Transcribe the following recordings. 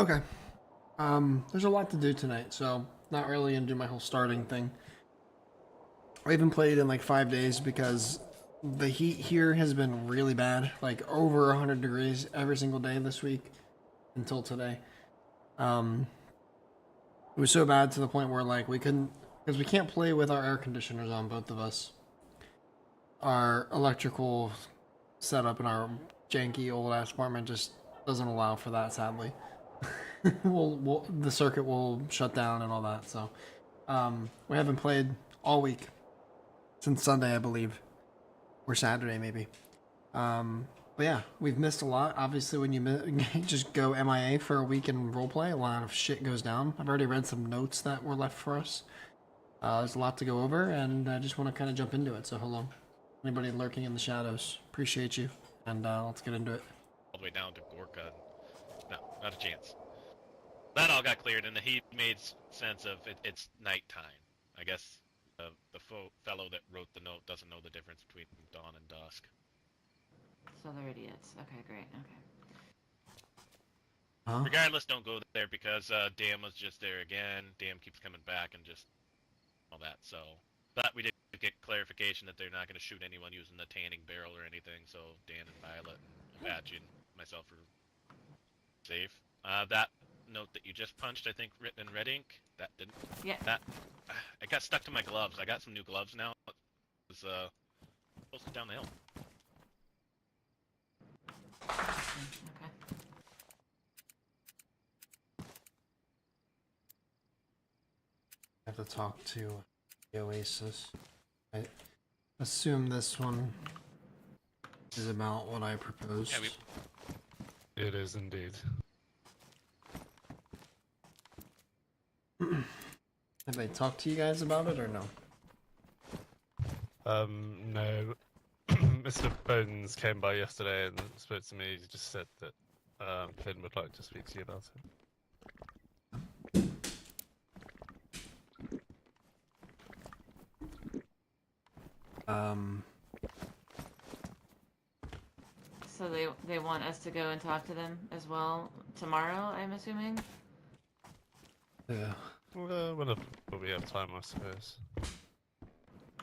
Okay. There's a lot to do tonight, so not really gonna do my whole starting thing. I haven't played in like 5 days because the heat here has been really bad, like over 100 degrees every single day this week until today. Um, it was so bad to the point where like we couldn't, because we can't play with our air conditioners on, both of us. Our electrical setup in our janky old ass apartment just doesn't allow for that, sadly. The circuit will shut down and all that. So we haven't played all week since Sunday, I believe, or Saturday maybe. But yeah, we've missed a lot. Obviously, when you just go MIA for a week in roleplay, a lot of shit goes down. I've already read some notes that were left for us. There's a lot to go over, and I just want to kind of jump into it. So hello, anybody lurking in the shadows, appreciate you, and let's get into it. All the way down to Gorka. No, not a chance. That all got cleared, and he made sense of it's nighttime. I guess the fellow that wrote the note doesn't know the difference between dawn and dusk. So they're idiots. Okay, great. Okay. Huh? Regardless, don't go there because Dan was just there again. Dan keeps coming back and just all that. So, but we did get clarification that they're not going to shoot anyone using the tanning barrel or anything. So Dan and Violet and Apache and myself are safe. That note that you just punched, I think, written in red ink. That didn't. Yeah. That it got stuck to my gloves. I got some new gloves now. It was posted down the hill. Okay. I have to talk to the Oasis. I assume this one is about what I proposed. Yeah, It is indeed. Have they talked to you guys about it or no? No. Mr. Bones came by yesterday and spoke to me. He just said that Finn would like to speak to you about it. So they want us to go and talk to them as well tomorrow, I'm assuming? Yeah. Well, whenever we have time, I suppose.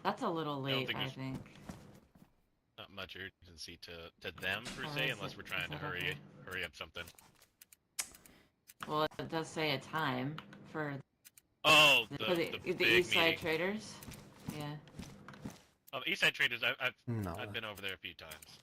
That's a little I don't late, think I there's- think. Not much urgency to them per Oh, se, is unless it? we're trying to Is that hurry up something. Well, it does say a time for Oh, the big East Side meeting. Traders. Yeah. Oh, East Side Traders. No. I've been over there a few times.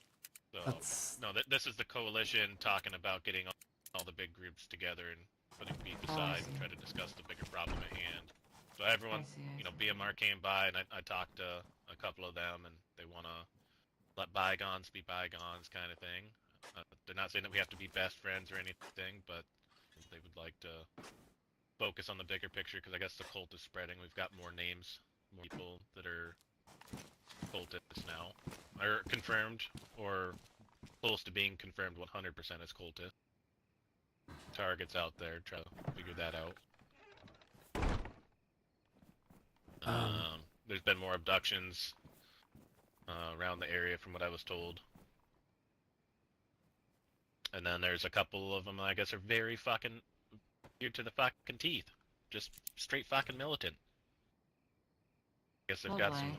So That's no, this is the coalition talking about getting all the big groups together and putting beef Oh, I aside see. and try to discuss the bigger problem at hand. So everyone, I see. BMR came by and I talked to a couple of them and they want to let bygones be bygones kind of thing. They're not saying that we have to be best friends or anything, but they would like to focus on the bigger picture because I guess the cult is spreading. We've got more names, more people that are cultists now, or confirmed, or close to being confirmed 100% as cultist. Targets out there, try to figure that out. There's been more abductions around the area from what I was told. And then there's a couple of them I guess are very fucking geared to the fucking teeth. Just straight fucking militant. I guess they've got some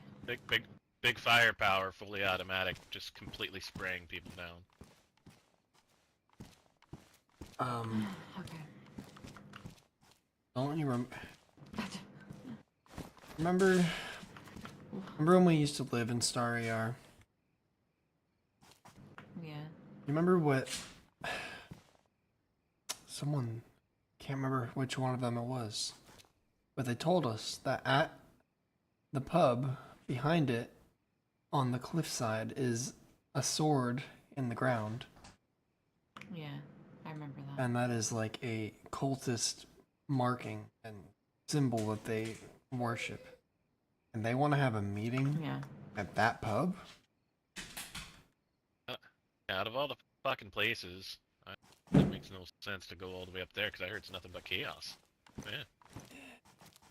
big firepower, fully automatic, just completely spraying people down. Okay. don't you remember when we used to live in Star AR? Yeah. You remember what someone, can't remember which one of them it was, but they told us that at the pub behind it on the cliffside is a sword in the ground, Yeah. I remember that. and that is like a cultist marking and symbol that they worship, and they want to have a meeting Yeah. at that pub. Out of all the fucking places, it makes no sense to go all the way up there because I heard it's nothing but chaos. Yeah.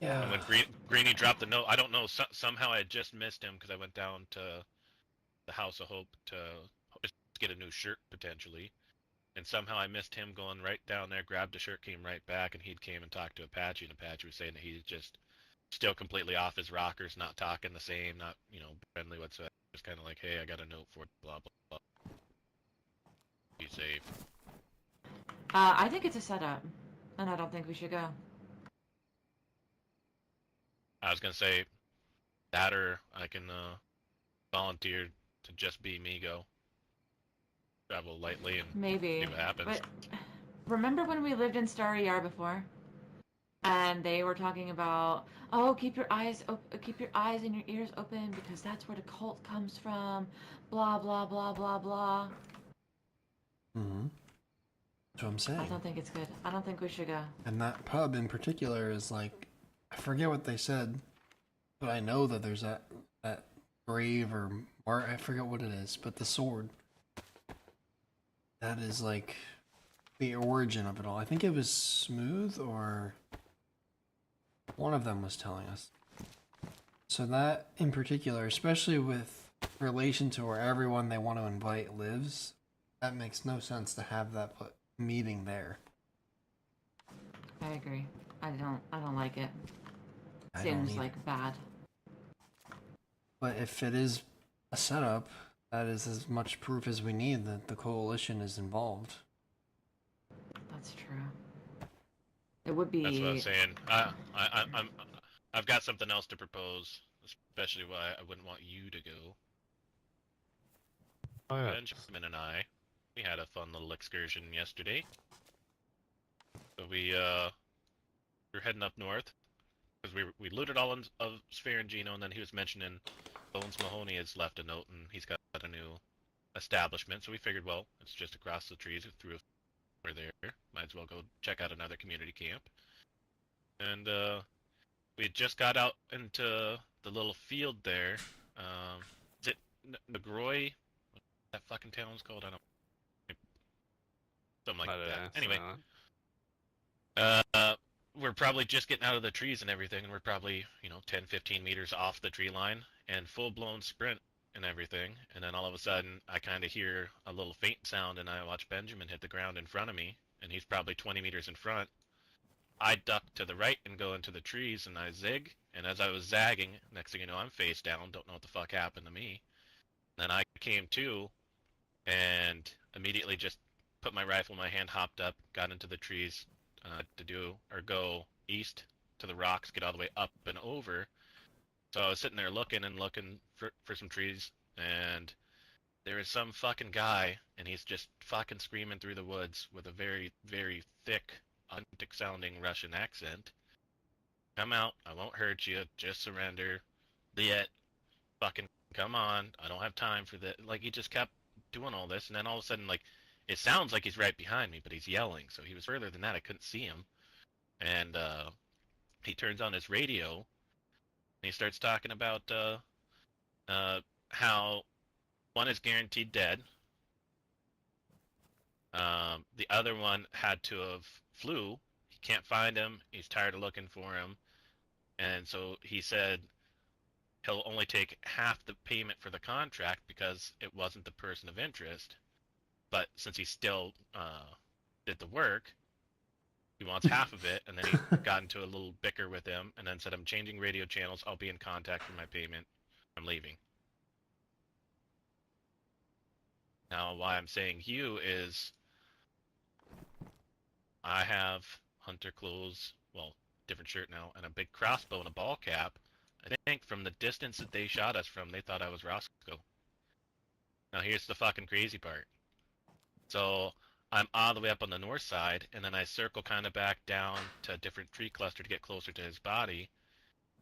Yeah. And when Greeny dropped the note, I don't know, somehow I just missed him because I went down to the House of Hope to just get a new shirt potentially. and somehow I missed him going right down there, grabbed a shirt, came right back, and he came and talked to Apache, and Apache was saying that he's just still completely off his rockers, not talking the same, not, friendly whatsoever. Just kind of like, hey, I got a note for blah, blah, blah. Be safe. I think it's a setup, and I don't think we should go. I was going to say that, or I can volunteer to just be me go. Travel lightly and Maybe. see what happens. But remember when we lived in Starry Yard before? And they were talking about, oh, keep your eyes and your ears open because that's where the cult comes from. Blah blah blah blah blah. Mm-hmm. That's what I'm saying. I don't think it's good. I don't think we should go. And that pub in particular is like, I forget what they said, but I know that there's that grave or I forget what it is, but the sword. That is like the origin of it all. I think it was Smooth or one of them was telling us. So that in particular, especially with relation to where everyone they want to invite lives, that makes no sense to have that meeting there. I agree. I don't like it. I don't Seems either. like bad. But if it is a setup, that is as much proof as we need that the coalition is involved. That's true. It would be. That's what I was saying. I've got something else to propose, especially why I wouldn't want you to go. Oh, yeah. Benjamin and I, we had a fun little excursion yesterday. So we were heading up north because we looted all of Sphere and Gino, and then he was mentioning Bones Mahoney has left a note and he's got a new establishment. So we figured, well, it's just across the trees through. We're there. Might as well go check out another community camp. And we had just got out into the little field there. Is it Negroy? What that fucking town's called? I don't. Something like that. Anyway, we're probably just getting out of the trees and everything, and we're probably 10, 15 meters off the tree line, and full-blown sprint and everything. And then all of a sudden, I kind of hear a little faint sound, and I watch Benjamin hit the ground in front of me, and he's probably 20 meters in front. I duck to the right and go into the trees, and I zig. And as I was zagging, next thing you know, I'm face down. Don't know what the fuck happened to me. Then I came to, and immediately just put my rifle in my hand, hopped up, got into the trees to go east to the rocks, get all the way up and over. So I was sitting there looking for some trees, and there is some fucking guy, and he's just fucking screaming through the woods with a very, very thick, authentic sounding Russian accent. Come out, I won't hurt you, just surrender. Yet, fucking come on, I don't have time for that. Like, he just kept doing all this, and then all of a sudden, like, it sounds like he's right behind me, but he's yelling, so he was further than that, I couldn't see him. And he turns on his radio, and he starts talking about how one is guaranteed dead. The other one had to have flew. He can't find him. He's tired of looking for him. And so he said he'll only take half the payment for the contract because it wasn't the person of interest. But since he still did the work, he wants half of it. And then he got into a little bicker with him and then said, I'm changing radio channels. I'll be in contact for my payment. I'm leaving. Now, why I'm saying you is I have hunter clothes, well, different shirt now, and a big crossbow and a ball cap. I think from the distance that they shot us from, they thought I was Rosco. Now, here's the fucking crazy part. So, I'm all the way up on the north side, and then I circle kind of back down to a different tree cluster to get closer to his body.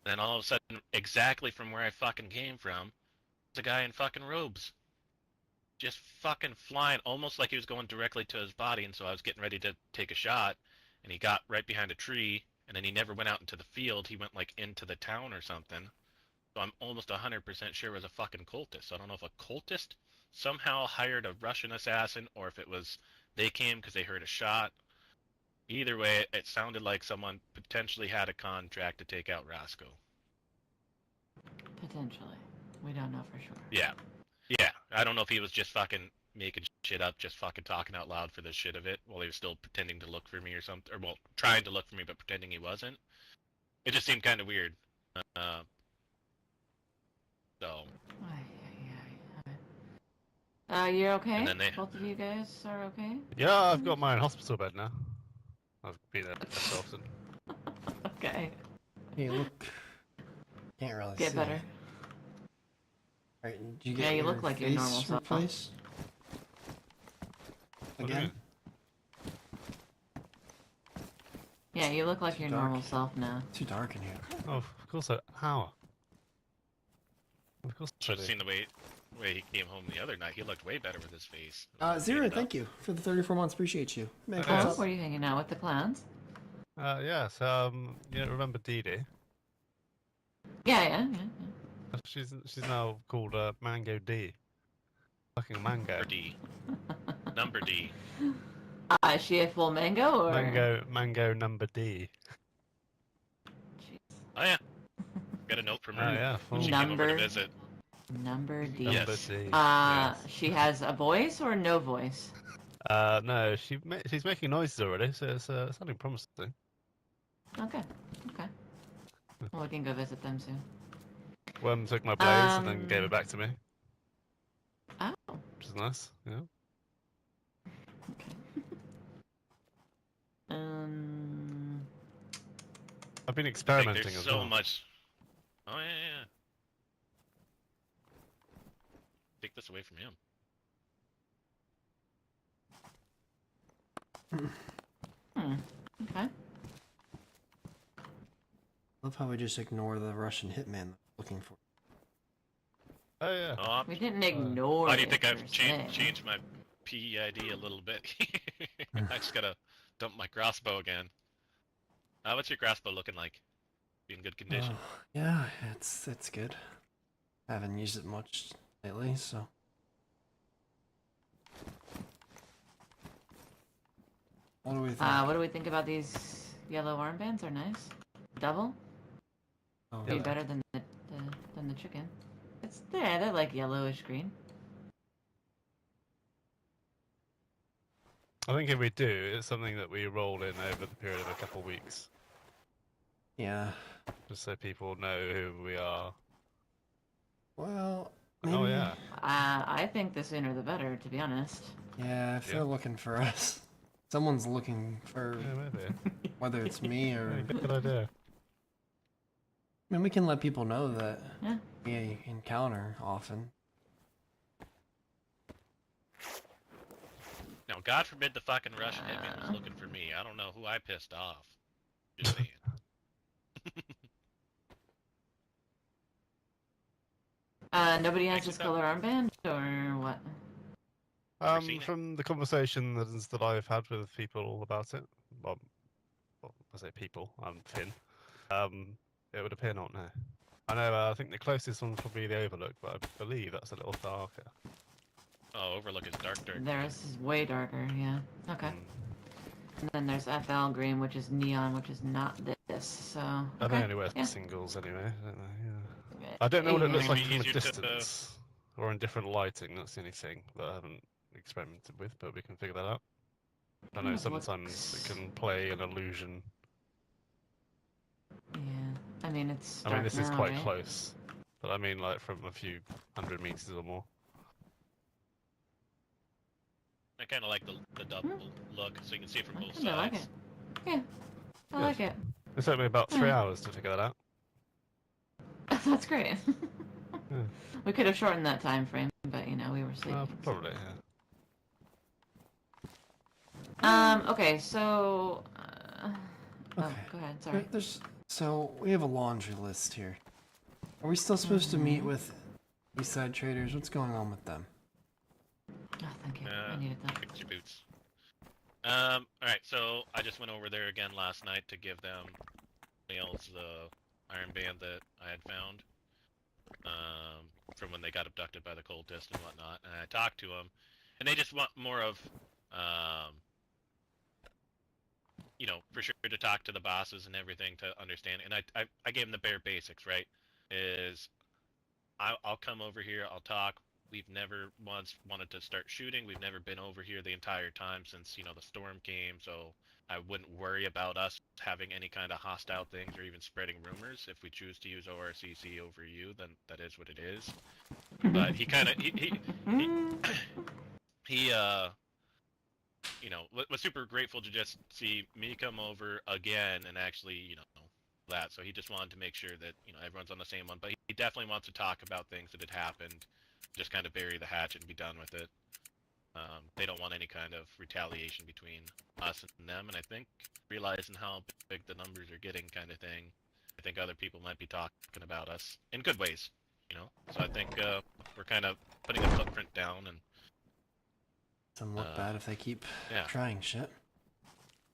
And then all of a sudden, exactly from where I fucking came from, there's a guy in fucking robes. Just fucking flying, almost like he was going directly to his body, and so I was getting ready to take a shot, and he got right behind a tree, and then he never went out into the field, he went like into the town or something. So I'm almost 100% sure it was a fucking cultist. So I don't know if a cultist somehow hired a Russian assassin, or if it was they came because they heard a shot. Either way, it sounded like someone potentially had a contract to take out Rosco. Potentially. We don't know for sure. Yeah. Yeah, I don't know if he was just fucking making shit up just fucking talking out loud for the shit of it while he was still pretending to look for me or something, or well, trying to look for me but pretending he wasn't. It just seemed kind of weird. So. You're okay? And then they- Both of you guys are okay? Yeah, I've got my own hospital bed now. I've been there less often. Okay. Hey, look. Can't really Get see. better. Alright, did you get Yeah, you your look like your face normal self. replaced? What do you Again? mean? Yeah, you look like Too your dark. normal self now. Too dark in here. Oh, of course I... How? Of course I Should have do. seen the way he came home the other night. He looked way better with his face. Zero, Painted up. thank you for the 34 months. Appreciate you. Man, Okay. what's Oh, up? were you hanging out with the clowns? Yes, you don't remember Dee Dee? Yeah. She's now called Mango D. Fucking Mango. Number D. Number D. Is she a full mango or? Mango number D. Jeez. Oh yeah. Got a note from her. Oh yeah, When she full came over to Number- visit. Number D. Yes. number D. Yes. She has a voice or no voice? No, she's making noises already, so it's sounding promising. Okay. Well, we can go visit them soon. Worm took my blaze and then gave it back to me, Oh. which is nice. Yeah. Okay. I've been I think experimenting there's as so well. much. Oh yeah. Take this away from him. Okay. Love how we just ignore the Russian hitman looking for. Oh yeah. Oh, We didn't ignore. why do you it think I've per se. changed my PEID a little bit? I just gotta dump my crossbow again. What's your crossbow looking like? Be in good condition? Yeah, it's good. Haven't used it much lately, so. What do we think? What do we think about these yellow armbands? Are nice. Double. Oh, Be Yellow. better than the chicken. It's there. They're like yellowish green. I think if we do, it's something that we roll in over the period of a couple of weeks, Yeah. just so people know who we are. Well, maybe. Oh yeah. I think the sooner the better, to be honest. Yeah, if Yeah. they're looking for us, someone's looking for Yeah, maybe. whether it's me or. Yeah, good idea. I mean, we can let people know that Yeah. we encounter often. Now, God forbid the fucking Russian hitman was looking for me. I don't know who I pissed off. Just saying. Nobody has Actually, this color armband, or what? seen it? From the conversations that I've had with people about it, well, I say people, I'm Finn. It would appear not now. I know. I think the closest one's probably the Overlook, but I believe that's a little darker. Oh, Overlook is dark. Theirs is way darker, yeah. Okay. And then there's FL green, which is neon, which is not this, so... I Okay. think only wear yeah. singles anyway, don't they? Yeah. I don't know what it looks Yeah. like Maybe from a easier to, distance, or in different lighting. That's the only thing that I haven't experimented with, but we can figure that out. I know Kind of sometimes looks- it can play an illusion. Yeah. I mean, it's I dark mean, this is now, quite right? close, but I mean, like from a few hundred meters or more. I kind of like the double look, so you can see it from I both kinda like sides. it. Yeah. I Good. like it. It took me about 3 Yeah. hours to figure that out. That's great. Yeah. We could have shortened that time frame, but you know, we were sleeping. so- Probably, yeah. Okay, so... Oh, Okay. go ahead, sorry. So we have a laundry list here. Are we still supposed to meet with Eastside Traders? What's going on with them? Oh, thank you. I needed that. Fix your boots. Alright, so I just went over there again last night to give them males the iron band that I had found. From when they got abducted by the cultist and whatnot. And I talked to them, and they just want more of, you know, for sure to talk to the bosses and everything to understand. And I gave them the bare basics, right? Is I'll come over here, I'll talk, we've never once wanted to start shooting. We've never been over here the entire time since, the storm came, so I wouldn't worry about us having any kind of hostile things or even spreading rumors. If we choose to use ORCC over you, then that is what it is. But he kind of he was super grateful to just see me come over again and actually, that. So he just wanted to make sure that, everyone's on the same one. But he definitely wants to talk about things that had happened, just kind of bury the hatchet and be done with it. They don't want any kind of retaliation between us and them. And I think realizing how big the numbers are getting kind of thing, I think other people might be talking about us in good ways, So I think we're kind of putting a footprint down and Doesn't look bad if they keep yeah. trying shit.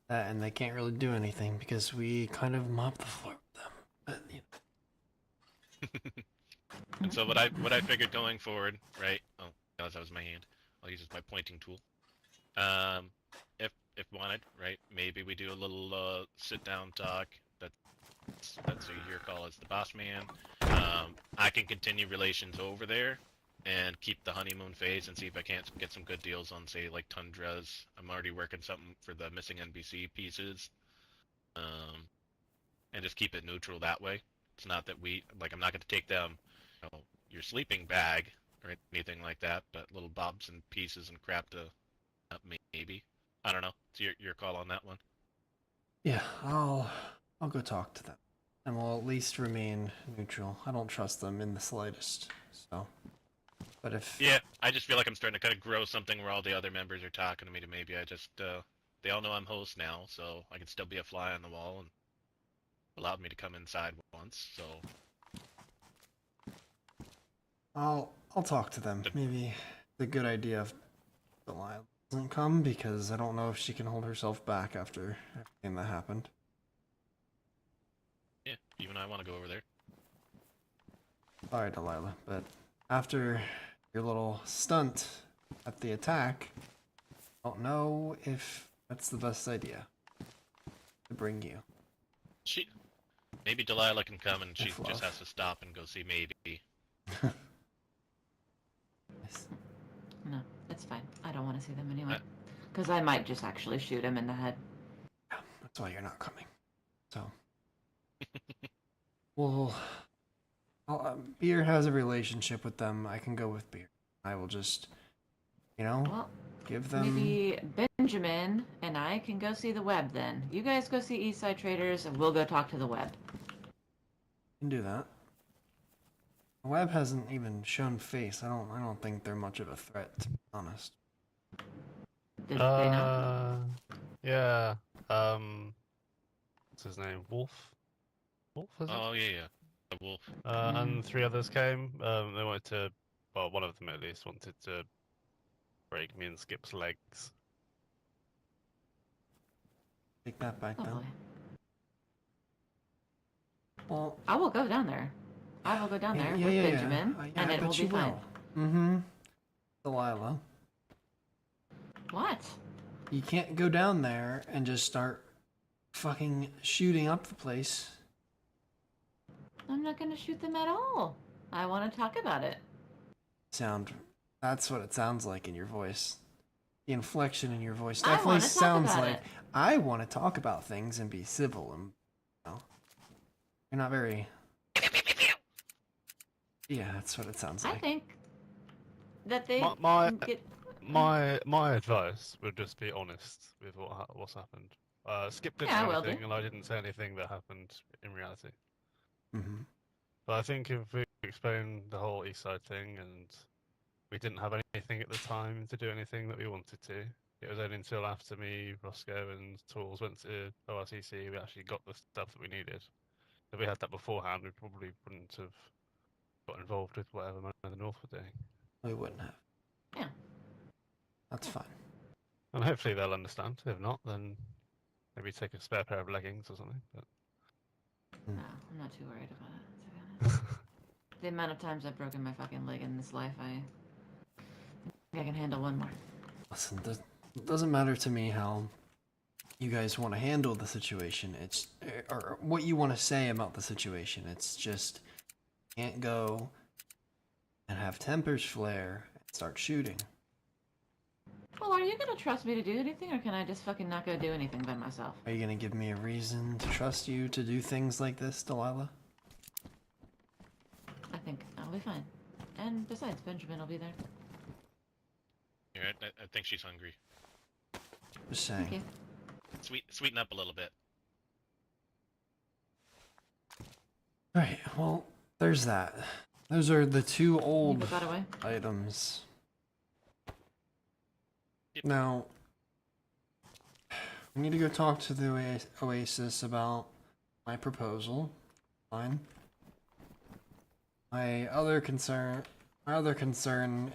And they can't really do anything because we kind of mop the floor with them. But, And so what I figured going forward, right? Oh, that was my hand. I'll use my pointing tool. If wanted, right? Maybe we do a little sit down talk. That's who your call as the boss man. I can continue relations over there and keep the honeymoon phase and see if I can't get some good deals on, say, like tundras. I'm already working something for the missing NBC pieces. And just keep it neutral that way. It's not that I'm not going to take them, your sleeping bag or anything like that, but little bobs and pieces and crap to maybe. I don't know. It's your call on that one. yeah, I'll go talk to them. And we'll at least remain neutral. I don't trust them in the slightest. So, but if Yeah, I just feel like I'm starting to kind of grow something where all the other members are talking to me. To maybe I just they all know I'm host now, so I can still be a fly on the wall and allowed me to come inside once. So I'll talk to them. Maybe the good idea of Delilah doesn't come because I don't know if she can hold herself back after everything that happened. yeah, even I want to go over there. Sorry, Delilah, but after your little stunt at the attack, I don't know if that's the best idea to bring you. Maybe Delilah can come and she If love. just has to stop and go see maybe. Yes. No, it's fine. I don't want to see them anyway. Because I might just actually shoot him in the head. Yeah, that's why you're not coming. So, well, Beer has a relationship with them. I can go with Beer. I will just, Well, give them. maybe Benjamin and I can go see the web then. You guys go see Eastside Traders and we'll go talk to the web. Can do that. The web hasn't even shown face. I don't think they're much of a threat, to be honest. Did they not? Yeah. What's his name? Wolf? Wolf, is it? Oh yeah, the wolf. And 3 others came. They wanted to, well, one of them at least wanted to break me and Skip's legs. Take that back Oh then. boy. Well, I will go down there. I will go down there with Benjamin, yeah, and I it will bet be you fine. will. Mm-hmm. Delilah, What? you can't go down there and just start fucking shooting up the place. I'm not going to shoot them at all. I want to talk about it. That's what it sounds like in your voice. The inflection in your voice I definitely wanna talk sounds about like it. I want to talk about things and be civil and you're not very. Yeah, that's what it sounds I like. think that they My get... my advice would just be honest with what's happened. Skip didn't Yeah, I say will anything, do. and I didn't say anything that happened in reality. Mm-hmm. But I think if we explain the whole East Side thing, and we didn't have anything at the time to do anything that we wanted to, it was only until after me, Rosco, and Tools went to ORCC we actually got the stuff that we needed. If we had that beforehand, we probably wouldn't have got involved with whatever Man of the North were doing. We wouldn't have. Yeah. That's fine. And hopefully they'll understand. If not, then maybe take a spare pair of leggings or something. But No, I'm not too worried about it, to be honest. The amount of times I've broken my fucking leg in this life, I think I can handle one more. Listen, it doesn't matter to me how you guys want to handle the situation. It's or what you want to say about the situation. It's just can't go and have tempers flare and start shooting. Well, are you gonna trust me to do anything, or can I just fucking not go do anything by myself? Are you gonna give me a reason to trust you to do things like this, Delilah? I think I'll be fine. And besides, Benjamin will be there. Yeah, I think she's hungry. Just saying. Okay. Sweeten up a little bit. Right, well, there's that. Those are the two You old put that away. items. Yep. Now, we need to go talk to the Oasis about my proposal. Fine. My other concern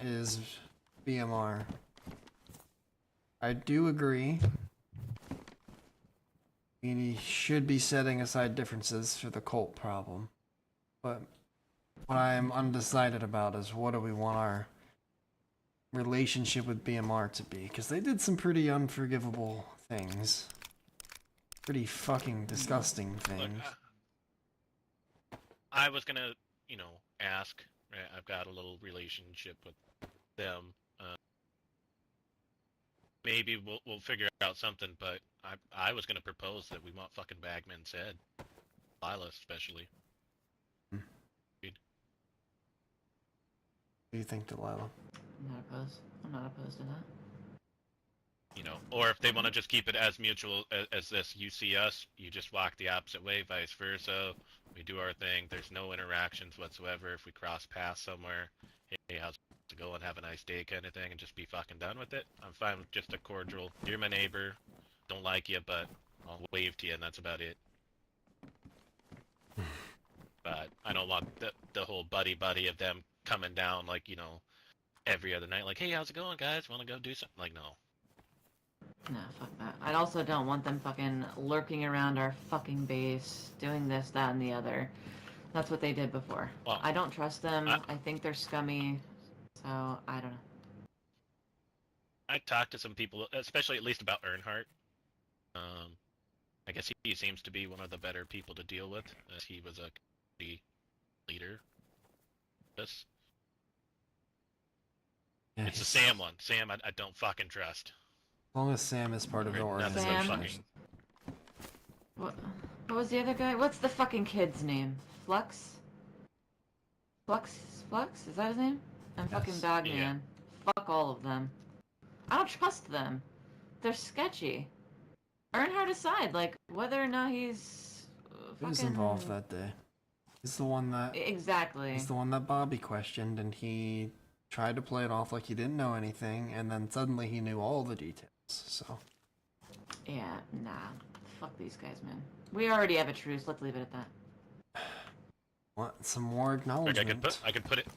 is BMR. I do agree. We should be setting aside differences for the cult problem. But what I'm undecided about is what do we want our relationship with BMR to be? Because they did some pretty unforgivable things. Pretty fucking disgusting Look, things. I was gonna, ask. I've got a little relationship with them. Maybe we'll figure out something. But I was gonna propose that we want fucking Bagman's head, Lila especially. What do you think, Delilah? I'm not opposed to that. Or if they want to just keep it as mutual as this, you see us, you just walk the opposite way, vice versa. We do our thing. There's no interactions whatsoever. If we cross paths somewhere, hey, how's it going? Have a nice day, kind of thing, and just be fucking done with it. I'm fine with just a cordial. You're my neighbor. Don't like you, but I'll wave to you, and that's about it. But I don't want the whole buddy of them coming down like every other night. Like, hey, how's it going, guys? Want to go do something? Like, no. No, fuck that. I also don't want them fucking lurking around our fucking base, doing this, that, and the other. That's what they did before. Well, I don't trust them. I- I think they're scummy. So, I don't know. I talked to some people, especially at least about Earnhardt. I guess he seems to be one of the better people to deal with, as he was a leader. This. Yeah, It's the Sam one. Sam, I don't fucking trust. As long as Sam is part of the Nothing but Sam. organization. What was the other guy? What's the fucking kid's name? Flux? Flux? Is that his name? I'm fucking Yes. Dog Yeah. Man. Fuck all of them. I don't trust them. They're sketchy. Earnhardt aside, like, whether or not he's He was involved that day. He's the one that Exactly. He's the one that Bobby questioned, and he tried to play it off like he didn't know anything, and then suddenly he knew all the details. So Yeah, nah. Fuck these guys, man. We already have a truce. Let's leave it at that. want some more Like acknowledgement. I could put it.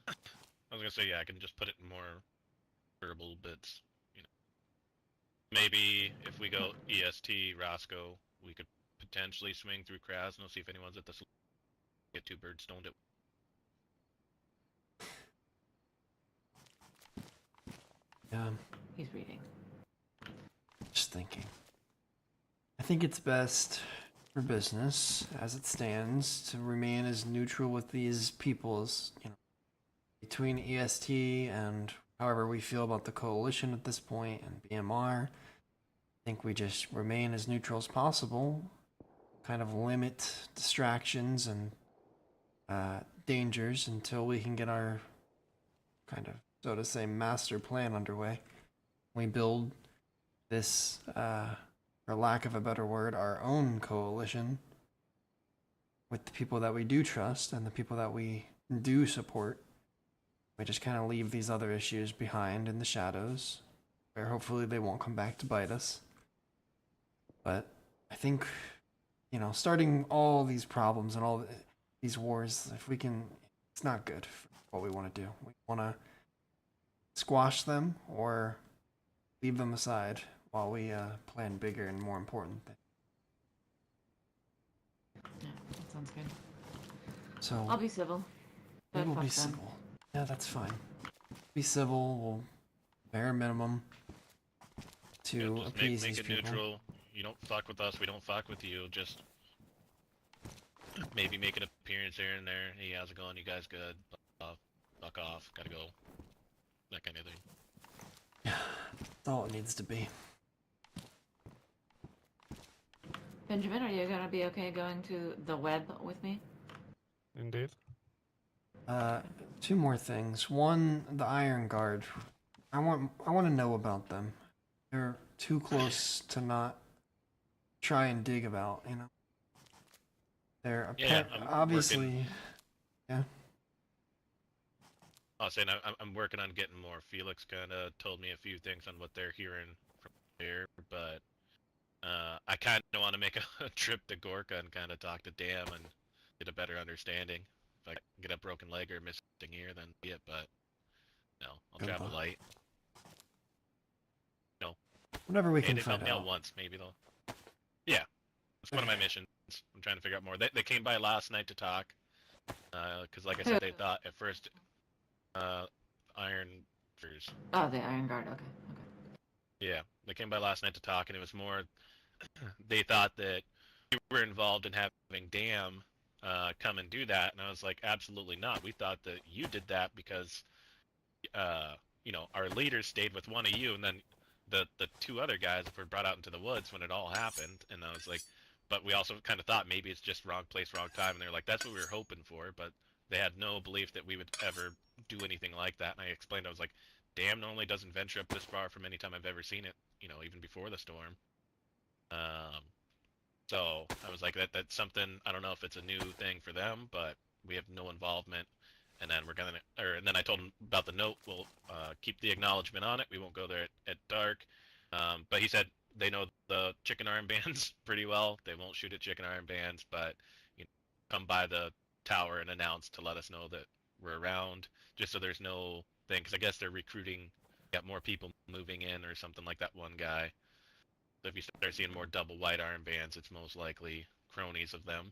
I was gonna say, yeah, I can just put it in more verbal bits. Maybe if we go EST Roscoe, we could potentially swing through Krasno, see if anyone's at the get two birds stoned it. Yeah, He's reading. just thinking. I think it's best for business, as it stands, to remain as neutral with these people as, between EST and however we feel about the coalition at this point and BMR. I think we just remain as neutral as possible, kind of limit distractions and dangers until we can get our kind of, so to say, master plan underway. We build this, for lack of a better word, our own coalition with the people that we do trust and the people that we do support. We just kind of leave these other issues behind in the shadows, where hopefully they won't come back to bite us. But I think, starting all these problems and all these wars, if we can, it's not good for what we want to do. We want to squash them or leave them aside while we plan bigger and more important things. Yeah, that sounds good. So I'll be civil. we But will be fuck them. civil. Yeah, that's fine. Be civil. We'll bare minimum to Just appease make these it people. neutral. You don't fuck with us, we don't fuck with you. Just maybe make an appearance here and there. Hey, how's it going? You guys good? Fuck fuck off, gotta go, that kind of thing. That's all it needs to be. Benjamin, are you gonna be okay going to the web with me? Indeed. Two more things. One, the Iron Guard. I want to know about them. They're too close to not try and dig about, you know. They're Yeah, I'm obviously, working. yeah. I was saying I'm working on getting more. Felix kind of told me a few things on what they're hearing from there, but I kind of want to make a trip to Gorka and kind of talk to Dam and get a better understanding. If I get a broken leg or missing ear, then be it. But no, I'll Good travel luck. light. No, Whatever we hey, can they've helped find me out out. once, maybe they'll. Yeah, it's one of my missions. I'm trying to figure out more. They came by last night to talk, because like I said, they thought at first, Iron. Oh, the Iron Guard. Okay. Yeah, they came by last night to talk, and it was more. They thought that we were involved in having Dam come and do that, and I was like, absolutely not. We thought that you did that because, our leaders stayed with one of you, and then the two other guys were brought out into the woods when it all happened. And I was like, but we also kind of thought maybe it's just wrong place, wrong time. And they were like, that's what we were hoping for, but they had no belief that we would ever do anything like that. And I explained, I was like, Dam normally doesn't venture up this far from any time I've ever seen it, even before the storm. So I was like, that's something, I don't know if it's a new thing for them, but we have no involvement. And then and then I told him about the note. We'll keep the acknowledgement on it. We won't go there at dark. But he said they know the chicken armbands pretty well. They won't shoot at chicken armbands, but come by the tower and announce to let us know that we're around, just so there's no thing. Because I guess they're recruiting, got more people moving in or something like that one guy. So if you start seeing more double white armbands, it's most likely cronies of them.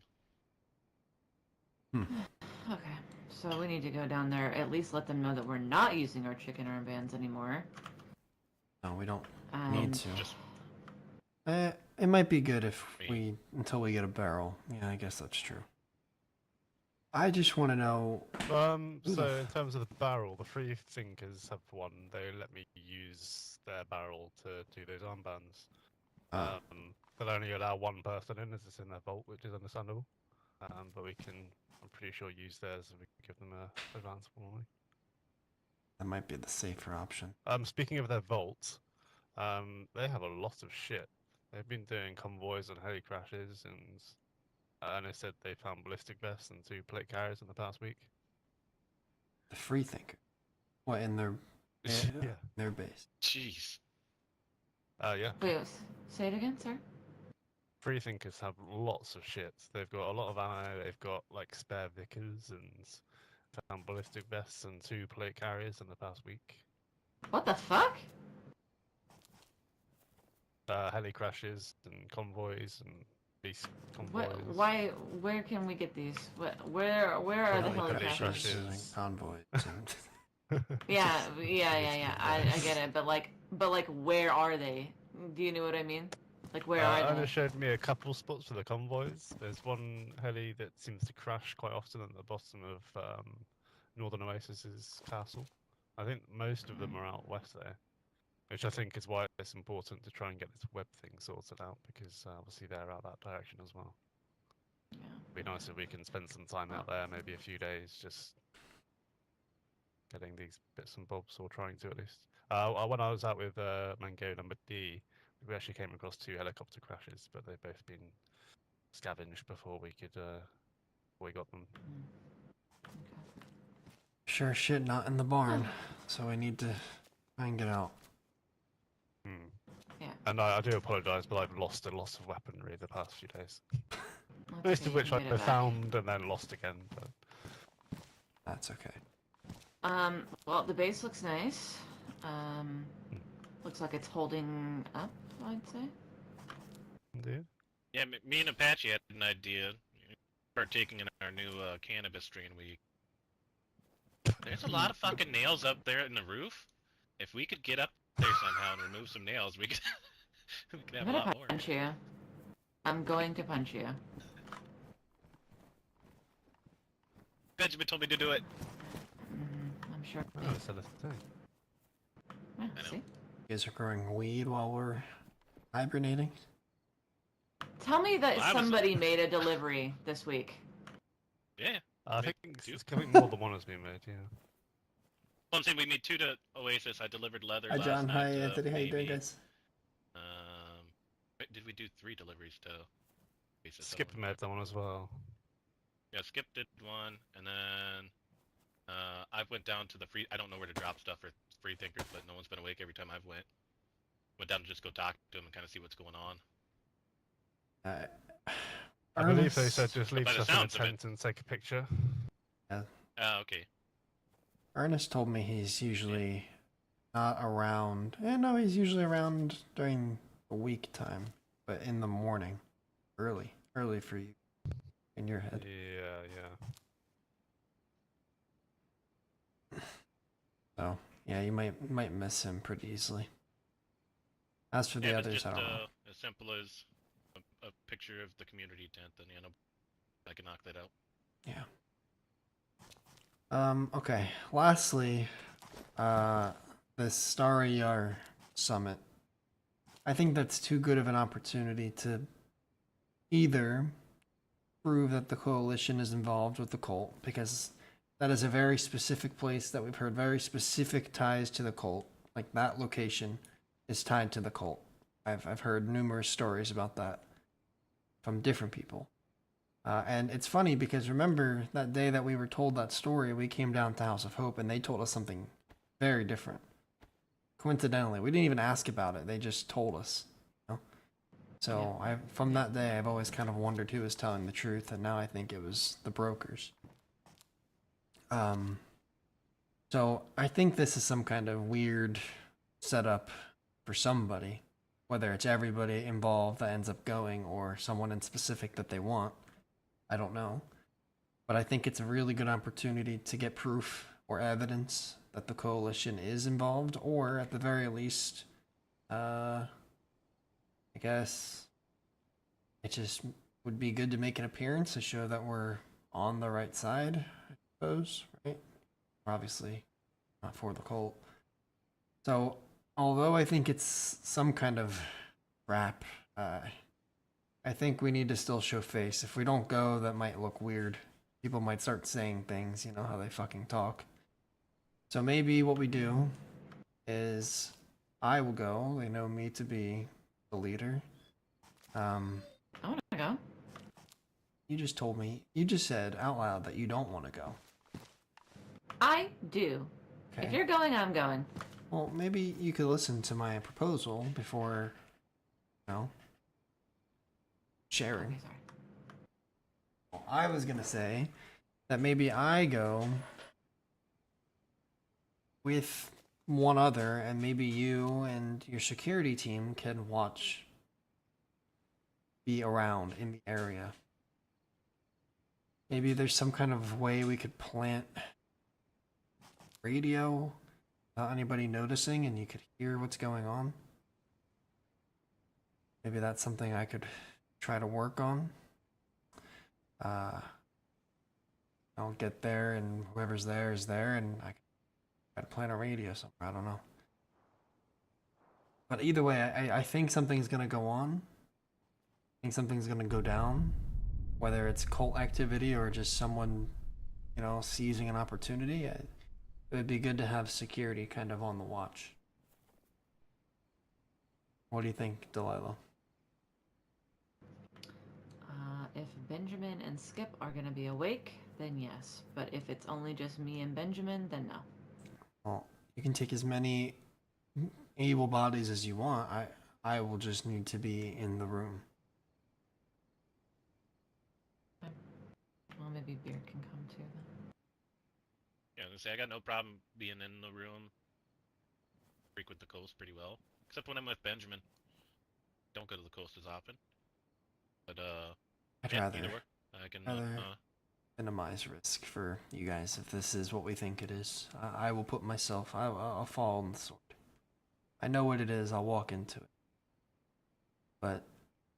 Okay. So we need to go down there. At least let them know that we're not using our chicken armbands anymore. No, we don't And need to. Just It might be good if until we get a barrel. Yeah, I guess that's true. I just want to know. So in terms of the barrel, the free thinkers have one. They let me use their barrel to do those armbands. They'll only allow one person in, as it's in their vault, which is understandable. But we can, I'm pretty sure, use theirs and we can give them a advance warning. That might be the safer option. Speaking of their vault, they have a lot of shit. They've been doing convoys and heli crashes, and they said they found ballistic vests and 2 plate carriers in the past week. The free thinker. What in their Yeah. their base? jeez. Yeah. wait, say it again, sir. Free thinkers have lots of shit. They've got a lot of ammo. They've got like spare Vickers and found ballistic vests and 2 plate carriers in the past week. What the fuck? Heli crashes and convoys and beast convoys. Why? Where can we get these? Where are the heli Heli crashes? crashes. And convoys. Yeah. I get it, but where are they? Do you know what I mean? Like, where are Anna they? showed me a couple spots for the convoys. There's one heli that seems to crash quite often at the bottom of Northern Oasis's castle. I think most of them are out west there, which I think is why it's important to try and get this web thing sorted out, because obviously they're out that direction as well. Yeah. It'd be nice if we can spend some time out there, maybe a few days, just getting these bits and bobs, or trying to at least. When I was out with Mango number D, we actually came across 2 helicopter crashes, but they've both been scavenged before we could, we got them. Sure shit not in the barn. So we need to try and get out. Yeah. And I do apologise, but I've lost a lot of weaponry the past few days. Let's Most see, of which get I it back. found and then lost again. But That's okay. Well, the base looks nice. Looks like it's holding up, I'd say. indeed. Yeah, me and Apache had an idea, partaking in our new cannabis strain week. There's a lot of fucking nails up there in the roof. If we could get up there somehow and remove some nails, we could, we could I'm have a gonna lot more. punch you. I'm going to punch you. Benjamin told me to do it. I'm I'm sure. Oh, it's a little thing. Yeah, I know. see? You guys are growing weed while we're hibernating? Tell me that Well, I was- somebody made a delivery this week. Yeah. I made think two. it's coming more than one has been made, yeah. Well, I'm saying we made 2 to Oasis. I delivered leather Hi last John, night hi to Anthony, how you doing Amy. guys? Wait, did we do 3 deliveries to Oasis? I Skip don't made remember. that one as well. Yeah, Skip did one, and then I went down to the free. I don't know where to drop stuff for free thinkers, but no one's been awake every time I've went. Went down to just go talk to them and kind of see what's going on. I believe they Ernest- said just leave by the stuff in a sounds of it- tent and take a picture. Okay. Ernest told me he's usually not around. No, he's usually around during the week time, but in the morning, early for you in your head. Yeah, yeah. So yeah, you might miss him pretty easily. As for the Yeah, if it's others, just I don't know. as simple as a picture of the community tent, then I can knock that out. Yeah. Okay. Lastly, the Starry Yar Summit. I think that's too good of an opportunity to either prove that the coalition is involved with the cult, because that is a very specific place that we've heard very specific ties to the cult. Like that location is tied to the cult. I've heard numerous stories about that from different people. And it's funny because remember that day that we were told that story, we came down to House of Hope and they told us something very different. Coincidentally, we didn't even ask about it. They just told us. You know? So from that day, I've always kind of wondered who was telling the truth, and now I think it was the brokers. So I think this is some kind of weird setup for somebody, whether it's everybody involved that ends up going or someone in specific that they want. I don't know. But I think it's a really good opportunity to get proof or evidence that the coalition is involved, or at the very least, I guess it just would be good to make an appearance to show that we're on the right side, I suppose, right? Obviously, not for the cult. So, although I think it's some kind of rap, I think we need to still show face. If we don't go, that might look weird. People might start saying things, you know how they fucking talk. So maybe what we do is I will go. They know me to be the leader. I want to go. You just said out loud that you don't want to go. I do. Okay. If you're going, I'm going. Well, maybe you could listen to my proposal before, sharing. Okay, sorry. Well, I was gonna say that maybe I go with one other, and maybe you and your security team can be around in the area. Maybe there's some kind of way we could plant radio without anybody noticing, and you could hear what's going on. Maybe that's something I could try to work on. I'll get there, and whoever's there is there, and I can try to plant a radio somewhere. I don't know. But either way, I think something's gonna go on. I think something's gonna go down. Whether it's cult activity or just someone, seizing an opportunity, it would be good to have security kind of on the watch. What do you think, Delilah? If Benjamin and Skip are going to be awake, then yes. But if it's only just me and Benjamin, then no. Well, you can take as many able bodies as you want. I will just need to be in the room. Well, maybe Beard can come too then. Yeah, I got no problem being in the room. Frequent the coast pretty well, except when I'm with Benjamin. Don't go to the coast as often. But I'd yeah, rather either way, I can. minimize risk for you guys if this is what we think it is. I will put myself. I'll fall on the sword. I know what it is. I'll walk into it. But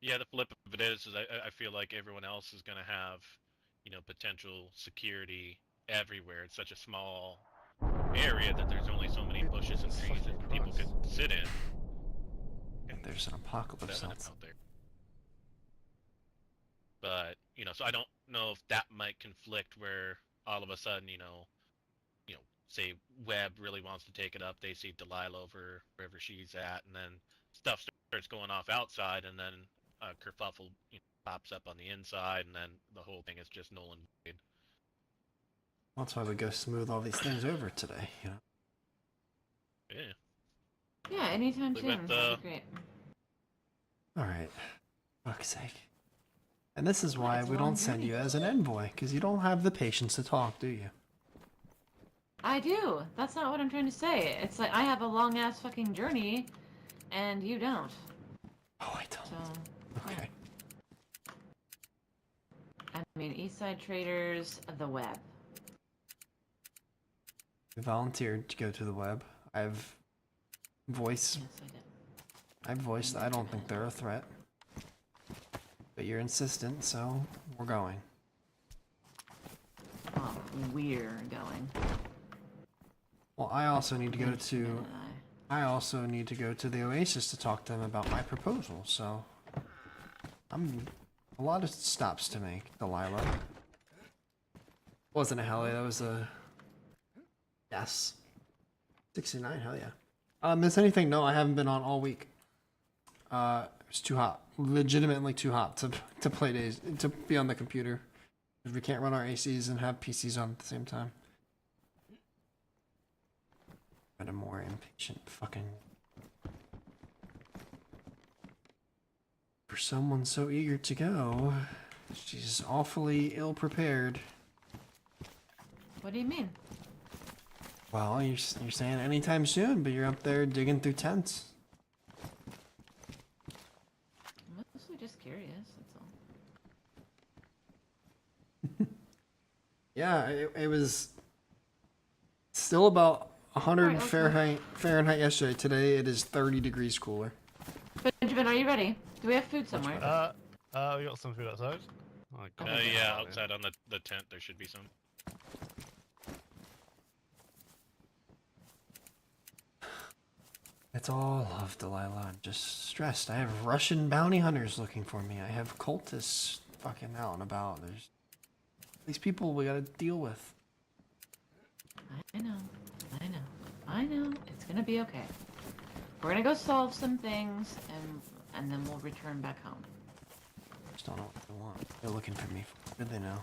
Yeah, the flip of it is I feel like everyone else is gonna have, potential security everywhere. It's such a small area that there's only so many bushes and trees that people could sit in. And There's an apocalypse seven out. out there. But so I don't know if that might conflict where all of a sudden, say Webb really wants to take it up. They see Delilah over wherever she's at, and then stuff starts going off outside, and then a kerfuffle pops up on the inside, and then the whole thing is just null and void. That's why we go smooth all these things over today, you know? Yeah. Yeah, anytime We soon. went, That'd be great. Alright. Fuck's sake. And this is why It's a we long don't send journey. you as an envoy, because you don't have the patience to talk, do you? I do. That's not what I'm trying to say. It's like I have a long ass fucking journey, and you don't. Oh, I don't. So, Okay. I mean, Eastside Traders, the web. We volunteered to go to the web. I've voiced Yes, I did. I voiced I don't think they're a threat. But you're insistent, so we're going. Oh, we're going. Well, I also need to go Minute to and the Oasis to talk to them about my proposal, so I'm a lot of stops to make, Delilah. Wasn't a hell yeah, that was a yes. 69, hell yeah. Miss anything? No, I haven't been on all week. It's too hot. Legitimately too hot to play DayZ, to be on the computer. We can't run our ACs and have PCs on at the same time. But a more impatient fucking... For someone so eager to go, she's awfully ill-prepared. What do you mean? Well, you're saying anytime soon, but you're up there digging through tents. I'm mostly just curious, that's all. Yeah, it was still about 100 Alright, okay. Fahrenheit yesterday. Today it is 30 degrees cooler. Benjamin, are you ready? Do we have food somewhere? We got some food outside. I got Okay. it. Yeah, outside on the tent there should be some. It's all love, Delilah. I'm just stressed. I have Russian bounty hunters looking for me. I have cultists fucking out and about. There's these people we gotta deal with. I know. It's gonna be okay. We're gonna go solve some things, and then we'll return back home. Just don't know what they want. They're looking for me. What do they know?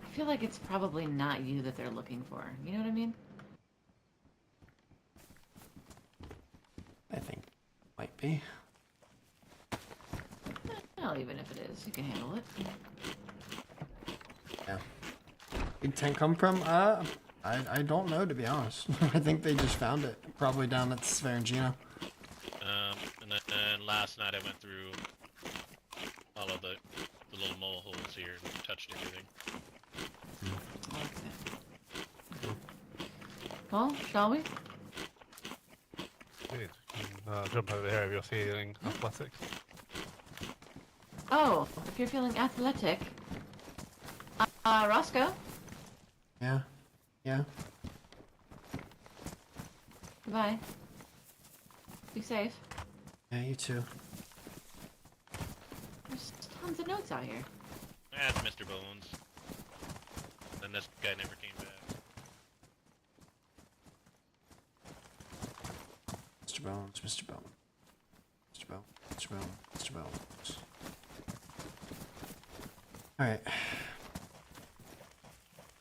I feel like it's probably not you that they're looking for. You know what I mean? I think might be. Well, even if it is, you can handle it. Yeah. Big tent come from? I don't know, to be honest. I think they just found it. Probably down at Scavenging. And then last night I went through all of the little mole holes here and touched everything. Okay. Well, shall we? Good. Jump over here if you're feeling athletic. Oh, if you're feeling athletic. Rosco? Yeah. Yeah. Goodbye. Be safe. Yeah, you too. There's tons of notes out here. That's Mr. Bones. Then this guy never came back. Mr. Bones, Mr. Bones. Mr. Bones, Mr. Bones, Mr. Bones. Alright.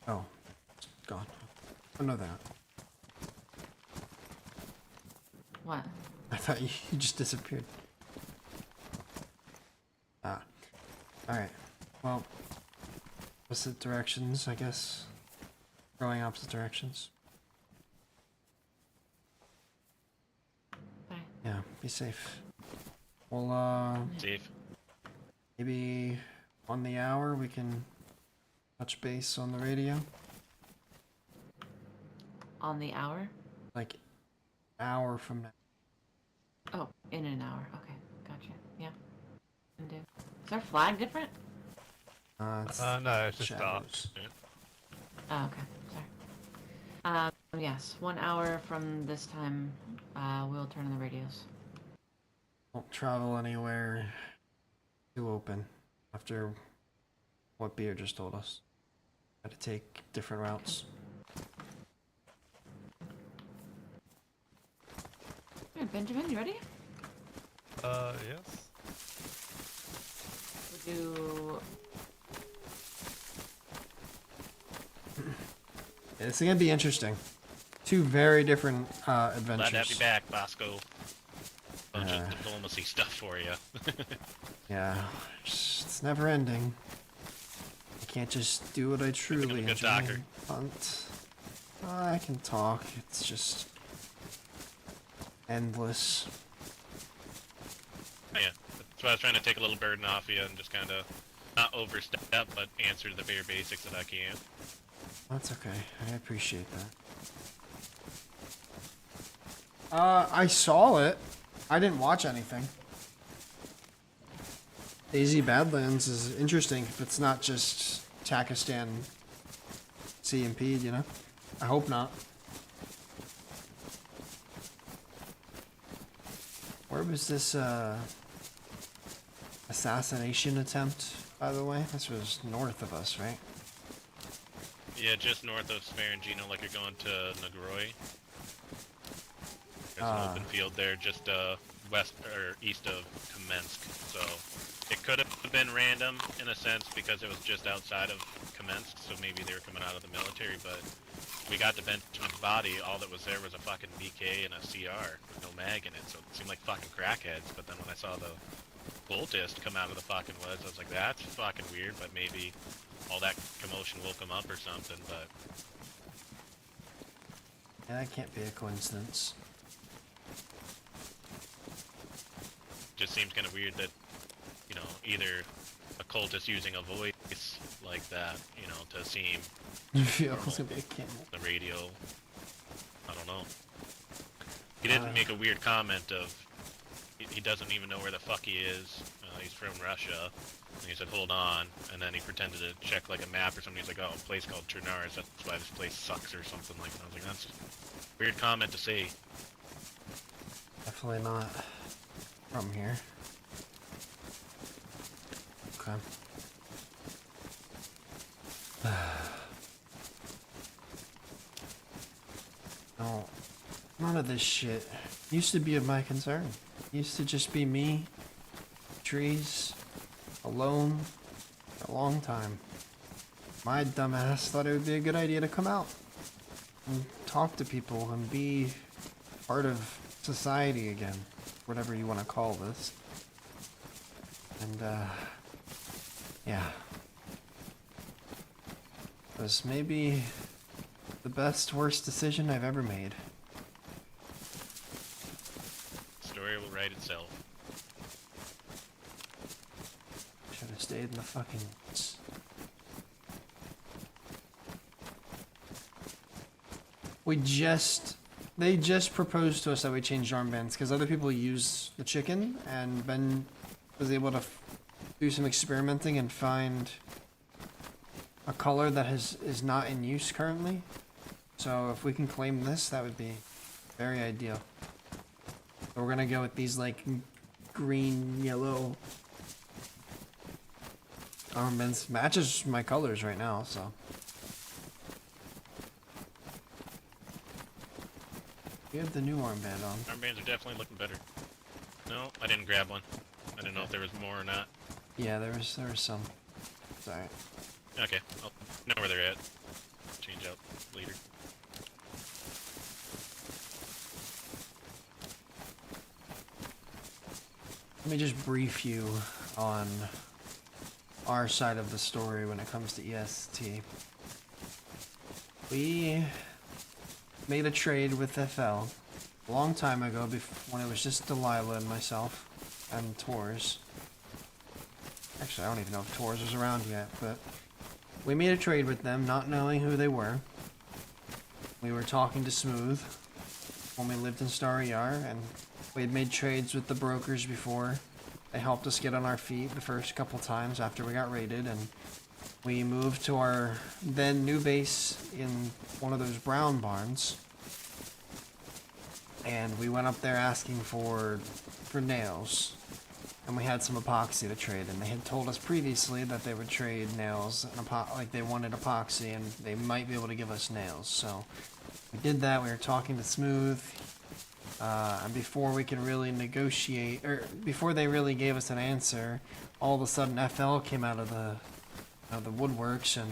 Oh. It's gone. I know that. What? I thought you just disappeared. Ah. Alright. Well, opposite directions, I guess. Going opposite directions. Bye. Yeah, be safe. Well, Safe. maybe on the hour we can touch base on the radio. On the hour? Like, hour from now. Oh, in an hour. Okay, gotcha. Yeah. Is our flag different? It's No, it's just dark. shadows. Oh, okay. Sorry. Yes, 1 hour from this time, we'll turn on the radios. Won't travel anywhere too open after what Beer just told us. Got to take different routes. Alright, Benjamin, you ready? Yes. We'll do... This is gonna be interesting. Two very different Glad adventures. to have you back, Bosco. Bunch of diplomacy stuff for you. Yeah, it's never ending. I can't just do what I truly a good enjoy. talker. Hunt. I can talk. It's just endless. Oh, yeah, that's why I was trying to take a little burden off you and just kind of not overstep, but answer the bare basics that I can. That's okay. I appreciate that. I saw it. I didn't watch anything. DayZ Badlands is interesting if it's not just Takistan CMP'd, you know? I hope not. Where was this assassination attempt, by the way? This was north of us, right? Yeah, just north of Sparangino, like you're going to Nagroy. There's an open field there, just west or east of Kamensk. So it could have been random in a sense because it was just outside of Kamensk. So maybe they were coming out of the military. But we got to Benjamin's body. All that was there was a fucking BK and a CR with no mag in it. So it seemed like fucking crackheads. But then when I saw the cultist come out of the fucking woods, I was like, that's fucking weird. But maybe all that commotion woke them up or something. But Yeah, that can't be a coincidence. just seems kind of weird that, you know, either a cultist using a voice like that, you know, to seem Yeah, it's gonna be a camel. the radio. I don't know. He didn't make a weird comment of he doesn't even know where the fuck he is. He's from Russia. And he said, hold on. And then he pretended to check like a map or something. He's like, oh, a place called Chernaris. That's why this place sucks or something like that. I was like, that's a weird comment to say. Definitely not from here. Okay. No, none of this shit used to be of my concern. Used to just be me, trees, alone, for a long time. My dumbass thought it would be a good idea to come out and talk to people and be part of society again, whatever you want to call this. And, yeah. It was maybe the best, worst decision I've ever made. Story will write itself. Should have stayed in the fucking woods. They just proposed to us that we change armbands because other people use the chicken, and Ben was able to do some experimenting and find a color that is not in use currently. So if we can claim this, that would be very ideal. So we're gonna go with these like green, yellow armbands. Matches my colors right now, so. We have the new armband on. Armbands are definitely looking better. No, I didn't grab one. I didn't know if there was more or not. Yeah, there was some. It's alright. Okay, I'll know where they're at. Change out later. Let me just brief you on our side of the story when it comes to EST. We made a trade with FL a long time ago, when it was just Delilah and myself and Tors. Actually, I don't even know if Tors was around yet, but we made a trade with them, not knowing who they were. We were talking to Smooth when we lived in Star Yar, and we had made trades with the brokers before. They helped us get on our feet the first couple times after we got raided, and we moved to our then new base in one of those brown barns. And we went up there asking for nails. And we had some epoxy to trade, and they had told us previously that they would trade nails, and like they wanted epoxy, and they might be able to give us nails. So we did that. We were talking to Smooth, and before we could really negotiate, or before they really gave us an answer, all of a sudden FL came out of the woodworks, and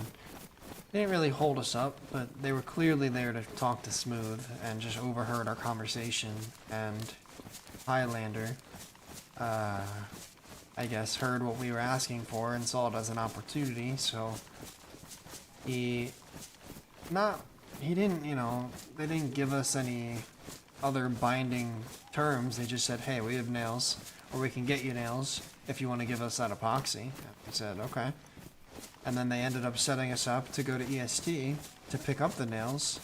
they didn't really hold us up, but they were clearly there to talk to Smooth, and just overheard our conversation. And Highlander, I guess, heard what we were asking for and saw it as an opportunity, so he didn't, they didn't give us any other binding terms. They just said, hey, we have nails, or we can get you nails if you want to give us that epoxy. We said, okay. And then they ended up setting us up to go to EST to pick up the nails,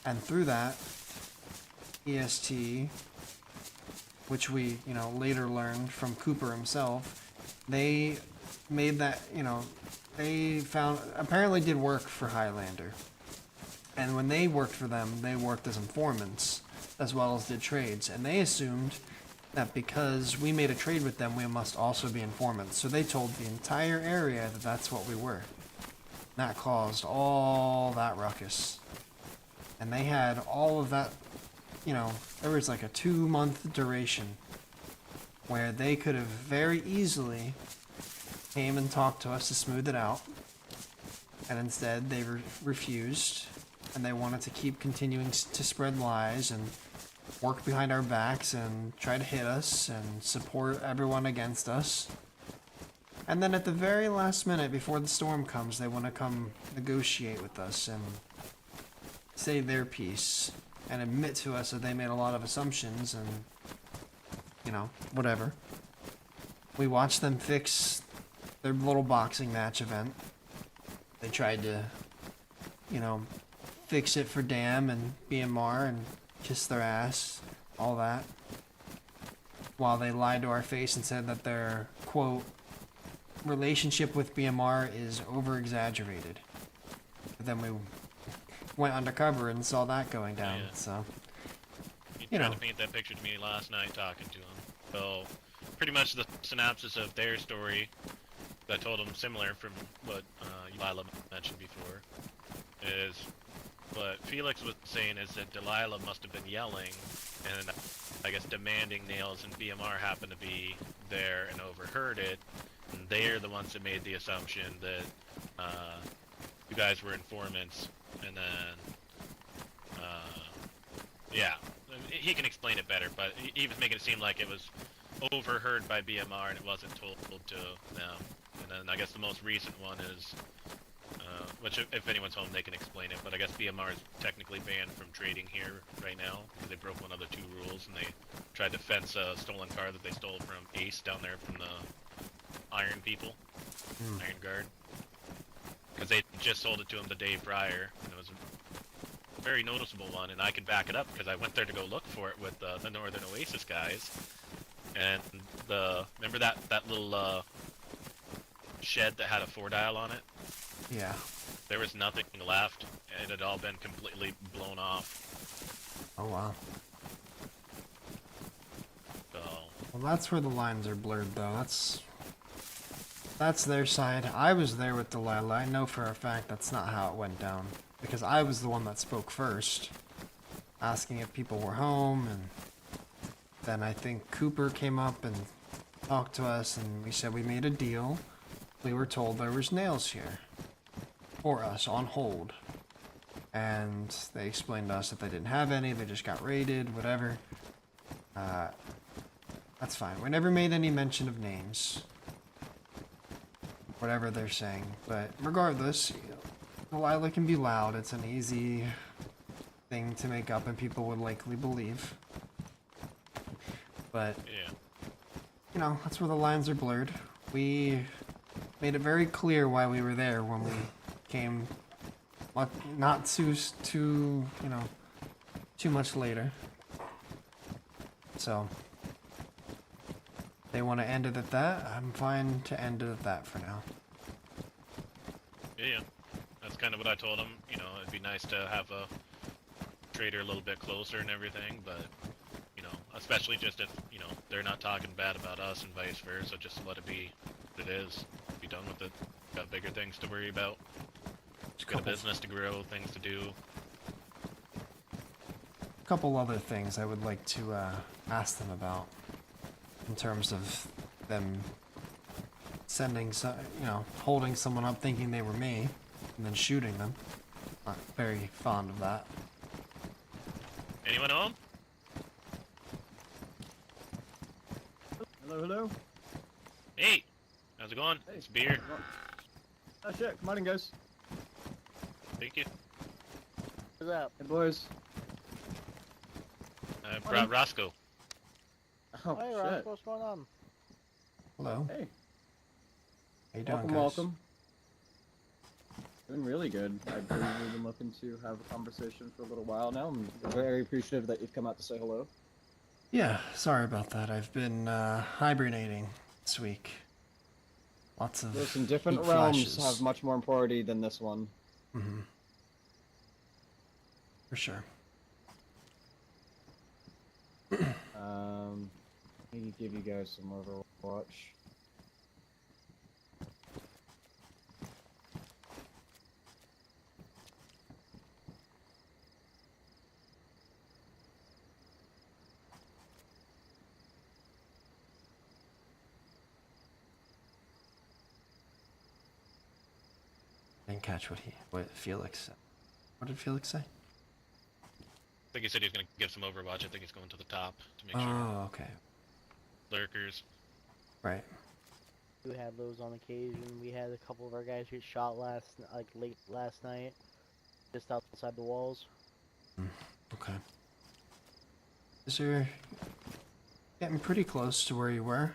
and through that, EST, which we, later learned from Cooper himself, they made that, they apparently did work for Highlander. And when they worked for them, they worked as informants, as well as did trades. And they assumed that because we made a trade with them, we must also be informants. So they told the entire area that that's what we were. That caused all that ruckus. And they had all of that, there was like a 2-month duration where they could have very easily came and talked to us to smooth it out. And instead they refused, and they wanted to keep continuing to spread lies and work behind our backs and try to hit us and support everyone against us. And then at the very last minute before the storm comes, they want to come negotiate with us and say their piece and admit to us that they made a lot of assumptions and, whatever. We watched them fix their little boxing match event. They tried to, fix it for Dam and BMR and kiss their ass, all that. While they lied to our face and said that their, quote, relationship with BMR is over-exaggerated. But then we went undercover and saw that going down, Yeah. so... He tried to paint that picture to me last night talking to him. So, pretty much the synopsis of their story, I told him similar from what Delilah mentioned before, is what Felix was saying is that Delilah must have been yelling and I guess demanding nails, and BMR happened to be there and overheard it, and they're the ones that made the assumption that you guys were informants, and then yeah, he can explain it better, but he was making it seem like it was overheard by BMR and it wasn't told to them. And then I guess the most recent one is, which if anyone's home they can explain it, but I guess BMR is technically banned from trading here right now because they broke one of the 2 rules, and they tried to fence a stolen car that they stole from Ace down there from the Iron people, Iron Guard, because they just sold it to him the day prior, and it was a very noticeable one, and I can back it up because I went there to go look for it with the Northern Oasis guys, and remember that little shed that had a 4-dial on it? Yeah. There was nothing left. It had all been completely blown off. Oh, wow. So, Well, that's where the lines are blurred, though. That's their side. I was there with Delilah. I know for a fact that's not how it went down, because I was the one that spoke first, asking if people were home, and then I think Cooper came up and talked to us, and we said we made a deal. We were told there was nails here for us on hold, and they explained to us that they didn't have any, they just got raided, whatever. That's fine. We never made any mention of names, whatever they're saying, but regardless, Delilah can be loud. It's an easy thing to make up and people would likely believe, but yeah. that's where the lines are blurred. We made it very clear why we were there when we came, not too much later. So, they want to end it at that, I'm fine to end it at that for now. Yeah. That's kind of what I told them. You know, it'd be nice to have a trader a little bit closer and everything, but, you know, especially just if, you know, they're not talking bad about us and vice versa, just let it be what it is. Be done with it. Got bigger things to worry about. Got a business to grow, things to do. A couple other things I would like to ask them about in terms of them sending some, you know, holding someone up thinking they were me and then shooting them. Not very fond of that. Anyone home? Hello, hello. Hey! How's it going? Hey. It's beer. Oh shit, come on in, guys. Thank you. What's up? Hey, boys. I brought Rosco. Oh, Hey, shit. Rosco, what's going on? Hello. Hey, How you doing, welcome, guys? welcome. Doing really good. I've really been looking to have a conversation for a little while now. I'm very appreciative that you've come out to say hello. Yeah, sorry about that. I've been hibernating this week. Lots of Listen, different heat realms flashes. have much more priority than this one. Mm-hmm. For sure. Maybe give you guys some Overwatch. Didn't catch what Felix said. What did Felix say? I think he said he was going to get some Overwatch. I think he's going to the top to make sure. Oh, okay. Lurkers. Right. We had those on occasion. We had a couple of our guys get shot late last night, just outside the walls. Okay. Is there getting pretty close to where you were?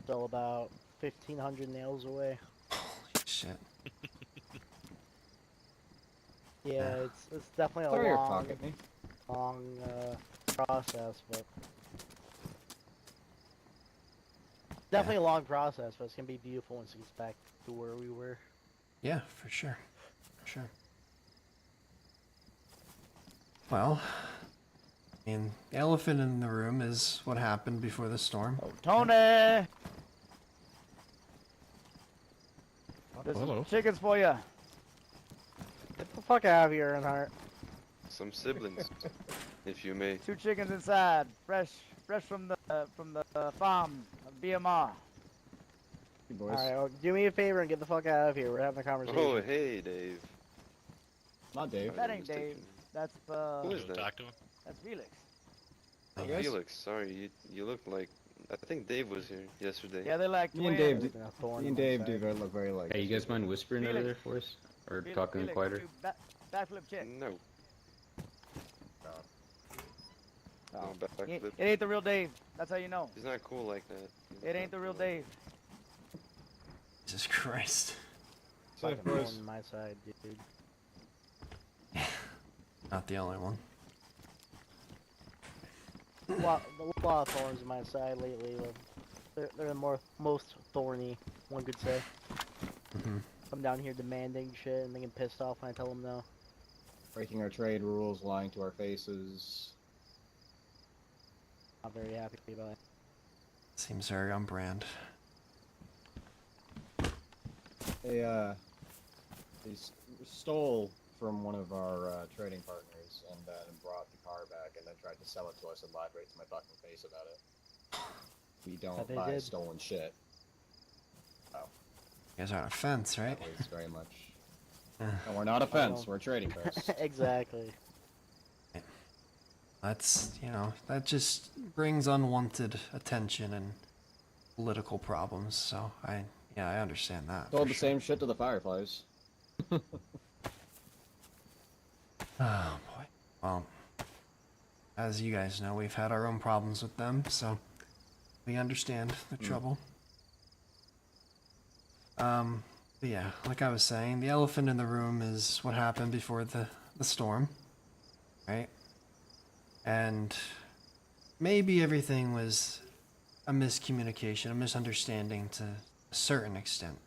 Still about 1,500 nails away. Holy shit. Yeah, it's definitely Throw a your long, pocket me. long process, but definitely a long process. But it's gonna be beautiful once it gets back to where we were. Yeah, for sure. For sure. Well, I mean, the elephant in the room is what happened before the storm. Oh, Tony! This Hello. is chickens for you. Get the fuck out of here, Earnhardt. Some siblings, if you may. 2 chickens inside, fresh from the farm, BMR. You boys. All right, well, do me a favor and get the fuck out of here. We're having a conversation. Oh, hey, Dave. Not Dave. That I'm ain't Dave. mistaken. That's Who is Go that? talk to him. that's Felix. Oh, Hey, guys. Felix. Sorry, you look like. I think Dave was here yesterday. Yeah, they like Me and twins. Dave, Been a thorn me in and my Dave side. do look very like. Hey, you guys mind whispering over Felix. there for us? Or Felix, talking Felix, quieter? do backflip chick. No. Oh. No backflip. It ain't the real Dave. That's how you know. He's not cool like that. It ain't the real Dave. Jesus Christ. Safe, Fucking thorn boys. in my side, dude. Not the only one. A lot of thorns in my side lately. They're the most thorny, one could say. Mm-hmm. I'm down here demanding shit and they get pissed off when I tell them no. Breaking our trade rules, lying to our faces. Not very happy about it. Seems very on brand. They stole from one of our trading partners and brought the car back and then tried to sell it to us and lied right to my fucking face about it. We don't That they buy did. stolen shit. Oh, You guys are on a fence, right? that was very much. Yeah. And we're not a fence, Oh. we're a trading post. Exactly. That's, you know, that just brings unwanted attention and political problems. So I understand that. Told for the sure. same shit to the Fireflies. Oh boy. Well, as you guys know, we've had our own problems with them, so we understand the trouble. But yeah, like I was saying, the elephant in the room is what happened before the storm, right? And maybe everything was a miscommunication, a misunderstanding to a certain extent.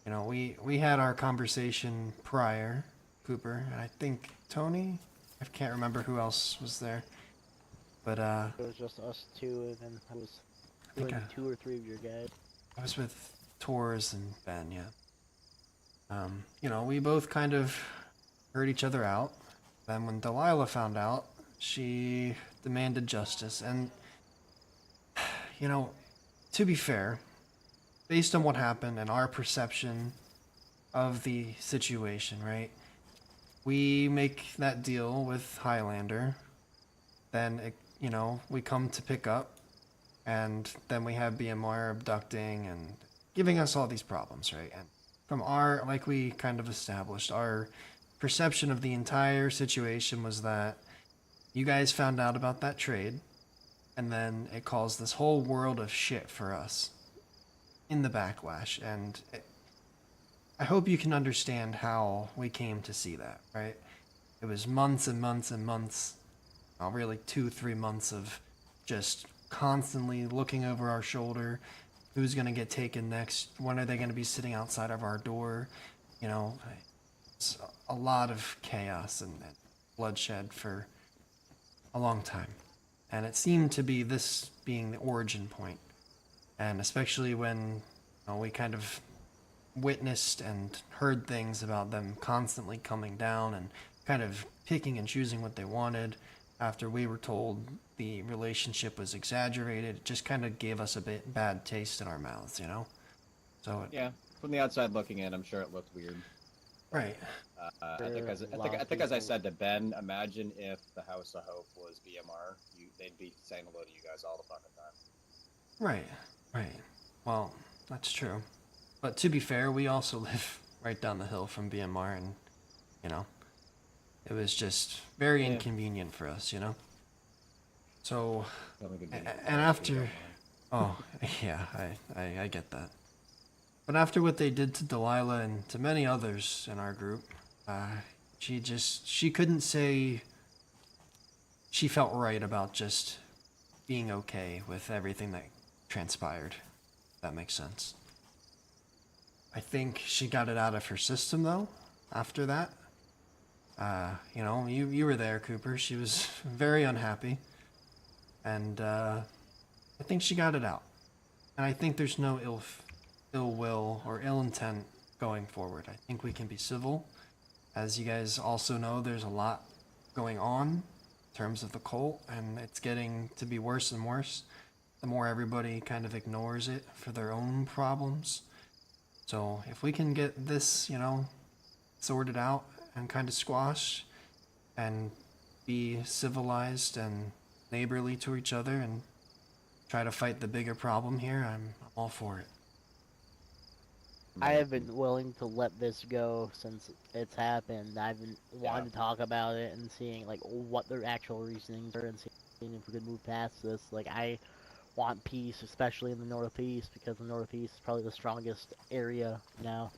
You know, we had our conversation prior, Cooper, and I think Tony. I can't remember who else was there, but It was just us two, and then I was I think with 2 or 3 of your guys. I was with Torres and Ben. Yeah. You know, we both kind of heard each other out. Then when Delilah found out, she demanded justice, and you know, to be fair, based on what happened and our perception of the situation, right? We make that deal with Highlander, then you know, we come to pick up, and then we have BMR abducting and giving us all these problems, right? And from our, like we kind of established, our perception of the entire situation was that you guys found out about that trade, and then it caused this whole world of shit for us in the backlash, and I hope you can understand how we came to see that, right? It was months and months and months, really 2-3 months of just constantly looking over our shoulder. Who's going to get taken next? When are they going to be sitting outside of our door? You know, it's a lot of chaos and bloodshed for a long time. And it seemed to be this being the origin point. And especially when we kind of witnessed and heard things about them constantly coming down and kind of picking and choosing what they wanted after we were told the relationship was exaggerated. It just kind of gave us a bit bad taste in our mouths, you know? So Yeah, from the outside looking in, I'm sure it looked weird. right. I think as I said to Ben, imagine if the House of Hope was BMR. They'd be saying hello to you guys all the fucking time. Right. Well, that's true. But to be fair, we also live right down the hill from BMR, and, you know, it was just very inconvenient for us, you know? So, and after, oh, yeah, I get that. But after what they did to Delilah and to many others in our group, she couldn't say she felt right about just being okay with everything that transpired. If that makes sense. I think she got it out of her system, though, after that. You know, you were there, Cooper. She was very unhappy. And I think she got it out. And I think there's no ill will or ill intent going forward. I think we can be civil. As you guys also know, there's a lot going on in terms of the cult, and it's getting to be worse and worse the more everybody kind of ignores it for their own problems. So if we can get this, you know, sorted out and kind of squashed and be civilized and neighborly to each other and try to fight the bigger problem here, I'm all for it. I have been willing to let this go since it's happened. I've been wanting to talk about it and seeing like what their actual reasonings are and seeing if we could move past this. Like I want peace, especially in the Northeast, because the Northeast is probably the strongest area now.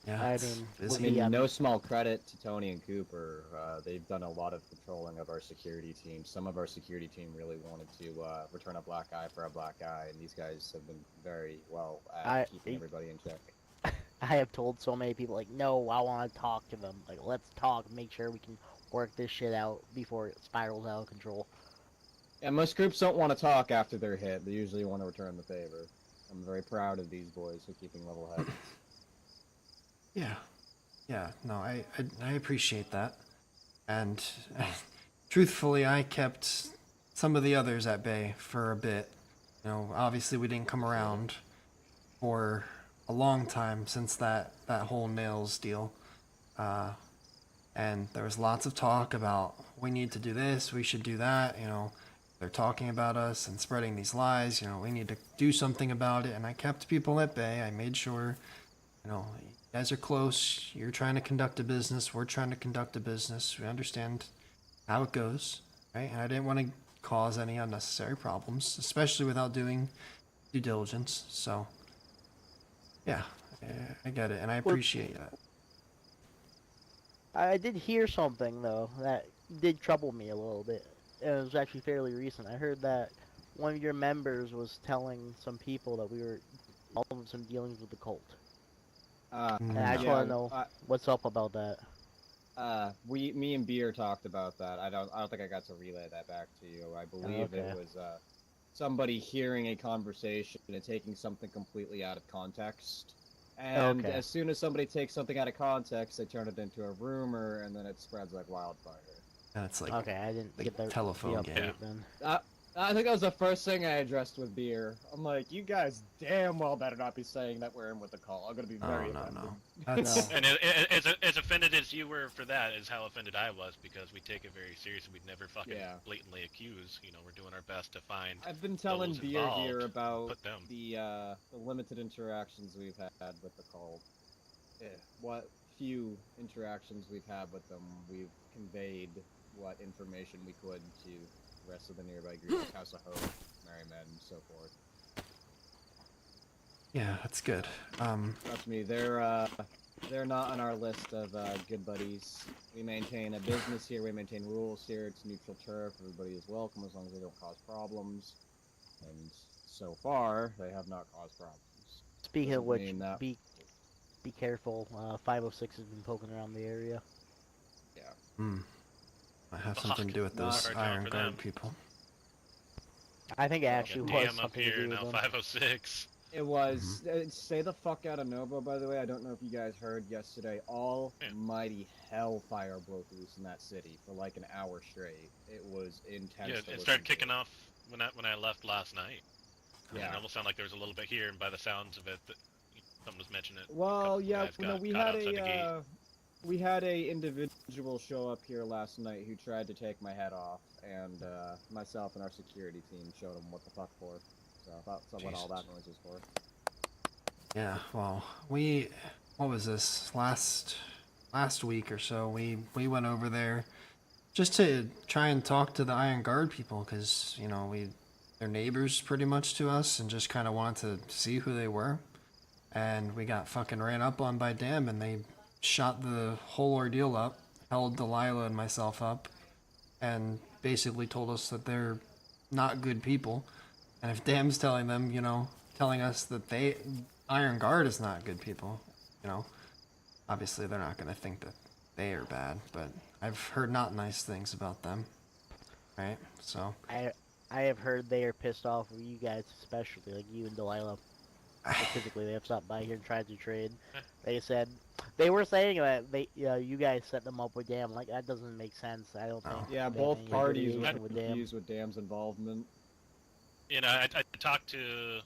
Yeah, I it's mean, busy. we- yeah, no small credit to Tony and Cooper. They've done a lot of controlling of our security team. Some of our security team really wanted to return a black eye for a black eye, and these guys have been very well at keeping everybody in check. I have told so many people, like, no, I want to talk to them. Like, let's talk, make sure we can work this shit out before it spirals out of control. And most groups don't want to talk after they're hit. They usually want to return the favor. I'm very proud of these boys for keeping level heads. Yeah, no, I appreciate that. And truthfully, I kept some of the others at bay for a bit. You know, obviously we didn't come around for a long time since that whole nails deal. And there was lots of talk about we need to do this, we should do that, you know. They're talking about us and spreading these lies, you know, we need to do something about it. And I kept people at bay. I made sure, you know, you guys are close. You're trying to conduct a business. We're trying to conduct a business. We understand how it goes, right? And I didn't want to cause any unnecessary problems, especially without doing due diligence. So, yeah, I get it, and I appreciate that. I did hear something, though, that did trouble me a little bit. it was actually fairly recent. I heard that one of your members was telling some people that we were all of some dealings with the cult. And I just yeah, want to know what's up about that. me and Beer talked about that. I don't think I got to relay that back to you. I believe okay. it was somebody hearing a conversation and taking something completely out of context. And Okay. as soon as somebody takes something out of context, they turn it into a rumor, and then it spreads like wildfire. And it's like Okay, I didn't the get the telephone update game. then. I think that was the first thing I addressed with Beer. I'm like, you guys damn well better not be saying that we're in with the call. I'm gonna be very offended. No. That's And as offended as you were for that is how offended I was, because we take it very seriously. We'd never fucking Yeah. blatantly accuse. You know, we're doing our best to find. I've been telling those Beer here involved, about put them. the limited interactions we've had with the cult. What few interactions we've had with them, we've conveyed what information we could to the rest of the nearby groups, House of Hope, Merry Men, and so forth. yeah, that's good. Trust me, they're not on our list of good buddies. We maintain a business here, we maintain rules here, it's neutral turf, everybody is welcome as long as they don't cause problems. And so far, they have not caused problems. Speaking of Doesn't which, mean that- be careful. 506 has been poking around the area. Yeah. Might have something to do with Not those hard job Iron for Guard them. people. I think it actually Yeah, was DM up something to here do now, with them. 506. It was. Stay the fuck out of Nova, by the way. I don't know if you guys heard yesterday. Almighty hellfire broke loose in that city for like an hour straight. It was intense. Yeah, to it listen started to. kicking off when I left last night. Yeah. It almost sounded like there was a little bit here, and by the sounds of it, that someone was mentioning it. Well, yeah. Guys No, got we caught had outside the gate. we had a individual show up here last night who tried to take my head off, and myself and our security team showed him what the fuck for. So that's what all that noise was for. Yeah, well, what was this, last week or so, we went over there just to try and talk to the Iron Guard people, because, you know, they're neighbors pretty much to us, and just kind of wanted to see who they were. And we got fucking ran up on by Dam, and they shot the whole ordeal up, held Delilah and myself up, and basically told us that they're not good people. And if Dam's telling them, you know, telling us that Iron Guard is not good people, you know, obviously they're not going to think that they are bad, but I've heard not nice things about them, right? So I have heard they are pissed off with you guys, especially like you and Delilah. Specifically, they have stopped by here and tried to trade. They said they were saying that you guys set them up with Dam. Like that doesn't make sense. I don't think. Yeah, they both have any parties were affiliation with Dam. confused with Dam's involvement. You know, I talked to,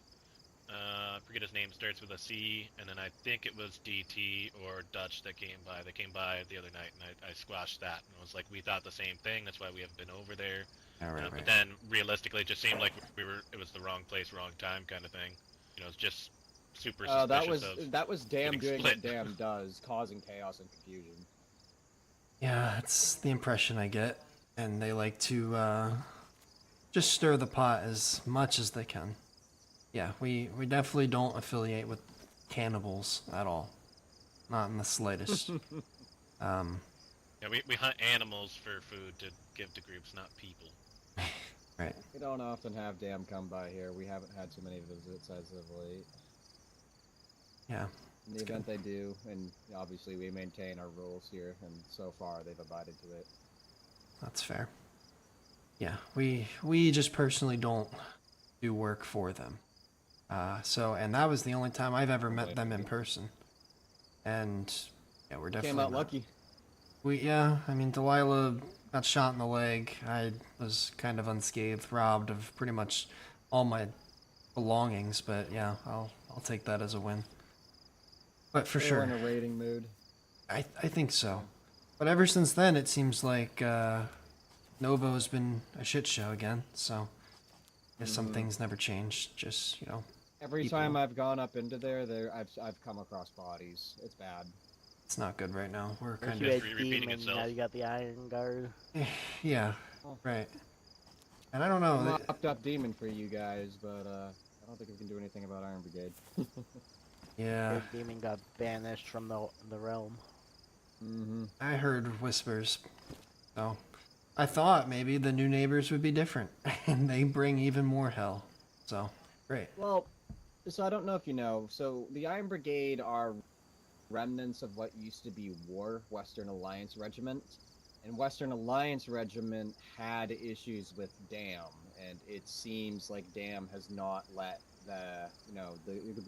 I forget his name, starts with a C, and then I think it was DT or Dutch that came by. They came by the other night, and I squashed that. And I was like, we thought the same thing, that's why we haven't been over there. right. But then, realistically, it just seemed like it was the wrong place, wrong time kind of thing. You know, it's just super suspicious that was Dam getting doing what split. Dam does, causing chaos and confusion. Yeah, that's the impression I get, and they like to just stir the pot as much as they can. Yeah, we definitely don't affiliate with cannibals at all, not in the slightest. Yeah, we hunt animals for food to give to groups, not people. Right. We don't often have Dam come by here. We haven't had too many visits as of late. Yeah. In the event they do, and obviously we maintain our rules here, and so far they've abided to it. That's fair. Yeah, we just personally don't do work for them. And that was the only time I've ever met them in person. And yeah, we're definitely Came out not- lucky. I mean, Delilah got shot in the leg. I was kind of unscathed, robbed of pretty much all my belongings, but yeah, I'll take that as a win. But for They sure, were in a raiding mood. I think so. But ever since then, it seems like Novo's been a shit show again. So I guess some things never change. Just, you know. Every people. time I've gone up into there, I've come across bodies. It's bad. It's not good right now. We're First kind you of had repeating Demon, itself. now you got the Iron Guard. yeah, Oh. right. And I don't know. I mopped up Demon for you guys, but I don't think we can do anything about Iron Brigade. Yeah, The Demon got banished from the realm. Mm-hmm. I heard whispers. So I thought maybe the new neighbors would be different, and they bring even more hell. So, great. Well, so I don't know if you know. So the Iron Brigade are remnants of what used to be War Western Alliance Regiment, and Western Alliance Regiment had issues with DAM, and it seems like DAM has not let the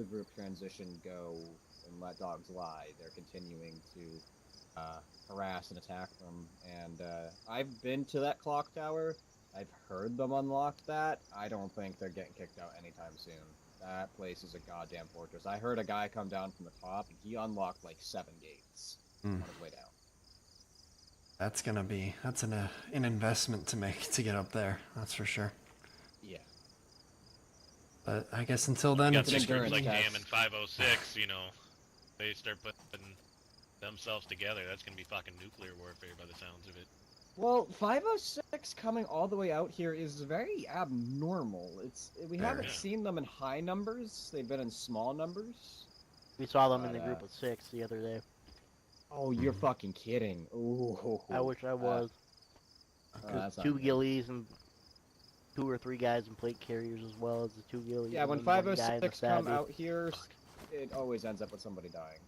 group transition go and let dogs lie. They're continuing to harass and attack them, and I've been to that clock tower. I've heard them unlock that. I don't think they're getting kicked out anytime soon. That place is a goddamn fortress. I heard a guy come down from the top, and he unlocked like 7 gates on his way down. That's an investment to make to get up there. That's for sure. Yeah. But I guess until then, You it's got an some groups endurance like test. DAM and 506, you know, they start putting themselves together. That's gonna be fucking nuclear warfare by the sounds of it. Well, 506 coming all the way out here is very abnormal. We haven't Yeah. seen them in high numbers. They've been in small numbers. We saw them in But, the group of 6 the other day. Oh, you're fucking kidding. Ooh. I wish I was. That's not 2 good. ghillies and 2 or 3 guys in plate carriers as well as the 2 ghillies. Yeah, and when then 1 guy in the 506 come savvy. out here, it always ends up with somebody dying.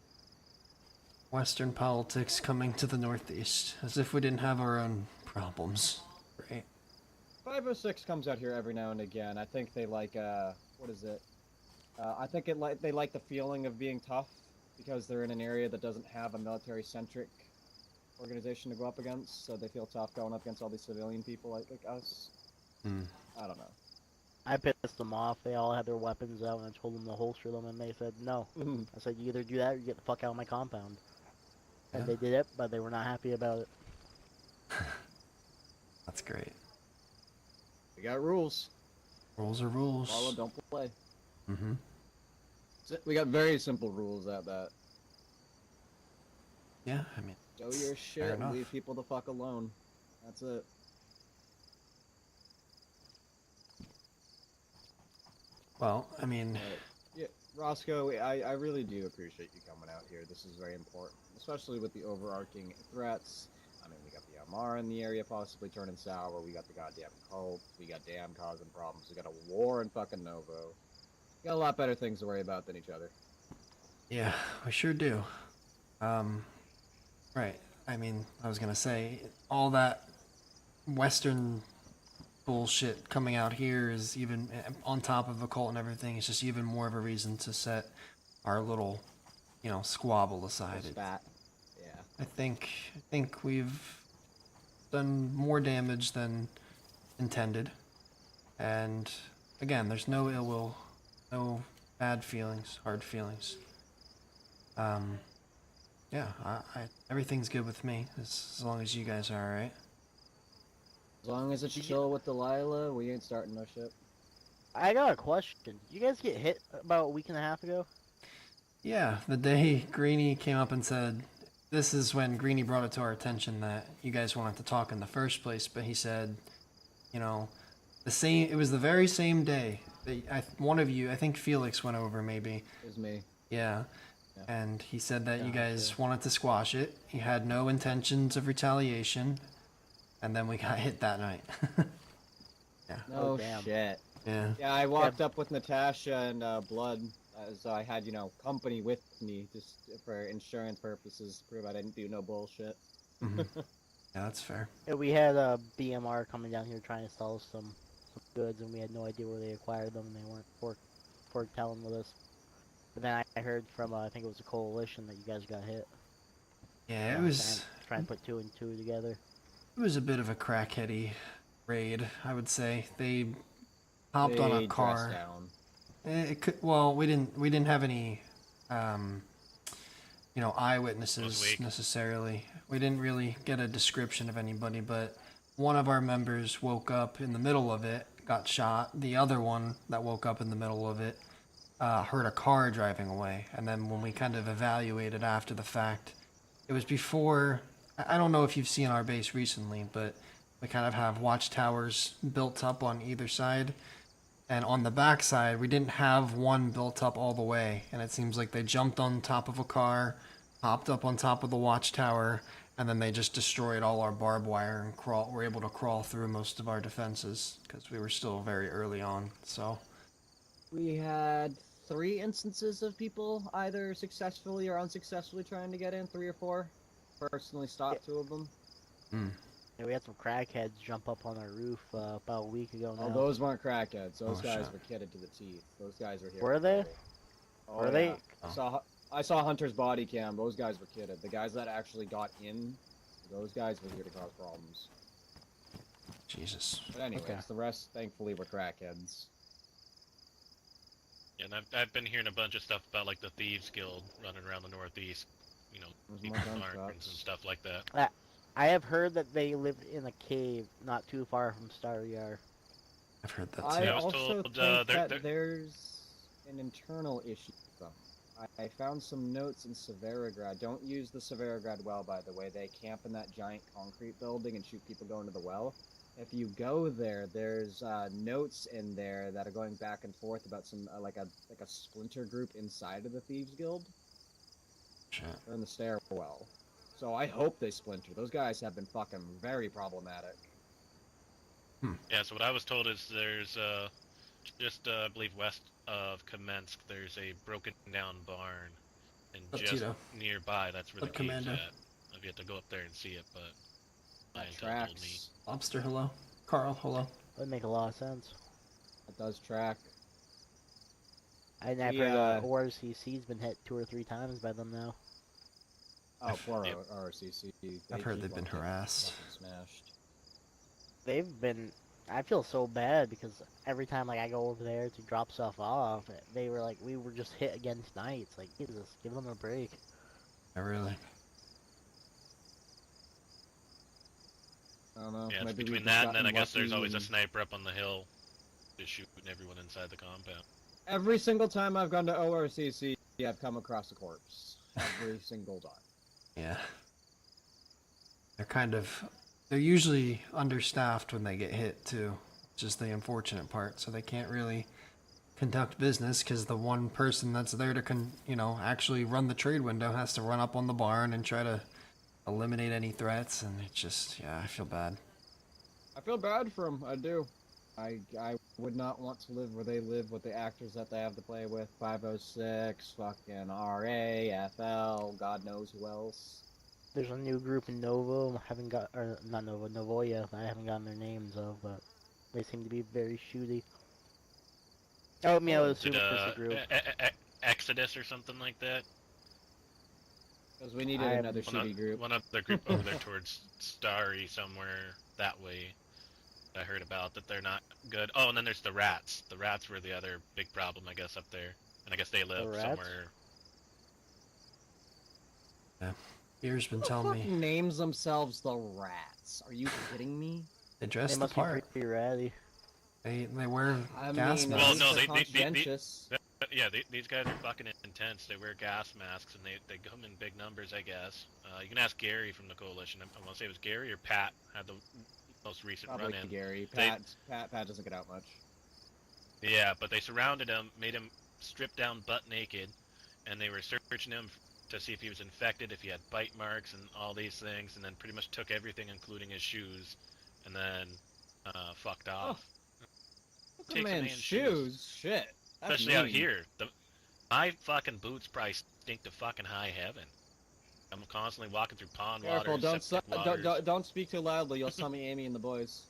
Western politics coming to the Northeast, as if we didn't have our own problems. Right? 506 comes out here every now and again. I think they like, what is it? I think they like the feeling of being tough because they're in an area that doesn't have a military-centric organization to go up against, so they feel tough going up against all these civilian people like us. I don't know. I pissed them off. They all had their weapons out and I told them to holster them and they said no. I said you either do that or you get the fuck out of my compound. And Yeah. they did it, but they were not happy about it. That's great. We got rules. Rules are rules. Follow, don't play. Mm-hmm. We got very simple rules at that. Yeah, I mean, Show your Fair shit and enough. leave people the fuck alone. That's it. well, I mean, Yeah, Roscoe, I really do appreciate you coming out here. This is very important, especially with the overarching threats. I mean, we got the MR in the area possibly turning sour. We got the goddamn cult. We got DAM causing problems. We got a war in fucking Novo. We got a lot better things to worry about than each other. yeah, we sure do. Right. I mean, I was gonna say, all that Western bullshit coming out here is even on top of the cult and everything. It's just even more of a reason to set our little, squabble aside. Spat. Yeah. I think we've done more damage than intended, and again, there's no ill will, no bad feelings, hard feelings. Yeah, everything's good with me as long as you guys are alright. As long as it's chill with Delilah, we ain't starting no shit. I got a question. Did you guys get hit about a week and a half ago? Yeah, the day Greenie came up and said, this is when Greenie brought it to our attention that you guys wanted to talk in the first place, but he said, it was the very same day that one of you, I think Felix went over maybe. It was me. Yeah. Yeah. And he said that you guys Gotcha. wanted to squash it. He had no intentions of retaliation. And then we got hit that night. Yeah. No Oh, damn. shit. Yeah. Yeah, I walked up with Natasha and Blood, so I had, company with me just for insurance purposes to prove I didn't do no bullshit. Mhm. Yeah, that's fair. Yeah, we had a BMR coming down here trying to sell us some goods, and we had no idea where they acquired them, and they weren't for telling with us. But then I heard from, I think it was a coalition that you guys got hit. Yeah, So it was trying to put 2 and 2 together. it was a bit of a crackheady raid, I would say. They hopped on a They car. dressed down. We didn't have any eyewitnesses weak. necessarily. We didn't really get a description of anybody, but one of our members woke up in the middle of it, got shot. The other one that woke up in the middle of it heard a car driving away. And then when we kind of evaluated after the fact, it was before. I don't know if you've seen our base recently, but we kind of have watchtowers built up on either side. And on the back side, we didn't have one built up all the way. And it seems like they jumped on top of a car, hopped up on top of the watchtower, and then they just destroyed all our barbed wire and were able to crawl through most of our defenses because we were still very early on. So We had 3 instances of people either successfully or unsuccessfully trying to get in, 3 or 4. Personally stopped 2 of them. Yeah, we had some crackheads jump up on our roof about a week ago now. Oh, those weren't crackheads. Those Oh, guys shit. were kidded to the teeth. Those guys were here. Were for they? trouble. Oh, Were yeah. they? I saw Hunter's body cam. Those guys were kidded. The guys that actually got in, those guys were here to cause problems. Jesus. But anyways, Okay. the rest, thankfully, were crackheads. Yeah, and I've been hearing a bunch of stuff about like the Thieves Guild running around the Northeast, you know, There's keeping more barns gunshots. and stuff like that. I have heard that they lived in a cave not too far from Star Yard. I've heard that too. I Yeah, I was also told, think they're- that there's an internal issue with them. I found some notes in Severograd. Don't use the Severograd well, by the way. They camp in that giant concrete building and shoot people going to the well. If you go there, there's notes in there that are going back and forth about some like a splinter group inside of the Thieves Guild. Shit. They're in the stairwell. So I hope they splinter. Those guys have been fucking very problematic. Yeah, so what I was told is there's just I believe west of Kamensk, there's a broken down barn, and Up just Tito. nearby that's where the Up cave's Commando. at. I've yet to go up there and see it, but my That intel told me. tracks. Lobster, hello. Carl, hello. That would make a lot of sense. That does track. And I've We, heard ORCC's been hit 2 or 3 times by them now. Oh, poor Yep. RCC. I've heard they've been keep on getting harassed. fucking smashed. They've been. I feel so bad because every time like I go over there to drop stuff off, they were like, we were just hit again tonight. It's like, Jesus, give them a break. I really. I don't know. Yeah, it's maybe we've between just that and then I gotten guess there's lucky always a and- sniper up on the hill, just shooting everyone inside the compound. Every single time I've gone to ORCC, I've come across a corpse. Every single time. Yeah. They're usually understaffed when they get hit too. Just the unfortunate part. So they can't really conduct business because the one person that's there to actually run the trade window has to run up on the barn and try to eliminate any threats. And it's just, yeah, I feel bad. I feel bad for them. I do. I would not want to live where they live with the actors that they have to play with. 506, fucking RA, FL, God knows who else. There's a new group in Novo. I haven't got, or not Novo, Novoya. I haven't gotten their names of, but they seem to be very shooty. Oh, I mean, I would Is it assume it's just a group. Exodus or something like that? Because we needed I another One shitty group. One other group over there towards Starry somewhere that way. I heard about that they're not good. Oh, and then there's the rats. The rats were the other big problem, I guess, up there. And I guess they live rats? somewhere. Beer's been Who the telling fuck me names themselves the Rats? Are you kidding me? they dress They the must part. be pretty ratty. They wear I gas mean, masks. Well, no, they're they- conscientious. Yeah, these guys are fucking intense. They wear gas masks and they come in big numbers, I guess. You can ask Gary from the coalition. I want to say it was Gary or Pat had the most recent Probably run-in. Gary. They- Pat doesn't get out much. Yeah, but they surrounded him, made him strip down butt naked, and they were searching him to see if he was infected, if he had bite marks and all these things, and then pretty much took everything, including his shoes, and then fucked off. Look at Takes a man's man's shoes. Shit. That's Especially out mean. here. My fucking boots probably stink to fucking high heaven. I'm constantly walking through pond Careful, water, septic waters. don't speak too loudly. You'll summon Amy and the boys.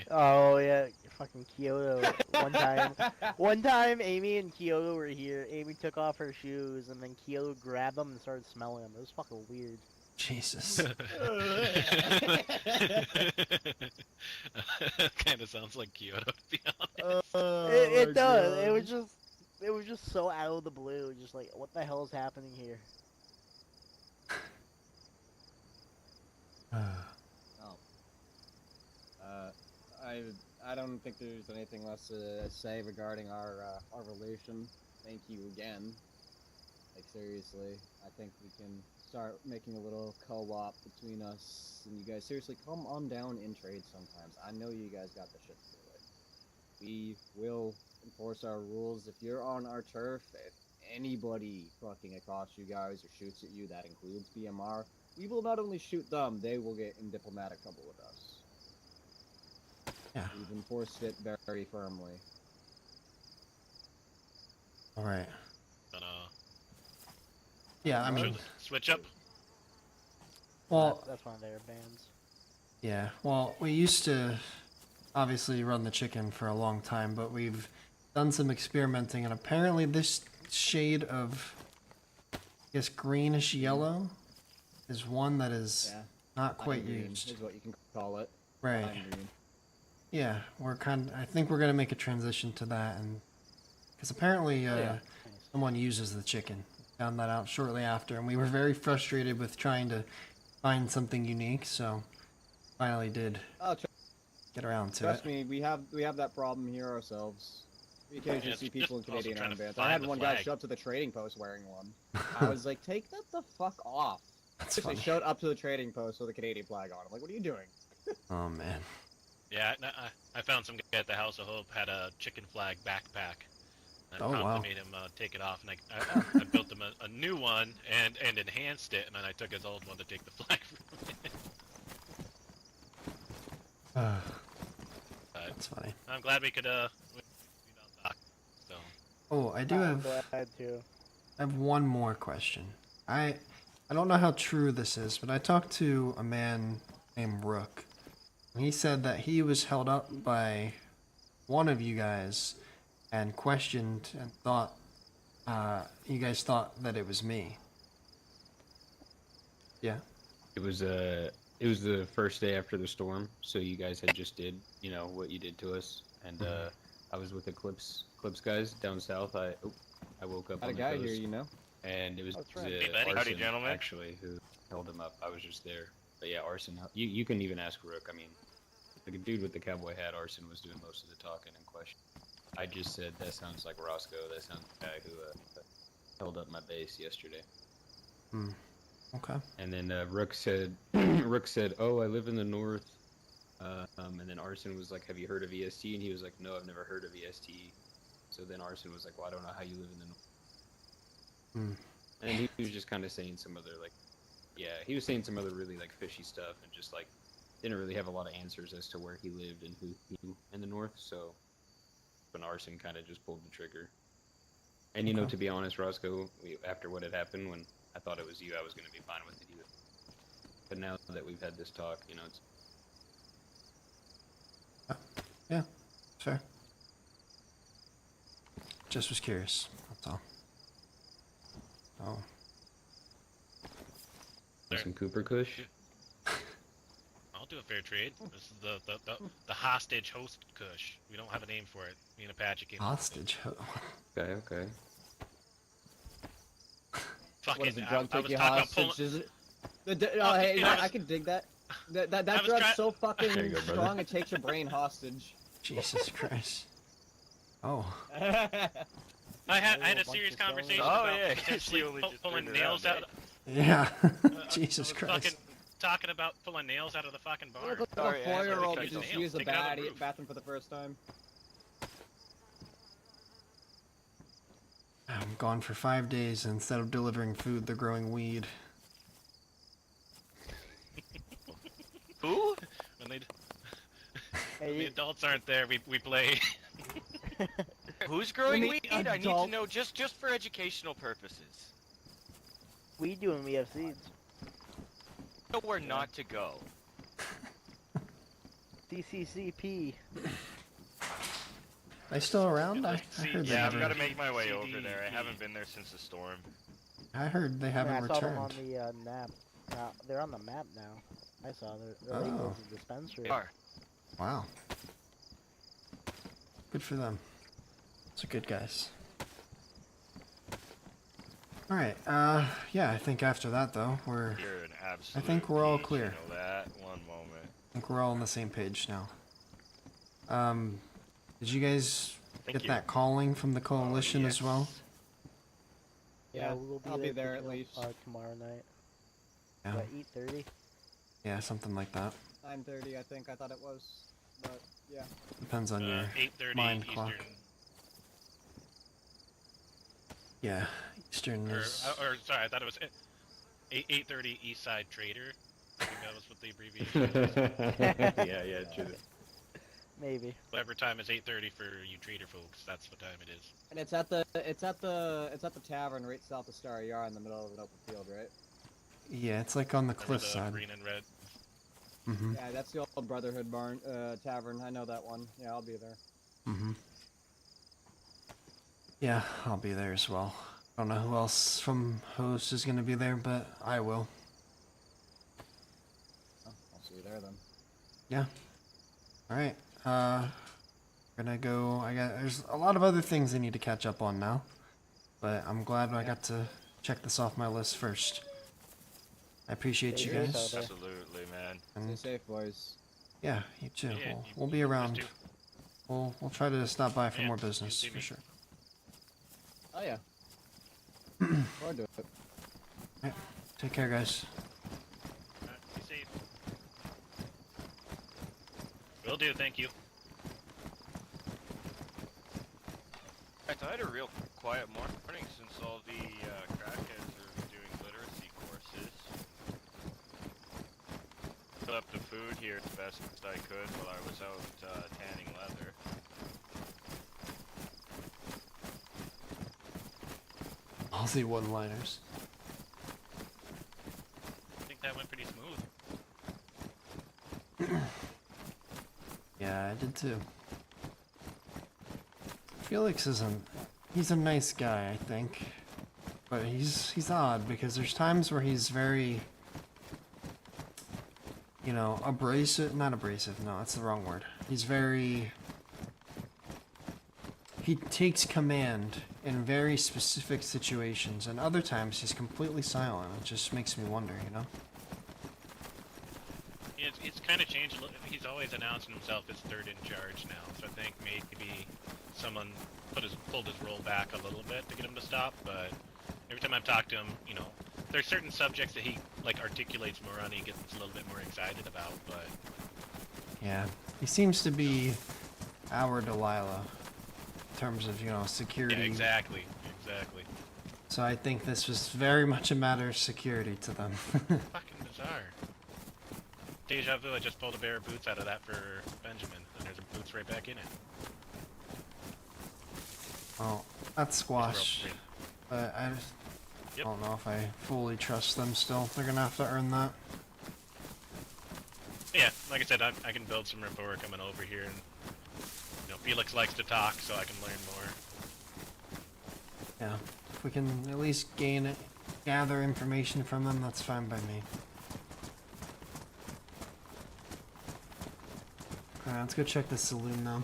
Oh yeah, fucking Kyoto. One time, Amy and Kyoto were here. Amy took off her shoes, and then Kyoto grabbed them and started smelling them. It was fucking weird. Jesus. Kind of sounds like Kyoto, to be honest. It does. It was just so out of the blue. Just like, what the hell is happening here? I don't think there's anything less to say regarding our relation. Thank you again. Like seriously, I think we can start making a little co-op between us and you guys. Seriously, come on down in trade sometimes. I know you guys got the shit to do it. We will enforce our rules. If you're on our turf anybody fucking across you guys or shoots at you, that includes BMR, we will not only shoot them, they will get in diplomatic trouble with us. Yeah. We've enforced it very firmly. All right. Gonna Yeah, I mean, switch up. well, That's one of their bands. yeah. Well, we used to obviously run the chicken for a long time, but we've done some experimenting, and apparently this shade of, I guess, greenish yellow is one that is Yeah. not quite Lime green used. is what you can call it. Right. Lime green. Yeah, I think we're gonna make a transition to that, and because apparently yeah. someone uses the chicken. Found that out shortly after, and we were very frustrated with trying to find something unique. So finally did Oh, get around to trust it. me, we have that problem here ourselves. We occasionally Yeah, see it's people in just also Canadian trying Iron to Bands. I find had the one guy flag. show up to the trading post wearing one. I was like, take that the fuck off. That's They funny. showed up to the trading post with a Canadian flag on. I'm like, what are you doing? Oh man. Yeah, I found some guy at the House of Hope had a chicken flag backpack. I Oh, promptly wow. made him take it off, and I built him a new one and enhanced it, and then I took his old one to take the flag from it. But That's funny. I'm glad we could we don't talk. So Oh, I do I'm have. glad to. I have one more question. I don't know how true this is, but I talked to a man named Rook. And he said that he was held up by one of you guys and questioned and thought you guys thought that it was me. Yeah. It was the first day after the storm, so you guys had just did, you know, what you did to us, and I was with the Clips guys down south. I woke up Had on a the guy coast, here, you know. and it was That's right. Hey, buddy. Howdy, Arson, gentlemen. actually, who held him up. I was just there, but yeah, Arson. You can even ask Rook. I mean, the dude with the cowboy hat, Arson, was doing most of the talking and questioning. I just said that sounds like Rosco. That sounds like the guy who held up my base yesterday. Hmm. Okay. And then Rook said, "Oh, I live in the north." And then Arson was like, "Have you heard of EST?" And he was like, "No, I've never heard of EST." So then Arson was like, "Well, I don't know how you live in the north." Hmm. And he was just kind of saying some other he was saying some other really like fishy stuff, and just like didn't really have a lot of answers as to where he lived and who he knew in the north. So when Arson kind of just pulled the trigger. And you know, Okay. to be honest, Roscoe, after what had happened, when I thought it was you, I was going to be fine with it either. But now that we've had this talk, you know, it's Yeah. Sure. Just was curious. That's all. Oh. some Cooper Kush. I'll do a fair trade. This is the hostage host Kush. We don't have a name for it. Me and Apache came up with it. Hostage. Okay. Fucking, What is the drug I take was you talking about hostage? pulling. Is it? Oh, hey, yeah, I can dig that. That was drug's try- so fucking There you go, brother. strong it takes your brain hostage. Jesus Christ. Oh. I had a serious conversation Oh, about yeah, potentially she only just pulling turned around, nails out. Yeah. I Jesus was Christ. fucking talking about pulling nails out of the fucking barn. Look like Sorry, a Ann, 4-year-old I that think I just nails. used the Take it out of the roof. bathroom for the first time. I'm gone for 5 days, and instead of delivering food, they're growing weed. Who? When they, Hey, when the adults aren't there, we play. Who's growing When weed? the I need to adult- know just for educational purposes. we do when we have seeds. Know where not to go. DCCP. They still around? I See, heard they Yeah, I've haven't. got to make my way over there. I CDP. haven't been there since the storm. I heard they I haven't saw them on returned. the map. They're on the map now. I saw they're Oh. labeled as a dispensary. They are. Wow. Good for them. Those are good guys. Alright, yeah, I think after that though, You're an absolute. think we're all peach, clear. You know that. One moment. I think we're all on the same page now. Did you guys Thank get you. that calling from the coalition as well? Yeah, Yeah, we'll be I'll be for there at till, least. tomorrow night. Yeah, What, 8:30? yeah, something like that. 9:30, I think. I thought it was, but yeah. Depends on your 8:30 mind Eastern. clock. Yeah, Eastern is. Or sorry, I thought it was 8:30 East Side Trader. I think that was what the abbreviation was. Yeah, true. Maybe. Whatever time is 8:30 for you trader folks, that's what time it is. And it's at the tavern right south of Star Yard in the middle of an open field, right? Yeah, it's like on the Remember cliff the side. green and red? Mm-hmm. Yeah, that's the old Brotherhood barn tavern. I know that one. Yeah, I'll be there. Mm-hmm. Yeah, I'll be there as well. I don't know who else from host is gonna be there, but I will. Oh, I'll see you there then. Yeah. All right. Gonna go. There's a lot of other things I need to catch up on now, but I'm glad I got to check this off my list first. I appreciate you Stay safe guys. out there. Absolutely, man. Stay And safe, boys. yeah, you too. Yeah, We'll be you around. too. We'll try to stop by for Yeah, more you'll business see for me. sure. Oh yeah. Forward to it. Take care, guys. Alright, be safe. Will do, thank you. Alright, so I had a real quiet morning since all the crackheads are doing literacy courses. Put up the food here as best as I could while I was out tanning leather. Aussie one-liners. I think that went pretty smooth. Yeah, I did too. Felix he's a nice guy, I think. But he's odd because there's times where he's very, you know, abrasive, not abrasive, no, that's the wrong word. He takes command in very specific situations, and other times he's completely silent. It just makes me wonder, you know? It's kind of changed a little. He's always announcing himself as third in charge now, so I think maybe someone pulled his role back a little bit to get him to stop, but every time I've talked to him, you know, there's certain subjects that he, like, articulates more on, he gets a little bit more excited about, but... Yeah, he seems to be our Delilah in terms of, you know, security. Yeah, exactly. So I think this was very much a matter of security to them. Fucking bizarre. Deja vu, I just pulled a pair of boots out of that for Benjamin, and there's a boots right back in it. Oh, that's squash. Green. But I just Yep. don't know if I fully trust them still. They're gonna have to earn that. Yeah, like I said, I can build some rapport coming over here, and you know, Felix likes to talk, so I can learn more. Yeah, if we can at least gather information from them, that's fine by me. Alright, let's go check the saloon now.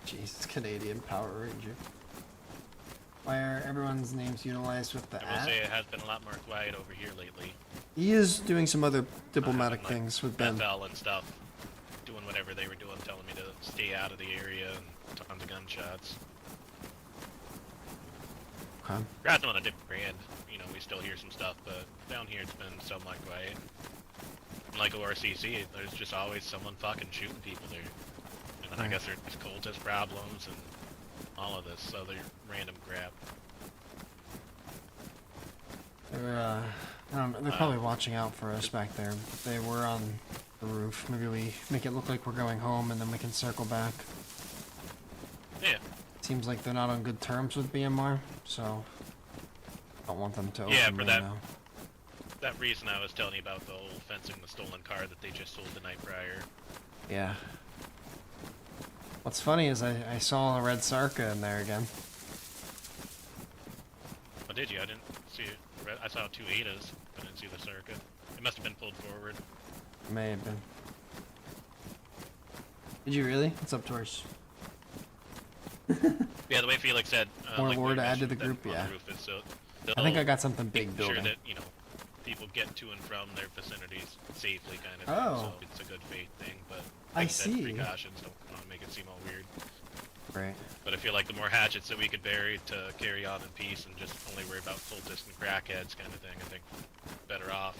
Jesus, Canadian Power Ranger. Why are everyone's names utilized with the I will at? say it has been a lot more quiet over here lately. He is doing some other diplomatic Like things with Ben. Bethel and stuff, doing whatever they were doing, telling me to stay out of the area and tons of gunshots. Okay. Grassing on a different brand, you know, we still hear some stuff, but down here it's been somewhat quiet. And like ORCC, there's just always someone fucking shooting people there. And then I Right. guess there's cultist problems and all of this other random crap. They're, I don't know, they're probably watching out for us back there. They were on the roof. Maybe we make it look like we're going home and then we can circle back. Yeah. Seems like they're not on good terms with BMR, so I don't want them to Yeah, openly for that- know. That reason I was telling you about the whole fencing the stolen car that they just sold the night prior. Yeah. What's funny is I saw a red Sarka in there again. Oh, did you? I didn't see it. I saw two Adas, but I didn't see the Circa. It must have been pulled forward. May have been. Did you really? What's up, Torch? Yeah, the way Felix said. More like lore we to add to mentioned the that group, on the yeah. roof is so I think I they'll got something big make building. sure that, you know, people get to and from their vicinities safely, kind of thing. Oh. So it's a good faith thing, but I like said, see. precautions don't want to make it seem all weird. Right. But I feel like the more hatchets that we could bury to carry on in peace and just only worry about cultists and crackheads kind of thing, I think better off.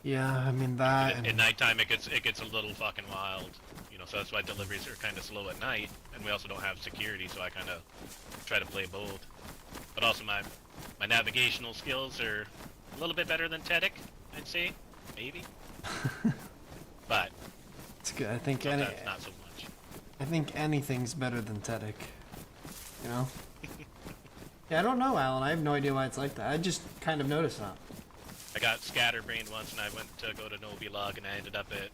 Yeah, I mean that. At nighttime, it gets a little fucking wild. You know, so that's why deliveries are kind of slow at night, and we also don't have security, so I kind of try to play both. But also my navigational skills are a little bit better than Tedic, I'd say, maybe. But It's good. I think sometimes not so much. I think anything's better than Tedic. You know? Yeah, I don't know, Alan. I have no idea why it's like that. I just kind of noticed that. I got scatterbrained once, and I went to go to Novilog, and I ended up at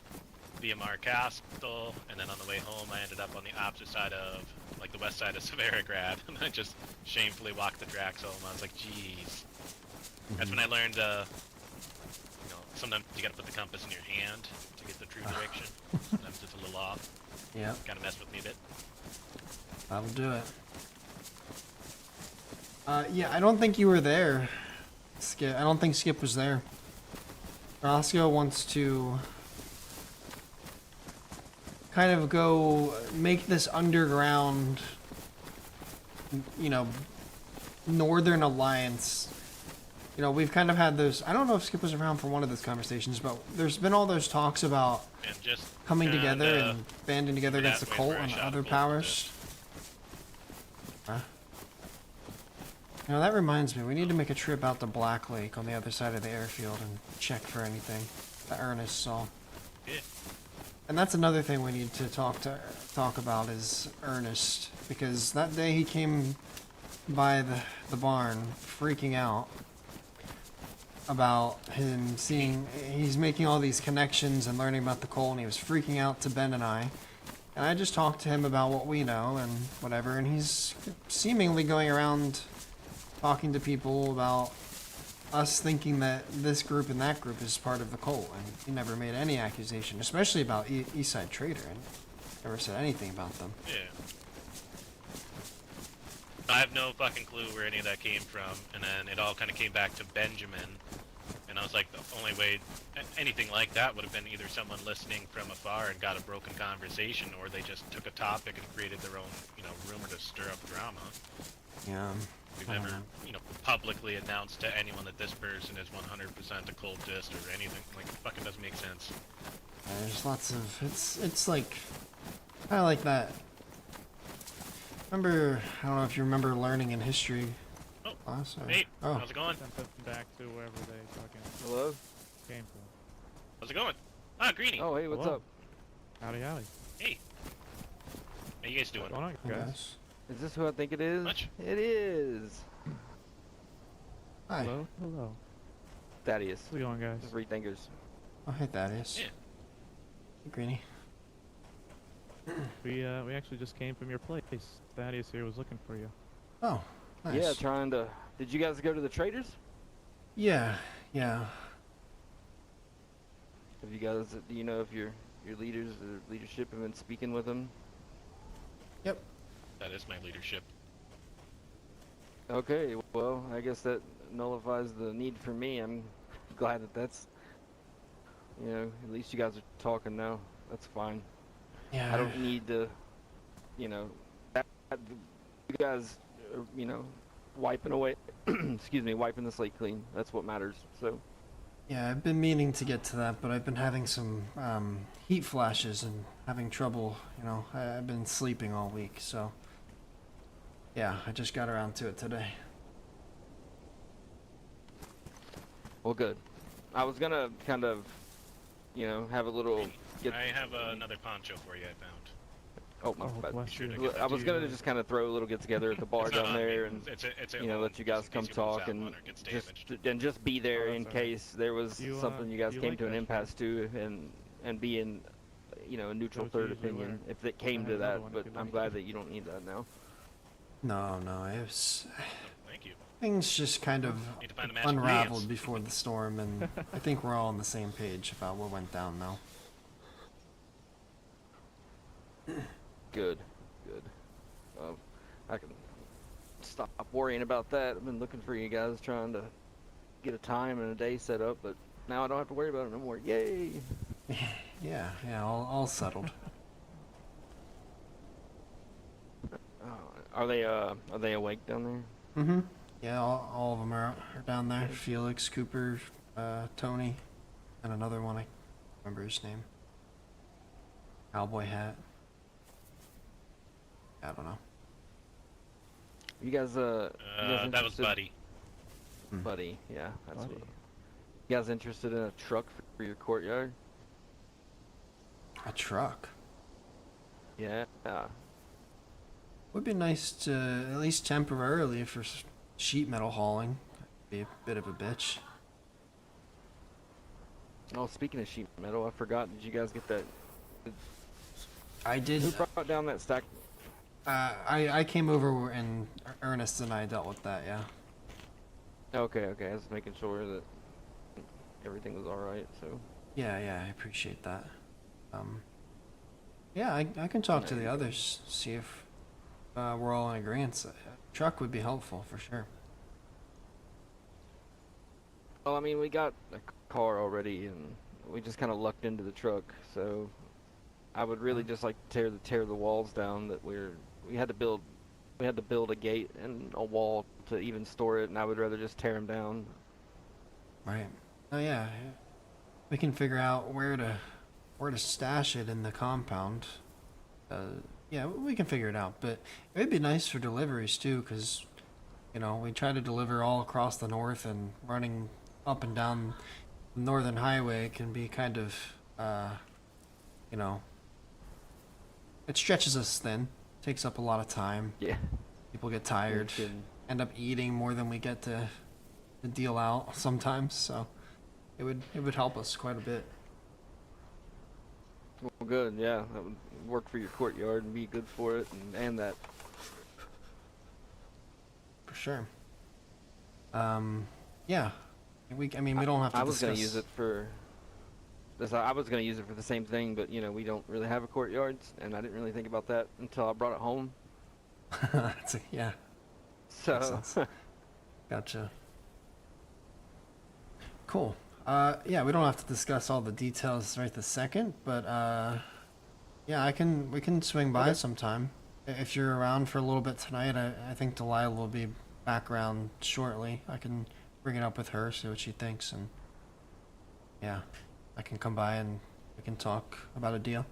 VMR Castle, and then on the way home, I ended up on the opposite side of, like, the west side of Severigrad, and I just shamefully walked the tracks home. I was like, jeez. That's when I learned, you know, sometimes you gotta put the compass in your hand to get the true direction. Sometimes it's a little off. Yeah. Kind of messed with me a bit. That'll do it. Yeah, I don't think you were there, Skip. I don't think Skip was there. Rosco wants to kind of go make this underground, you know, Northern Alliance. You know, we've kind of had those. I don't know if Skip was around for one of those conversations, but there's been all those talks about And just coming kinda together and banding together against the halfway cult where I and shot other both of powers. Huh? You know, that reminds me, we need to make a trip out to Black Lake on the other side of the airfield and check for anything that Ernest saw. Yeah. And that's another thing we need to talk about is Ernest, because that day he came by the barn freaking out about him seeing, he's making all these connections and learning about the cult, and he was freaking out to Ben and I. And I just talked to him about what we know and whatever, and he's seemingly going around talking to people about us thinking that this group and that group is part of the cult, and he never made any accusation, especially about Eastside Trader, and never said anything about them. Yeah. I have no fucking clue where any of that came from, and then it all kind of came back to Benjamin, and I was like, the only way anything like that would have been either someone listening from afar and got a broken conversation, or they just took a topic and created their own, you know, rumor to stir up drama. Yeah. We've I don't never, know. you know, publicly announced to anyone that this person is 100% a cultist or anything. Like, it fucking doesn't make sense. There's lots of, it's like, kind of like that. Remember, I don't know if you remember learning in history Oh, class? Or, hey, oh, how's it going? Sent them back to wherever they fucking Hello? came from. How's it going? Ah, Greenie. Oh, hey, what's Hello. up? Howdy, howdy. Hey. How you guys doing? What's going on, I guys? guess. Is this who I think it is? Much? It is. Hi. Hello, hello. Thaddeus. How's it going, guys? Free thinkers. Oh, hey, Thaddeus. Yeah. Hey, Greenie. We actually just came from your place. Thaddeus here was looking for you. Oh, nice. Yeah, trying to. Did you guys go to the traders? Yeah, yeah. Have you guys? Do you know if your leaders or leadership have been speaking with them? Yep. That is my leadership. Okay, well, I guess that nullifies the need for me. I'm glad that that's. You know, at least you guys are talking now. That's fine. Yeah. I don't need to, you know, you guys, are, you know, wiping away, excuse me, wiping the slate clean. That's what matters. So, Yeah, I've been meaning to get to that, but I've been having some heat flashes and having trouble, you know. I've been sleeping all week, so yeah, I just got around to it today. well, good. I was gonna kind of, you know, have a little get. I have another poncho for you I found. Oh, my Oh, bad. bless Sure you. to get I was gonna You- just kind of throw a little get together at the bar It's not down on me. there and It's at you know home, let you guys just in come case you lose talk that and one or it gets just damaged. be there Oh, in that's all right. case there was You, something you guys you came like to an that impasse to and be in, you know, a neutral That's what third you usually opinion wear. if it came have to another that. one if But you'd I'm like. glad that you don't need that now. No, it was Thank you. things just kind of Need to find a match unraveled ingredients. before the storm, and I think we're all on the same page about what went down now. Good. I can stop worrying about that. I've been looking for you guys, trying to get a time and a day set up, but now I don't have to worry about it no more. Yay! Yeah, all settled. Are they awake down there? Mm-hmm. Yeah, all of them are down there. Felix, Cooper, Tony. and another one, I can't remember his name. Cowboy hat. I don't know. You guys, That was interested- Buddy. Buddy, yeah, that's Buddy. what. You guys interested in a truck for your courtyard? A truck. Yeah. Would be nice to, at least temporarily, for sheet metal hauling. Be a bit of a bitch. Oh, speaking of sheet metal, I forgot. Did you guys get that? I did. Who brought down that stack? I came over and Ernest and I dealt with that. Yeah. Okay, I was making sure that everything was all right. So. Yeah, I appreciate that. Yeah, I can talk to the others, see if we're all in agreement. A truck would be helpful for sure. Well, I mean, we got a car already, and we just kind of lucked into the truck. So, I would really just like to tear the walls down that we had to build. We had to build a gate and a wall to even store it, and I would rather just tear them down. Right. Oh yeah. We can figure out where to stash it in the compound. Yeah, we can figure it out. But it would be nice for deliveries too, because we try to deliver all across the north, and running up and down the northern highway can be kind of, it stretches us thin. Takes up a lot of time. Yeah. People get tired. End up eating more than we get to deal out sometimes. So it would help us quite a bit. Well, good. Yeah, that would work for your courtyard and be good for it, and that. For sure. Yeah. We don't have to. I was discuss... gonna use it for. I was gonna use it for the same thing, but we don't really have a courtyard, and I didn't really think about that until I brought it home. Yeah. So. Gotcha. Cool. Yeah, we don't have to discuss all the details right this second, but yeah, we can swing by sometime. If you're around for a little bit tonight, I think Delilah will be back around shortly. I can bring it up with her, see what she thinks, and yeah, I can come by and we can talk about a deal.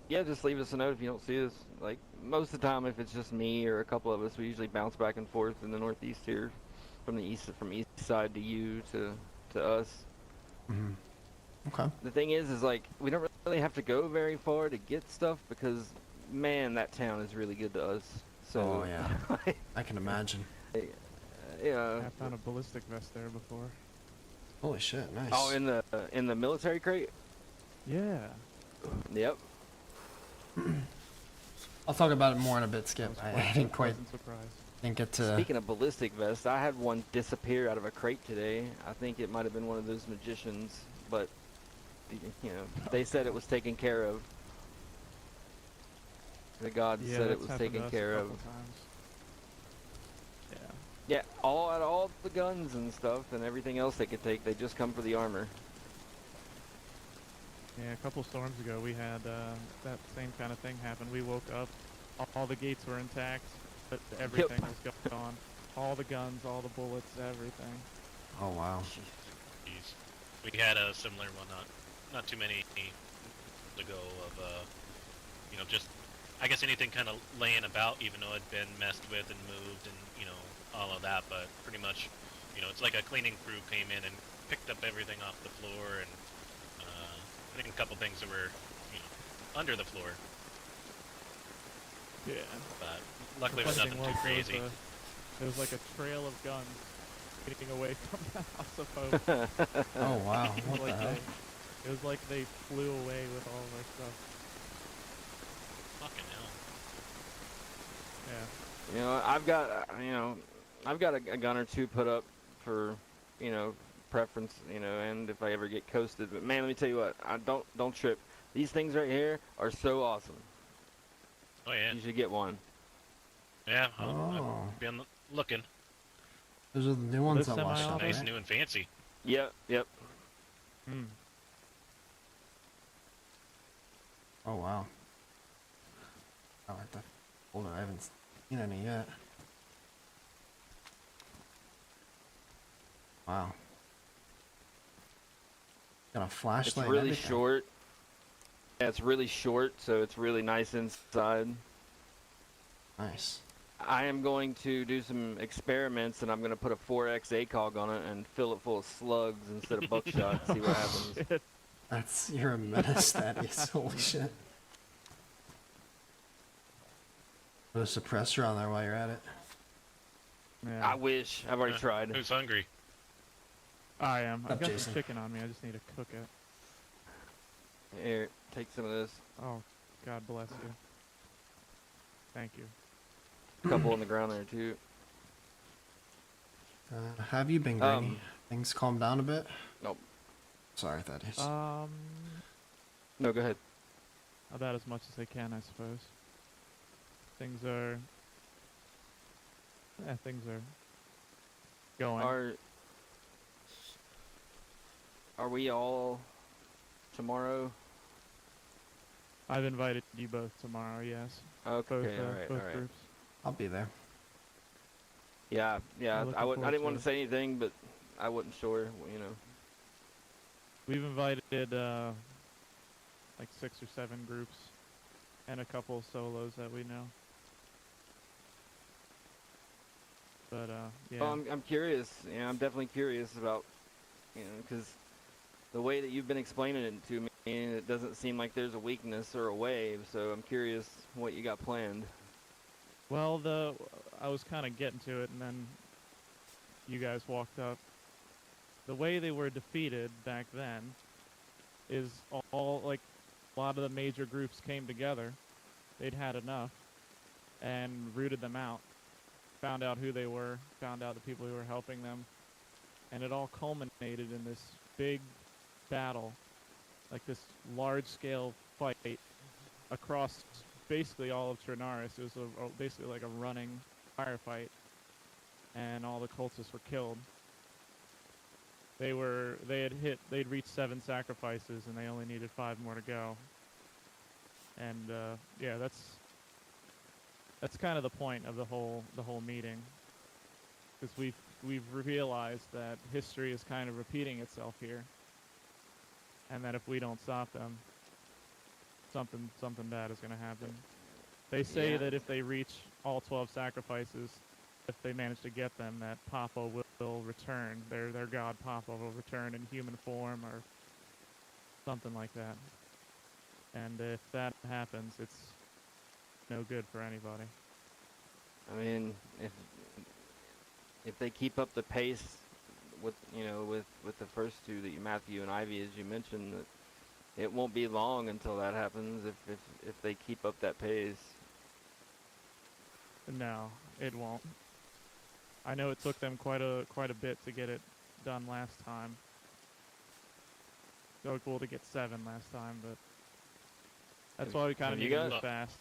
Yeah, just leave us a note if you don't see us. Like, most of the time, if it's just me or a couple of us, we usually bounce back and forth in the northeast here, from east side to you to us. Mm-hmm. Okay. The thing is like, we don't really have to go very far to get stuff, because, man, that town is really good to us. So. Oh yeah. I can imagine. Yeah. I found a ballistic vest there before. Holy shit! Nice. Oh, in the military crate. Yeah. Yep. I'll talk about it more in a bit, Skip. I didn't quite. Surprise. Didn't get to. Speaking of ballistic vests, I had one disappear out of a crate today. I think it might have been one of those magicians, but they said it was taken care of. The gods Yeah, said it that's was happened to taken us a care of. couple times. Yeah, all the guns and stuff and everything else they could take, they just come for the armor. Yeah, a couple storms ago we had that same kind of thing happen. We woke up, all the gates were intact, but everything was gone. All the guns, all the bullets, everything. Oh wow. Jeez. We had a similar one not too many ago of just I guess anything kind of laying about, even though it'd been messed with and moved and all of that, but pretty much it's like a cleaning crew came in and picked up everything off the floor, and I think a couple things that were under the floor, Yeah. but luckily it was The funny nothing thing too crazy. There was like a trail of guns getting away from the House of Hope. Oh wow. It What was the like hell? it was like they flew away with all of our stuff. Fucking hell. Yeah. I've got a gun or two put up for preference, and if I ever get coasted. But man, let me tell you what, don't trip. These things right here are so awesome. Oh yeah. You should get one. Yeah. Oh. I'll be looking. Those are the new ones This that washed semi-auto? up, Nice, right? new, and fancy. Yep. Hmm. Oh wow. Oh, I thought. Hold on, I haven't seen any yet. Wow. Got a It's flashlight. really everything. short. Yeah, it's really short, so it's really nice inside. Nice. I am going to do some experiments, and I'm going to put a 4x ACOG on it and fill it full of slugs instead of buckshot and see what happens. Shit. That's you're a menace. That is holy shit. Put a suppressor on there while you're at it. Yeah. I wish. I've already tried. Who's hungry? I am. I've Up, got Jason. some chicken on me. I just need to cook it. Here, take some of this. Oh, God bless you. Thank you. A couple on the ground there, too. Have you been Greeny? Things calmed down a bit? Nope. Sorry, Thaddeus. No, go ahead. About as much as they can, I suppose. Things are going. Are we all tomorrow? I've invited you both tomorrow, yes. Okay, Both alright. groups. I'll be there. Yeah, I'm looking I forward didn't to want it. to say anything, but I wasn't sure, you know. We've invited like 6 or 7 groups and a couple solos that we know. But yeah. Well, I'm curious. Yeah, I'm definitely curious about, you know, because the way that you've been explaining it to me, it doesn't seem like there's a weakness or a wave. So I'm curious what you got planned. Well, I was kind of getting to it, and then you guys walked up. The way they were defeated back then is all like a lot of the major groups came together. They'd had enough and rooted them out. Found out who they were, found out the people who were helping them, and it all culminated in this big battle, like this large-scale fight across basically all of Trinaris. It was basically like a running firefight, and all the cultists were killed. They'd reached 7 sacrifices, and they only needed 5 more to go. And yeah, that's kind of the point of the whole meeting, because we've realized that history is kind of repeating itself here, and that if we don't stop them, something bad is going to happen. They say that if they reach all 12 sacrifices, if they manage to get them, that Papa will return. Their god Papa will return in human form or something like that. And if that happens, it's no good for anybody. I mean, if they keep up the pace with the first 2, Matthew and Ivy, as you mentioned, that it won't be long until that happens. If they keep up that pace. No, it won't. I know it took them quite a bit to get it done last time. So cool to get 7 last time, but that's why we kind of need to move fast.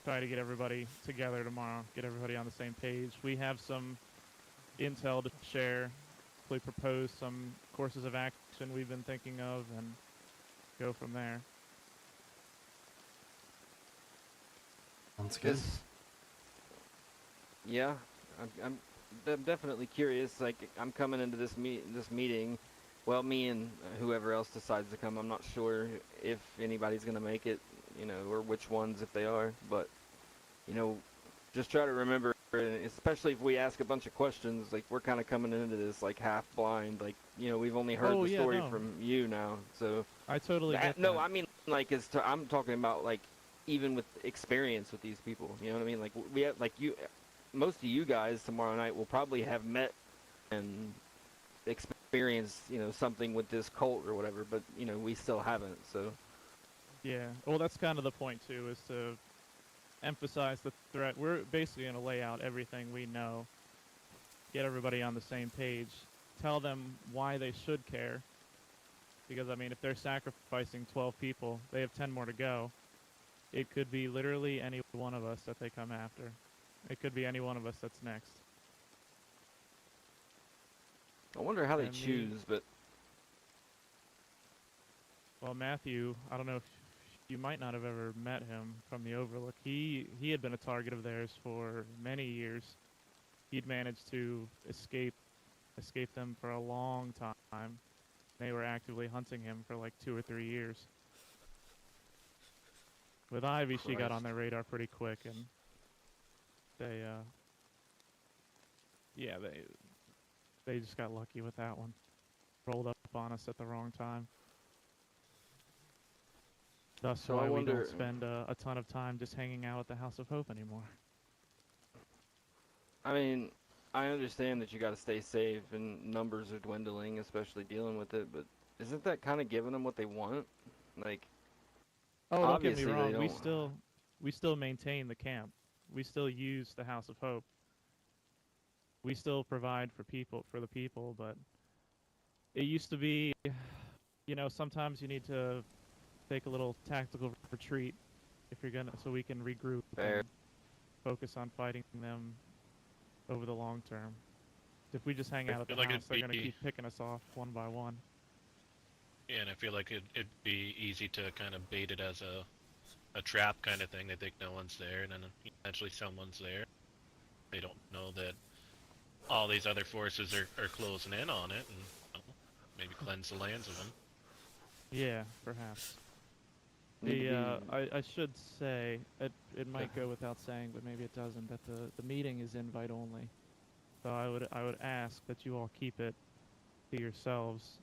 Try to get everybody together tomorrow, get everybody on the same page. We have some intel to share. We propose some courses of action we've been thinking of, and go from there. Sounds good. Yeah, I'm definitely curious. Like, I'm coming into this meeting. Well, me and whoever else decides to come. I'm not sure if anybody's gonna make it, you know, or which ones if they are. But, you know, just try to remember, especially if we ask a bunch of questions. Like, we're kind of coming into this like half blind. Like, you know, we've only heard the story from you now. So I totally get that. No, I mean, like, I'm talking about like even with experience with these people. You know what I mean? Like, we have, like, most of you guys tomorrow night will probably have met and experienced, you know, something with this cult or whatever, but, you know, we still haven't, so. Yeah, well, that's kind of the point, too, is to emphasize the threat. We're basically going to lay out everything we know, get everybody on the same page, tell them why they should care, because, I mean, if they're sacrificing 12 people, they have 10 more to go. It could be literally any one of us that they come after. It could be any one of us that's next. I wonder how they choose, but... Well, Matthew, I don't know if you might not have ever met him from the Overlook. He had been a target of theirs for many years. He'd managed to escape them for a long time. They were actively hunting him for like 2 or 3 years. With Ivy, she got on their radar pretty quick, and they, yeah, they just got lucky with that one. Rolled up on us at the wrong time. Thus So I why we wonder- don't spend a ton of time just hanging out at the House of Hope anymore. I mean, I understand that you got to stay safe and numbers are dwindling, especially dealing with it, but isn't that kind of giving them what they want? Like, Oh, don't get me obviously they wrong. don't. We still maintain the camp. We still use the House of Hope. We still provide for the people, but it used to be, you know, sometimes you need to take a little tactical retreat if you're gonna, so we can regroup Fair. and focus on fighting them over the long term. If we just hang I out at the feel like house, they're it'd gonna be- keep picking us off one by one. Yeah, and I feel like it'd be easy to kind of bait it as a trap kind of thing. They think no one's there, and then eventually someone's there. They don't know that all these other forces are closing in on it, and maybe cleanse the lands of them. Yeah, perhaps. Need The to I should say it might go without saying, but maybe it doesn't. That the meeting is invite only. So I would ask that you all keep it to yourselves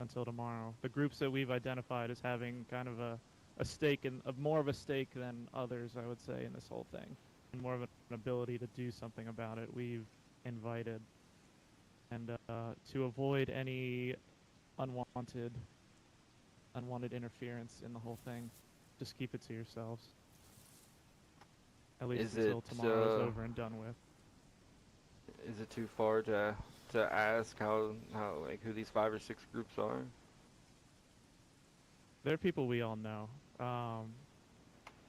until tomorrow. The groups that we've identified as having kind of a stake in more of a stake than others, I would say, in this whole thing, and more of an ability to do something about it. We've invited, and to avoid any unwanted interference in the whole thing, just keep it to yourselves. At least Is until it, tomorrow's over and done with. Is it too far to ask how like who these 5 or 6 groups are? They're people we all know.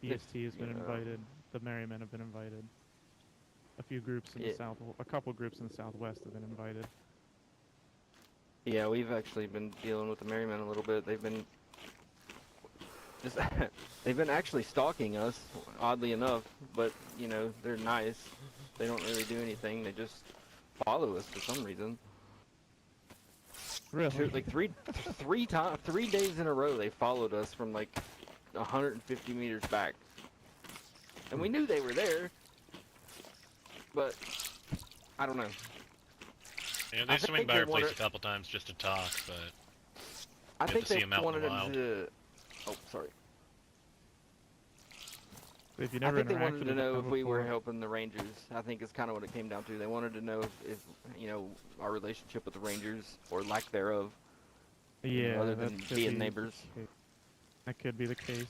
If, EST has been you know- invited. The Merrymen have been invited. A few groups in Yeah. the south, a couple groups in the southwest have been invited. Yeah, we've actually been dealing with the Merrymen a little bit. They've been just they've been actually stalking us, oddly enough. But you know, they're nice. They don't really do anything. They just follow us for some reason. Really? Like 3 days in a row, they followed us from like 150 meters back, and we knew they were there. But I don't know. Yeah, I they swing think by they our place wanna- a couple times just to talk, but I Get think to see they 'em out in the wanted wild. to. Oh, sorry. If you I never think they interacted wanted to with know them if we were before- helping the Rangers. I think is kind of what it came down to. They wanted to know if you know, our relationship with the Rangers or lack thereof. Yeah, other that than could being be the neighbors. case. That could be the case.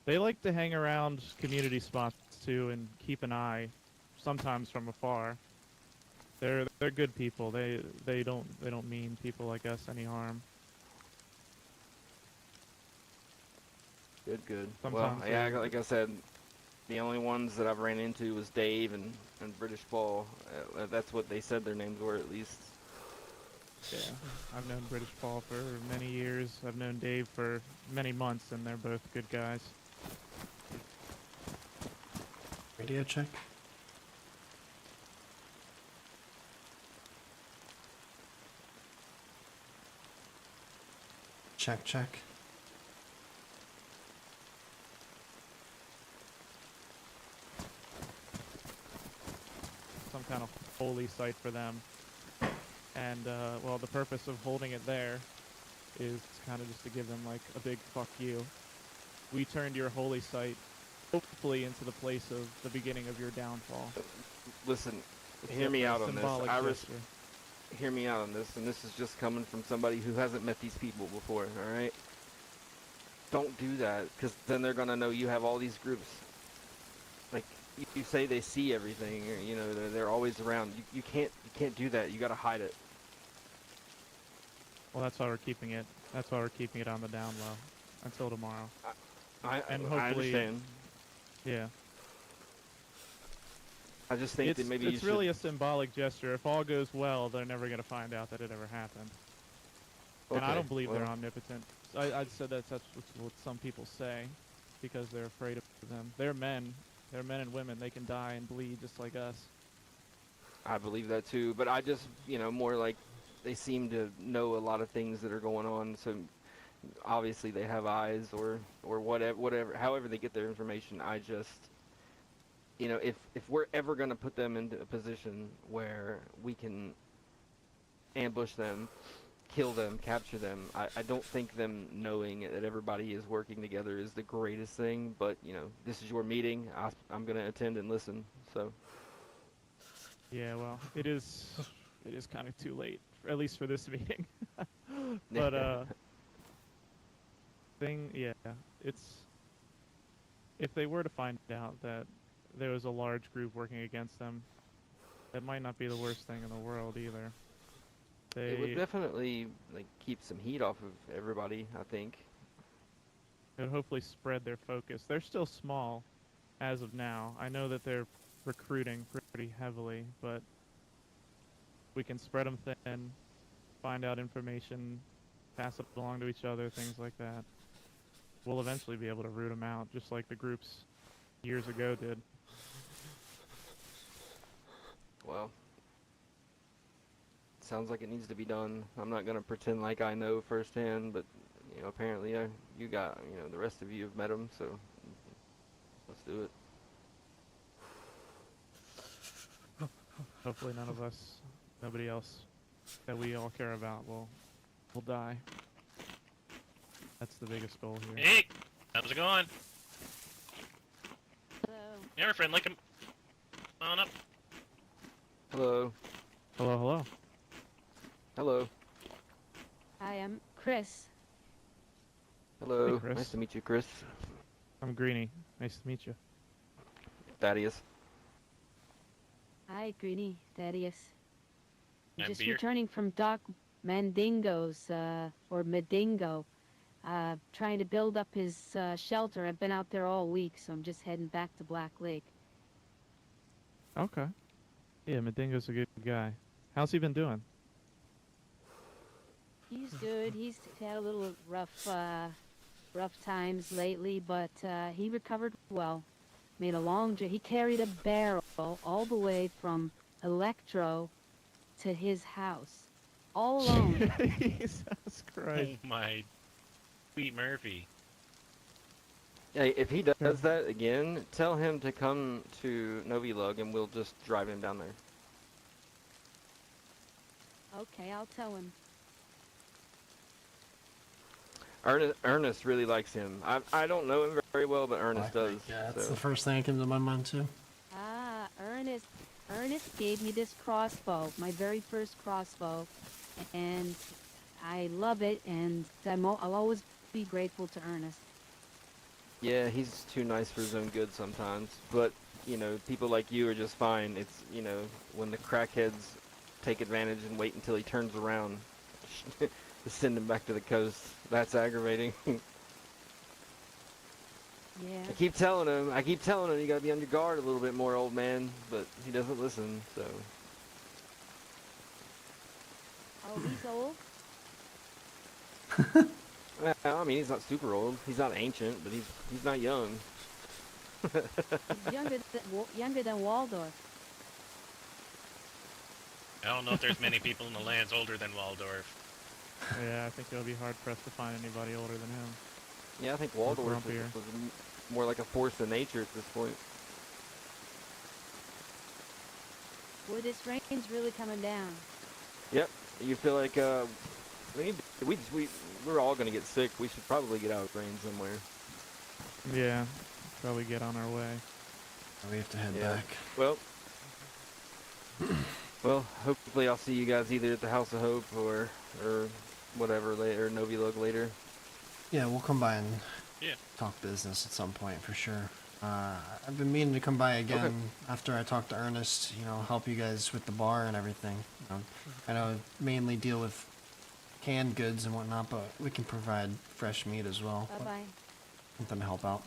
They like to hang around community spots too and keep an eye, sometimes from afar. They're good people. They don't mean people like us any harm. Good. Well, Sometimes yeah, they- like I said, the only ones that I've ran into was Dave and British Paul. That's what they said their names were, at least. Yeah, I've known British Paul for many years. I've known Dave for many months, and they're both good guys. Radio check. Check, check. Some kind of holy site for them. And, well, the purpose of holding it there is kind of just to give them, like, a big fuck you. We turned your holy site, hopefully, into the place of the beginning of your downfall. Listen, It's hear a me out on this. symbolic gesture. Hear me out on this, and this is just coming from somebody who hasn't met these people before, alright? Don't do that, because then they're going to know you have all these groups. Like, you say they see everything, or, you know, they're always around. You can't do that. You got to hide it. Well, that's why we're keeping it. That's why we're keeping it on the down low until tomorrow. And I hopefully- understand. Yeah. I just think that maybe it's you really should... a symbolic gesture. If all goes well, they're never going to find out that it ever happened. And I Okay, don't believe they're well, omnipotent. I'd said that's what some people say, because they're afraid of them. They're men. They're men and women. They can die and bleed just like us. I believe that too, but I just, you know, more like they seem to know a lot of things that are going on. So obviously they have eyes or whatever however they get their information. I just, you know, if we're ever going to put them into a position where we can ambush them, kill them, capture them, I don't think them knowing that everybody is working together is the greatest thing. But you know, this is your meeting. I'm going to attend and listen. So Yeah, well, it is kind of too late, at least for this meeting. But it's if they were to find out that there was a large group working against them, that might not be the worst thing in the world either. it would definitely like keep some heat off of everybody, I think. It would hopefully spread their focus. They're still small as of now. I know that they're recruiting pretty heavily, but we can spread them thin, find out information, pass it along to each other, things like that. We'll eventually be able to root them out, just like the groups years ago did. Well, sounds like it needs to be done. I'm not gonna pretend like I know firsthand, but you know, apparently you got, you know, the rest of you have met him, so let's do it. Hopefully none of us, nobody else that we all care about will die. That's the biggest goal here. Hey, how's it going? Hello. Yeah, my friend, like him. Come on up. Hello. Hello, hello. Hello. Hi, I'm Chris. Hello. Hey, Chris. Nice to meet you, Chris. I'm Greenie. Nice to meet you. Thaddeus. Hi, Greenie, Thaddeus. I'm And just beer? returning from Doc Mandingo's, or Medingo, trying to build up his shelter. I've been out there all week, so I'm just heading back to Black Lake. Okay. Yeah, Medingo's a good guy. How's he been doing? He's good. He's had a little rough times lately, but he recovered well. Made a long journey. He carried a barrel all the way from Electro to his house, all alone. Jesus Christ. Oh my sweet Murphy. Hey, if he does that again, tell him to come to Novi Lug and we'll just drive him down there. Okay, I'll tell him. Ernest really likes him. I don't know him very well, but Ernest does. Yeah, that's so. the first thing that came to my mind too. Ah, Ernest gave me this crossbow, my very first crossbow, and I love it, and I'll always be grateful to Ernest. Yeah, he's too nice for his own good sometimes. But, you know, people like you are just fine. It's, you know, when the crackheads take advantage and wait until he turns around to send him back to the coast, that's aggravating. Yeah. I keep telling him you gotta be on your guard a little bit more, old man, but he doesn't listen, so. Oh, he's old? Well, I mean, he's not super old. He's not ancient, but he's not young. He's younger than Waldorf. I don't know if there's many people in the lands older than Waldorf. Yeah, I think it'll be hard pressed to find anybody older than him. Yeah, I think Waldorf grumpier. was more like a force of nature at this point. Boy, this rain's really coming down. Yep. You feel like we're all gonna get sick. We should probably get out of the rain somewhere. Yeah, probably get on our way. We have to head Yeah. back. Well, hopefully I'll see you guys either at the House of Hope or whatever later, Novi Lug later. Yeah, we'll come by and Yeah. talk business at some point for sure. I've been meaning to come by again after I talk to Ernest, you know, help you guys with the bar and everything. You know, I know I mainly deal with canned goods and whatnot, but we can provide fresh meat as well. Bye-bye. Something to help out.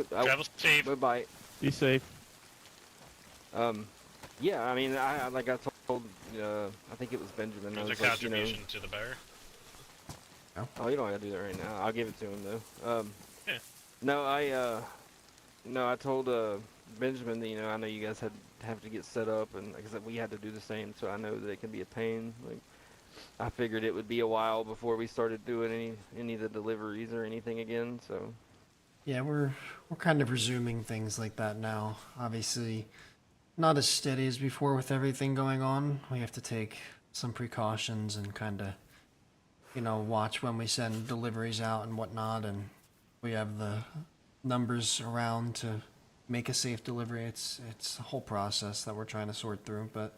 Travel safe. Bye-bye. Be safe. Yeah, I mean, I like I told, I think it was Benjamin. I There's a was like, you know, contribution to the bar. oh, you don't have to do that right now. I'll give it to him though. Yeah. No, I told Benjamin that, you know, I know you guys have to get set up, and like I said, we had to do the same, so I know that it can be a pain. Like, I figured it would be a while before we started doing any of the deliveries or anything again. So Yeah, we're kind of resuming things like that now. Obviously, not as steady as before with everything going on. We have to take some precautions and kind of, watch when we send deliveries out and whatnot. And we have the numbers around to make a safe delivery. It's a whole process that we're trying to sort through, but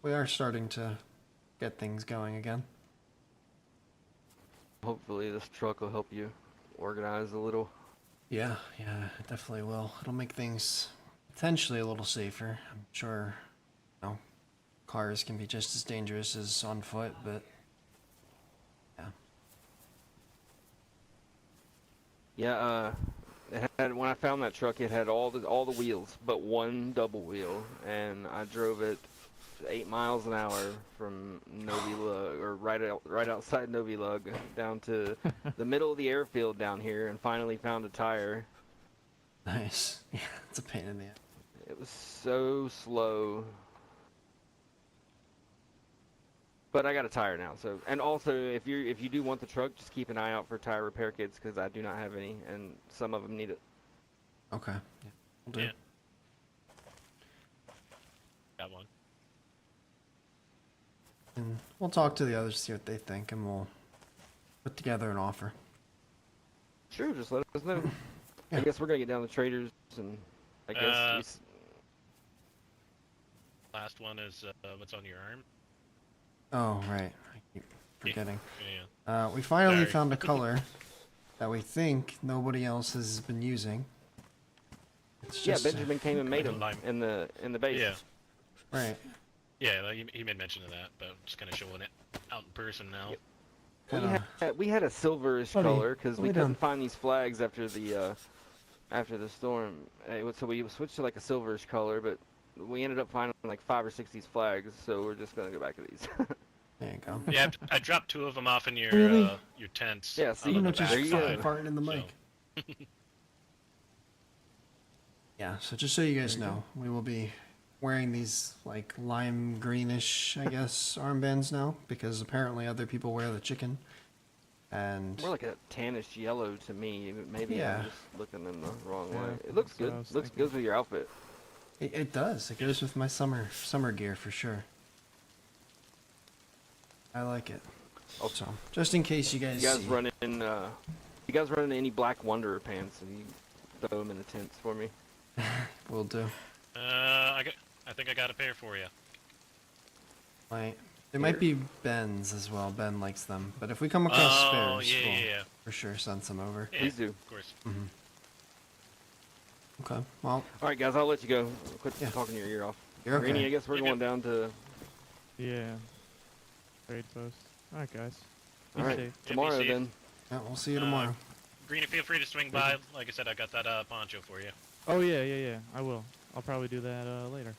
we are starting to get things going again. hopefully this truck will help you organize a little. Yeah, it definitely will. It'll make things potentially a little safer. I'm sure, cars can be just as dangerous as on foot, but yeah. Yeah, it had, when I found that truck, it had all the wheels but one double wheel, and I drove it 8 miles an hour from Novi Lug, or right outside Novi Lug, down to the middle of the airfield down here, and finally found a tire. Nice. Yeah, it's a pain in the ass. It was so slow. But I got a tire now, so, and also if you do want the truck, just keep an eye out for tire repair kits, because I do not have any, and some of them need it. Okay. Yeah. We'll do. Yeah. Got one. And we'll talk to the others, see what they think, and we'll put together an offer. Sure, just let us know. Yeah. I guess we're gonna get down to traders, and I guess Last one is what's on your arm. Oh, right. I keep forgetting. Yeah. We finally Sorry. found a color that we think nobody else has been using. It's yeah, just, Benjamin came and made them Lime. in the base. Yeah. Right. Yeah, well, he made mention of that, but I'm just kind of showing it out in person now. Yep. We had a silverish Buddy, color because we lay couldn't down. find these flags after the storm. So we switched to like a silverish color, but we ended up finding like 5 or 6 of these flags. So we're just gonna go back to these. There you go. Yeah, I dropped 2 of them off in your Really? your tents. Yeah, out see, on Even the though just there you go. farting in the mic. Yeah, so just so you guys know, we will be wearing these like lime greenish, I guess, armbands now, because apparently other people wear the chicken. And More like a tannish yellow to me. Maybe Yeah. I'm just looking in the wrong Yeah, way. It looks that's what good. I was Looks thinking. good with your outfit. it does. It goes with my summer gear for sure. I like it. Oh. So, just in case you guys, You guys see. running? You guys running any Black Wanderer pants? And you throw them in the tents for me. Will do. I think I got a pair for you. Right. There might be Ben's as well. Ben likes them. But if we come across Oh, spares, yeah, we'll yeah. for sure send some over. Yeah, Please do. Of course. Okay. Well, All right, guys, I'll let you go. Quit Yeah. talking your ear off. you're okay. Greenie, I guess we're You going down to. Yeah. Trade post. Alright, guys. Be All right, safe. tomorrow safe. then. Yeah, we'll see you tomorrow. Greenie, feel free to swing by. Like I said, I got that poncho for you. Oh, yeah. I will. I'll probably do that later.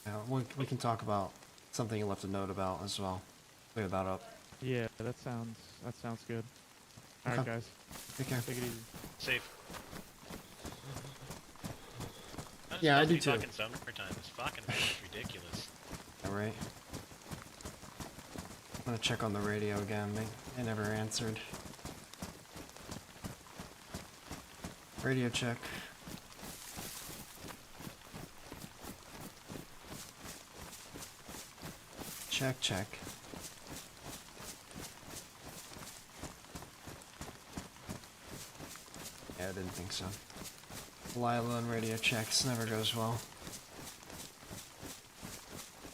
Yeah, we can talk about something you left a note about as well. Clear that up. Yeah, that sounds good. Alright, Okay. guys. Take care. Take it easy. Safe. just Yeah, I love do the too. Fucking summertime. It's fucking ridiculous. All right. I'm gonna check on the radio again. They never answered. Radio check. Check. Yeah, I didn't think so. Lila and radio checks never goes well.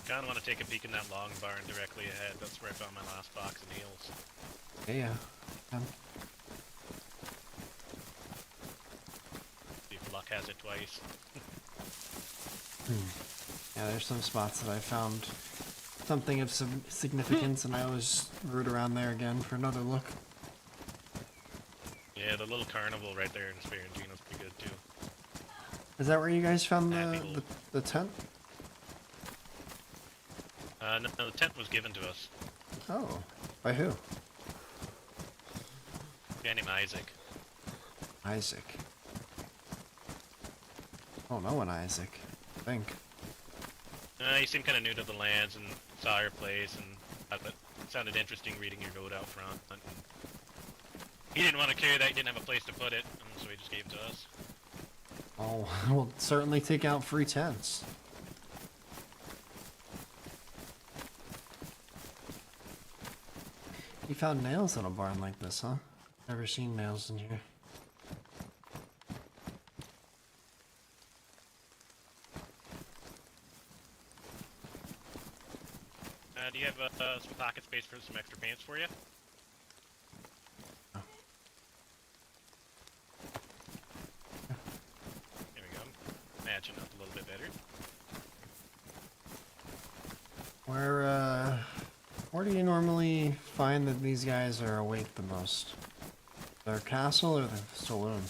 Kind of want to take a peek in that long barn directly ahead. That's where I found my last box of meals. Yeah. See if luck has it twice. Yeah, there's some spots that I found something of some significance, and I always root around there again for another look. Yeah, the little carnival right there in Scavenging is pretty good too. Is that where you guys found Happy the tent? No, the tent was given to us. Oh, by who? A guy named Isaac. Isaac. Oh, no one Isaac. I think. He seemed kind of new to the lands and saw our place and thought that sounded interesting reading your note out front. And he didn't want to carry that. He didn't have a place to put it, and so he just gave it to us. Oh, we'll certainly take out free tents. You found nails in a barn like this, huh? Never seen nails in here. Do you have some pocket space for some extra pants for you? Oh. There we go. Matching up a little bit better. Where do you normally find that these guys are awake the most? Their castle or the saloon?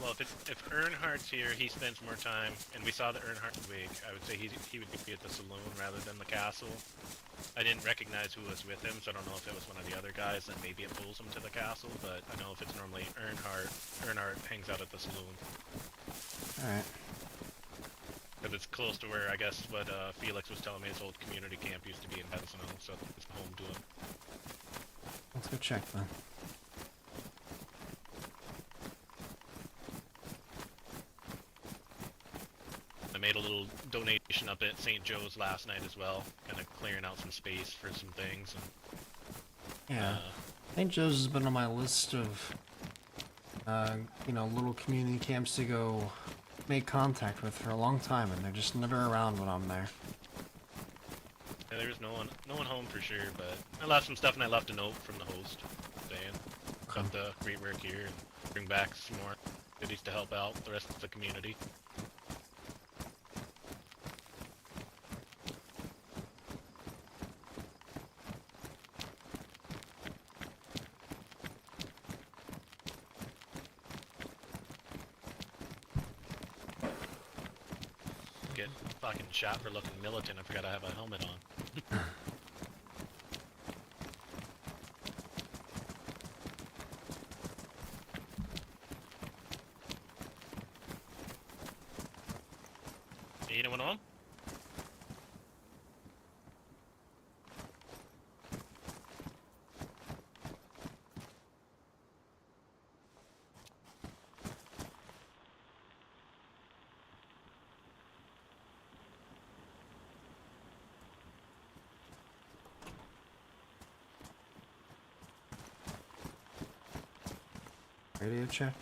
Well, if Earnhardt's here, he spends more time, and we saw that Earnhardt was awake. I would say he would be at the saloon rather than the castle. I didn't recognize who was with him, so I don't know if it was one of the other guys, and maybe it pulls him to the castle, but I know if it's normally Earnhardt hangs out at the saloon. Alright. Because it's close to where, I guess, what Felix was telling me his old community camp used to be in Medicine, so it's home to him. Let's go check then. I made a little donation up at St. Joe's last night as well, kind of clearing out some space for some things. And, Yeah. St. Joe's has been on my list of, little community camps to go make contact with for a long time, and they're just never around when I'm there. yeah, there's no one home for sure, but I left some stuff and I left a note from the host saying about the great work here and bring back some more cities to help out the rest of the community. Get fucking shot for looking militant. I forgot I have a helmet on. Anyone on? Radio check.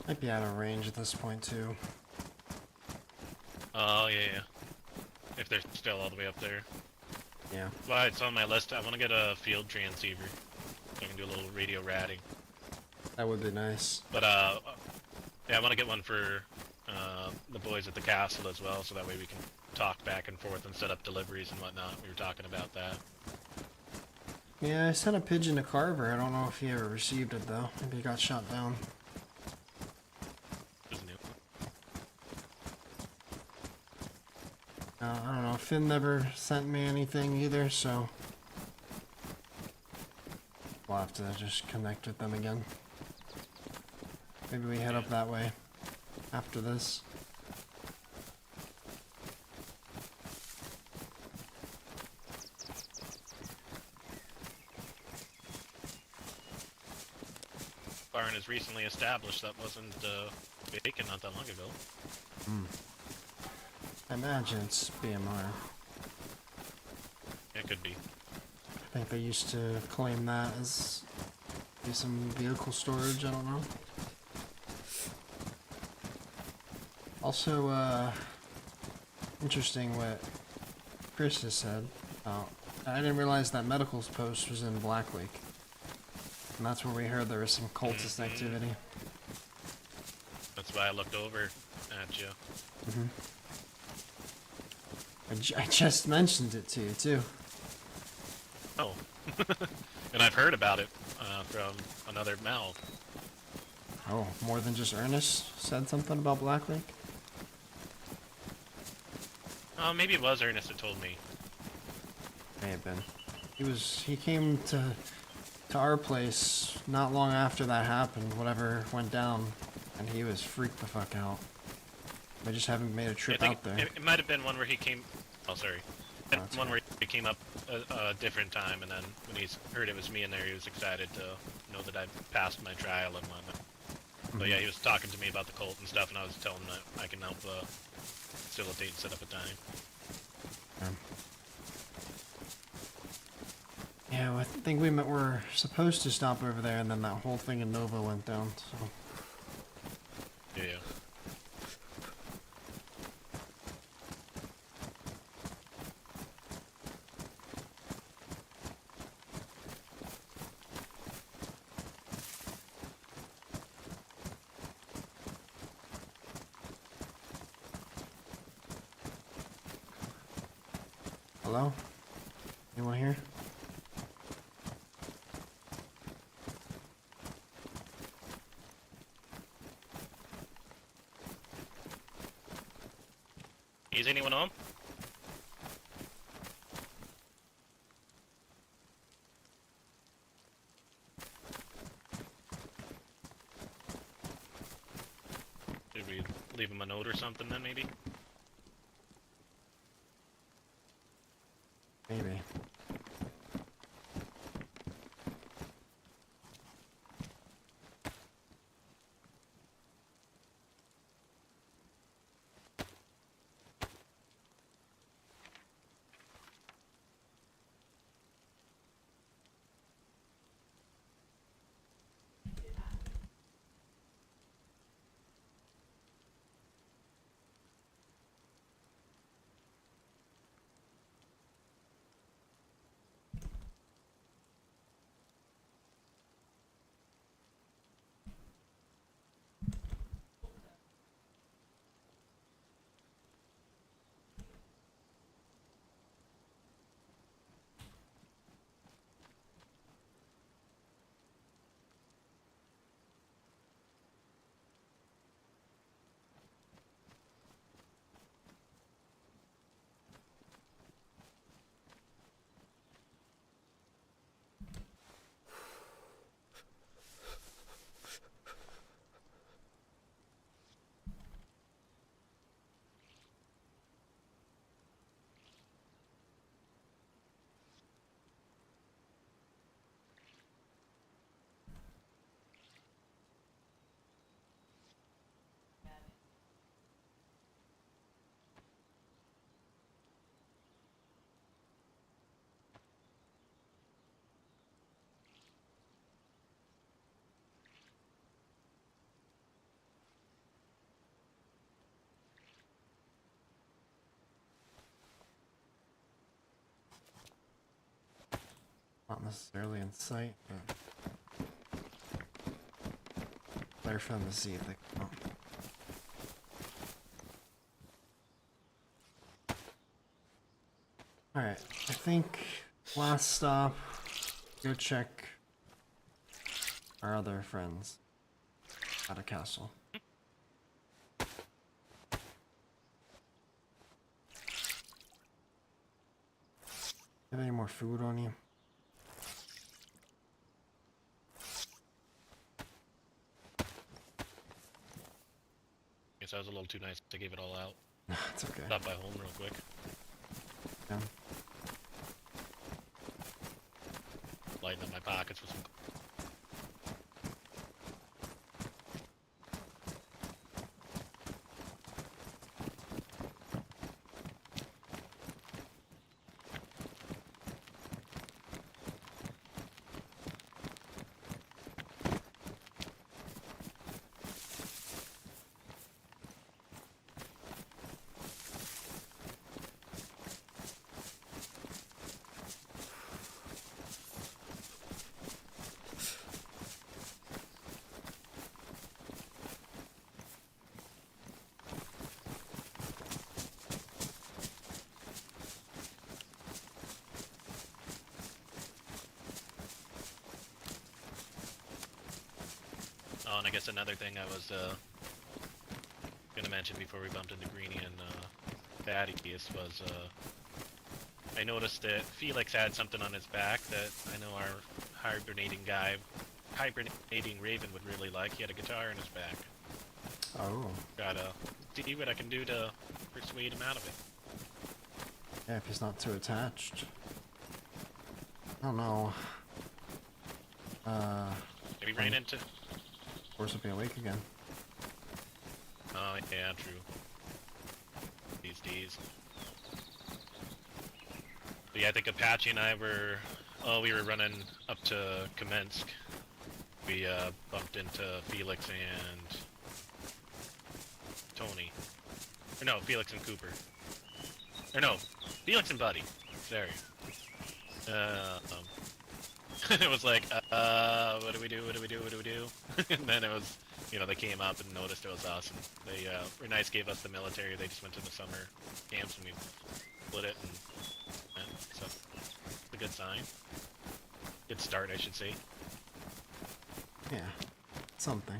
Might be out of range at this point too. Oh, yeah. If they're still all the way up there. Yeah. Well, it's on my list. I want to get a field transceiver. So I can do a little radio ratting. That would be nice. But, yeah, I want to get one for the boys at the castle as well, so that way we can talk back and forth and set up deliveries and whatnot. We were talking about that. Yeah, I sent a pigeon to Carver. I don't know if he ever received it though. Maybe he got shot down. Isn't it? I don't know. Finn never sent me anything either, so we'll have to just connect with them again. Maybe we head up that way after this. Barn is recently established. That wasn't vacant not that long ago. I imagine it's BMR. It could be. I think they used to claim that as be some vehicle storage, I don't know. Also, interesting what Chris has said. I didn't realize that medical's post was in Black Lake. And that's where we heard there was some cultist activity. That's why I looked over at you. I just mentioned it to you, too. Oh. And I've heard about it from another mouth. Oh, more than just Ernest said something about Black Lake? Maybe it was Ernest that told me. May have been. He came to our place not long after that happened, whatever went down, and he was freaked the fuck out. I just haven't made a trip I think out there. it might have been one where he came. Oh, sorry. That's One okay. where he came up a different time, and then when he heard it was me in there, he was excited to know that I'd passed my trial and whatnot. But yeah, he was talking to me about the cult and stuff, and I was telling him that I can help facilitate and set up a time. Yeah, well, I think we're supposed to stop over there, and then that whole thing in Nova went down, so... Yeah. Hello? Anyone here? Is anyone home? Should we leave him a note or something then, maybe? Maybe. Not necessarily in sight, but... better for them to see if they come up. Alright, I think last stop, go check our other friends at a castle. Have any more food on you? Guess I was a little too nice to give it all out. It's okay. Stop by home real quick. Yeah. Lighten up my pockets with some. guess another thing I was gonna mention before we bumped into Greenie and Thaddeus was I noticed that Felix had something on his back that I know our hibernating Raven would really like. He had a guitar in his back. Oh. Gotta see what I can do to persuade him out of it. Yeah, if he's not too attached. I don't know. Maybe ran into... Horse will be awake again. Oh, yeah, true. These days. But yeah, I think Apache and I were... Oh, we were running up to Kamensk. We bumped into Felix and... Tony. Or no, Felix and Cooper. Or no, Felix and Buddy. Sorry. It was like, what do we do, what do we do, what do we do? And then it was, you know, they came up and noticed it was us, and they were nice, gave us the military. They just went to the summer camps, and we split it, and so it's a good sign. Good start, I should say. Yeah, something.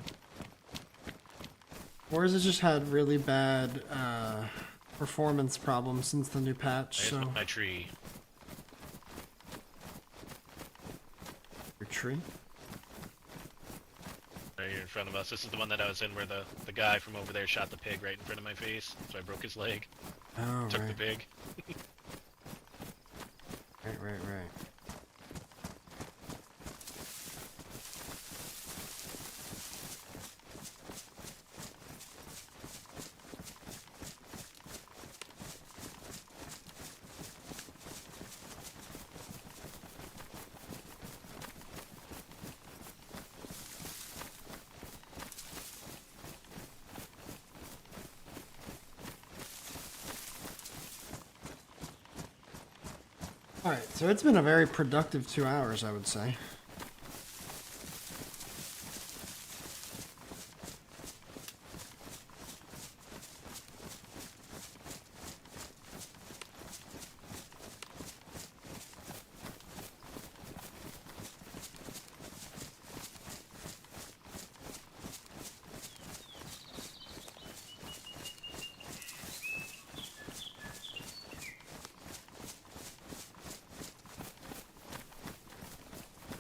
Wars has just had really bad performance problems since the new patch, There's so... my tree. Your tree? Right here in front of us. This is the one that I was in where the guy from over there shot the pig right in front of my face, so I broke his leg. Oh, Took right. the pig. Right. Alright, so it's been a very productive 2 hours, I would say.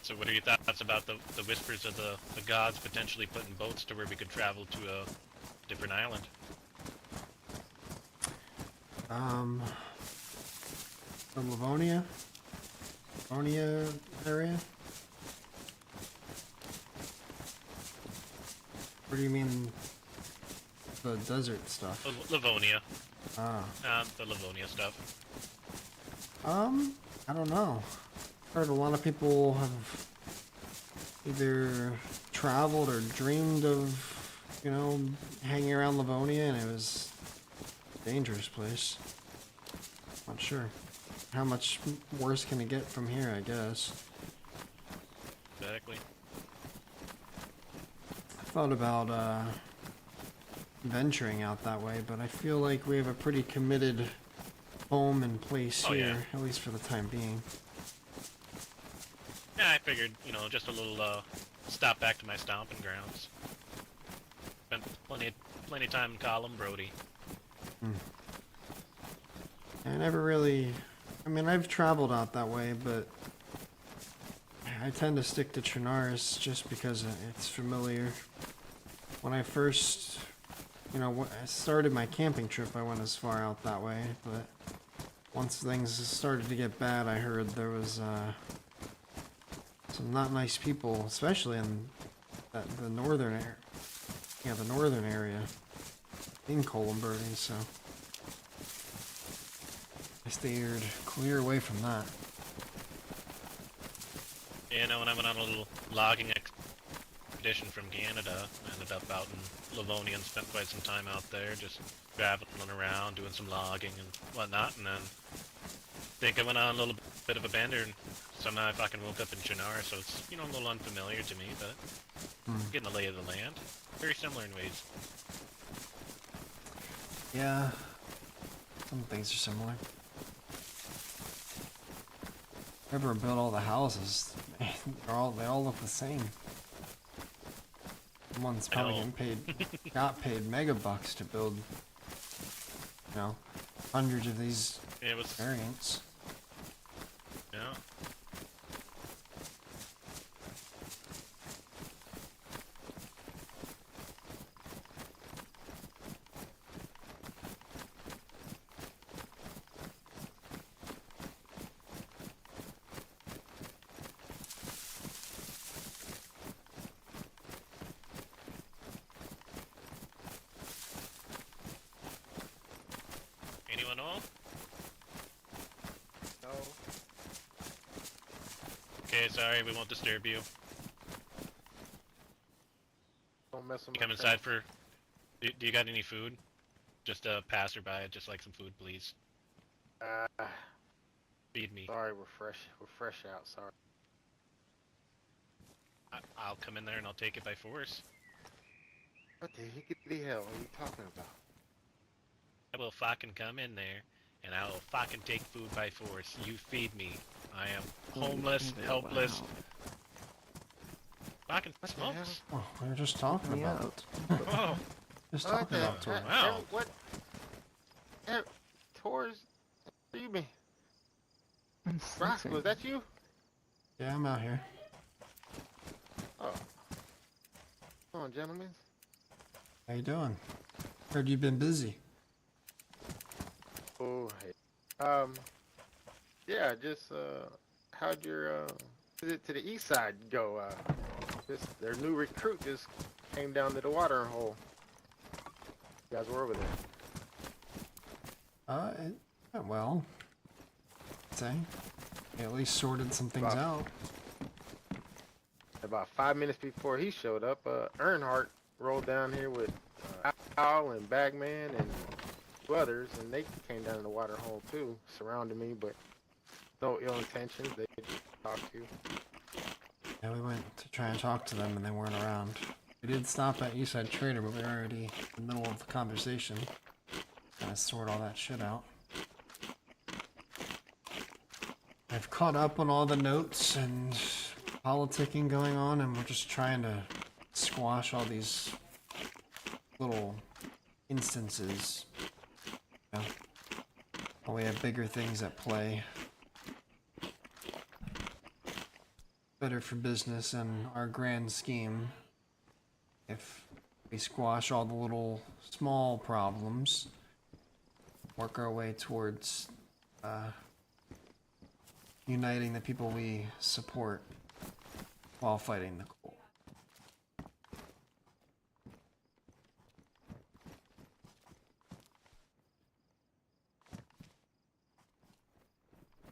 So what are your thoughts about the whispers of the gods potentially putting boats to where we could travel to a different island? The Livonia area? What do you mean the desert stuff? Livonia. Ah. The Livonia stuff. I don't know. Heard a lot of people have either traveled or dreamed of, you know, hanging around Livonia, and it was a dangerous place. Not sure. How much worse can it get from here, I guess. Exactly. I thought about, venturing out that way, but I feel like we have a pretty committed home and place here, Yeah. at least for the time being. Yeah, I figured, you know, just a little stop back to my stomping grounds. Spent plenty of time in Column Brody. I never really... I mean, I've traveled out that way, but I tend to stick to Trinaris just because it's familiar. When I first, you know, I started my camping trip, I went as far out that way, but once things started to get bad, I heard there was some not nice people, especially in the northern area. Yeah, the northern area in Columberty, so I steered clear away from that. Yeah, you know, when I went on a little logging expedition from Canada, I ended up out in Livonia and spent quite some time out there, just traveling around, doing some logging and whatnot, and then I think I went on a little bit of a bender, and somehow I fucking woke up in Chinar, so it's, you know, a little unfamiliar to me, but getting the lay of the land. Very similar in ways. Yeah, some things are similar. Everyone built all the houses. They all look the same. Someone's I probably know. getting paid, got paid mega bucks to build, you know, hundreds of these It was. variants. Yeah. Anyone on? No. Okay, sorry, we won't disturb you. Don't mess with You my come inside for. Do you got any food? Just a passerby. I'd just like some food, please. Feed me. Sorry, we're fresh. We're fresh out. Sorry. I'll come in there and I'll take it by force. What the hell are you talking about? I will fucking come in there and I will fucking take food by force. You feed me. I am homeless, helpless. Fucking smokes. Oh, we were just talking about it. Oh, Just talking about tour. wow. What? Tours? What do you mean? Rosco, is that you? Yeah, I'm out here. Oh. Come on, gentlemen. How you doing? Heard you've been busy. Oh, hey. Yeah, just, how'd your, visit to the east side go? Their new recruit just came down to the watering hole. You guys were over there. It went well. I'd say. He at least sorted some things Wow. out. About 5 minutes before he showed up, Earnhardt rolled down here with Al and Bagman and two others, and they came down in the water hole too, surrounding me, but no ill intentions. They just talked to you. Yeah, we went to try and talk to them and they weren't around. We did stop at Eastside Trader, but we were already in the middle of the conversation. Kind of sort all that shit out. I've caught up on all the notes and politicking going on, and we're just trying to squash all these little instances. You know, we have bigger things at play. Better for business and our grand scheme. If we squash all the little small problems, work our way towards uniting the people we support while fighting the cult.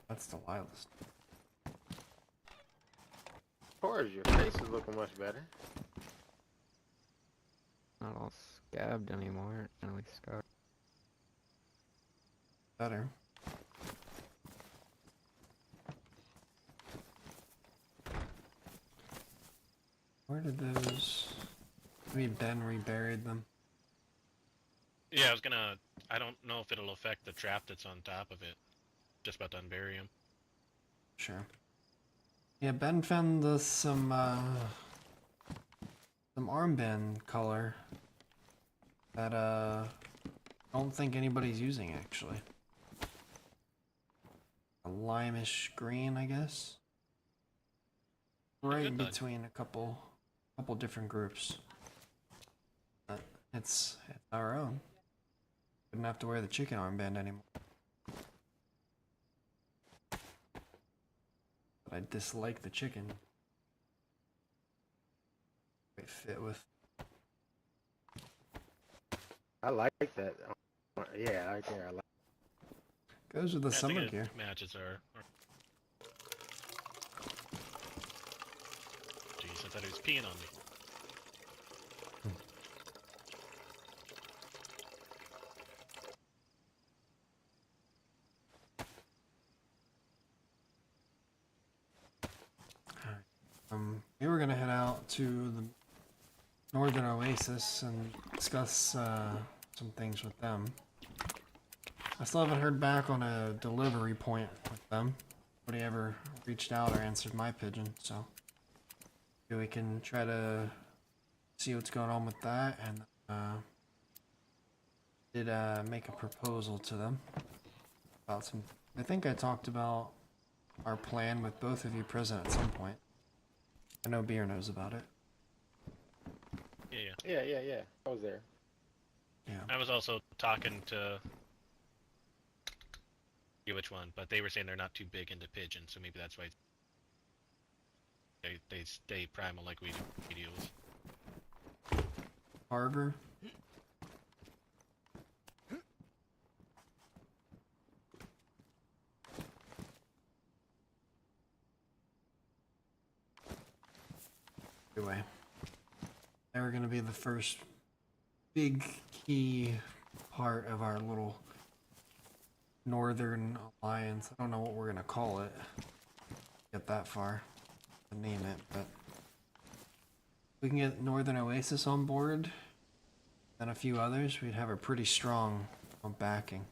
That's Delilah's. Torres, your face is looking much better. Not all scabbed anymore. It's only scarred. Better. Where did those... Maybe Ben reburied them. Yeah, I don't know if it'll affect the trap that's on top of it. Just about to unbury him. Sure. Yeah, Ben found some armband color that I don't think anybody's using actually. A limeish green, I guess. Right in good, bud. between a couple different groups. It's our own. Wouldn't have to wear the chicken armband anymore. But I dislike the chicken. It fit with. I like that. Yeah, right there. I like. Goes with the I think summer it gear. matches our. Jeez, I thought he was peeing on me. We were gonna head out to the Northern Oasis and discuss some things with them. I still haven't heard back on a delivery point with them. Nobody ever reached out or answered my pigeon, so maybe we can try to see what's going on with that, and did make a proposal to them about some. I think I talked about our plan with both of you present at some point. I know Beer knows about it. Yeah. I was there. Yeah. I was also talking to which one, but they were saying they're not too big into pigeons, so maybe that's why they stay primal like we do eels. Harbor. Anyway, they were gonna be the first big key part of our little Northern Alliance. I don't know what we're gonna call it. Get that far to name it, but we can get Northern Oasis on board and a few others. We'd have a pretty strong backing.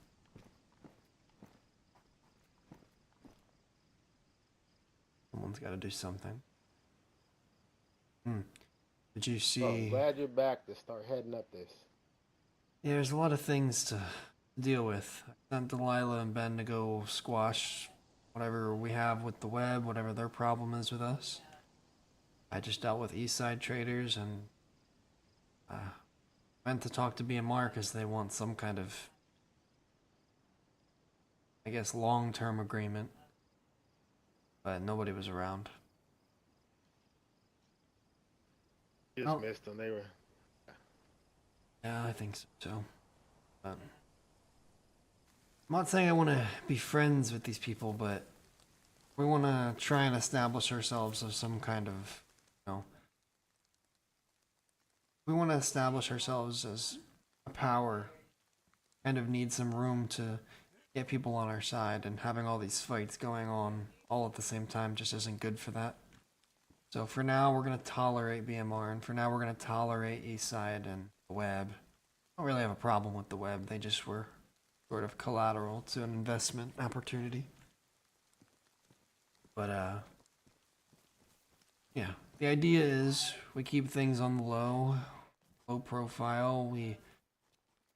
Someone's got to do something. Did you see? Well, I'm glad you're back to start heading up this. Yeah, there's a lot of things to deal with. I sent Delilah and Ben to go squash whatever we have with the web, whatever their problem is with us. I just dealt with Eastside traders and went to talk to BMR because they want some kind of, I guess, long-term agreement. But nobody was around. You just missed them. They were. Yeah, I think so. But I'm not saying I want to be friends with these people, but we want to try and establish ourselves as some kind of, we want to establish ourselves as a power. Kind of need some room to get people on our side, and having all these fights going on all at the same time just isn't good for that. So for now, we're going to tolerate BMR, and for now, we're going to tolerate Eastside and the web. I don't really have a problem with the web. They just were sort of collateral to an investment opportunity. But, yeah. The idea is we keep things on the low profile. We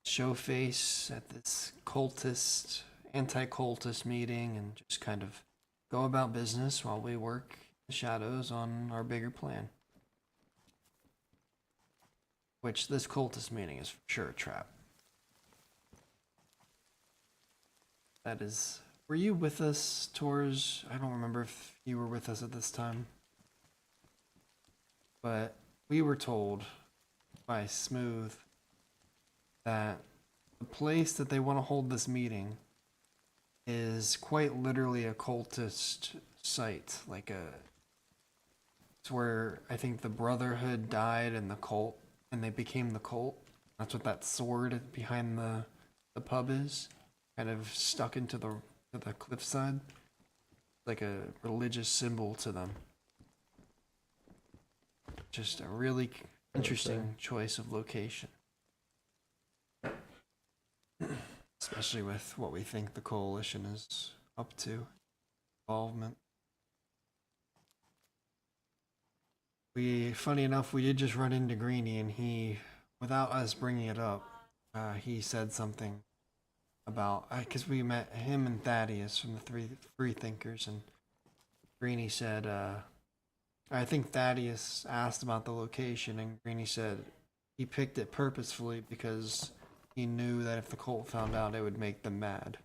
show face at this cultist, anti-cultist meeting and just kind of go about business while we work the shadows on our bigger plan. Which this cultist meeting is for sure a trap. That is... Were you with us, Tors? I don't remember if you were with us at this time. But we were told by Smooth that the place that they want to hold this meeting is quite literally a cultist site. Like it's where I think the Brotherhood died and the cult, and they became the cult. That's what that sword behind the pub is. Kind of stuck into the cliffside. Like a religious symbol to them. Just a really interesting choice of location. Especially with what we think the coalition is up to. Involvement. Funny enough, we did just run into Greenie, and he, without us bringing it up, he said something about, because we met him and Thaddeus from the Free Thinkers, and Greenie said, I think Thaddeus asked about the location, and Greenie said he picked it purposefully because he knew that if the cult found out, it would make them mad.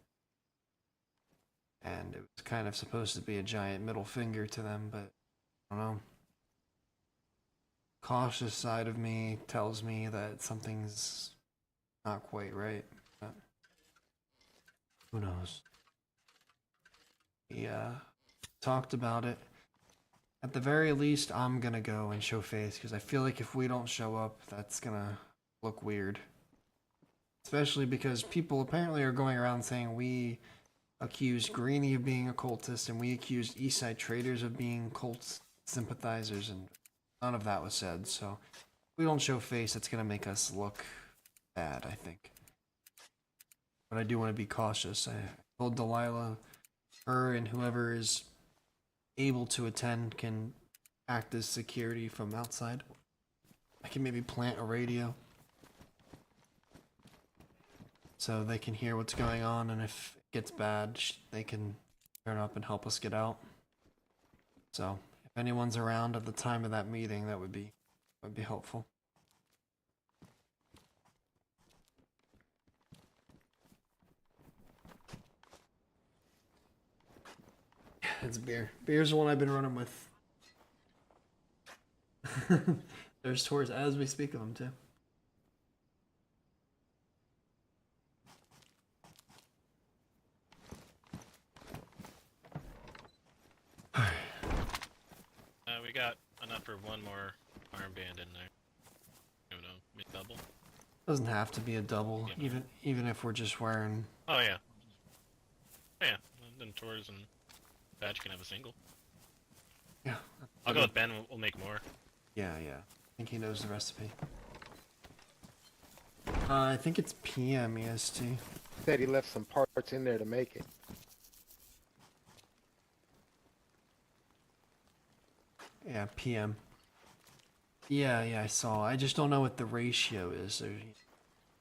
And it was kind of supposed to be a giant middle finger to them, but I don't know. Cautious side of me tells me that something's not quite right, but who knows? We talked about it. At the very least, I'm gonna go and show face, because I feel like if we don't show up, that's gonna look weird. Especially because people apparently are going around saying we accused Greenie of being a cultist, and we accused Eastside traders of being cult sympathizers, and none of that was said, so if we don't show face, it's gonna make us look bad, I think. But I do want to be cautious. I told Delilah, her and whoever is able to attend can act as security from outside. I can maybe plant a radio so they can hear what's going on, and if it gets bad, they can turn up and help us get out. So if anyone's around at the time of that meeting, that would be helpful. It's beer. Beer's the one I've been running with. There's tours as we speak of them too. We got enough for one more armband in there. I don't know, maybe double. Doesn't have to be a double, Yeah. even if we're just wearing. Oh yeah. Yeah, then Torres and Badge can have a single. Yeah. I'll go with Ben. We'll make more. Yeah, yeah. I think he knows the recipe. I think it's PM EST. Said he left some parts in there to make it. Yeah, PM. Yeah, yeah, I saw. I just don't know what the ratio is. There's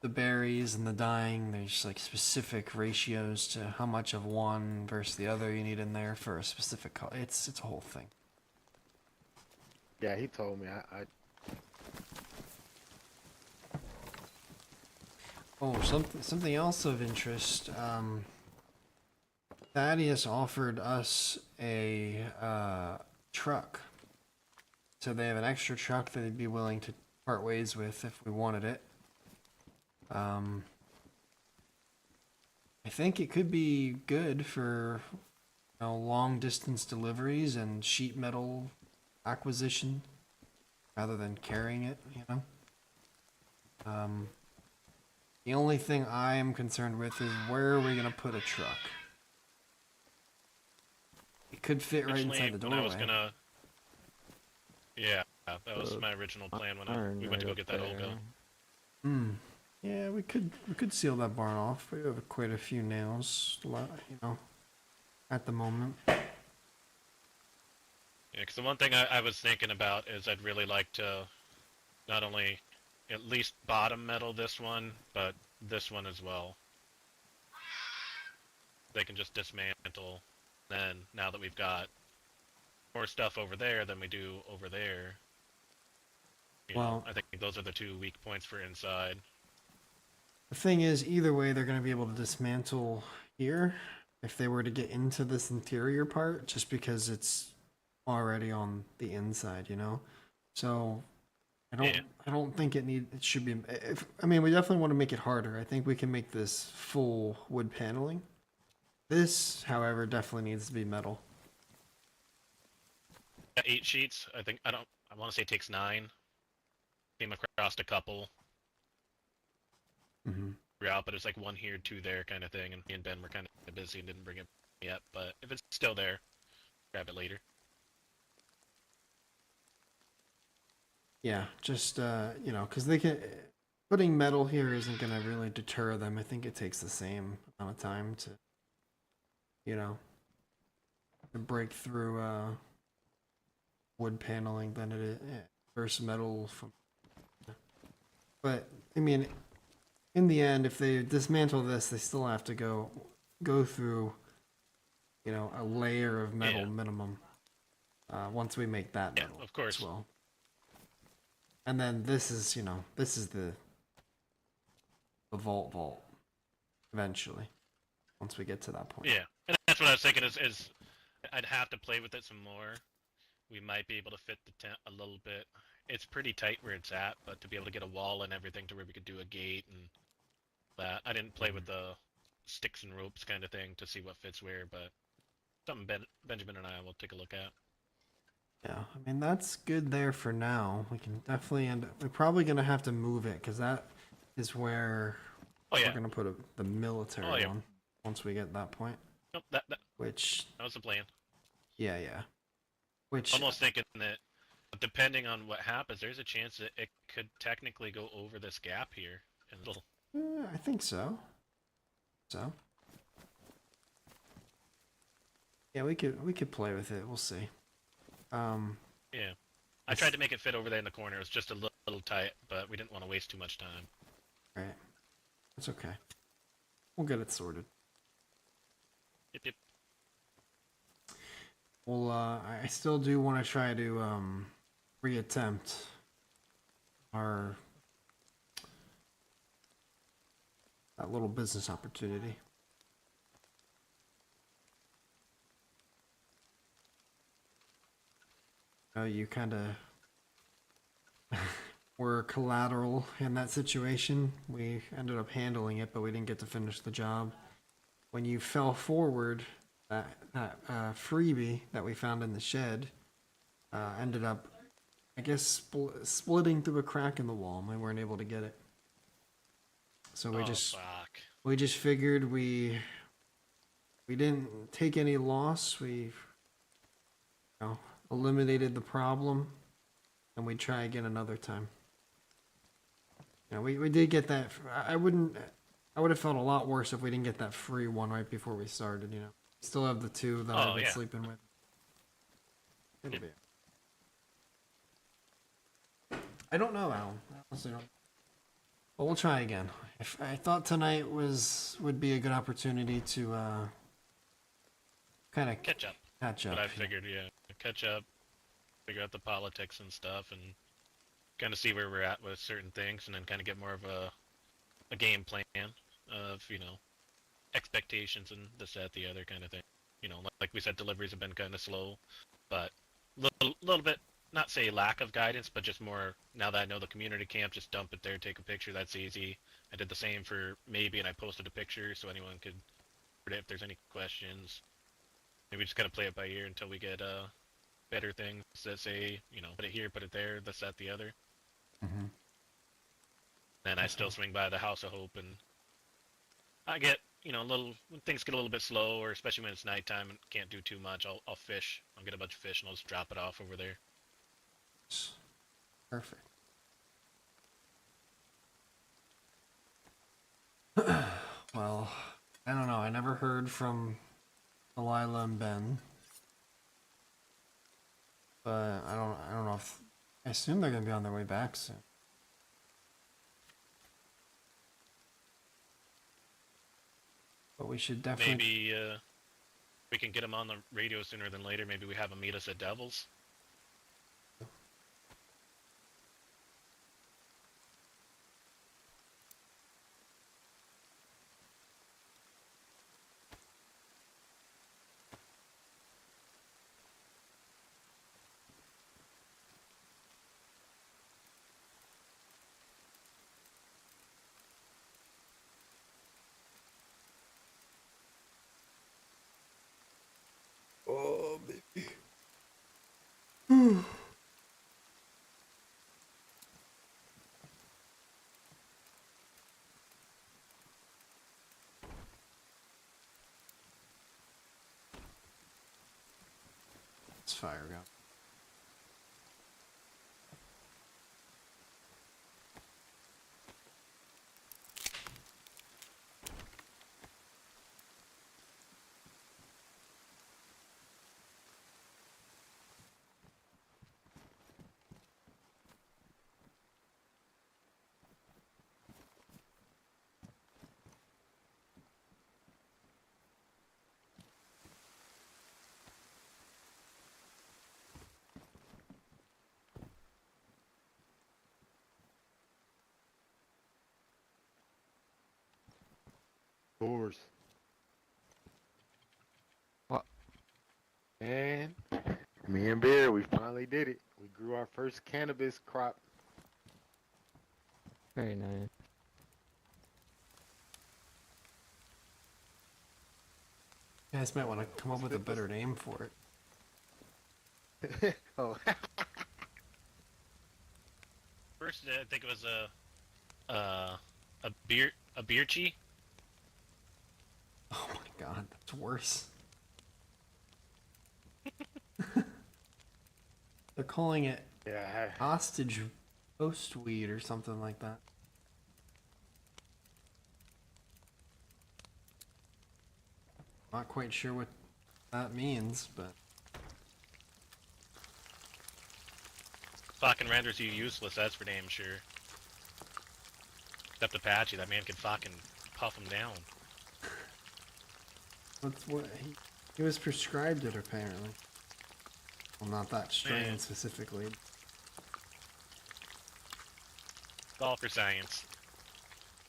the berries and the dyeing, there's like specific ratios to how much of one versus the other you need in there for a specific color. It's a whole thing. Yeah, he told me. I Oh, something else of interest. Thaddeus offered us a truck. So they have an extra truck that they'd be willing to part ways with if we wanted it. I think it could be good for, you know, long distance deliveries and sheet metal acquisition rather than carrying it, you know. The only thing I am concerned with is where are we gonna put a truck? It could fit right inside the When I was doorway. gonna... Yeah, that was my original plan when we went to go get that old gun. Hmm. Yeah, we could seal that barn off. We have quite a few nails, you know, at the moment. Yeah, because the one thing I was thinking about is I'd really like to not only at least bottom metal this one, but this one as well. They can just dismantle. Then, now that we've got more stuff over there than we do over there, you know, I think those are the two weak points for inside. The thing is, either way, they're going to be able to dismantle here if they were to get into this interior part, just because it's already on the inside, you know. So I don't think it should be. I mean, we definitely want to make it harder. I think we can make this full wood paneling. This, however, definitely needs to be metal. 8 sheets. I want to say it takes 9. Came across a couple. Mm-hmm. Out, but it's like 1 here, 2 there kind of thing, and me and Ben were kind of busy and didn't bring it yet, but if it's still there, grab it later. Yeah, just, you know, because putting metal here isn't going to really deter them. I think it takes the same amount of time to, you know, to break through wood paneling than it is versus metal. But, I mean, in the end, if they dismantle this, they still have to go through, you know, a layer of metal minimum. Once we make that metal, of course. as well. And then this is, you know, this is the vault eventually, once we get to that point. Yeah, and that's what I was thinking is I'd have to play with it some more. We might be able to fit the tent a little bit. It's pretty tight where it's at, but to be able to get a wall and everything to where we could do a gate and that. I didn't play with the sticks and ropes kind of thing to see what fits where, but something Benjamin and I will take a look at. Yeah, I mean, that's good there for now. We can definitely we're probably going to have to move it, because that is where we're going to put the military on once we get to that point. Nope, that was the plan. Yeah, yeah. Which almost thinking that depending on what happens, there's a chance that it could technically go over this gap here. And it'll... I think so. Yeah, we could play with it. We'll see. Yeah, I tried to make it fit over there in the corner. It's just a little little tight, but we didn't want to waste too much time. Right. That's okay. We'll get it sorted. Yep, yep. Well, I still do want to try to reattempt our that little business opportunity. You kind of were collateral in that situation. We ended up handling it, but we didn't get to finish the job. When you fell forward, that freebie that we found in the shed ended up, I guess, splitting through a crack in the wall, and we weren't able to get it. So we just figured we didn't take any loss. We eliminated the problem, and we try again another time. We did get that. I would have felt a lot worse if we didn't get that free one right before we started. Still have the two that I've been sleeping with. It'll be. I don't know, Alan. I honestly don't. But we'll try again. I thought tonight would be a good opportunity to kind of catch up. But I figured, catch up, figure out the politics and stuff, and kind of see where we're at with certain things, and then kind of get more of a game plan of expectations and this, that, the other kind of thing. Like we said, deliveries have been kind of slow, but little bit, not say lack of guidance, but just more, now that I know the community camp, just dump it there, take a picture, that's easy. I did the same for Maybe, and I posted a picture so anyone could read it if there's any questions. Maybe just kind of play it by ear until we get better things that say, put it here, put it there, this, that, the other. Mm-hmm. Then I still swing by the House of Hope, and I get, when things get a little bit slow, or especially when it's nighttime and can't do too much, I'll fish. I'll get a bunch of fish and I'll just drop it off over there. Perfect. Well, I don't know. I never heard from Delilah and Ben, but I don't know if I assume they're gonna be on their way back soon. But we should definitely maybe we can get them on the radio sooner than later. Maybe we have them meet us at Devil's. Oh, baby. Let's fire go. Doors. What? And me and Bear, we finally did it. We grew our first cannabis crop. Very nice. You guys might want to come up with a better name for it. Oh. First, I think it was a beer chi. Oh my god, that's worse. They're calling it hostage roast weed or something like that. Not quite sure what that means, but fucking renders you useless, that's for damn sure. Except Apache, that man can fucking puff him down. What he was prescribed it apparently. Well, not that strain Man. specifically. It's all for science.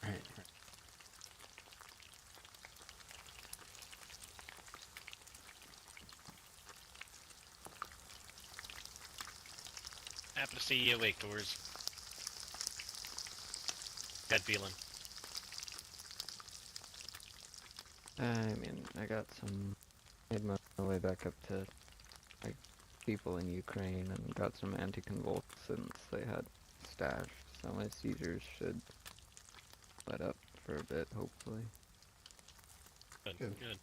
Right. Happy to see you awake, Tours. Good feeling. I mean, I got some. Made my way back up to like people in Ukraine and got some anticonvulsants they had stashed, so my seizures should let up for a bit, hopefully. Good. Good. Good.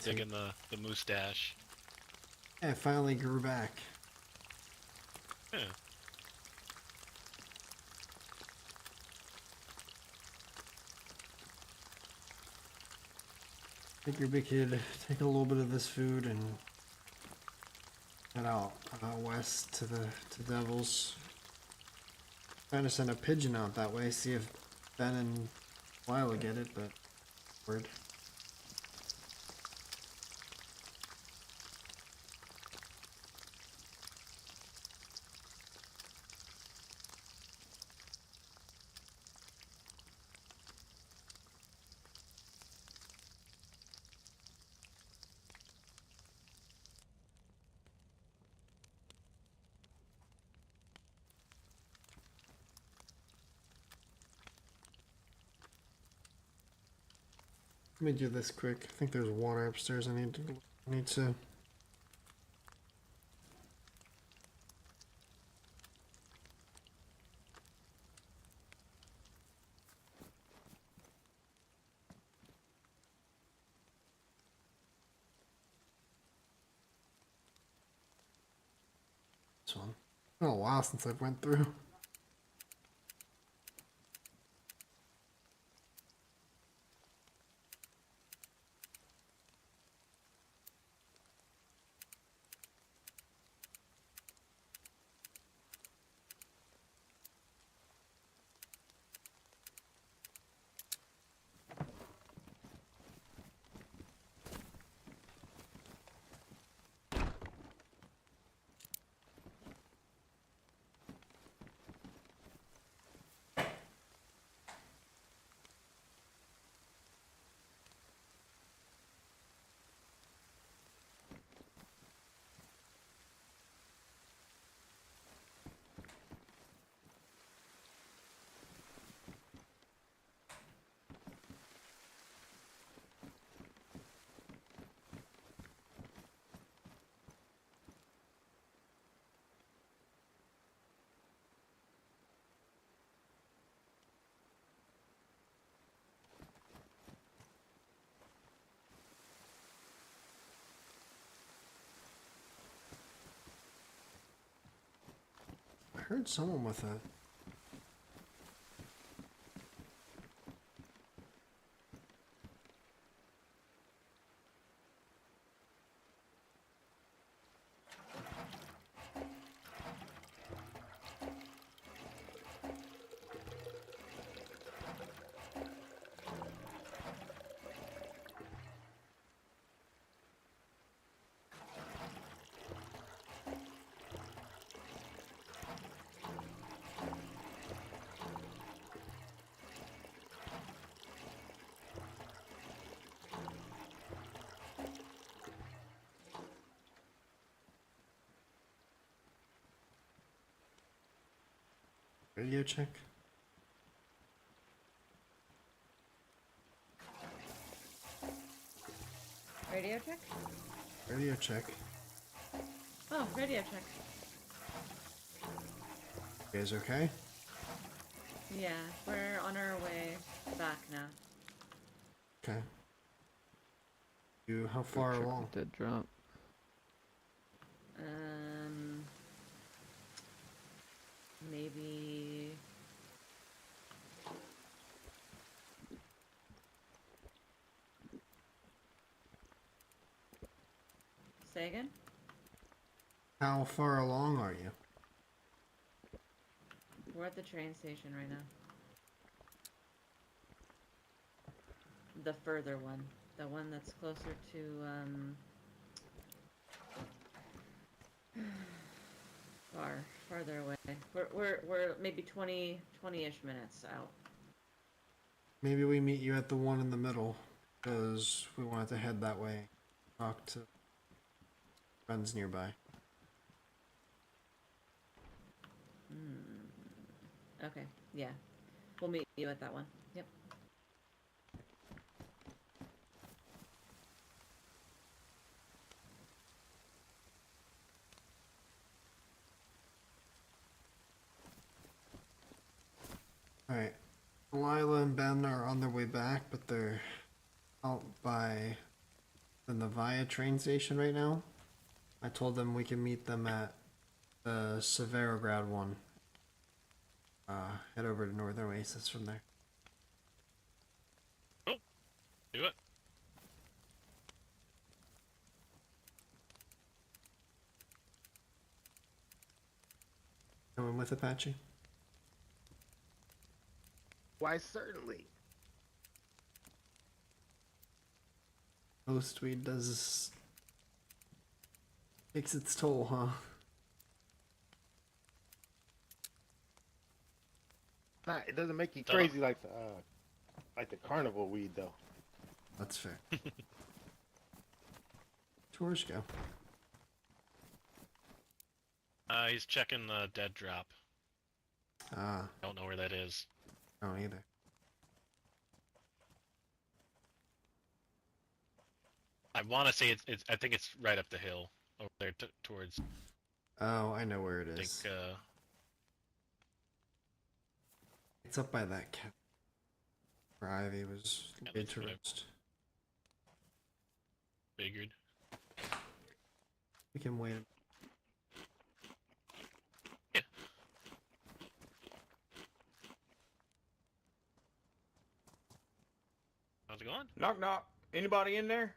Digging the moustache. Yeah, it finally grew back. Yeah. Take your big kid, take a little bit of this food and head out west to Devils. Trying to send a pigeon out that way, see if Ben and Lila get it, but word. Let me do this quick. I think there's water upstairs. I need to. This one. It's been a while since I've went through. I heard someone with a. Radio check. Radio check? Radio check. Oh, radio check. You guys okay? Yeah, we're on our way back now. Okay. You how far along? Did drop. Maybe. Say again? How far along are you? We're at the train station right now. The further one. The one that's closer to, farther away. We're maybe 20-ish minutes out. Maybe we meet you at the one in the middle, because we wanted to head that way. Talk to friends nearby. Okay, yeah. We'll meet you at that one. Yep. Alright. Lila and Ben are on their way back, but they're out by the Navia train station right now. I told them we can meet them at the Severograd one. Head over to Northern Oasis from there. Oh, do it. Coming with Apache? Why, certainly. Most weed does takes its toll, huh? Nah, it doesn't make you Shut up. crazy like the carnival weed though. That's fair. Tours go. He's checking the dead drop. Ah, Don't know where that is. I don't either. I want to say it's. I think it's right up the hill over there towards. Oh, I know where it I think. is. It's up by that cap where Ivy was Yeah, laid that's to what I- rest. Figured. We can wait. How's it going? Knock knock. Anybody in there?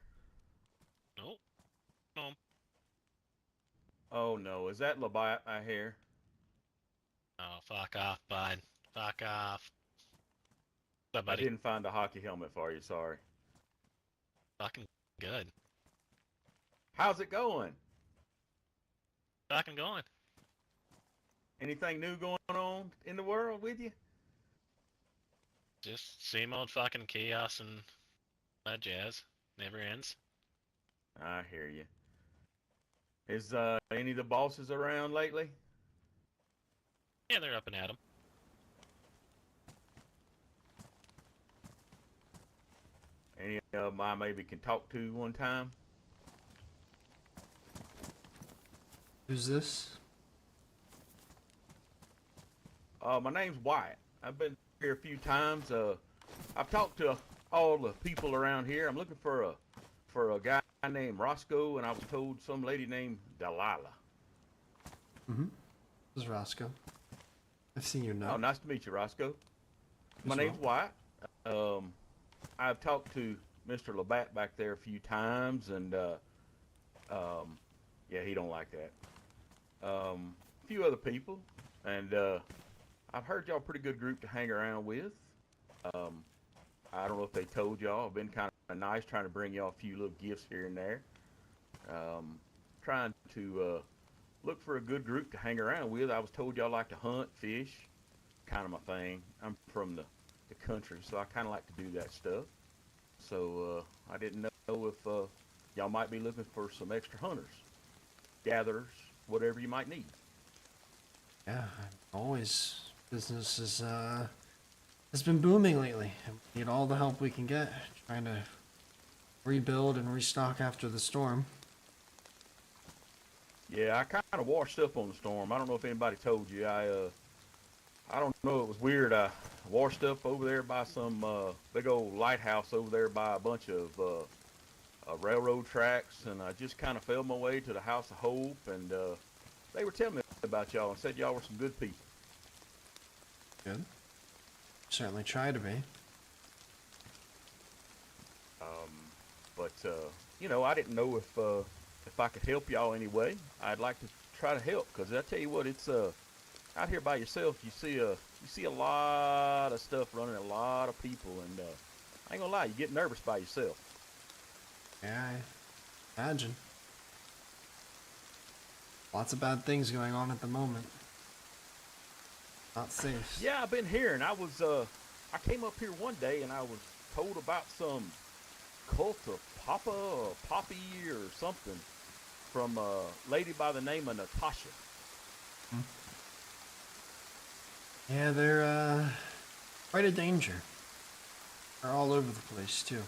Nope. No. Oh no, is that Labat I hear? Oh, fuck off, bud. Fuck off. What's up, I buddy? didn't find a hockey helmet for you, sorry. Fucking good. How's it going? Fucking going. Anything new going on in the world with you? Just same old fucking chaos and that jazz. Never ends. I hear you. Is any of the bosses around lately? Yeah, they're up and at 'em. Any of them I maybe can talk to one time? Who's this? My name's Wyatt. I've been here a few times. I've talked to all the people around here. I'm looking for a guy named Rosco, and I was told some lady named Delilah. Mm-hmm. This is Rosco. I've seen your note. Oh, nice to meet you, Rosco. My As name's well. Wyatt. I've talked to Mr. Labatt back there a few times, and yeah, he don't like that. A few other people, and I've heard y'all a pretty good group to hang around with. I don't know if they told y'all. I've been kind of nice, trying to bring y'all a few little gifts here and there. Trying to look for a good group to hang around with. I was told y'all like to hunt, fish, kind of my thing. I'm from the country, so I kind of like to do that stuff. So I didn't know if y'all might be looking for some extra hunters, gatherers, whatever you might need. Yeah, always. Business is has been booming lately. We need all the help we can get, trying to rebuild and restock after the storm. Yeah, I kind of washed up on the storm. I don't know if anybody told you. I don't know. It was weird. I washed up over there by some big old lighthouse over there by a bunch of railroad tracks, and I just kind of fell my way to the House of Hope, and they were telling me about y'all and said y'all were some good people. Good. Certainly try to be. But you know, I didn't know if I could help y'all anyway. I'd like to try to help, because I tell you what, it's out here by yourself. You see a lot of stuff running, a lot of people, and I ain't gonna lie, you get nervous by yourself. Yeah, I imagine. Lots of bad things going on at the moment. Not safe. Yeah, I've been hearing. I came up here one day and I was told about some cult of Papa or Poppy or something from a lady by the name of Natasha. Yeah, they're quite a danger. They're all over the place too.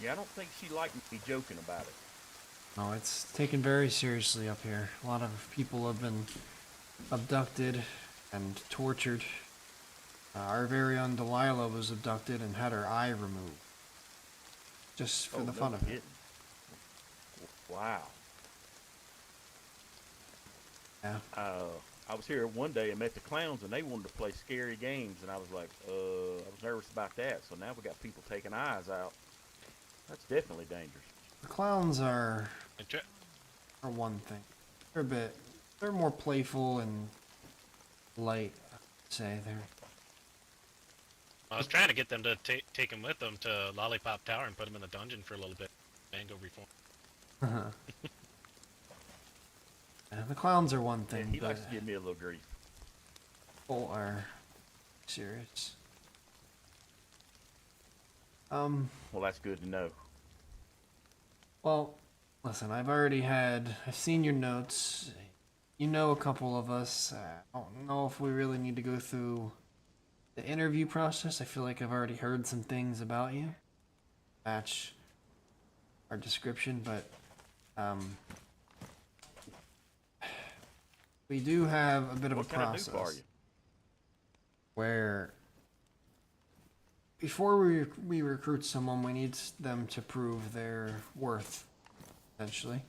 Yeah, I don't think she liked me joking about it. No, it's taken very seriously up here. A lot of people have been abducted and tortured. Our very own Delilah was abducted and had her eye removed. Just for the fun of it. Wow. Yeah. I was here one day and met the clowns, and they wanted to play scary games, and I was like, I was nervous about that. So now we got people taking eyes out. That's definitely dangerous. The clowns are one thing. They're more playful and light, I'd say. I was trying to get them to take him with them to Lollipop Tower and put him in the dungeon for a little bit. Mango reform. Yeah, the clowns are one thing, He but likes to give me a little grief. people are serious. Well, that's good to know. Well, listen, I've seen your notes. You know a couple of us. I don't know if we really need to go through the interview process. I feel like I've already heard some things about you. Match our description, but we do have a bit of What a can I do for process you? where before we recruit someone, we need them to prove their worth, essentially.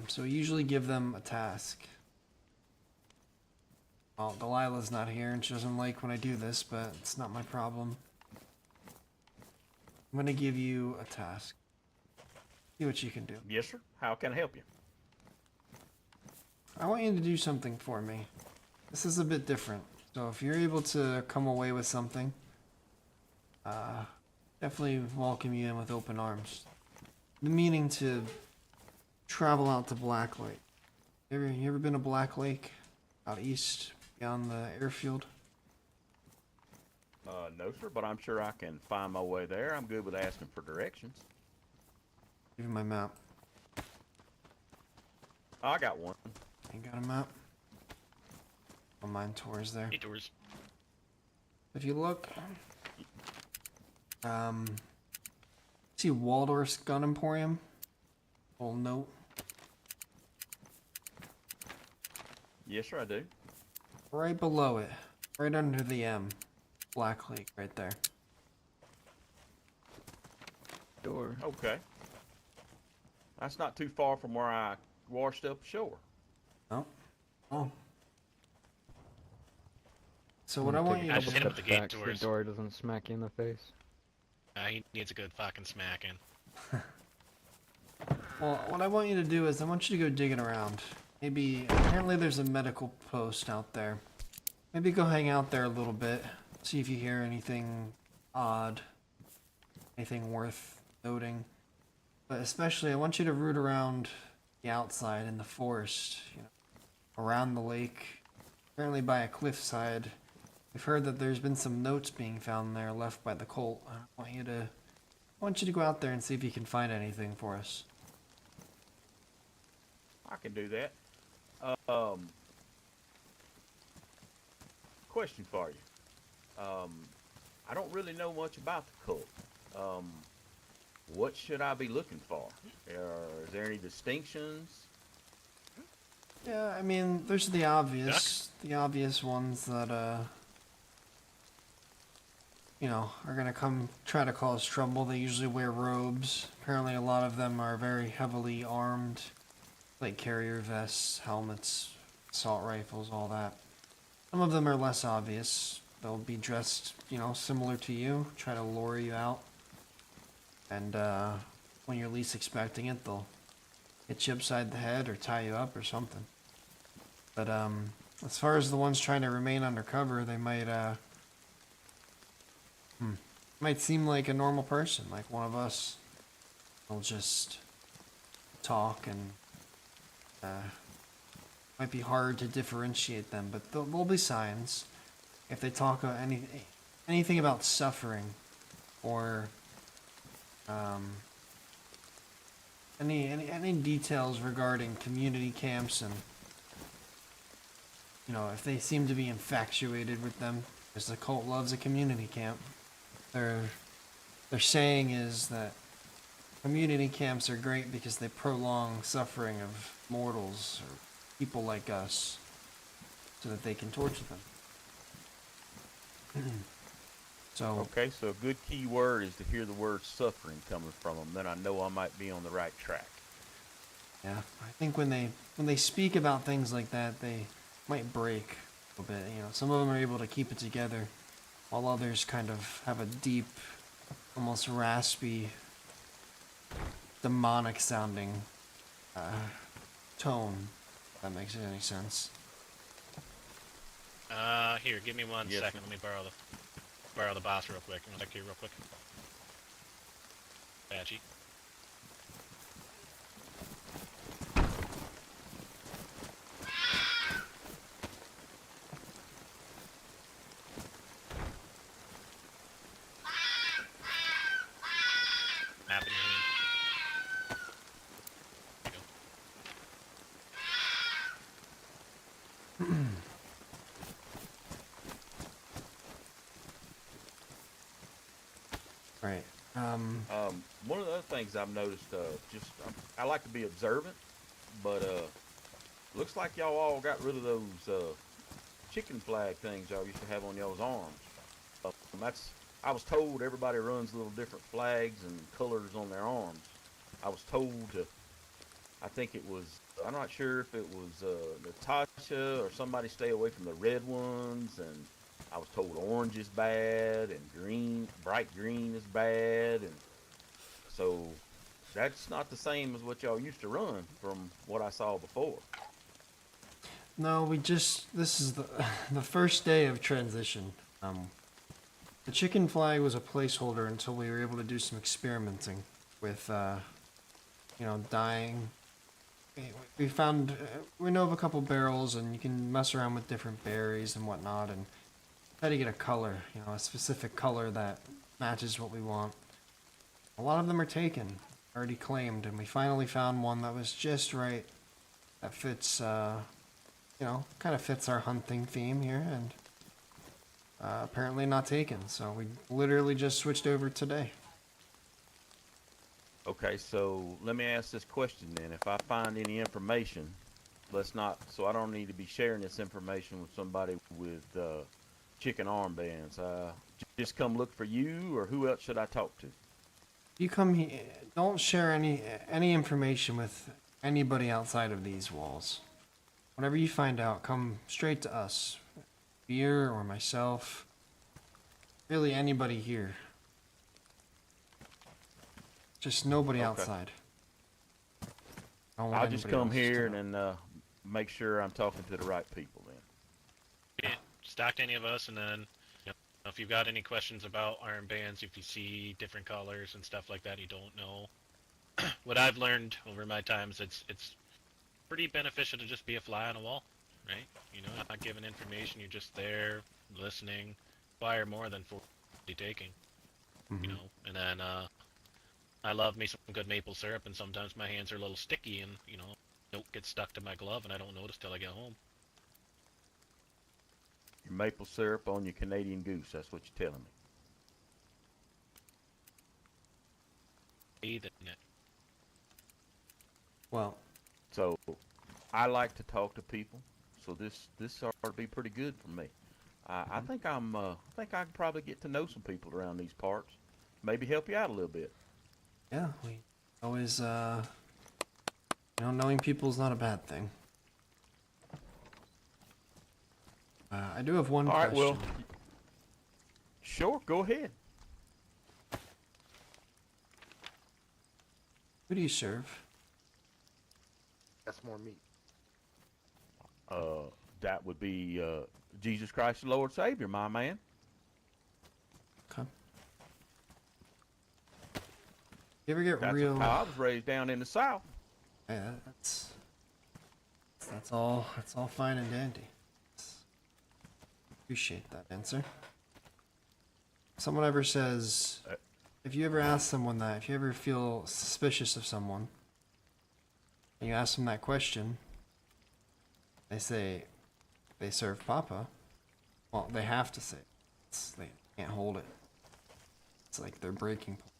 So we usually give them a task. Well, Delilah's not here and she doesn't like when I do this, but it's not my problem. I'm gonna give you a task. See what you can do. Yes, sir. How can I help you? I want you to do something for me. This is a bit different. So if you're able to come away with something, definitely welcome you in with open arms. The meaning to travel out to Black Lake. You ever been to Black Lake? Out east, beyond the airfield? No, sir, but I'm sure I can find my way there. I'm good with asking for directions. Give you my map. I got one. You got a map? Oh, mine tours there. He tours. If you look, see Waldorf's Gun Emporium? Little note. Yes, sir, I do. Right below it. Right under the M. Black Lake, right there. Sure. Okay. That's not too far from where I washed up ashore. Oh. Oh. So what I want you I to just do... hit him with the gate Back so the tours. door doesn't smack you in the face. He needs a good fucking smacking. Well, what I want you to do is I want you to go digging around. Maybe... Apparently there's a medical post out there. Maybe go hang out there a little bit. See if you hear anything odd. Anything worth noting. But especially, I want you to root around the outside in the forest. You know, around the lake. Apparently by a cliffside. We've heard that there's been some notes being found there left by the cult. I want you to go out there and see if you can find anything for us. I can do that. Question for you. I don't really know much about the cult. What should I be looking for? Is there any distinctions? Yeah, I mean, there's the obvious ones that, you know, are gonna come try to cause trouble. They usually wear robes. Apparently, a lot of them are very heavily armed, like carrier vests, helmets, assault rifles, all that. Some of them are less obvious. They'll be dressed, you know, similar to you, try to lure you out. And when you're least expecting it, they'll hit you upside the head or tie you up or something. But as far as the ones trying to remain undercover, they might seem like a normal person, like one of us. They'll just talk and might be hard to differentiate them, but there'll be signs. If they talk anything about suffering or any details regarding community camps, and you know, if they seem to be infatuated with them, because the cult loves a community camp, their saying is that community camps are great because they prolong suffering of mortals or people like us so that they can torture them. So Okay, so a good key word is to hear the word suffering coming from them. Then I know I might be on the right track. yeah, I think when they speak about things like that, they might break a little bit. You know, some of them are able to keep it together, while others kind of have a deep, almost raspy, demonic sounding tone. If that makes any sense. Here, give me one Yes, second. Let me borrow the boss real quick. I'm gonna take you real quick. Badgie. Map in your hand. There you go. Right. One of the other things I've noticed, I like to be observant, but looks like y'all all got rid of those chicken flag things y'all used to have on y'all's arms. I was told everybody runs little different flags and colors on their arms. I was told to, I think it was, I'm not sure if it was Natasha or somebody stay away from the red ones, and I was told orange is bad and green, bright green is bad, and so that's not the same as what y'all used to run from what I saw before. No, this is the first day of transition. The chicken flag was a placeholder until we were able to do some experimenting with, you know, dyeing. We found, we know of a couple barrels, and you can mess around with different berries and whatnot, and try to get a color, you know, a specific color that matches what we want. A lot of them are taken, already claimed, and we finally found one that was just right, that fits, you know, kind of fits our hunting theme here, and apparently not taken, so we literally just switched over today. Okay, so let me ask this question then. If I find any information, so I don't need to be sharing this information with somebody with chicken armbands. Just come look for you, or who else should I talk to? You come here, don't share any information with anybody outside of these walls. Whatever you find out, come straight to us. Beer or myself. Really anybody here. Just nobody Okay. outside. I don't want I'll just anybody come else to here know. and make sure I'm talking to the right people then. Yeah, just talk to any of us, and then you know, if you've got any questions about armbands, if you see different colors and stuff like that you don't know, what I've learned over my time is it's pretty beneficial to just be a fly on a wall, right? You know, not giving information, you're just there, listening, fire more than 40 taking, you know, and then I love me some good maple syrup, and sometimes my hands are a little sticky, and you know, note gets stuck to my glove, and I don't notice till I get home. Your maple syrup on your Canadian goose, that's what you're telling me. Bathe in it. Well, So I like to talk to people, so this ought to be pretty good for me. I think I can probably get to know some people around these parts. Maybe help you out a little bit. Yeah, we always, knowing people is not a bad thing. I do have one All right, question. well, sure, go ahead. Who do you serve? That's more meat. That would be Jesus Christ, the Lord Savior, my man. Okay. You ever get That's real? how I was raised down in the South. Yeah, that's all. That's all fine and dandy. Appreciate that answer. Someone ever says, if you ever ask someone that, if you ever feel suspicious of someone, and you ask them that question, they say they serve Papa. Well, they have to say it. They can't hold it. It's like their breaking point.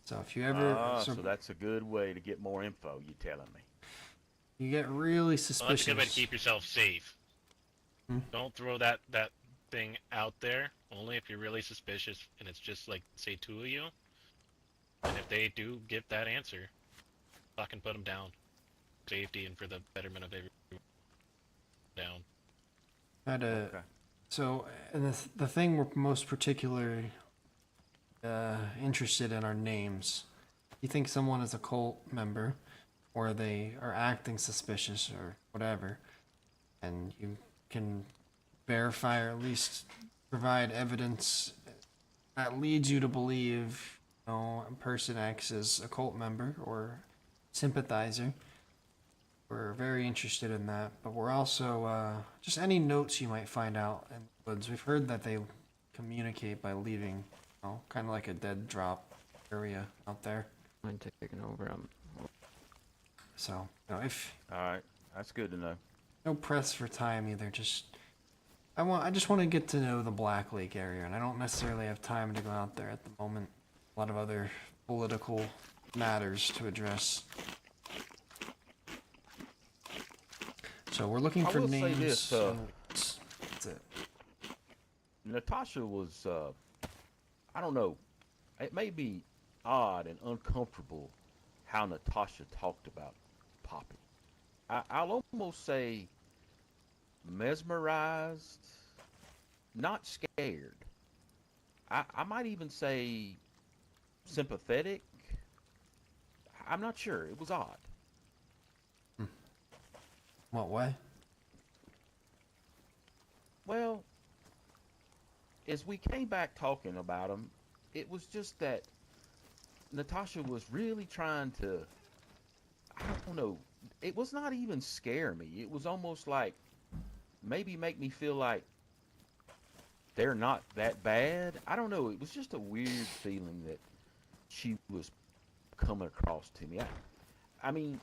So if you ever, So that's a good way to get more info, you telling me. you get really Well, that's a suspicious. good way to keep yourself safe. Hmm? Don't throw that thing out there. Only if you're really suspicious, and it's just like say two of you. And if they do give that answer, fucking put them down. Safety and for the betterment of everyone. Down. Okay. So, and the thing we're most particularly interested in are names. You think someone is a cult member, or they are acting suspicious, or whatever, and you can verify or at least provide evidence that leads you to believe, person X is a cult member or sympathizer. We're very interested in that, but we're also just any notes you might find out in the woods. We've heard that they communicate by leaving, kind of like a dead drop area out there. I'm taking over. So, if All right, that's good to know. no press for time either, I just want to get to know the Black Lake area, and I don't necessarily have time to go out there at the moment. A lot of other political matters to address. So we're looking I for will say names. this, and words. That's it. Natasha was, I don't know, it may be odd and uncomfortable how Natasha talked about Poppy. I'll almost say mesmerized, not scared. I might even say sympathetic. I'm not sure. It was odd. What way? Well, as we came back talking about him, it was just that Natasha was really trying to, I don't know, it was not even scare me. It was almost like maybe make me feel like they're not that bad. I don't know. It was just a weird feeling that she was coming across to me. I mean,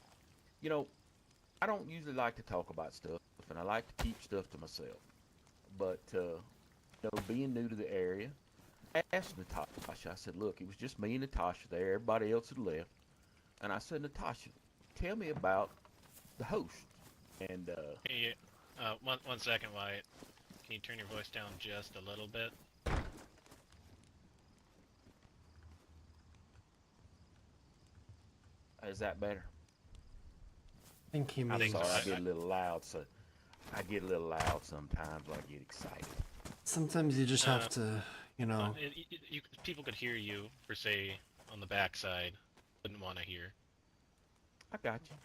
I don't usually like to talk about stuff, and I like to keep stuff to myself. But, being new to the area, I asked Natasha, I said, look, it was just me and Natasha there. Everybody else had left. And I said, Natasha, tell me about the host. And, Hey, one second, Wyatt. Can you turn your voice down just a little bit? is that better? I think he I'm means. sorry, I get a little loud, so I get a little loud sometimes when I get excited. Sometimes you just have to, People could hear you, per se, on the backside. Wouldn't want to hear. I got you.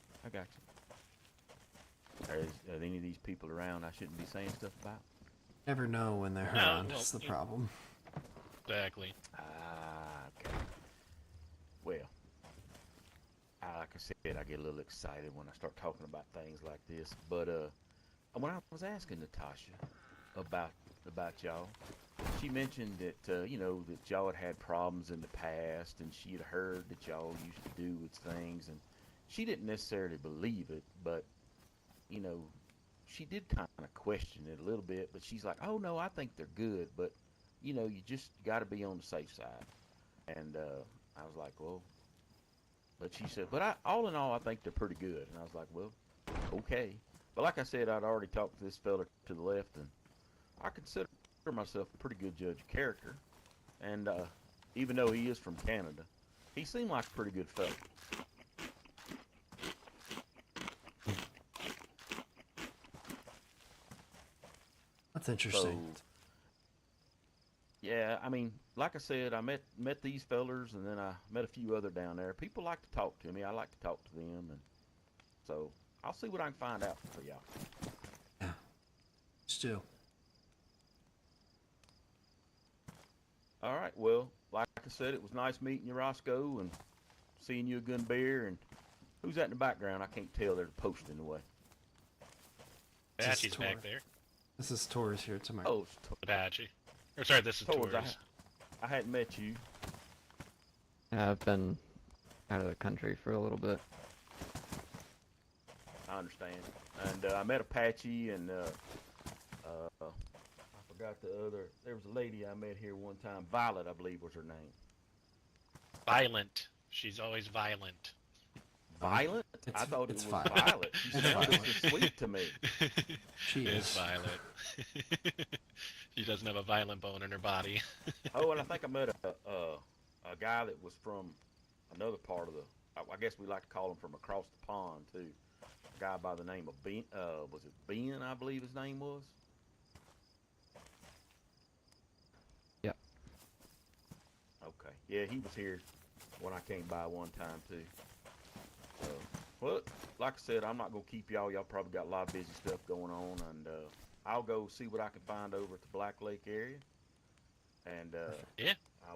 Are any of these people around I shouldn't be saying stuff about? Never know when they're No, around. well, That's the problem. Exactly. Okay. Well, like I said, I get a little excited when I start talking about things like this. But when I was asking Natasha about y'all, she mentioned that that y'all had problems in the past, and she had heard that y'all used to do with things, and she didn't necessarily believe it, but she did kind of question it a little bit. But she's like, "Oh no, I think they're good, but you just got to be on the safe side." And I was like, "Well," but she said, "But all in all, I think they're pretty good." And I was like, "Well, okay." But like I said, I'd already talked to this fella to the left, and I consider myself a pretty good judge of character, and even though he is from Canada, he seemed like a pretty good fella. That's interesting. So, yeah, I mean, like I said, I met these fellers, and then I met a few other down there. People like to talk to me. I like to talk to them, and so I'll see what I can find out for y'all. Yeah. Stu. All right. Well, like I said, it was nice meeting you, Rosco, and seeing you a good bear. And who's that in the background? I can't tell. There's a post in the way. Apache's back there. This is Torres here to my. Oh, it's Apache. Or sorry, this is Torres. Torres. I hadn't met you. Yeah, I've been out of the country for a little bit. I understand. And I met Apache, and I forgot the other. There was a lady I met here one time. Violet, I believe, was her name. Violent. She's always violent. Violet? I thought it was Violet. She sounded so sweet to me. She is is. violent. She doesn't have a violent bone in her body. Oh, and I think I met a guy that was from another part of the. I guess we like to call him from across the pond too. A guy by the name of Ben. Was it Ben? I believe his name was. Yep. Okay. Yeah, he was here when I came by one time too. Well, like I said, I'm not gonna keep y'all. Y'all probably got a lot of busy stuff going on, and I'll go see what I can find over at the Black Lake area, and Yeah. I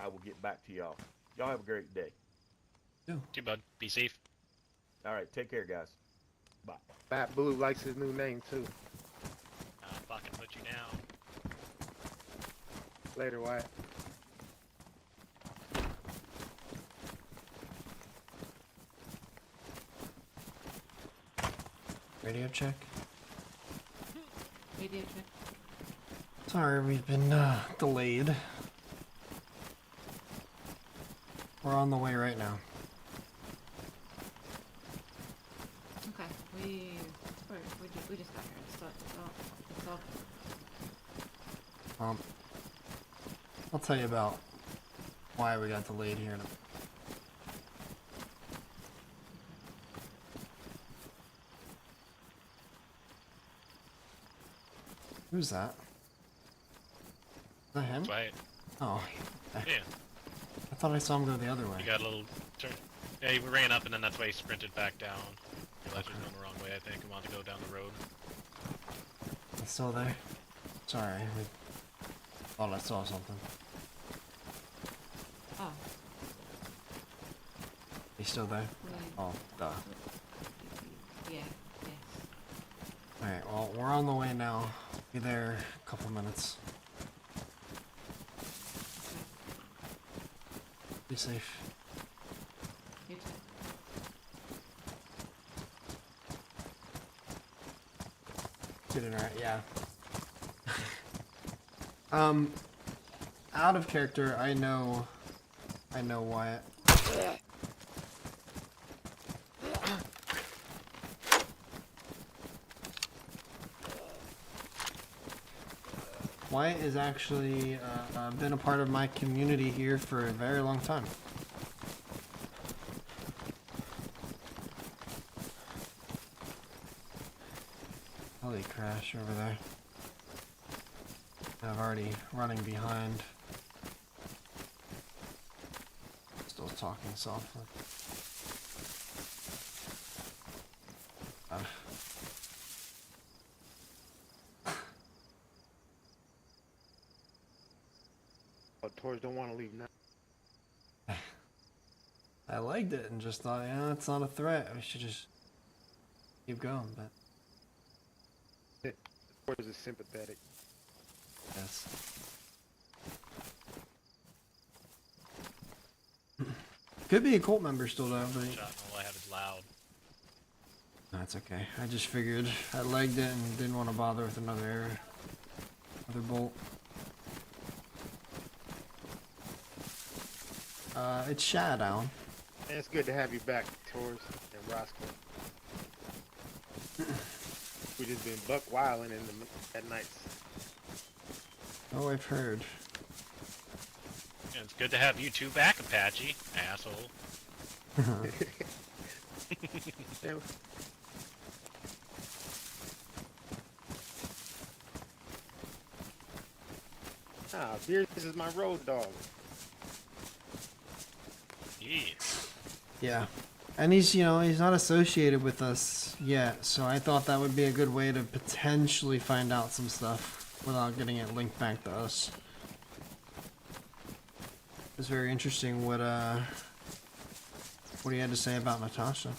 will get back to y'all. Y'all have a great day. Too bud. Be safe. All right, take care, guys. Bye. Matt Blue likes his new name too. I'll fucking put you down. Later, Wyatt. Radio check. Radio check. Sorry, we've been delayed. We're on the way right now. Okay, we just got here. It's all. I'll tell you about why we got delayed here in a Who's that? Is that him? Quiet. Oh. Yeah. I thought I saw him go the other way. He got a little turn. Yeah, he ran up and then that's why he sprinted back down. Realized he was going the wrong way, I think, and wanted to go down the road. He's still there? Sorry, I thought I saw something. Oh. He's still there? Oh, duh. Yeah. Yes. Alright, well, we're on the way now. Be there in a couple minutes. Be safe. You too. Did it right, yeah. Out of character, I know Wyatt. Wyatt has actually been a part of my community here for a very long time. Holy crash over there. I'm already running behind. Still talking softly. Oh, Torres don't want to leave now. I liked it and just thought, yeah, it's not a threat. We should just keep going, but Torres is sympathetic. yes. Could be a cult member still though, but Shot and all I have is loud. that's okay. I just figured I legged it and didn't want to bother with another bolt. It's Shadow. And it's good to have you back, Torres and Rosco. We just been buck wilding at nights. Oh, I've heard. And it's good to have you two back, Apache, asshole. Yeah. Beers is my road dog. Yeah. Yeah. And he's not associated with us yet, so I thought that would be a good way to potentially find out some stuff without getting it linked back to us. It's very interesting what he had to say about Natasha.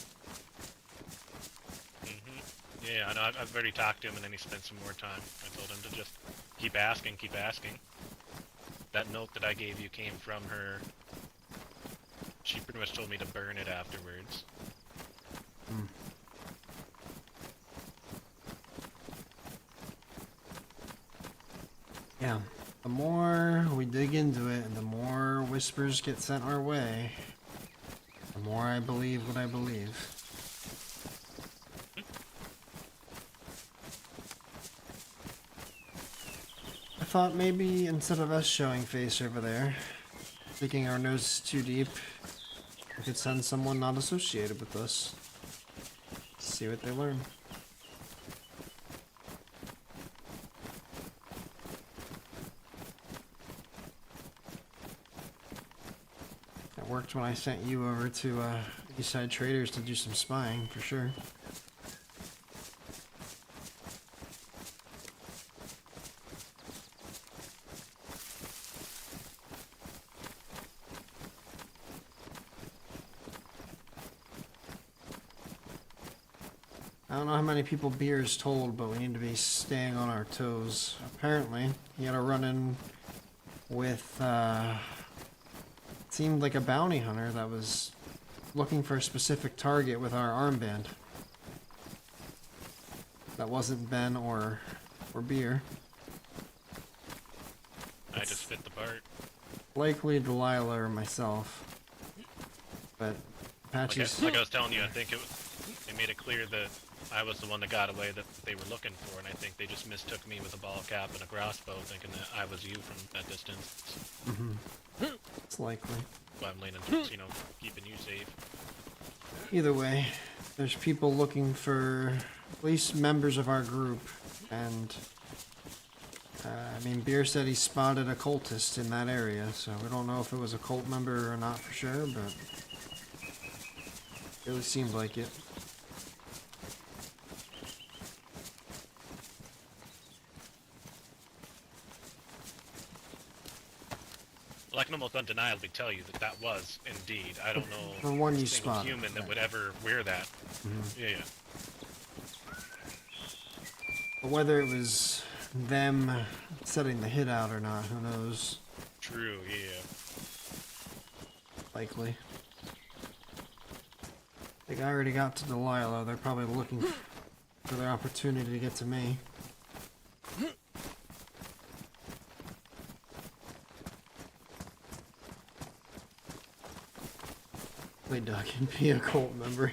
Yeah, I know. I've already talked to him, and then he spent some more time. I told him to just keep asking, keep asking. That note that I gave you came from her. She pretty much told me to burn it afterwards. Yeah. The more we dig into it and the more whispers get sent our way, the more I believe what I believe. I thought maybe instead of us showing face over there, sticking our nose too deep, we could send someone not associated with us. See what they learn. It worked when I sent you over to Eastside Traders to do some spying, for sure. I don't know how many people Beer's told, but we need to be staying on our toes. Apparently, he had a run-in with, seemed like a bounty hunter that was looking for a specific target with our armband. That wasn't Ben or Beer. I just fit the part. Likely Delilah or myself. But Apache's... Like I was telling you, I think they made it clear that I was the one that got away that they were looking for, and I think they just mistook me with a ball cap and a crossbow, thinking that I was you from that distance. It's likely. Well, I'm leaning towards, keeping you safe. Either way, there's people looking for at least members of our group, and I mean, Beer said he spotted a cultist in that area, so we don't know if it was a cult member or not for sure, but it really seemed like it. Well, I can almost undeniably tell you that that was indeed. I don't know The one a you single spotted, human that right. would ever wear that. Yeah. But whether it was them setting the hit out or not, who knows? True, yeah. Likely. I think I already got to Delilah. They're probably looking for their opportunity to get to me. Play Doug and be a cult member.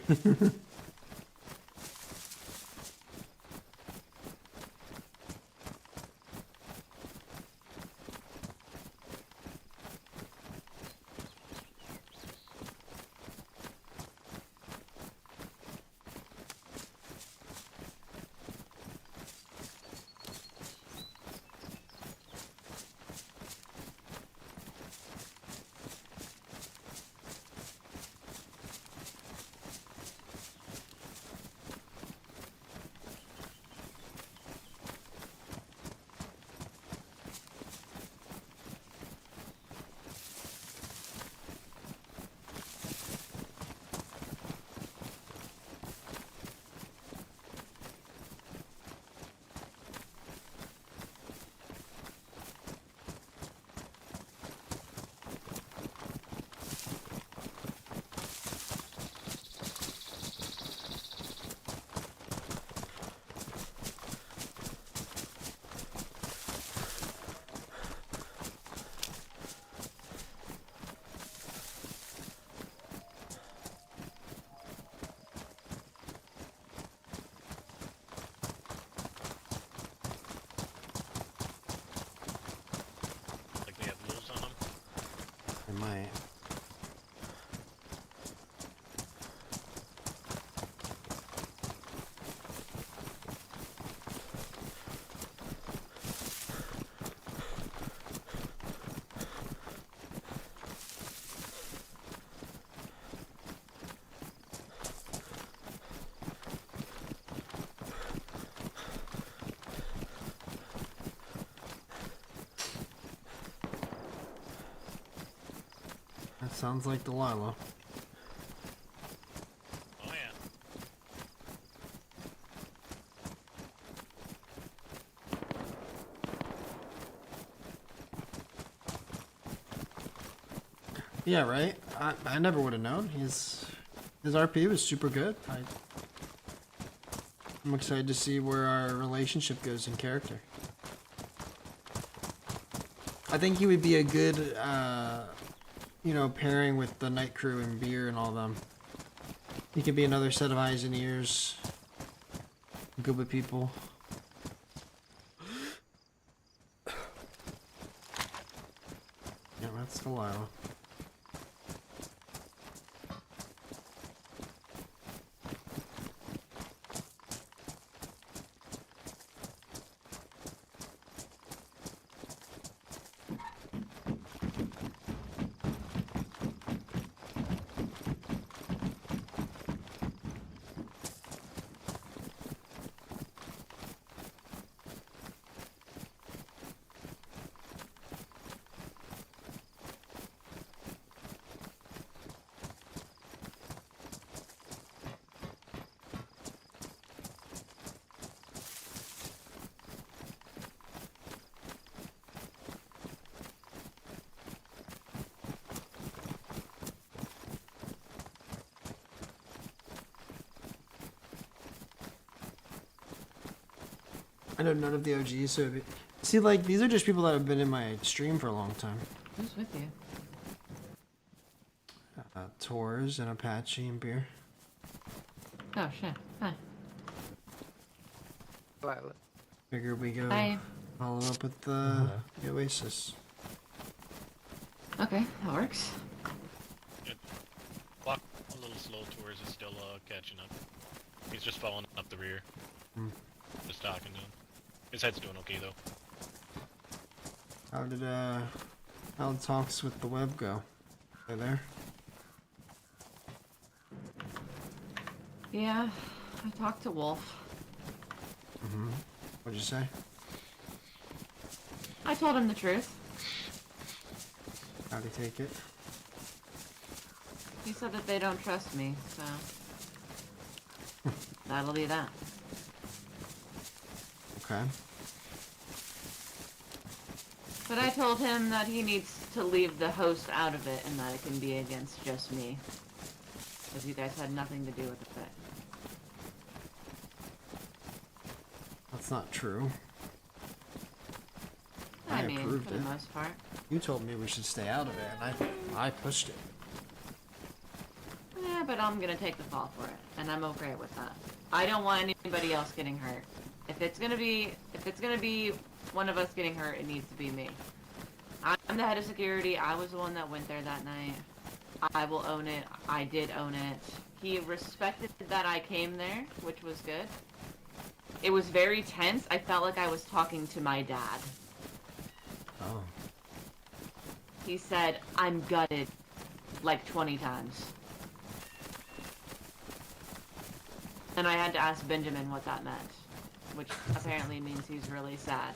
Sounds like Delilah. Oh yeah. Yeah, right? I never would have known. His RP was super good. I'm excited to see where our relationship goes in character. I think he would be a good, you know, pairing with the night crew and beer and all them. He could be another set of eyes and ears. Good with people. Yeah, that's Delilah. I know none of the OGs, so see, like, these are just people that have been in my stream for a long time. Who's with you? Tours and Apache and beer. Oh shit. Hi. Figure we go Hi. follow up with the Oasis. Okay, that works. Walk a little slow. Tours is still catching up. He's just following up the rear. Just talking to him. His head's doing okay though. How did talks with the web go? They there? Yeah, I talked to Wolf. What'd you say? I told him the truth. How'd he take it? He said that they don't trust me, so that'll be that. Okay. But I told him that he needs to leave the host out of it and that it can be against just me. Because you guys had nothing to do with it. That's not true. I mean, approved for the it. most part. You told me we should stay out of it, and I pushed it. Yeah, but I'm gonna take the fall for it, and I'm okay with that. I don't want anybody else getting hurt. If it's gonna be one of us getting hurt, it needs to be me. I'm the head of security. I was the one that went there that night. I will own it. I did own it. He respected that I came there, which was good. It was very tense. I felt like I was talking to my dad. Oh. He said, "I'm gutted," like 20 times. And I had to ask Benjamin what that meant, which apparently means he's really sad.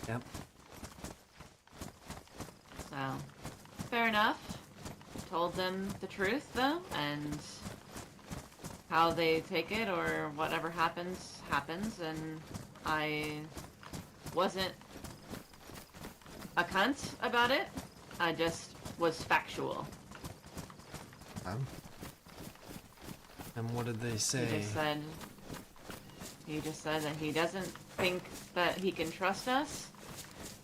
Yep. So, fair enough. Told them the truth, though, and how they take it or whatever happens, happens, and I wasn't a cunt about it. I just was factual. And what did they say? He just said that he doesn't think that he can trust us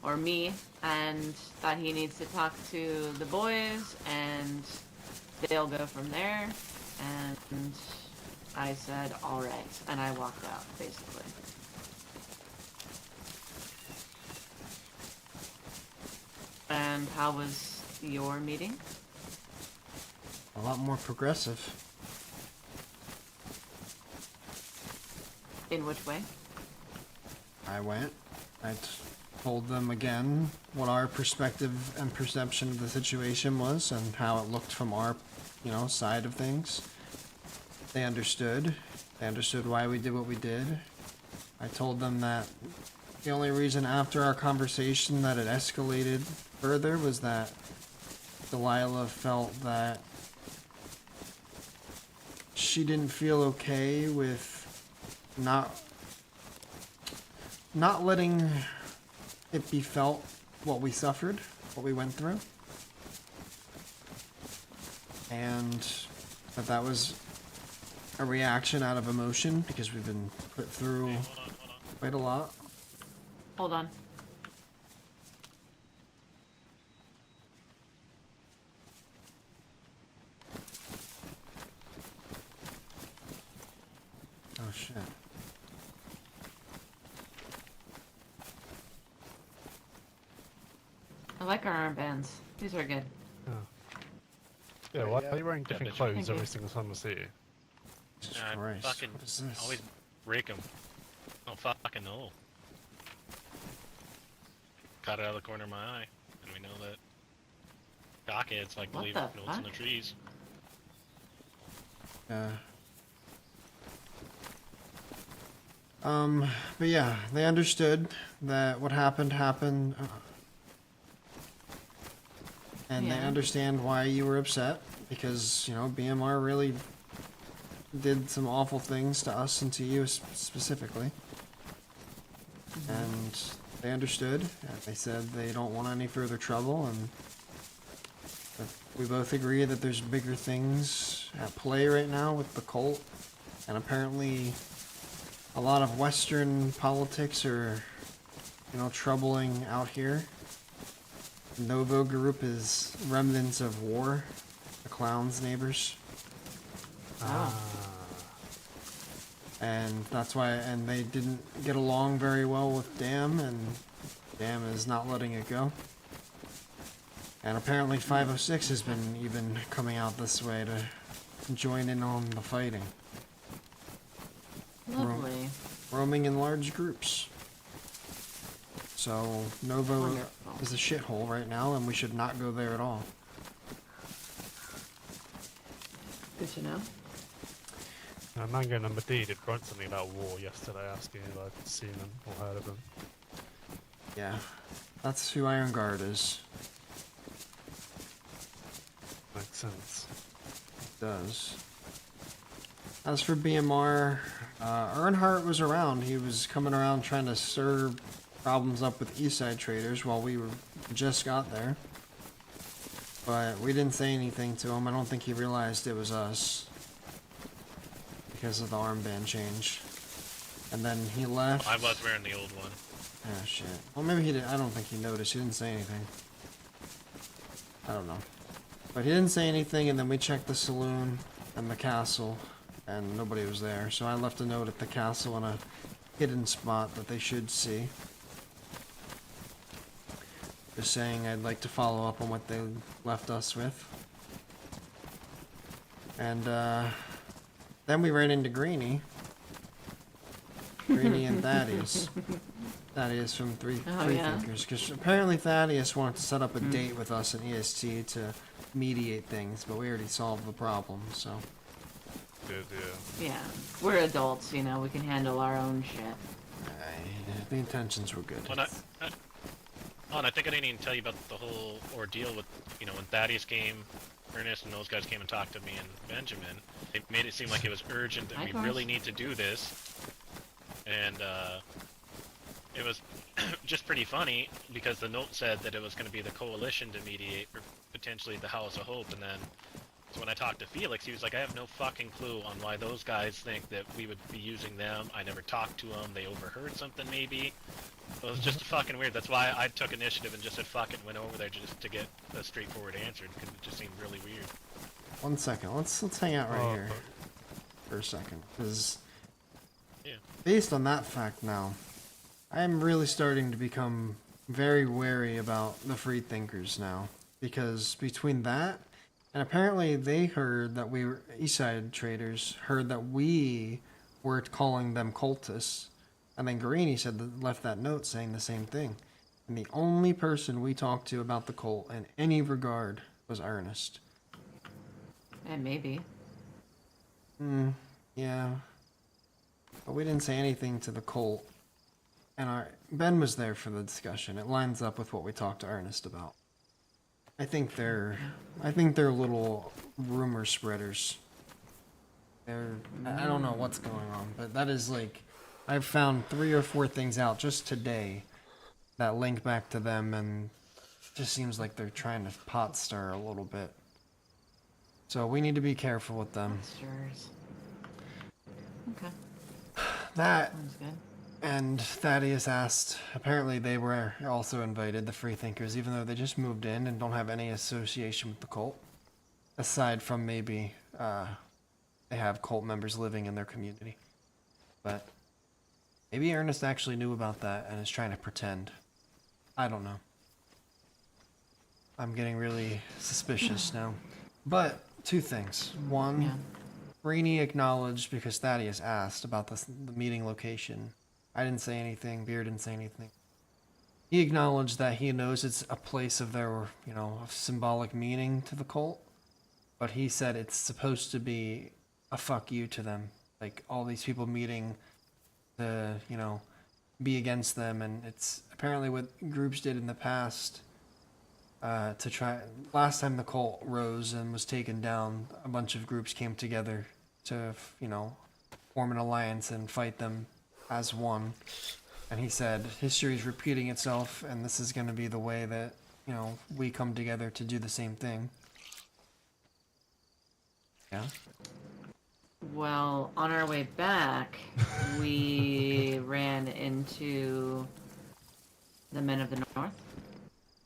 or me, and that he needs to talk to the boys and they'll go from there. And I said, all right, and I walked out, basically. And how was your meeting? A lot more progressive. In which way? I went. I told them again what our perspective and perception of the situation was and how it looked from our, side of things. They understood. They understood why we did what we did. I told them that the only reason after our conversation that it escalated further was that Delilah felt that she didn't feel okay with not letting it be felt what we suffered, what we went through. And that was a reaction out of emotion because we've been put through Hey, hold on. quite a lot. Hold on. Oh shit. I like our armbands. These are good. Yeah, why are you wearing Yeah, different bitch. clothes Thank you. every single time I see you? Jesus I Christ. fucking What is this? always break them. I don't fucking know. Caught it out of the corner of my eye, and we know that cockheads like to What leave the notes in fuck? the trees. Yeah. But yeah, they understood that what happened happened. And they Yeah. understand why you were upset because, you know, BMR really did some awful things to us and to you specifically. And they understood. And they said they don't want any further trouble, and that we both agree that there's bigger things at play right now with the cult. And apparently a lot of Western politics are, you know, troubling out here. Novo group is remnants of war, the clown's neighbors. Oh. And that's why, and they didn't get along very well with Dam, and Dam is not letting it go. And apparently 506 has been even coming out this way to join in on the fighting. Lovely. Roaming in large groups. So, Novo Wonderful. is a shithole right now, and we should not go there at all. Good to know. Mango number D did write something about war yesterday, asking if I'd seen them or heard of them. Yeah, that's who Iron Guard is. Makes sense. It does. As for BMR, Earnhardt was around. He was coming around trying to stir problems up with Eastside traders while we just got there. But we didn't say anything to him. I don't think he realized it was us because of the armband change. And then he left. I was wearing the old one. Ah, shit. Well, maybe he did. I don't think he noticed. He didn't say anything. I don't know. But he didn't say anything, and then we checked the saloon and the castle, and nobody was there. So I left a note at the castle in a hidden spot that they should see. Just saying I'd like to follow up on what they left us with. And then we ran into Greenie. Greenie and Thaddeus. Thaddeus from Three Oh, yeah. Thinkers. Because apparently Thaddeus wanted to set up a date with us in EST to mediate things, but we already solved the problem, so. Good, yeah. Yeah. We're adults, you know, we can handle our own shit. The intentions were good. And I think I didn't even tell you about the whole ordeal with, you know, when Thaddeus came, Ernest and those guys came and talked to me and Benjamin. They made it seem like it was urgent that Hi, we Cars. really need to do this. And it was just pretty funny because the note said that it was going to be the coalition to mediate, or potentially the House of Hope. And then so when I talked to Felix, he was like, I have no fucking clue on why those guys think that we would be using them. I never talked to them. They overheard something maybe. It was just fucking weird. That's why I took initiative and just said fuck it and went over there just to get a straightforward answer because it just seemed really weird. 1 second. Let's hang out right Oh, here for a second, because Yeah. based on that fact now, I am really starting to become very wary about the free thinkers now, because between that and apparently they heard that we were Eastside traders heard that we were calling them cultists, and then Greenie said that, left that note saying the same thing, and the only person we talked to about the cult in any regard was Ernest. And maybe. Yeah. But we didn't say anything to the cult. And Ben was there for the discussion. It lines up with what we talked to Ernest about. I think they're little rumor spreaders. I don't know what's going on, but that is like, I've found 3 or 4 things out just today that link back to them, and it just seems like they're trying to pot stir a little bit. So we need to be careful with them. Stirs. Okay, That, sounds good. and Thaddeus asked, apparently they were also invited, the Freethinkers, even though they just moved in and don't have any association with the cult. Aside from maybe, they have cult members living in their community. But maybe Ernest actually knew about that and is trying to pretend. I don't know. I'm getting really suspicious now. But 2 things. One, Yeah. Rainey acknowledged, because Thaddeus asked about the meeting location. I didn't say anything. Beer didn't say anything. He acknowledged that he knows it's a place of their, of symbolic meaning to the cult. But he said it's supposed to be a fuck you to them. Like, all these people meeting to, be against them. And it's apparently what groups did in the past to try. Last time the cult rose and was taken down, a bunch of groups came together to, form an alliance and fight them as one. And he said, history is repeating itself, and this is going to be the way that, we come together to do the same thing. Yeah? Well, on our way back, we ran into the Men of the North,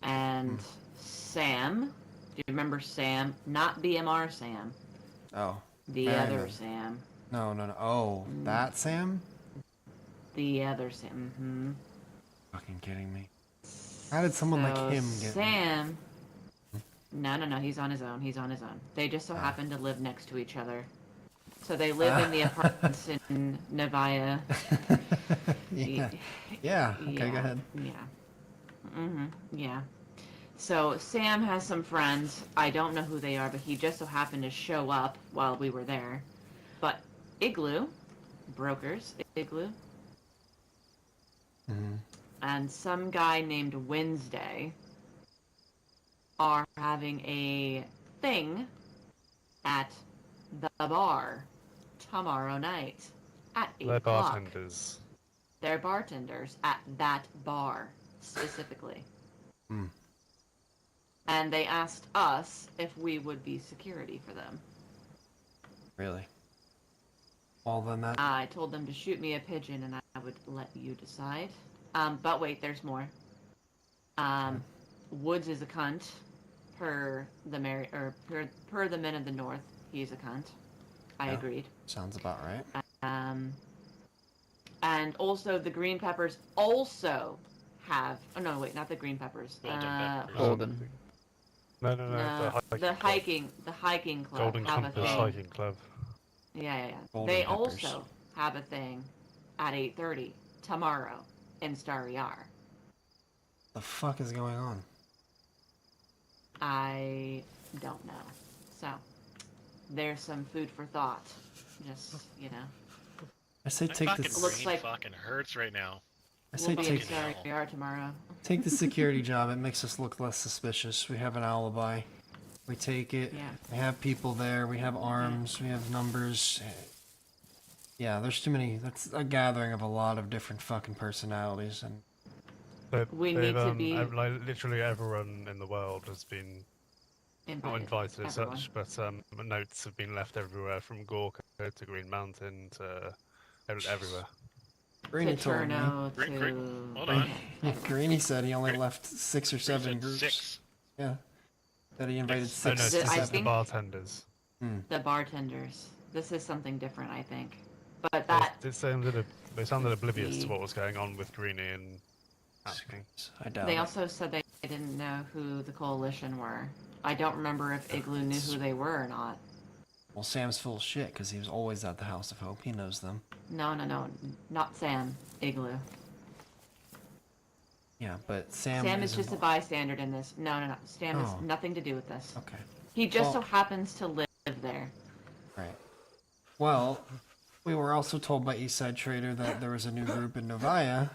and Sam. Do you remember Sam? Not BMR Sam. Oh. The Merriman. other Sam. No. Oh, that Sam? The other Sam. Mm-hmm. Fucking kidding me. How did someone like him get... Sam. No. He's on his own. They just so happen to live next to each other. So they live in the apartments in Nevada. Yeah. Okay, go ahead. Yeah. So Sam has some friends. I don't know who they are, but he just so happened to show up while we were there. But Igloo, Igloo, and some guy named Wednesday are having a thing at the bar tomorrow night at 8 They're o'clock. bartenders. They're bartenders at that bar, specifically. And they asked us if we would be security for them. Really? Well, then that... I told them to shoot me a pigeon and I would let you decide. But wait, there's more. Woods is a cunt. Per the Men of the North, he's a cunt. I agreed. Sounds about right. And also the green peppers also have... Oh, no, wait, not the green peppers. Golden. No. The hiking club Golden have Compass a thing. hiking club. Yeah. Golden They peppers. also have a thing at 8:30 tomorrow in Star Yar. The fuck is going on? I don't know. So, there's some food for thought. Just, I say My take fucking this... Looks brain like- fucking hurts right now. I say We'll be in take... Star Yar tomorrow. Take the security job. It makes us look less suspicious. We have an alibi. We take it. Yeah. We have people there. We have arms. We have numbers. Yeah, there's too many. That's a gathering of a lot of different fucking personalities. And We need to be- Literally everyone in the world has been not invited as everyone. such, but notes have been left everywhere from Gorka to Green Mountain to everywhere. Greeny To told me. Cherno, Hold on. Greeny said he only left 6 or 7 Said groups. 6. Yeah. That he invited Six. Oh, no, 6 The- to I 7. think- bartenders. The bartenders. This is something different, I think. But that... They sounded oblivious to what was going on with Greeny and happening. I doubt They it. also said they didn't know who the coalition were. I don't remember if Igloo knew who they were or not. Well, Sam's full of shit because he was always at the House of Hope. He knows them. No, not Sam. Igloo. Yeah, but Sam Sam is just a bystander in this. No. Sam Oh. has nothing to do with this. Okay. He just so Well- happens to live there. Right. Well, we were also told by Eastside Trader that there was a new group in Novaya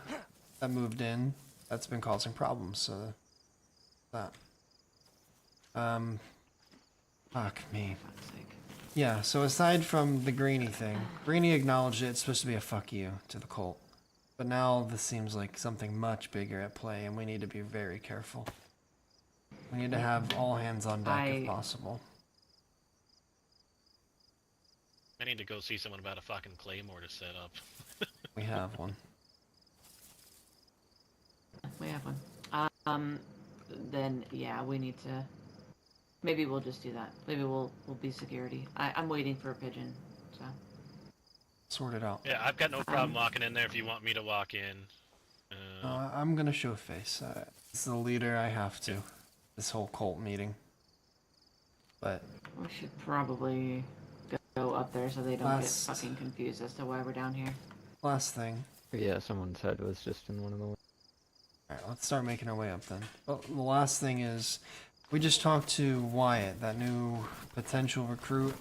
that moved in that's been causing problems, so that. Fuck me. For fuck's sake. Yeah, so aside from the Greeny thing, Greeny acknowledged it's supposed to be a fuck you to the cult. But now this seems like something much bigger at play, and we need to be very careful. We need to have all hands on deck if possible. I need to go see someone about a fucking claymore to set up. We have one. We have one. Then yeah, we need to. Maybe we'll just do that. Maybe we'll be security. I'm waiting for a pigeon, so. Sort it out. Yeah, I've got no problem walking in there if you want me to walk in. I'm gonna show face. As the leader, I have to. This whole cult meeting. But We should probably go up there so they don't get fucking confused as to why we're down here. last thing. Yeah, someone said it was just in one of the. Alright, let's start making our way up then. Well, the last thing is, we just talked to Wyatt, that new potential recruit.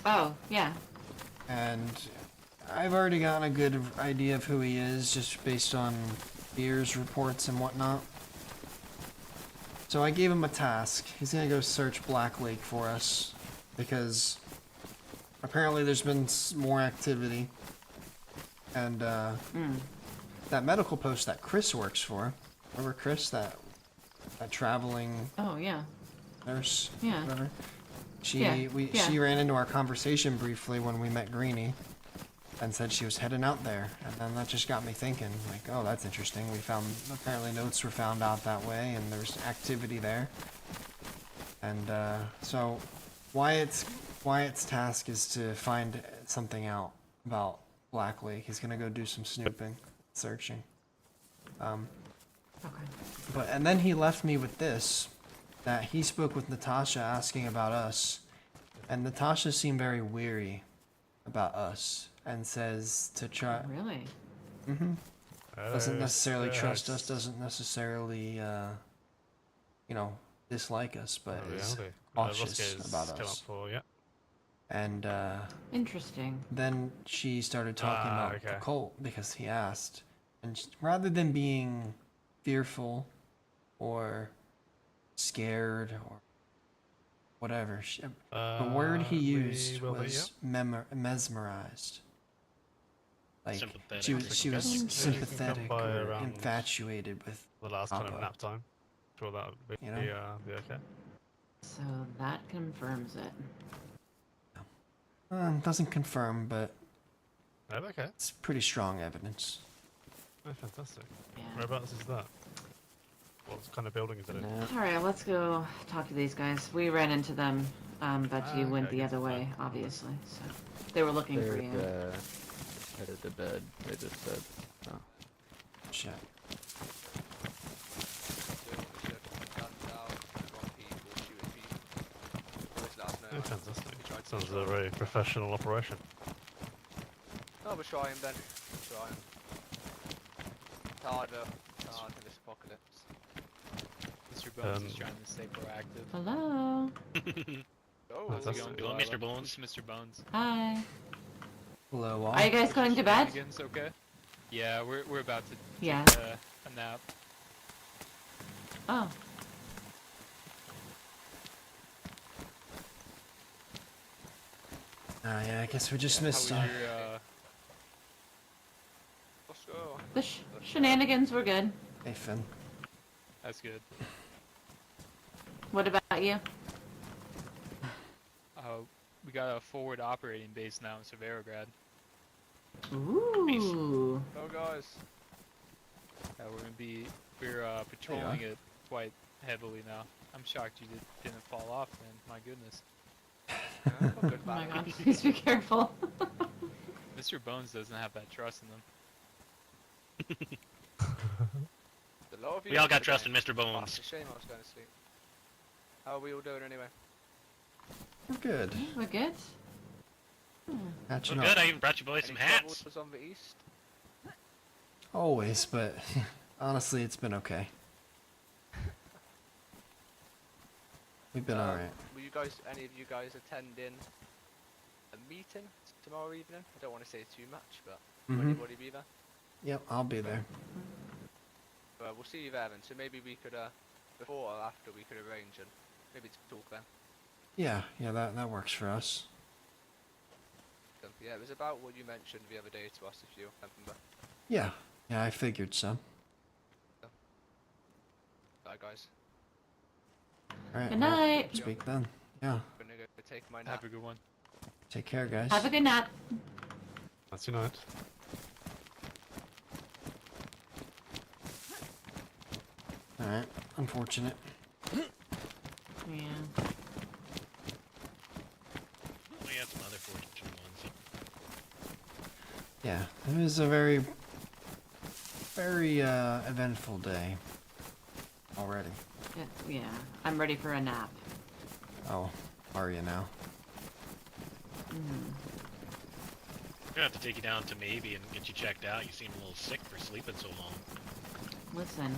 Oh, yeah. And I've already gotten a good idea of who he is, just based on Beer's reports and whatnot. So I gave him a task. He's gonna go search Black Lake for us, because apparently there's been more activity. And that medical post that Chris works for, remember Chris, that traveling Oh, yeah. nurse, Yeah. whatever. She Yeah. she ran into our conversation briefly when we met Greenie, and said she was heading out there. And then that just got me thinking, like, oh, that's interesting. We found, apparently notes were found out that way, and there's activity there. And so Wyatt's task is to find something out about Black Lake. He's gonna go do some snooping, searching. Okay. And then he left me with this, that he spoke with Natasha asking about us, and Natasha seemed very weary about us, and says to try. Really? Doesn't necessarily trust us, doesn't necessarily, dislike us, but is cautious about us. And Interesting. then she started talking about the cult, because he asked, and rather than being fearful or scared or whatever, the word he used was mesmerized. Like she was sympathetic or infatuated with the last kind of Papa. nap time. Sure that would be, You know? be okay. So that confirms it. Doesn't confirm, but Oh, okay. it's pretty strong evidence. Oh, fantastic. Yeah. Whereabouts is that? What kind of building is it in? Alright, let's go talk to these guys. We ran into them, but you went the other way, obviously. So they were looking for you. Headed to bed. They just said. Oh. Shit. Oh, fantastic. Sounds a very professional operation. Oh, we're trying, Ben. We're trying. It's harder. It's hard in this apocalypse. Mr. Bones is trying to stay proactive. Hello. Oh, How's it Fantastic. going, Hello, Mr. Delilah? Bones. This is Mr. Bones. Hi. Hello, all. Are you guys going to bed? Shenanigans, okay? Yeah, we're about to Yeah. take a nap. Oh. Yeah, I guess we just How missed was him. your, let's go. The shenanigans were good. Hey, Finn. That's good. What about you? We got a forward operating base now in Severograd. Ooh. Go, guys. We're patrolling it quite heavily now. I'm shocked you didn't fall off, man. My goodness. Oh my god, please be careful. Mr. Bones doesn't have that trust in them. The lot of you We all got are trust in going. Mr. Oh, Bones. it's a shame I was going to sleep. How are we all doing anyway? We're good. We're good. Catching Well, up. good. I even brought you boys some hats. troubles on the east? Always, but honestly, it's been okay. We've been alright. Will any of you guys attending a meeting tomorrow evening? I don't want to say too much, but will anybody be there? Yep, I'll be there. We'll see you there then. So maybe we could before or after we could arrange and maybe talk then. Yeah, that works for us. Yeah, it was about what you mentioned the other day to us, if you remember. Yeah, I figured so. Bye, guys. All right. Good well, night. speak then. Yeah. I'm gonna go take my nap. Have a good one. Take care, guys. Have a good nap. That's your night. All right. Unfortunate. Yeah. We had some other fortunate ones. Yeah, it was a very, very eventful day already. Yeah. I'm ready for a nap. Oh, are you now? Mm. We're gonna have to take you down to maybe and get you checked out. You seem a little sick for sleeping so long. Listen.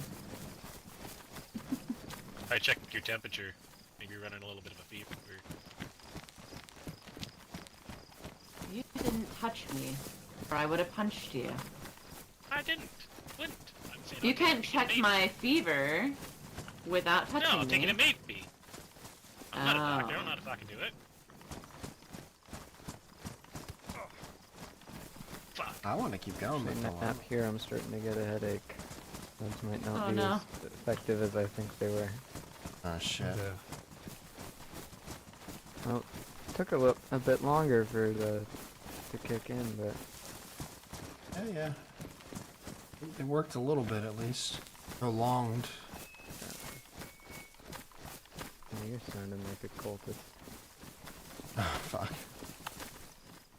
I checked your temperature. Maybe you're running a little bit of a fever. You didn't touch me, or I would have punched you. I didn't. Wouldn't. I'm saying You I'll can't take it check maybe. my fever without touching No, me. I'm taking it maybe. I'm not a doctor. I Oh. don't know how to fucking do it. Fuck. I want to keep going. But no, Up here, I'm starting to get a headache. Those might not Oh, be no. as effective as I think they were. oh shit. Yeah. Well, took a bit longer for the to kick in, but Yeah. It worked a little bit at least. Prolonged. you're sounding like a cultist. Oh, fuck.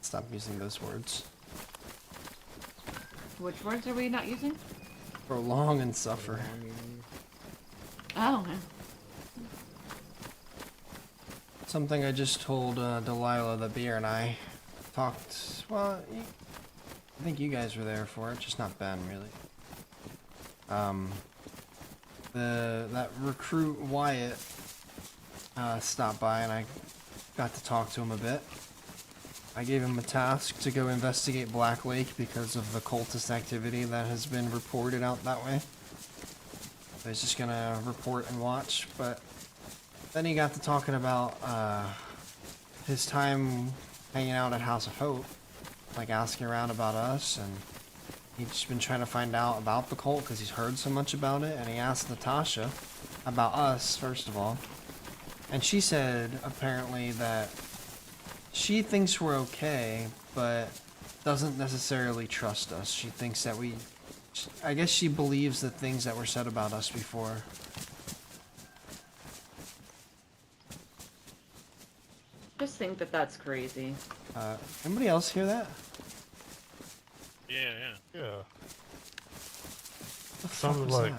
Stop using those words. Which words are we not using? Prolong and suffer. Oh. Something I just told Delilah the beer and I talked. Well, I think you guys were there for it, just not Ben really. That recruit Wyatt stopped by and I got to talk to him a bit. I gave him a task to go investigate Black Lake because of the cultist activity that has been reported out that way. So he's just gonna report and watch, but then he got to talking about his time hanging out at House of Hope, like asking around about us, and he's just been trying to find out about the cult because he's heard so much about it, and he asked Natasha about us, first of all, and she said apparently that she thinks we're okay, but doesn't necessarily trust us. She thinks that I guess she believes the things that were said about us before. Just think that that's crazy. Anybody else hear that? Yeah. Yeah. What the fuck Sounded was like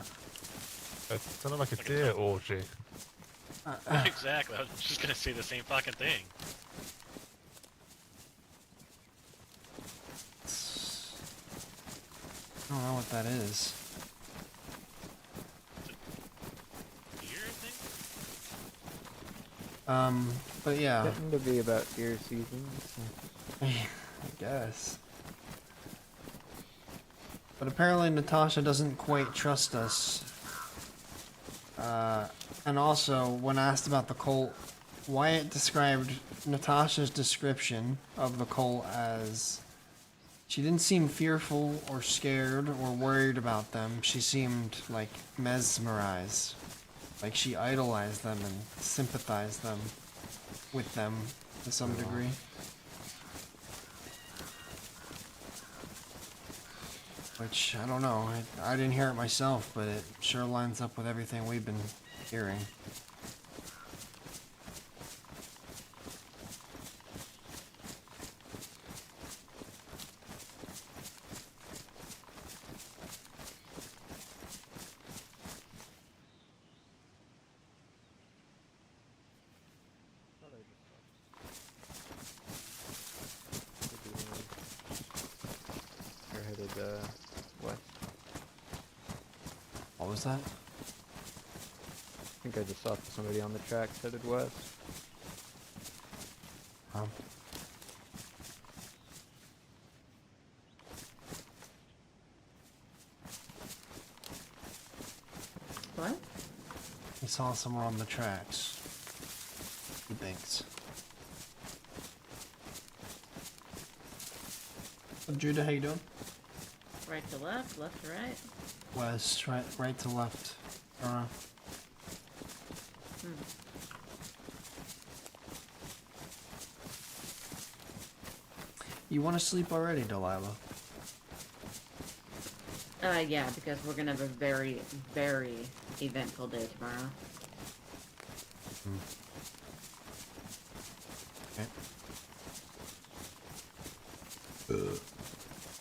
that? it sounded like a deer orgy. Exactly. I was just gonna say the same fucking thing. I don't know what that is. Deer, I think? But yeah. Getting to be about deer season. So. I guess. But apparently Natasha doesn't quite trust us. And also, when asked about the cult, Wyatt described Natasha's description of the cult as she didn't seem fearful or scared or worried about them. She seemed like mesmerized. Like she idolized them and sympathized with them to some degree. Which, I don't know, I didn't hear it myself, but it sure lines up with everything we've been hearing. They're headed west. What was that? I think I just saw somebody on the tracks headed west. What? saw someone on the tracks. He thinks. Judah, how you doing? Right to left, left to right. West, right to left. You want to sleep already, Delilah? Yeah, because we're gonna have a very, very eventful day tomorrow. Okay.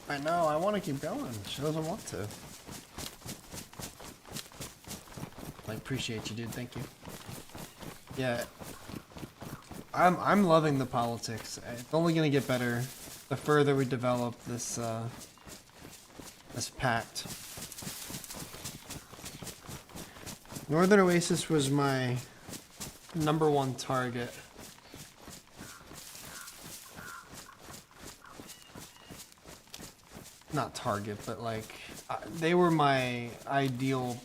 I know, I want to keep going. She doesn't want to. I appreciate you, dude. Thank you. Yeah. I'm loving the politics. It's only gonna get better the further we develop this this pact. Northern Oasis was my #1 target. Not target, but like they were my ideal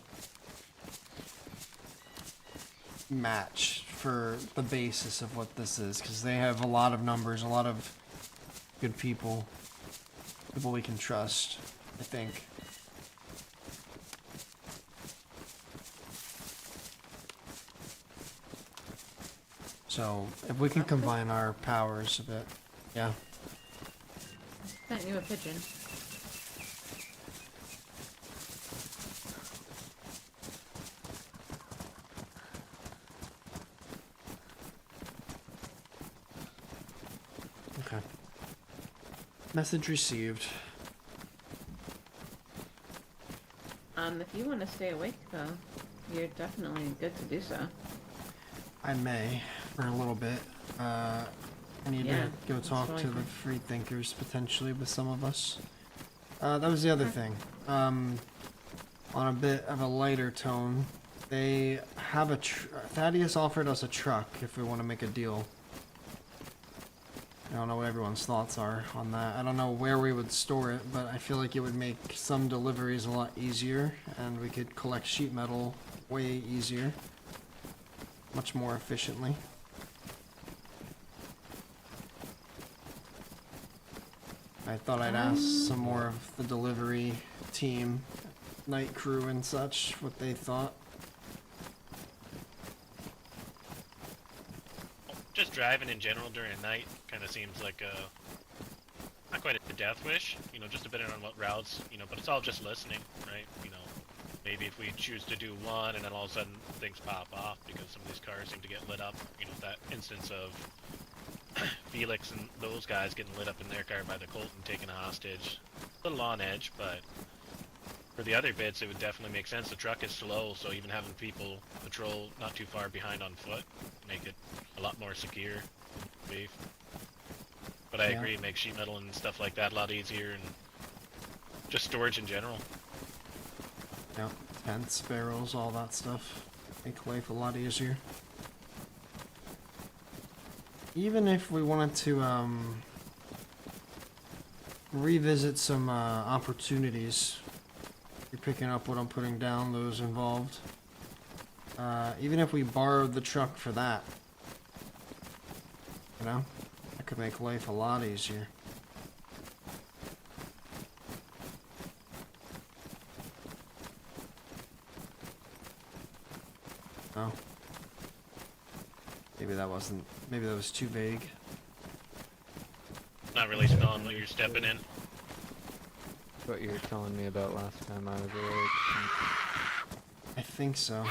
match for the basis of what this is, because they have a lot of numbers, a lot of good people we can trust, I think. So if we can combine our powers a bit, yeah. Sent you a pigeon. Okay. Message received. If you want to stay awake though, you're definitely good to do so. I may, for a little bit. I need to go talk to the free thinkers, potentially, with some of us. That was the other thing. On a bit of a lighter tone, they have a Thaddeus offered us a truck if we want to make a deal. I don't know what everyone's thoughts are on that. I don't know where we would store it, but I feel like it would make some deliveries a lot easier, and we could collect sheet metal way easier. Much more efficiently. I thought I'd ask some more of the delivery team, night crew and such, what they thought. Just driving in general during night kind of seems like not quite a death wish, you know, just depending on what routes, you know, but it's all just listening, right? You know, maybe if we choose to do one and then all of a sudden things pop off because some of these cars seem to get lit up, you know, that instance of Felix and those guys getting lit up in their car by the Colt and taken a hostage. A little on edge, but for the other bits, it would definitely make sense. The truck is slow, so even having people patrol not too far behind on foot make it a lot more secure. Safe. But I agree, make sheet metal and stuff like that a lot easier, and just storage in general. Yeah, tents, barrels, all that stuff. Make life a lot easier. Even if we wanted to revisit some opportunities, you're picking up what I'm putting down, those involved. Even if we borrowed the truck for that, you know, that could make life a lot easier. Oh. Maybe that was too vague. Not really smelling what you're stepping in. What you were telling me about last time I was awake. I think so.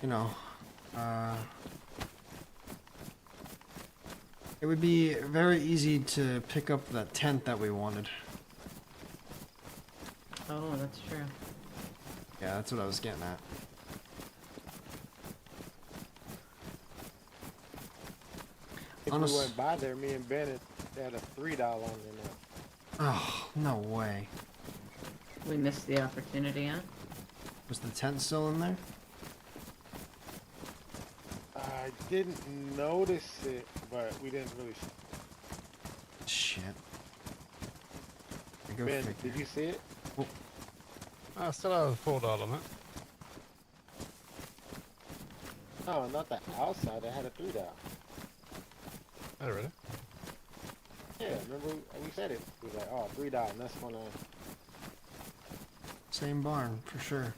You know, it would be very easy to pick up that tent that we wanted. Oh, that's true. Yeah, that's what I was getting at. If we went by there, me and Bennett had a $3 on there now. Oh, no way. We missed the opportunity, huh? Was the tent still in there? I didn't notice it, but we didn't really. Shit. I go Ben, figure. did you see it? Well, I still have a 4 dial on it. No, not the outside. I had a 3 dial. Oh, really? Yeah, remember we said it. We was like, oh, 3 dial, and that's when Same barn, for sure.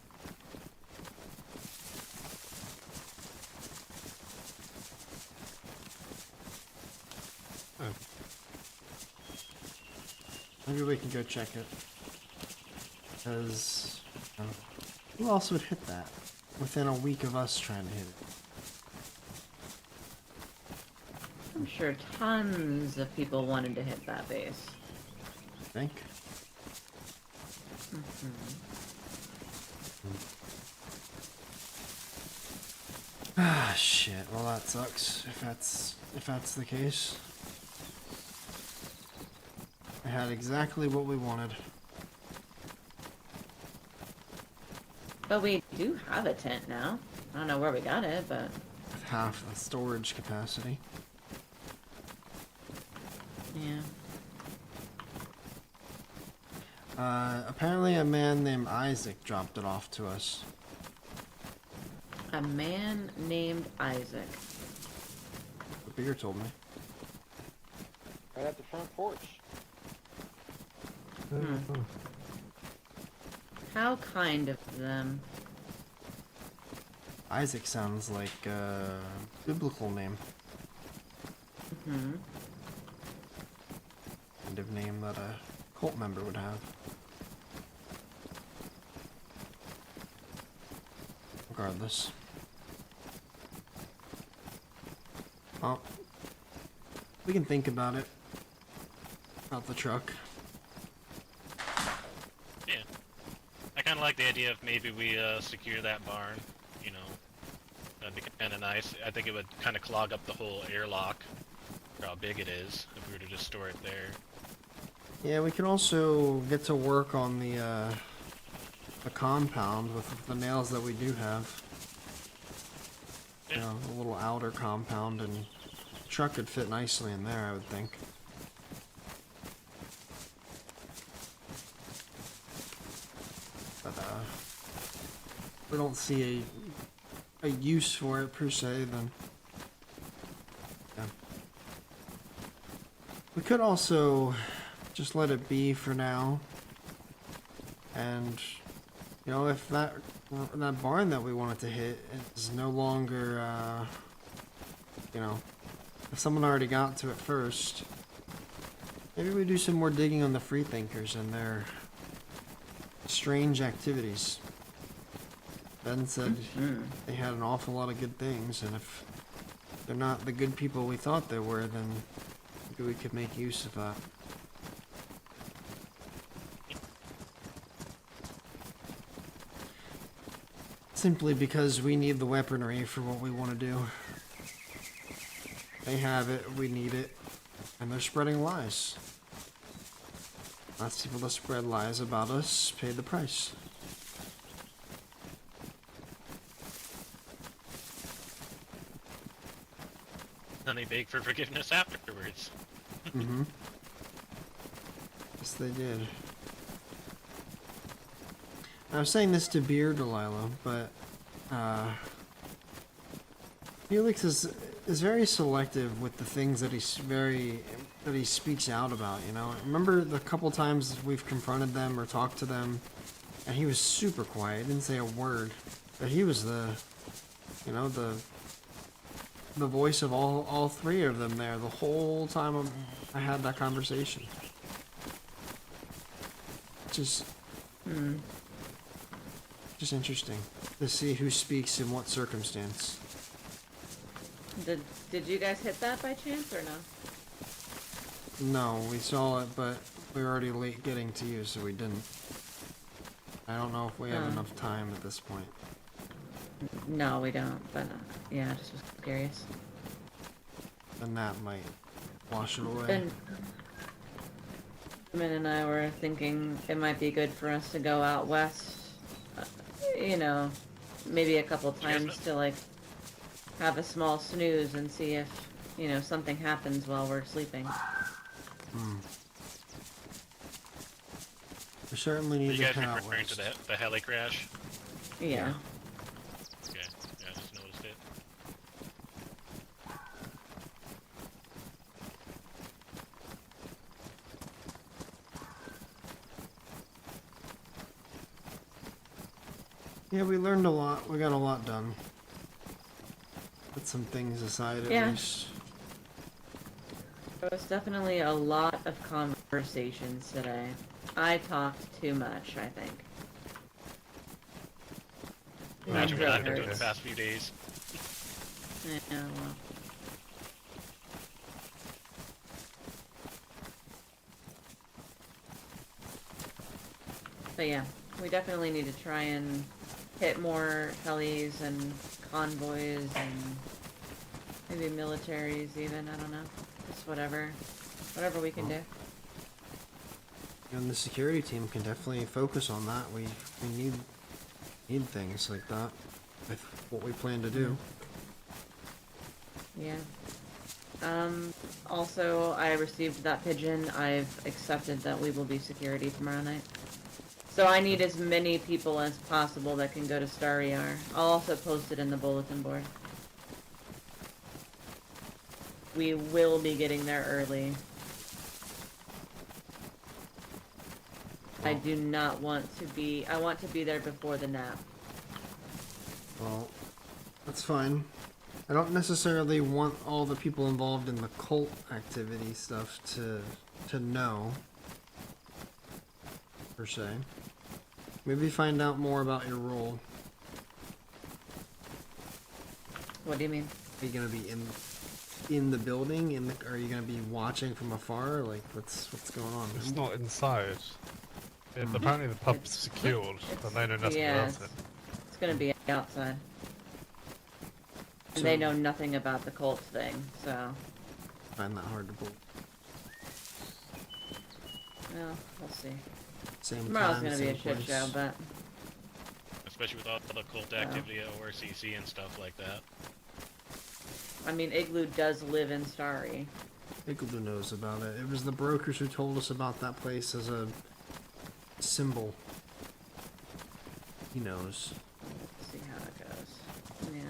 Oh. Maybe we can go check it. Because, who else would hit that within a week of us trying to hit it? I'm sure tons of people wanted to hit that base. Think? Ah, shit. Well, that sucks. If that's the case. I had exactly what we wanted. But we do have a tent now. I don't know where we got it, but... With half the storage capacity. Yeah. Apparently a man named Isaac dropped it off to us. A man named Isaac. The beer told me. right at the front porch. How kind of them. Isaac sounds like a biblical name. Mm-hmm. Kind of name that a cult member would have. Regardless. Well, we can think about it. About the truck. Yeah. I kind of like the idea of maybe we secure that barn, you know. That'd be kind of nice. I think it would kind of clog up the whole airlock for how big it is if we were to just store it there. Yeah, we can also get to work on the compound with the nails that we do have. Yeah. You know, a little outer compound, and the truck could fit nicely in there, I would think. But we don't see a use for it per se, then yeah. We could also just let it be for now, and you know, if that barn that we wanted to hit is no longer you know, if someone already got to it first, maybe we do some more digging on the freethinkers and their strange activities. Ben said they had an awful lot of good things, and if they're not the good people we thought they were, then maybe we could make use of that. Simply because we need the weaponry for what we want to do. They have it, we need it, and they're spreading lies. Lots of people that spread lies about us pay the price. Then they beg for forgiveness afterwards. Mm-hmm. Yes, they did. I was saying this to Beer Delilah, but Felix is very selective with the things that he speaks out about. You know, remember the couple times we've confronted them or talked to them, and he was super quiet, didn't say a word. But he was the voice of all three of them there the whole time I had that conversation. Just interesting to see who speaks in what circumstance. Did you guys hit that by chance or no? No, we saw it, but we were already late getting to you, so we didn't. I don't know if we have enough time at this point. No, we don't, but yeah, I just was curious. And that might wash it away. And Min and I were thinking it might be good for us to go out west, you know, maybe a couple times to like have a small snooze and see if, you know, something happens while we're sleeping. We certainly Are need you to guys come out referring to west. the heli crash? Yeah. Okay, yeah, I just noticed it. Yeah, we learned a lot. We got a lot done. Put some things aside at Yeah. least. There was definitely a lot of conversations today. I talked too much, I think. Imagine what I've been hurts. doing the past few days. Yeah, well. But yeah, we definitely need to try and hit more helis and convoys and maybe militaries even, I don't know. Just whatever we can do. And the security team can definitely focus on that. We need things like that with what we plan to do. Yeah. Also, I received that pigeon. I've accepted that we will be security tomorrow night. So I need as many people as possible that can go to Starry Yar. I'll also post it in the bulletin board. We will be getting there early. I do not want to be... I want to be there before the nap. Well, that's fine. I don't necessarily want all the people involved in the cult activity stuff to know, per se. Maybe find out more about your role. What do you mean? Are you gonna be in the building? Are you gonna be watching from afar? Like, what's going on? It's not inside. Apparently the pub's secured, and they know nothing about it. It's gonna be outside. And So- they know nothing about the cult thing, so... Find that hard to believe. Well, we'll see. Same Tomorrow's time, gonna be a same shit place. show, but... Especially with all the cult activity at ORCC and stuff like that. I mean, Igloo does live in Starry. Igloo knows about it. It was the brokers who told us about that place as a symbol. He knows. Let's see how it goes. Yeah.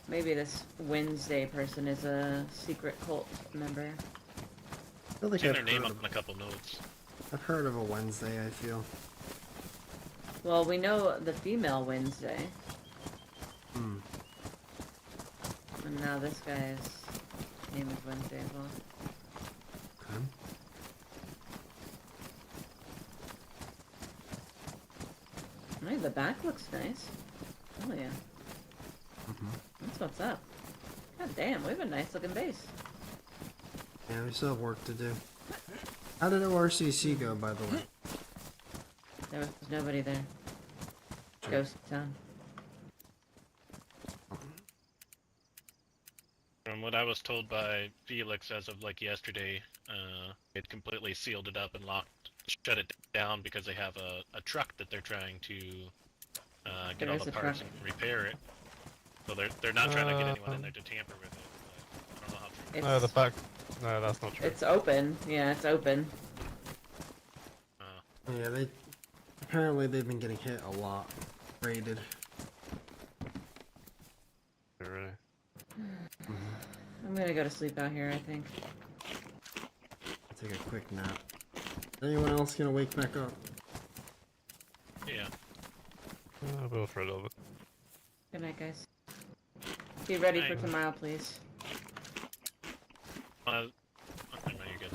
Maybe this Wednesday person is a secret cult member. I feel like Seen I've their name heard up of, on a couple notes. I've heard of a Wednesday, I feel. Well, we know the female Wednesday. Hmm. And now this guy's name is Wednesday as well. Okay. Hey, the back looks nice. Oh yeah. That's what's up. God damn, we have a nice looking base. Yeah, we still have work to do. How did ORCC go, by the way? There was nobody there. Ghost town. From what I was told by Felix as of like yesterday, it completely sealed it up and shut it down because they have a truck that they're trying to get There all is the a parts truck. and repair it. So they're not trying to get anyone in there to tamper with it. But I don't know how true. No, the back. No, that's not true. It's open. Yeah, it's open. Yeah, apparently they've been getting hit a lot. Raided. Really? I'm gonna go to sleep out here, I think. Take a quick nap. Anyone else gonna wake back up? Yeah. I will for a little bit. Good night, guys. Be ready for Night. tomorrow, please. Okay, no, you're good.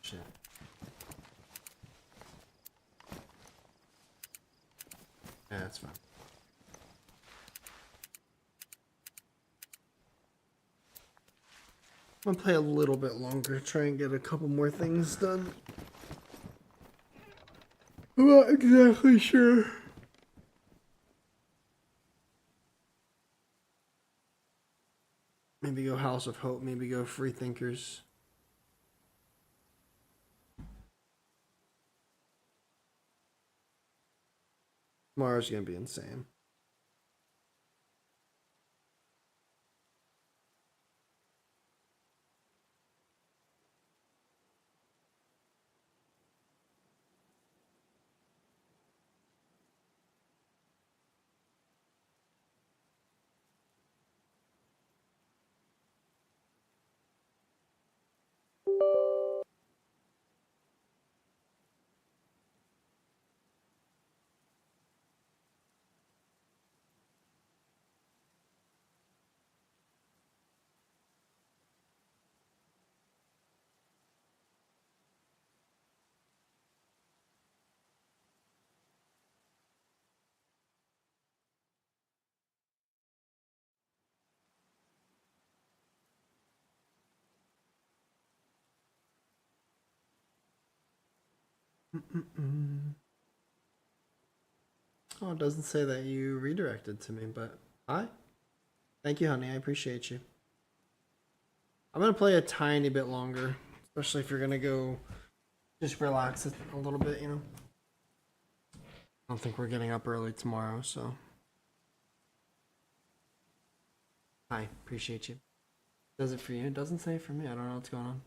Shit. Yeah, that's fine. I'm gonna play a little bit longer, try and get a couple more things done. I'm not exactly sure. Maybe go House of Hope, maybe go Free Thinkers. Tomorrow's gonna be insane. Oh, it doesn't say that you redirected to me, but hi. Thank you, honey. I appreciate you. I'm gonna play a tiny bit longer, especially if you're gonna go just relax a little bit, you know. I don't think we're getting up early tomorrow, so. Hi, appreciate you. Does it for you? It doesn't say it for me. I don't know what's going on.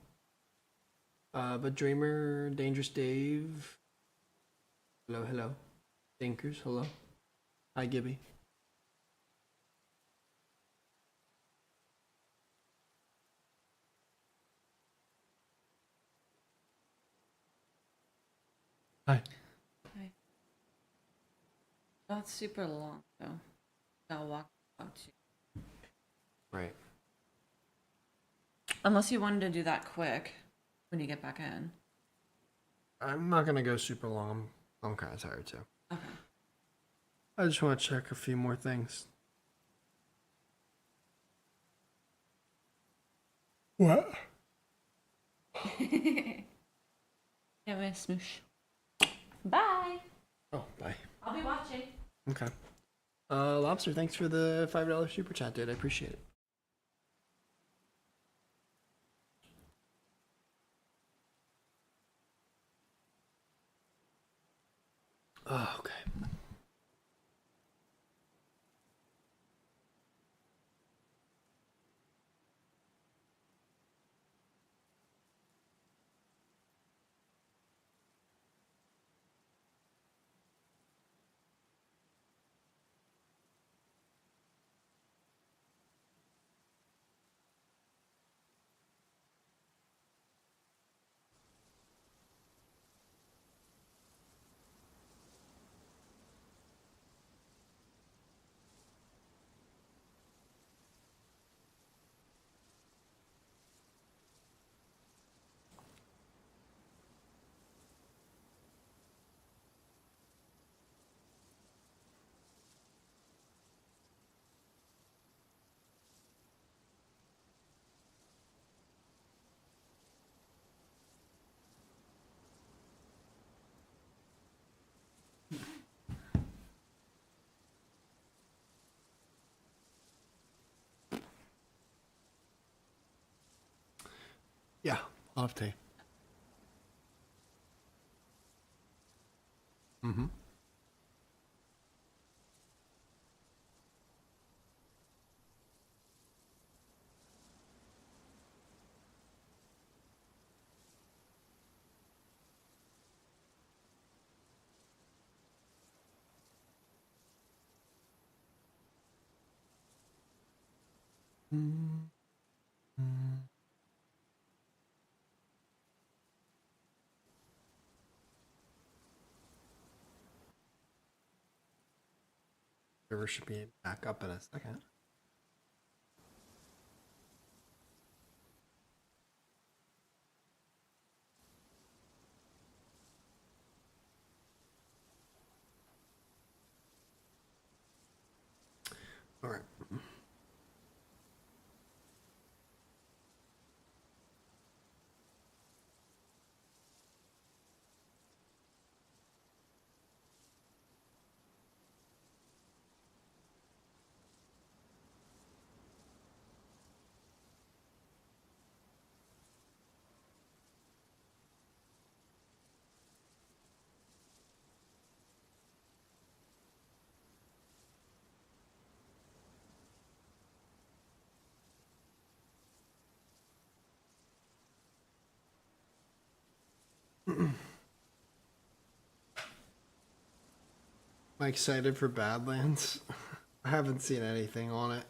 But Dreamer, Dangerous Dave. Hello, hello. Dinkers, hello. Hi, Gibby. Hi. Hi. Not super long though. I'll walk out to. Right. Unless you wanted to do that quick when you get back in. I'm not gonna go super long. I'm kind of tired too. Okay. I just want to check a few more things. What? Have a smoosh. Bye. Oh, bye. I'll be watching. Okay. Lobster, thanks for the $5 super chat, dude. I appreciate it. Oh, okay. Yeah, I'll have tea. Mm-hmm. Server should be back up in a second. All right. Am I excited for Badlands? I haven't seen anything on it.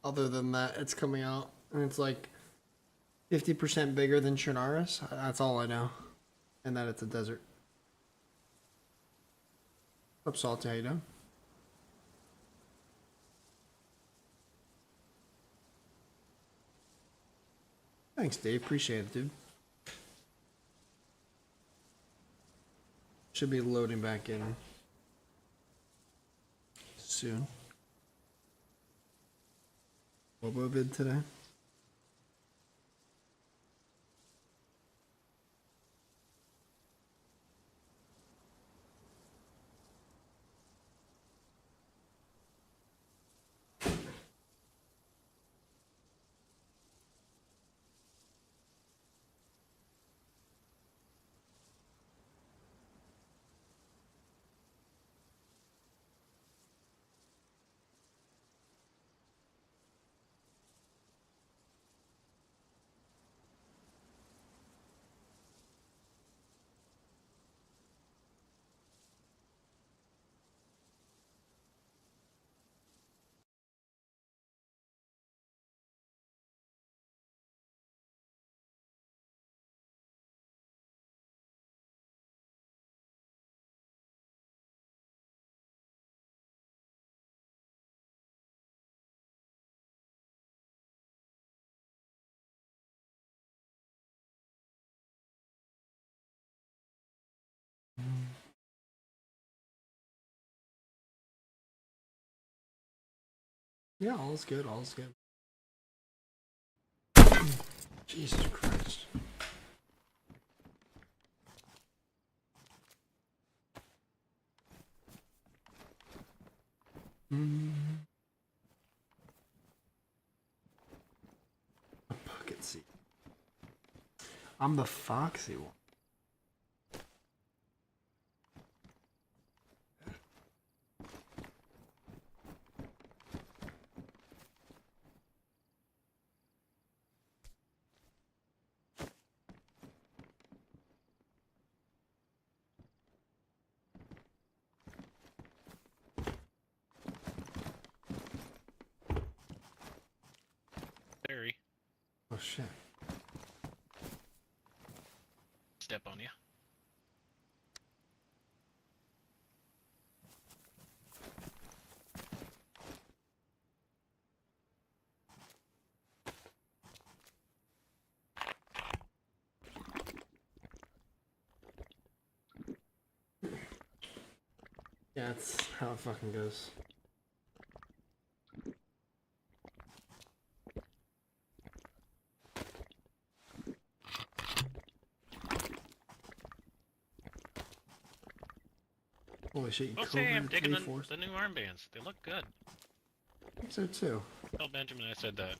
Other than that, it's coming out, and it's like 50% bigger than Chernarus. That's all I know. And that it's a desert. What's up, Salty? How you doing? Thanks, Dave. Appreciate it, dude. Should be loading back in soon. Bobo vid today. Yeah, all's good, all's good. Jesus Christ. A bucket seat. I'm the foxy one. Barry, Oh shit. step on you. Yeah, that's how it fucking goes. Holy shit, you Well, say I'm covered digging the, three-fourths? the new armbands. They look good. I think so too. Tell Benjamin I said that.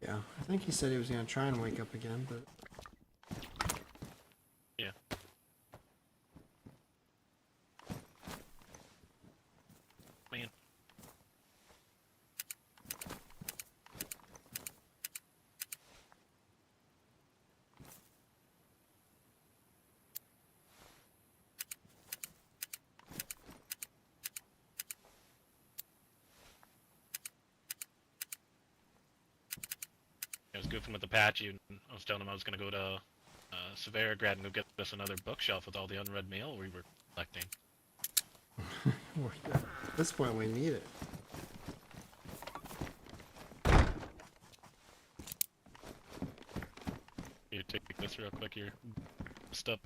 Yeah, I think he said he was gonna try and wake up again, but Yeah. Man. I was goofing with Apache, and I was telling him I was going to go to Severigrad and go get us another bookshelf with all the unread mail we were collecting. at this point we need it. You take this real quick here. Stop.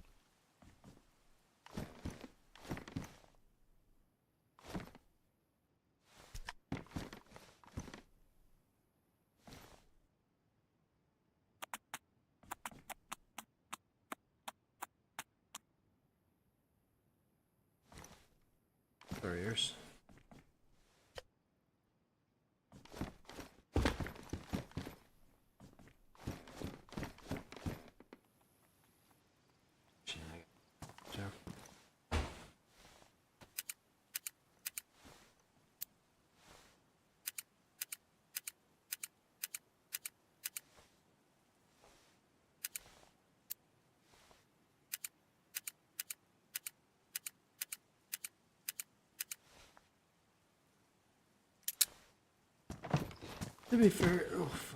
Barriers. To be fair, oof.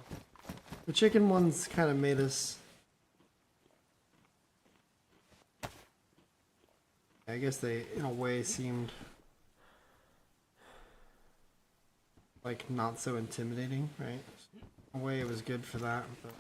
The chicken ones kind of made us. I guess they, in a way, seemed like not so intimidating, right? In a way, it was good for that. But...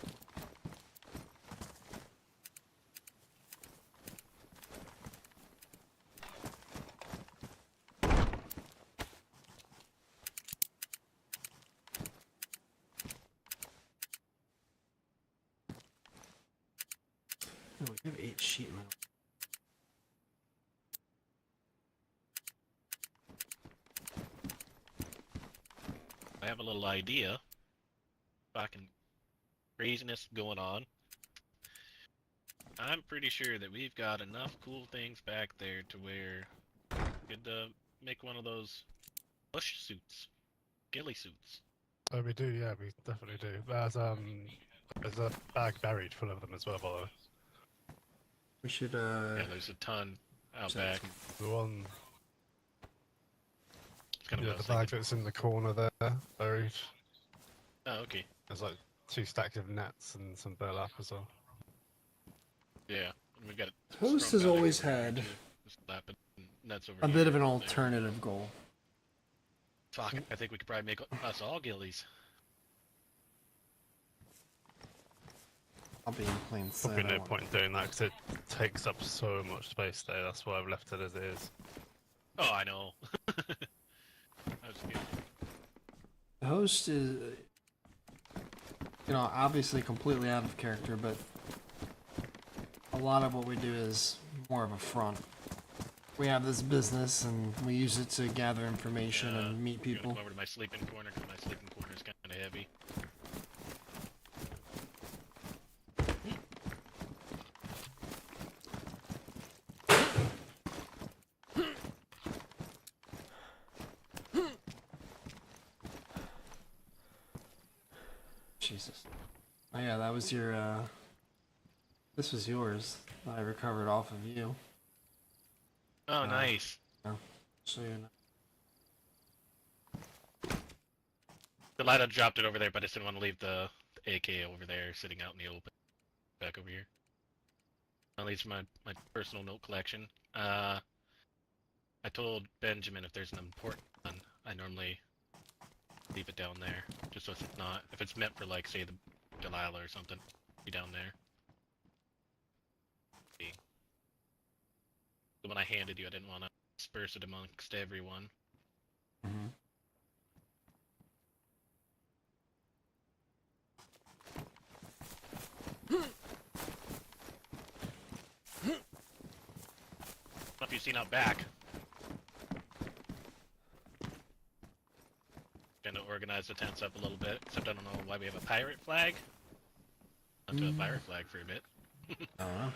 Oh, we have 8 sheet metal. I have a little idea. Fucking craziness going on. I'm pretty sure that we've got enough cool things back there to where we could make one of those bush suits, ghillie suits. Oh, we do, yeah, we definitely do. There's a bag buried full of them as well, by the way. We should, Yeah, there's a ton out back. The one... It's kind of Yeah, what I the was bag thinking. that's in the corner there, buried. Oh, okay. There's like 2 stacks of nets and some burlap as well. Yeah, and we've got Host has always had nuts over a here. bit of an alternative goal. Fuck, I think we could probably make us all ghillies. I'll be in plain sight. Probably no point in doing that because it takes up so much space there. That's why I've left it as it is. Oh, I know. I was kidding. The host is, you know, obviously completely out of character, but a lot of what we do is more of a front. We have this business and we use it to gather information and meet You wanna people. come over to my sleeping corner because my sleeping corner is kind of heavy. Jesus. Oh yeah, that was your, this was yours. I recovered off of you. Oh, nice. Yeah. So you know. Delilah dropped it over there, but I just didn't want to leave the AK over there sitting out in the open. Back over here. At least my personal note collection. I told Benjamin if there's an important one, I normally leave it down there. Just so it's not, if it's meant for like, say, the Delilah or something, be down there. See. The one I handed you, I didn't want to disperse it amongst everyone. Mm-hmm. What have you seen out back? Trying to organize the tents up a little bit, except I don't know why we have a pirate flag. Went to a pirate flag for a bit. I don't know.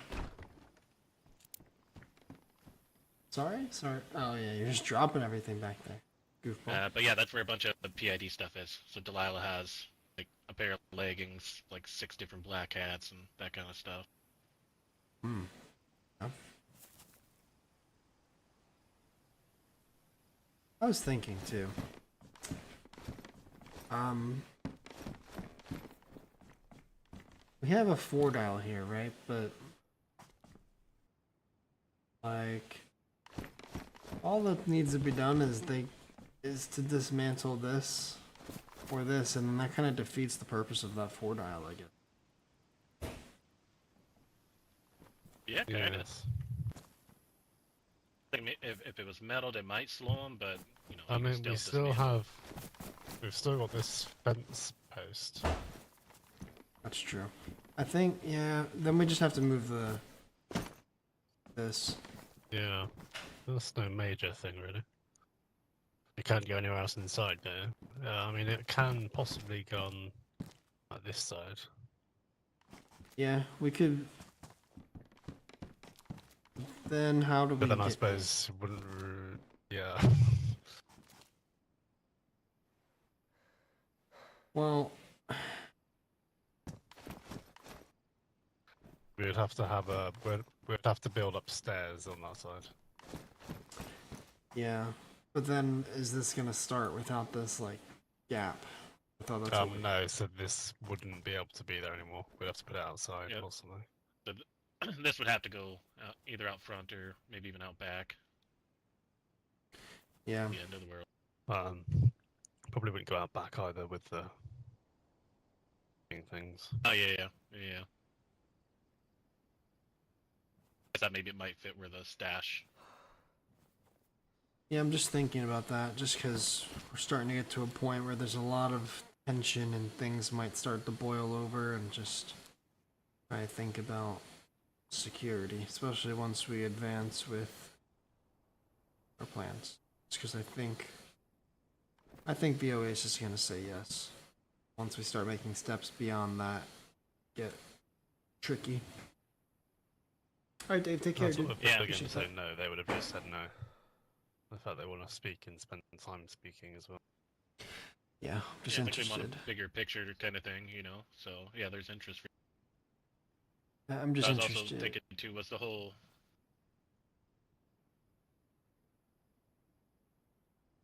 Sorry? Sorry. Oh yeah, you're just dropping everything back there. Goofball. But yeah, that's where a bunch of the PID stuff is. So Delilah has like a pair of leggings, like 6 different black hats, and that kind of stuff. Hmm. Yeah. I was thinking too. We have a 4 dial here, right? But like all that needs to be done is to dismantle this or this, and that kind of defeats the purpose of that 4 dial, I guess. Yeah, kind of. Yes. If it was metal, it might slow them, but you know. I you can mean, dismantle. we've still got this fence post. That's true. I think, yeah, then we just have to move this. Yeah, that's no major thing really. You can't go anywhere else inside there. I mean, it can possibly go on like this side. Yeah, we could. Then how do we But then I get suppose it wouldn't. Yeah. Well, We would have to have we'd have to build upstairs on that side. yeah, but then is this gonna start without this like gap? I thought that's what we... No, so this wouldn't be able to be there anymore. We'd have to put it outside Yep. or something. So this would have to go either out front or maybe even out back. Yeah. The end of the world. Probably wouldn't go out back either with the things. Oh yeah. I thought maybe it might fit where the stash. Yeah, I'm just thinking about that, just because we're starting to get to a point where there's a lot of tension and things might start to boil over, and just try to think about security, especially once we advance with our plans. Just because I think the Oasis is going to say yes. Once we start making steps beyond that, get tricky. Alright, Dave, take care, dude. If they're going to Appreciate say that. no, they would have just said no. The fact they want to speak and spend time speaking as well. Yeah, just I think they interested. want a bigger picture kind of thing, you know. So yeah, there's interest. I'm just I was interested. also thinking too was the whole.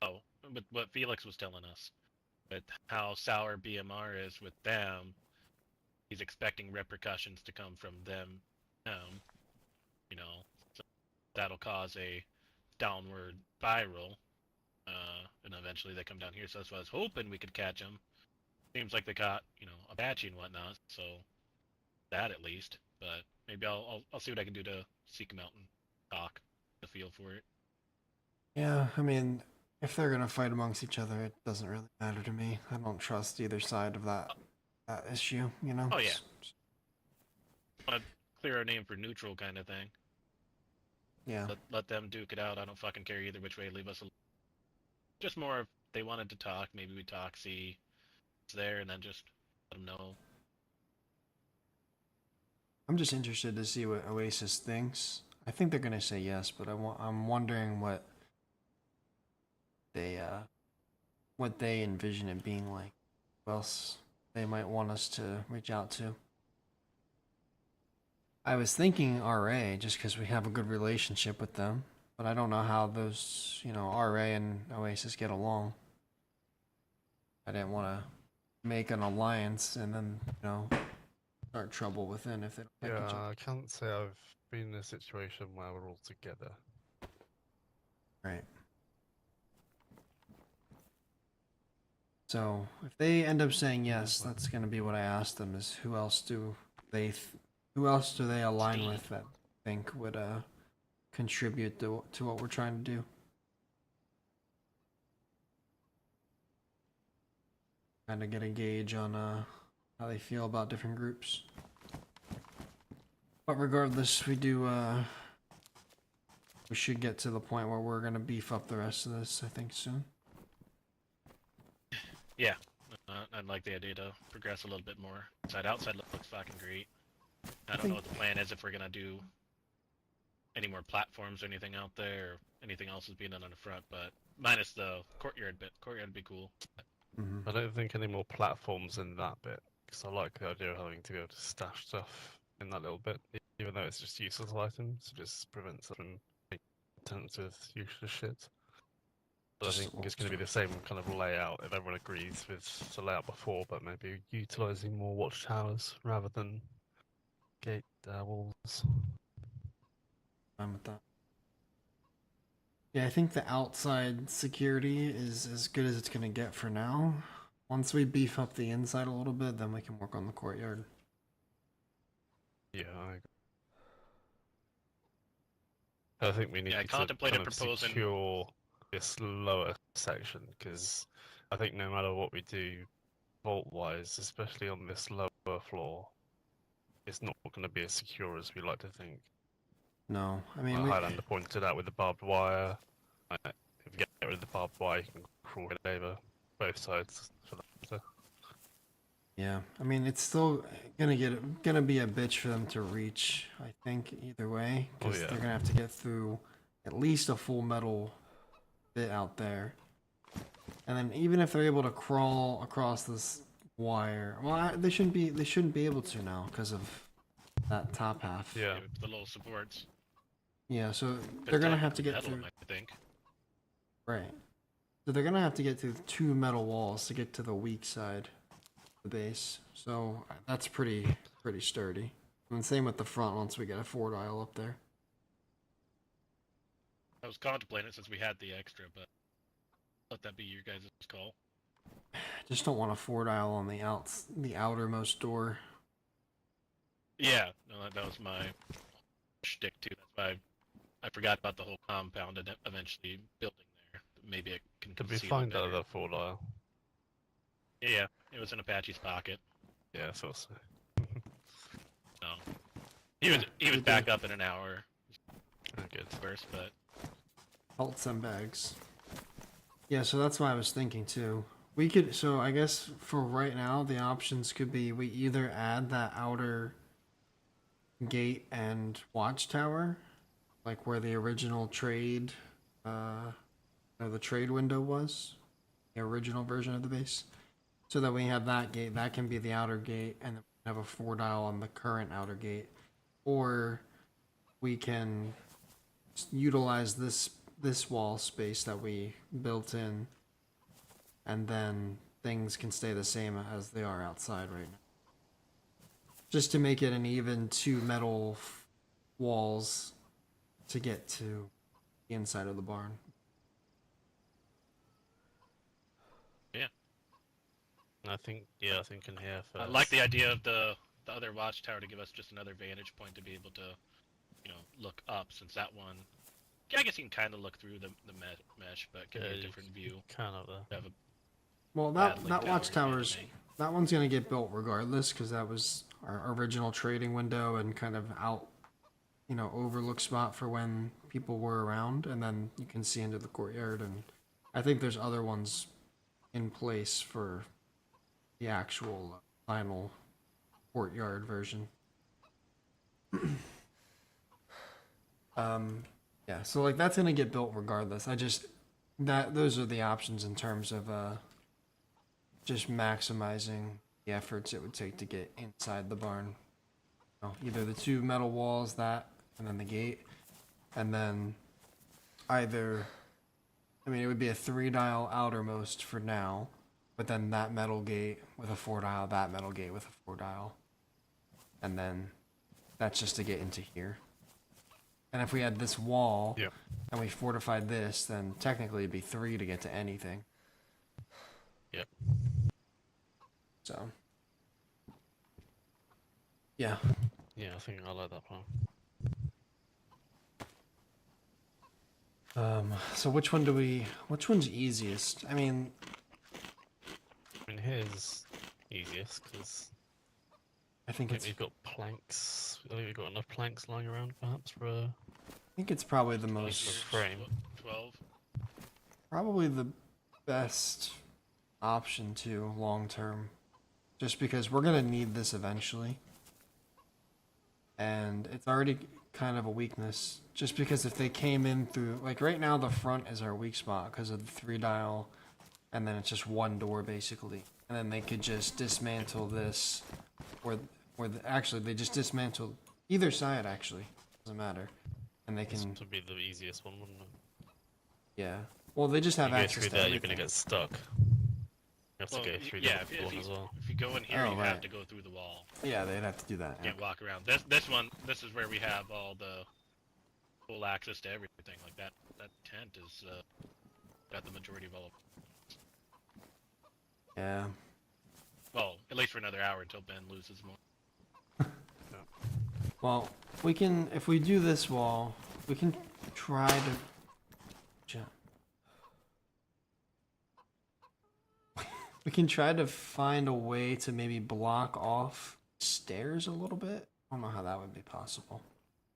Oh, but what Felix was telling us, with how sour BMR is with them, he's expecting repercussions to come from them. You know, so that'll cause a downward spiral, and eventually they come down here. So that's why I was hoping we could catch them. Seems like they got, you know, Apache and whatnot, so that at least. But maybe I'll see what I can do to seek them out and talk, the feel for it. Yeah, I mean, if they're gonna fight amongst each other, it doesn't really matter to me. I don't trust either side of that issue, you know? Oh yeah. Want to clear our name for neutral kind of thing. Yeah. Let them duke it out. I don't fucking care either which way. Leave us alone. Just more if they wanted to talk, maybe we talk, see it's there, and then just let them know. I'm just interested to see what Oasis thinks. I think they're gonna say yes, but I'm wondering what they envision it being like. Who else they might want us to reach out to. I was thinking RA just because we have a good relationship with them, but I don't know how those, you know, RA and Oasis get along. I didn't want to make an alliance and then, you know, start trouble within if they don't like each other. I can't say I've been in a situation where we're all together. Right. So if they end up saying yes, that's going to be what I asked them: is who else do they align with that think would contribute to what we're trying to do. Kind of get a gauge on how they feel about different groups. But regardless, we should get to the point where we're gonna beef up the rest of this, I think, soon. Yeah, I'd like the idea to progress a little bit more. Outside looks fucking great. I don't know what the plan is, if we're gonna do any more platforms or anything out there, or anything else is being done on the front, but minus the courtyard bit. Courtyard would be cool. I don't think any more platforms in that bit, because I like the idea of having to be able to stash stuff in that little bit, even though it's just useless items. It just prevents us from being content with useless shit. But I think it's going to be the same kind of layout if everyone agrees with the layout before, but maybe utilising more watchtowers rather than gate walls. I'm with that. Yeah, I think the outside security is as good as it's gonna get for now. Once we beef up the inside a little bit, then we can work on the courtyard. Yeah, I think we need I to contemplated kind of proposing- secure this lower section, because I think no matter what we do vault-wise, especially on this lower floor, it's not going to be as secure as we like to think. No, I mean, Highlander pointed out with the barbed wire. If you get rid of the barbed wire, you can crawl it over both sides for that. yeah, I mean, it's still gonna be a bitch for them to reach, I think, either way, because yeah. they're gonna have to get through at least a full metal bit out there, and then even if they're able to crawl across this wire, well, they shouldn't be able to now because of that top half. Yeah, the little supports. Yeah, so they're gonna have to get Metal, through. I think. Right. So they're gonna have to get through 2 metal walls to get to the weak side of the base. So that's pretty sturdy. And same with the front once we get a 4-dial up there. I was contemplating it since we had the extra, but let that be your guys' call. Just don't want a 4-dial on the outermost door. Yeah, no, that was my shtick too. That's why I forgot about the whole compound and eventually building there. Maybe it can Could we conceal it find better. another 4-dial? Yeah, it was in Apache's pocket. Yeah, I thought so. So he was back up in an hour. Oh, good. First, but Alt some bags. Yeah, so that's what I was thinking too. We could, so I guess for right now, the options could be we either add that outer gate and watchtower, like where the original trade, or the trade window was, the original version of the base, so that we have that gate, that can be the outer gate, and then we have a 4-dial on the current outer gate, or we can utilize this wall space that we built in, and then things can stay the same as they are outside right now. Just to make it an even 2 metal walls to get to the inside of the barn. yeah, I think in here I first. like the idea of the other watchtower to give us just another vantage point to be able to, look up, since that one. Yeah, I guess you can kind of look through the mesh, but get a different view. Kind of there. Well, that watchtower's that one's gonna get built regardless, because that was our original trading window and kind of out, overlook spot for when people were around, and then you can see into the courtyard. And I think there's other ones in place for the actual final courtyard version. Yeah, so like that's gonna get built regardless. Those are the options in terms of just maximizing the efforts it would take to get inside the barn. Either the 2 metal walls, and then the gate, and then it would be a 3-dial outermost for now, but then that metal gate with a 4-dial, that metal gate with a 4-dial, and then that's just to get into here. And if we had this wall, and we fortified this, then technically it'd be 3 to get to anything. Yep. So. Yeah. Yeah, I think I like that plan. So which one's easiest? I mean, here's easiest, because I think we've got planks. I think we've got enough planks lying around, perhaps, for a... I think it's probably the most... frame. 12. Probably the best option to long term. Just because we're going to need this eventually. And it's already kind of a weakness. Just because if they came in through... Like right now the front is our weak spot because of the 3-dial. And then it's just one door basically. And then they could just dismantle this. Actually, they just dismantle either side, actually. Doesn't matter. And they can... This would be the easiest one, wouldn't it? Yeah. Well, they just have access to everything. You're going to get stuck. You have to go through the one as well. If you go in here, you have to go through the wall. Yeah, they'd have to do that. You can't walk around. This is where we have all the full access to everything. Like that tent is got the majority of all. Yeah. Well, at least for another hour until Ben loses more. Well, we can, if we do this wall, we can try to... We can try to find a way to maybe block off stairs a little bit. I don't know how that would be possible.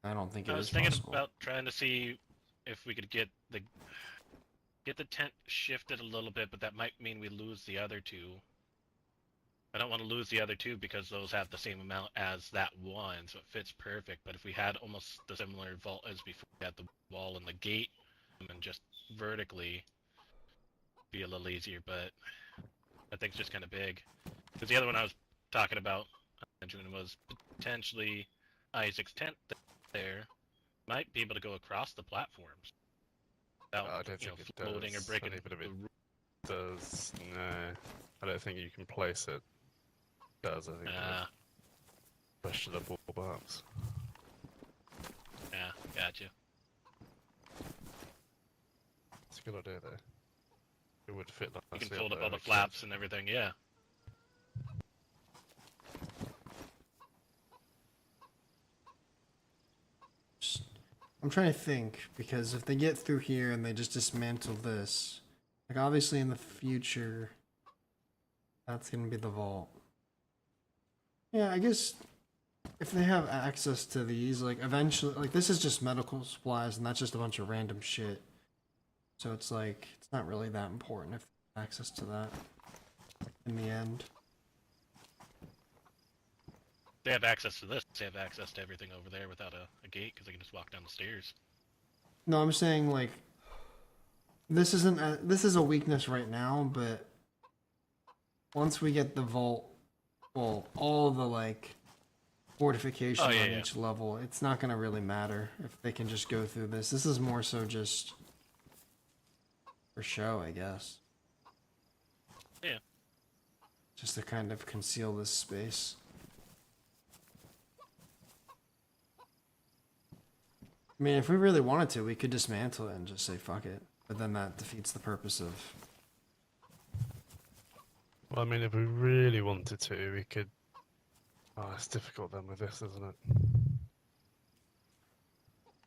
I don't think it is possible. I was thinking about trying to see if we could get the tent shifted a little bit, but that might mean we lose the other 2. I don't want to lose the other 2 because those have the same amount as that one, so it fits perfect. But if we had almost the similar vault as before, we had the wall and the gate, and just vertically, be a little easier. But that thing's just kind of big. Because the other one I was talking about, Benjamin, was potentially Isaac's tent there might be able to go across the platforms without, I don't think it floating does. or breaking Only a bit of it does. No, I don't think you can place it. Does I think questionable perhaps. Yeah, gotcha. It's a good idea though. It would fit nicely. You can fold up there, all the it could. flaps and everything. Yeah. I'm trying to think, because if they get through here and they just dismantle this, like obviously in the future, that's gonna be the vault. Yeah, I guess if they have access to these, like eventually, like this is just medical supplies and that's just a bunch of random shit. So it's like, it's not really that important if they have access to that in the end. They have access to this. They have access to everything over there without a gate because they can just walk down the stairs. No, I'm saying like, this isn't this is a weakness right now, but once we get the vault, well, all the like fortification on each level, it's not gonna really matter if they can just go through this. This is more so just for show, I guess. Yeah. Just to kind of conceal this space. I mean, if we really wanted to, we could dismantle it and just say fuck it. But then that defeats the purpose of... Well, I mean, if we really wanted to, we could... Oh, it's difficult then with this, isn't it?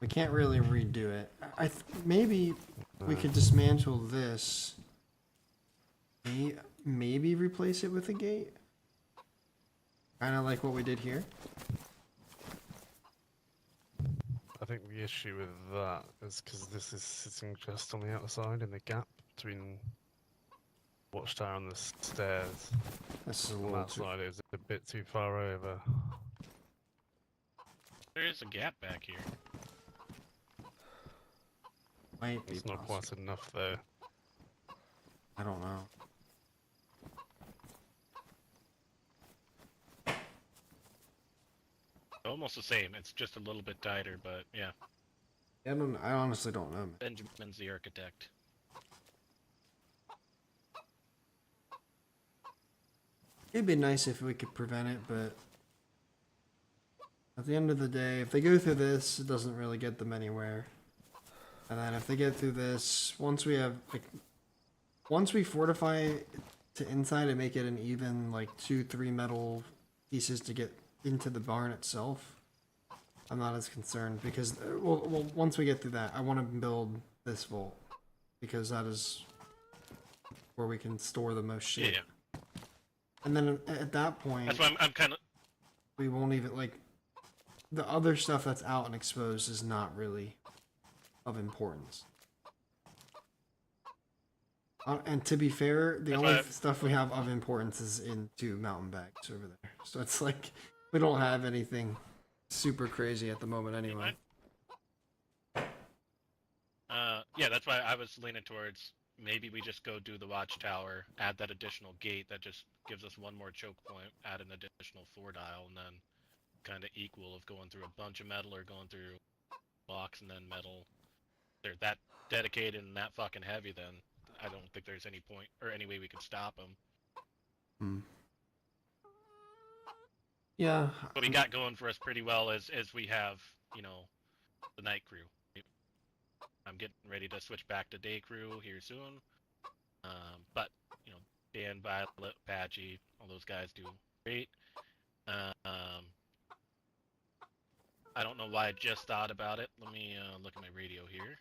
We can't really redo it. Maybe we could dismantle this. Maybe replace it with a gate? Kind of like what we did here. I think the issue with that is because this is sitting just on the outside in the gap between watchtower and the stairs. This is a on little that side is a bit too far over. There is a gap back here. Might be it's not quite enough though. I don't know. Almost the same. It's just a little bit tighter, but yeah. I honestly don't know. Benjamin's the architect. It'd be nice if we could prevent it, but at the end of the day, if they go through this, it doesn't really get them anywhere. And then if they get through this, once we have, like, once we fortify to inside and make it an even, like, 2-3 metal pieces to get into the barn itself, I'm not as concerned because, well, once we get through that, I want to build this vault because that is where we can store the most shit. Yeah. And then at that point, That's why I'm kind of... we won't even, like, the other stuff that's out and exposed is not really of importance. And to be fair, the only stuff we have of importance is in 2 mountain bags over there. So it's like, we don't have anything super crazy at the moment anyway. Yeah, that's why I was leaning towards maybe we just go do the watchtower, add that additional gate that just gives us one more choke point, add an additional 4-dial, and then kind of equal of going through a bunch of metal or going through blocks and then metal. They're that dedicated and that fucking heavy, then I don't think there's any point or any way we could stop them. Hmm. Yeah. What we got going for us pretty well is we have, you know, the night crew. I'm getting ready to switch back to day crew here soon. But, you know, Dan, Violet, Patchy, all those guys do great. I don't know why I just thought about it. Let me look at my radio here.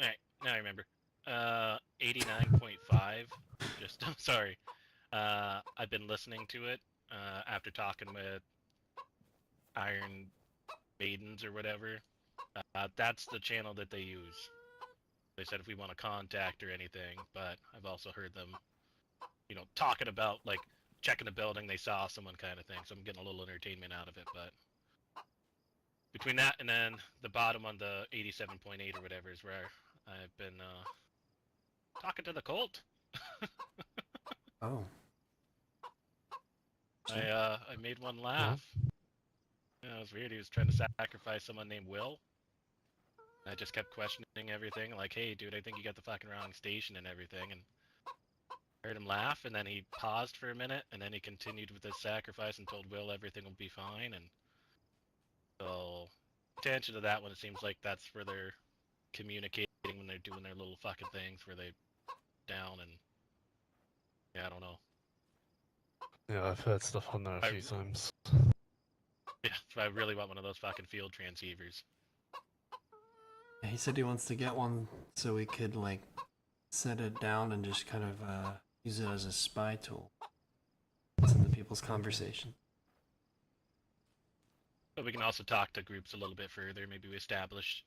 Alright, now I remember. 89.5. Just, sorry. I've been listening to it after talking with Iron Maidens or whatever. That's the channel that they use. They said if we want to contact or anything, but I've also heard them, you know, talking about, like, checking the building, they saw someone kind of thing, so I'm getting a little entertainment out of it, but between that and then the bottom on the 87.8 or whatever is where I've been talking to the cult. Oh. I made one laugh. Yeah, it was weird. He was trying to sacrifice someone named Will. I just kept questioning everything, like, hey, dude, I think you got the fucking wrong station and everything. And I heard him laugh, and then he paused for a minute, and then he continued with his sacrifice and told Will everything will be fine. And so, attention to that one, it seems like that's where they're communicating when they're doing their little fucking things where they down and yeah, I don't know. Yeah, I've heard stuff on there a few times. Yeah, so I really want one of those fucking field transceivers. He said he wants to get one so we could like set it down and just kind of use it as a spy tool. Listen to people's conversation. But we can also talk to groups a little bit further. Maybe we establish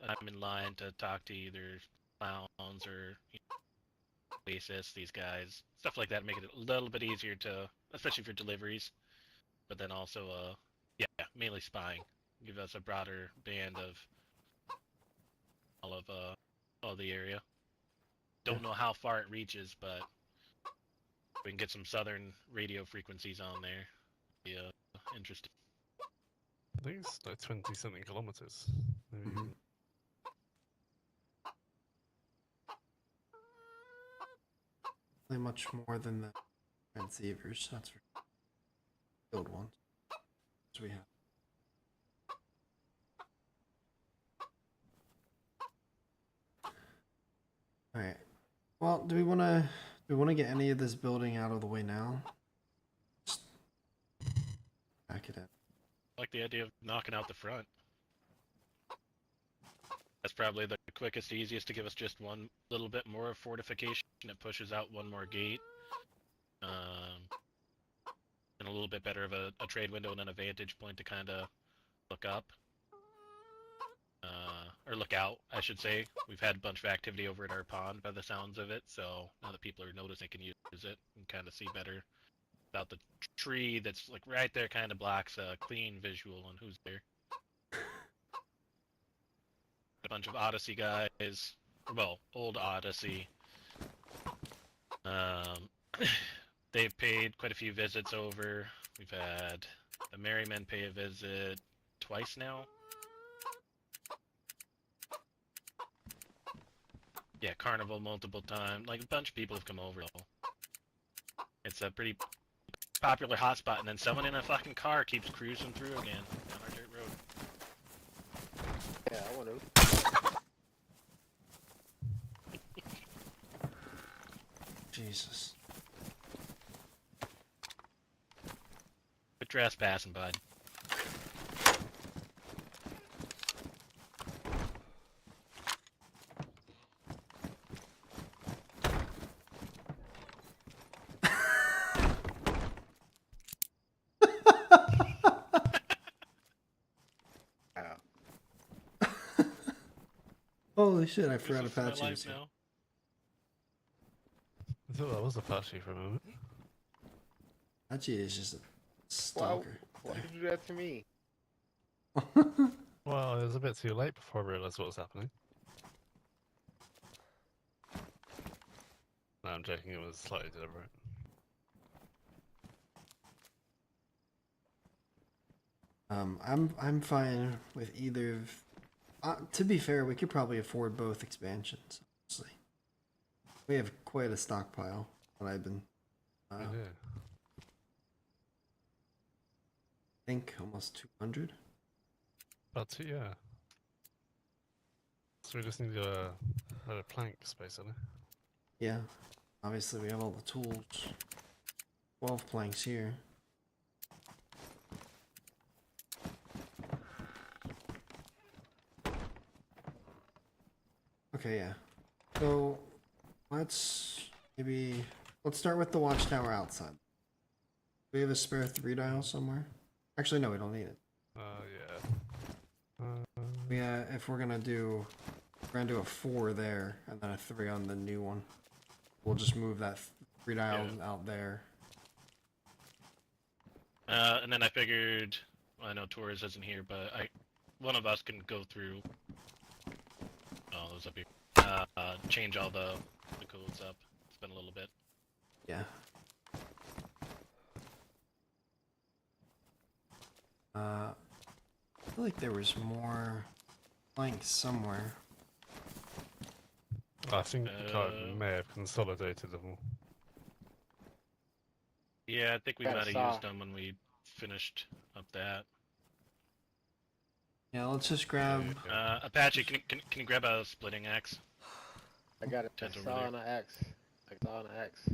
I'm in line to talk to either clowns or Oasis, these guys, stuff like that. Make it a little bit easier to, especially for deliveries. But then also, yeah, mainly spying. Give us a broader band of all the area. Don't know how far it reaches, but we can get some southern radio frequencies on there. Be interesting. I think it's like 20-something kilometers. Maybe even. Much more than the transceivers, that's for field ones. So we have. Alright. Well, do we wanna get any of this building out of the way now? Just back it in. I like the idea of knocking out the front. That's probably the quickest, easiest to give us just one little bit more of fortification. It pushes out one more gate. And a little bit better of a trade window and then a vantage point to kind of look up. Or look out, I should say. We've had a bunch of activity over at our pond by the sounds of it, so now that people are noticing, they can use it and kind of see better. About the tree that's like right there kind of blocks a clean visual on who's there. A bunch of Odyssey guys, well, old Odyssey. They've paid quite a few visits over. We've had the Merrymen pay a visit twice now. Yeah, Carnival multiple times. Like a bunch of people have come over. It's a pretty popular hotspot, and then someone in a fucking car keeps cruising through again down our dirt road. Yeah, I want to. Jesus. Quit trespassing, bud. Holy shit, I forgot This is my Apache life was here. now. I thought that was Apache for a moment. Apache is just a stalker. Why did you do that to me? Well, it was a bit too late before I realised what was happening. No, I'm joking, it was slightly deliberate. I'm fine with either of. To be fair, we could probably afford both expansions. Honestly, we have quite a stockpile. What I've been. Yeah. I think almost 200. About two, yeah. So we just need a plank space, I think. Yeah, obviously we have all the tools. 12 planks here. Okay, yeah. So let's start with the watchtower outside. Do we have a spare 3 dial somewhere? Actually, no, we don't need it. Yeah. If we're gonna do a 4 there and then a 3 on the new one. We'll just move that 3 dial out there. And then I figured, well, I know Torres isn't here, but one of us can go through. Oh, those up here. Change all the codes up. It's been a little bit. Yeah. I feel like there was more planks somewhere. I think I may have consolidated them all. Yeah, I think we Got a might have saw. used them when we finished up that. Yeah, let's just grab. Apache, can you grab a splitting axe? I got a Ted's over saw there. and an axe. A saw and an axe.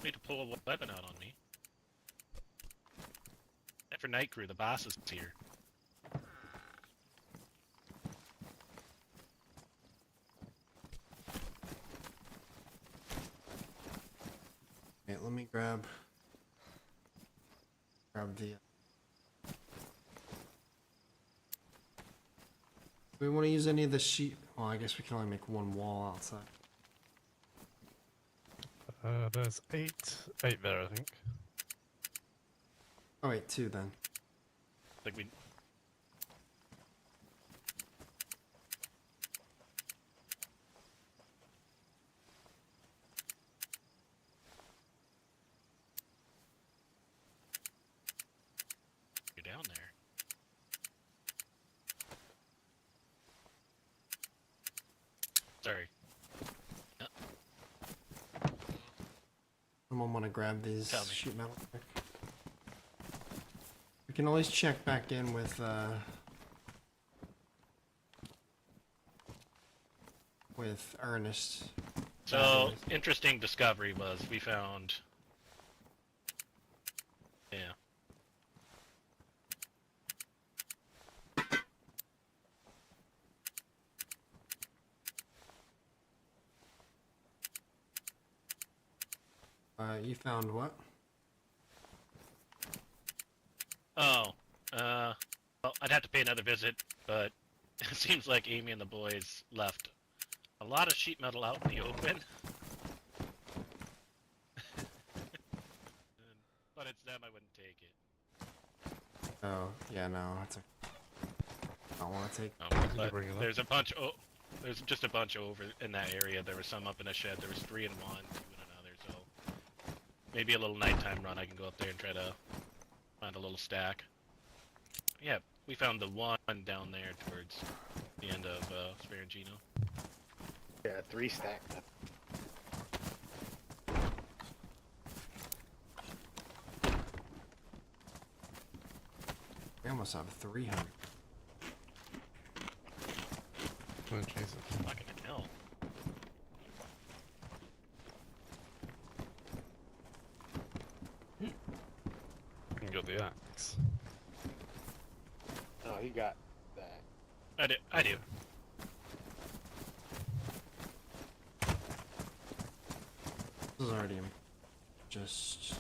Need to pull a weapon out on me. For night crew, the boss is here. Okay, let me grab the. Do we want to use any of the sheet? Well, I guess we can only make one wall outside. There's 8 there, I think. Oh wait, 2 then. Like we. You're down there. Sorry. Someone want to grab these Tell me. sheet metal quick? We can always check back in with Ernest. So, interesting discovery was we found. Yeah. You found what? Oh, well, I'd have to pay another visit, but it seems like Amy and the boys left a lot of sheet metal out in the open. But it's them, I wouldn't take it. Oh, yeah, no, that's a. I don't want to take. But there's a bunch. There's just a bunch over in that area. There was some up in a shed. There was 3 in one, 2 in another. So maybe a little nighttime run. I can go up there and try to find a little stack. Yeah, we found the one down there towards the end of Scavenging. Yeah, 3 stacked. We almost have 300. Oh, Jesus. Fucking hell. You got the axe. Oh, he got that. I do. This is already just.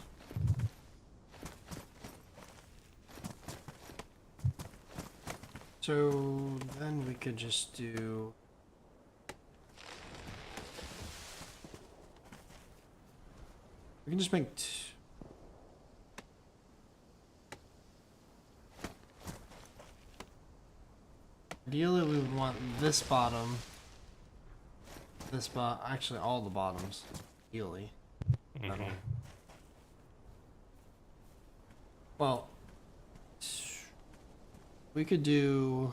So then we could just do. We can just make. Ideally, we would want this bottom. Actually, all the bottoms. Ideally. Metal. Well, we could do.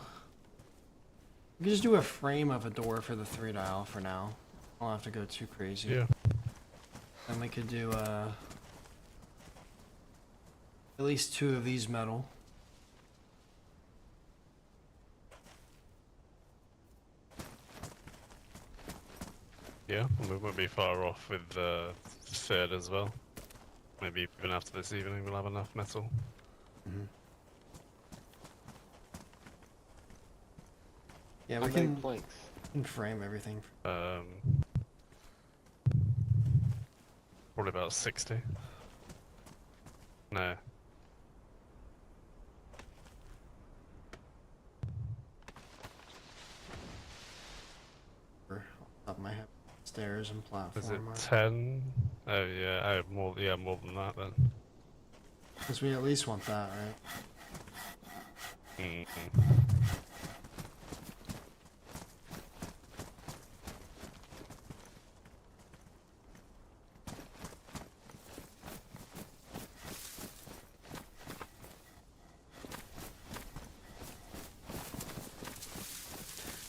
We could just do a frame of a door for the 3 dial for now. I don't have to go too crazy. Yeah. And we could do at least 2 of these metal. Yeah, and we won't be far off with the 3rd as well. Maybe even after this evening we'll have enough metal. Mm-hmm. Yeah, How we many can planks? frame everything. Probably about 60. No. Stairs and platform. Is it 10? Oh yeah, more than that then. Because we at least want that, right?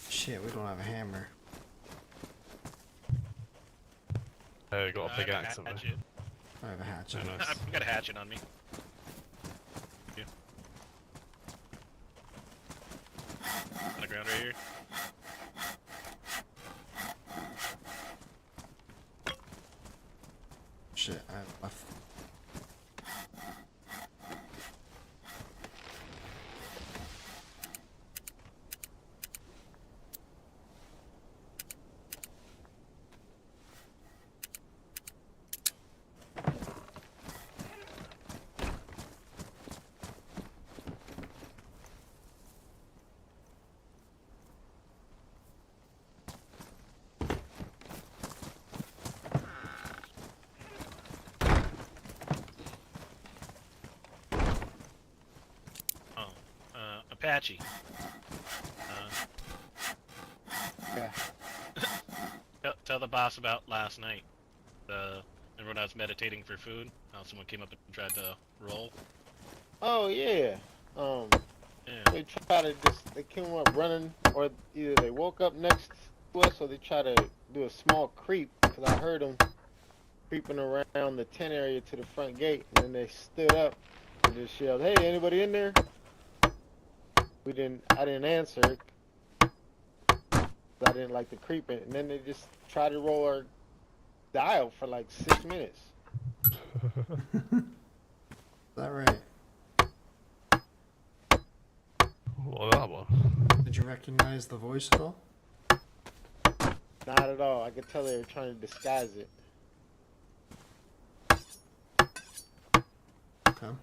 Shit, we don't have a hammer. Oh, you got a big I have axe, haven't hatchet. you? I have a hatchet. Oh, nice. I've got a hatchet on me. Yeah. On the ground right here. Shit, I have left. Apache. Yeah. Tell the boss about last night. Remember when I was meditating for food? How someone came up and tried to roll? Oh yeah. Yeah. They came up running, or either they woke up next to us, or they try to do a small creep. Cause I heard them creeping around the tent area to the front gate, and then they stood up and just yelled, "Hey, anybody in there?" I didn't answer. I didn't like the creeping, and then they just tried to roll our dial for like 6 minutes. Is that right? What that one? Did you recognize the voice at all? Not at all. I could tell they were trying to disguise it. Okay.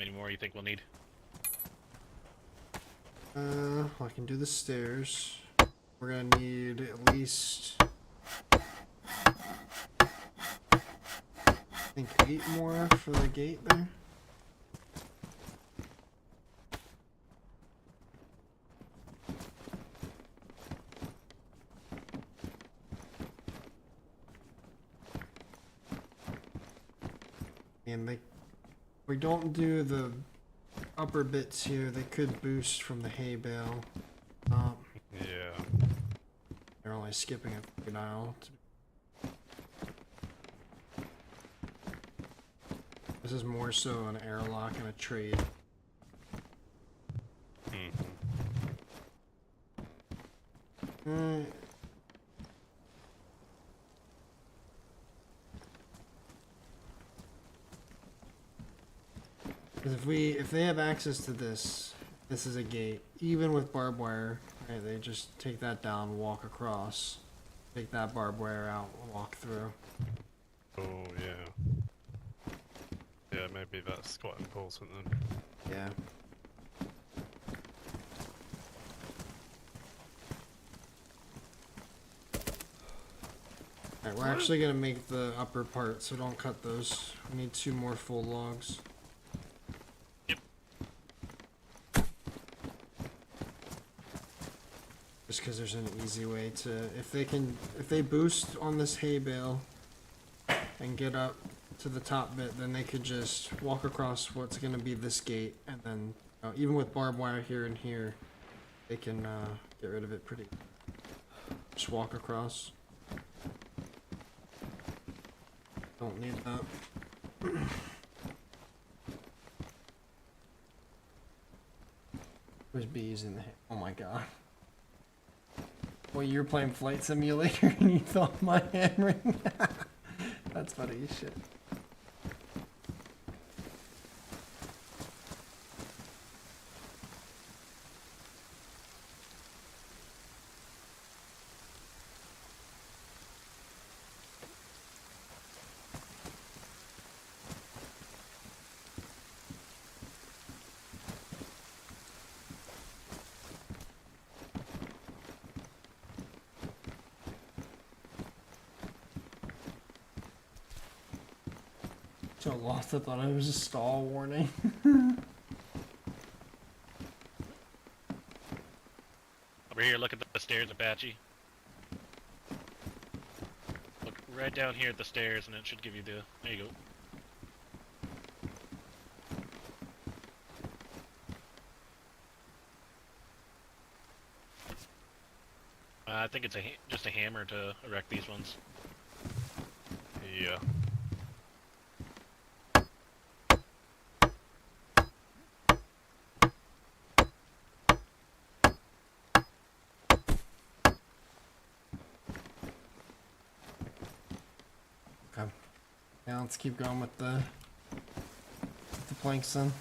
many more you think we'll need? I can do the stairs. We're gonna need at least, I think, 8 more for the gate there. And if we don't do the upper bits here, they could boost from the hay bale. Yeah. They're only skipping a aisle. This is more so an airlock and a trade. Because if they have access to this, this is a gate. Even with barbed wire, right, they just take that down, walk across, take that barbed wire out, walk through. Oh yeah. Yeah, maybe that's quite important then. Yeah. Alright, we're actually gonna make the upper part, so don't cut those. We need 2 more full logs. Just because there's an easy way to, if they boost on this hay bale and get up to the top bit, then they could just walk across what's going to be this gate, and then even with barbed wire here and here, they can get rid of it pretty. Just walk across. Don't need that. There's bees in the hay. Oh my god. Well, you're playing Flight Simulator and you thought my hammering. That's funny as shit. So lost, I thought it was a stall warning. Over here, look at the stairs, Apache. Look right down here at the stairs, and it should give you the. There you go. I think it's just a hammer to erect these ones. Yeah. Okay. Now let's keep going with the planks then.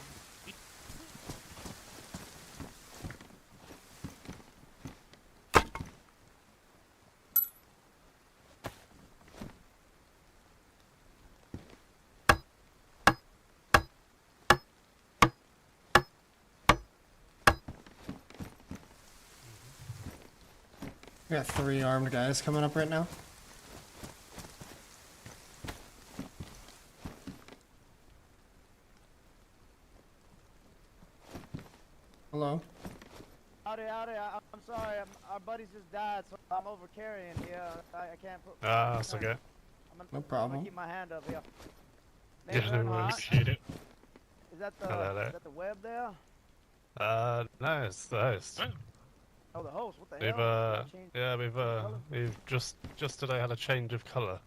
We got 3 armed guys coming up right now. Hello. Howdy, howdy. I'm sorry. Our buddies just died, so I'm over carrying here. I can't put. Ah, that's okay. No problem. I'm gonna keep my hand up here. Yeah, no worries. Appreciate it. Is that the Hello. is that the web there? No, it's the host. Oh, the host. What the We've hell? Change yeah, color? we've just today had a change of colour.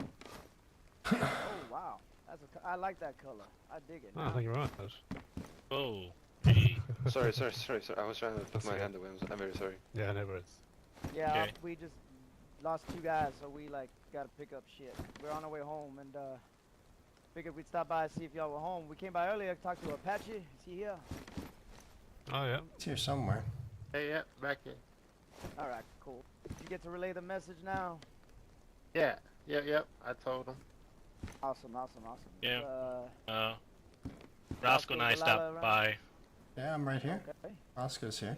Oh wow, I like that color. I dig it. Oh, thank you very much. Oh. Sorry. I was trying to put That's my okay. hand away. I'm very sorry. Yeah, no worries. Yeah, Okay. we just lost 2 guys, so we like gotta pick up shit. We're on our way home, and figured we'd stop by and see if y'all were home. We came by earlier, talked to Apache. Is he here? Oh yeah. It's here somewhere. Hey, yeah, back here. All right, cool. Did you get to relay the message now? Yeah, yep. I told him. Awesome. Yeah. Rosco and I stopped by. Yeah, I'm right here. Okay. Roscoe's here.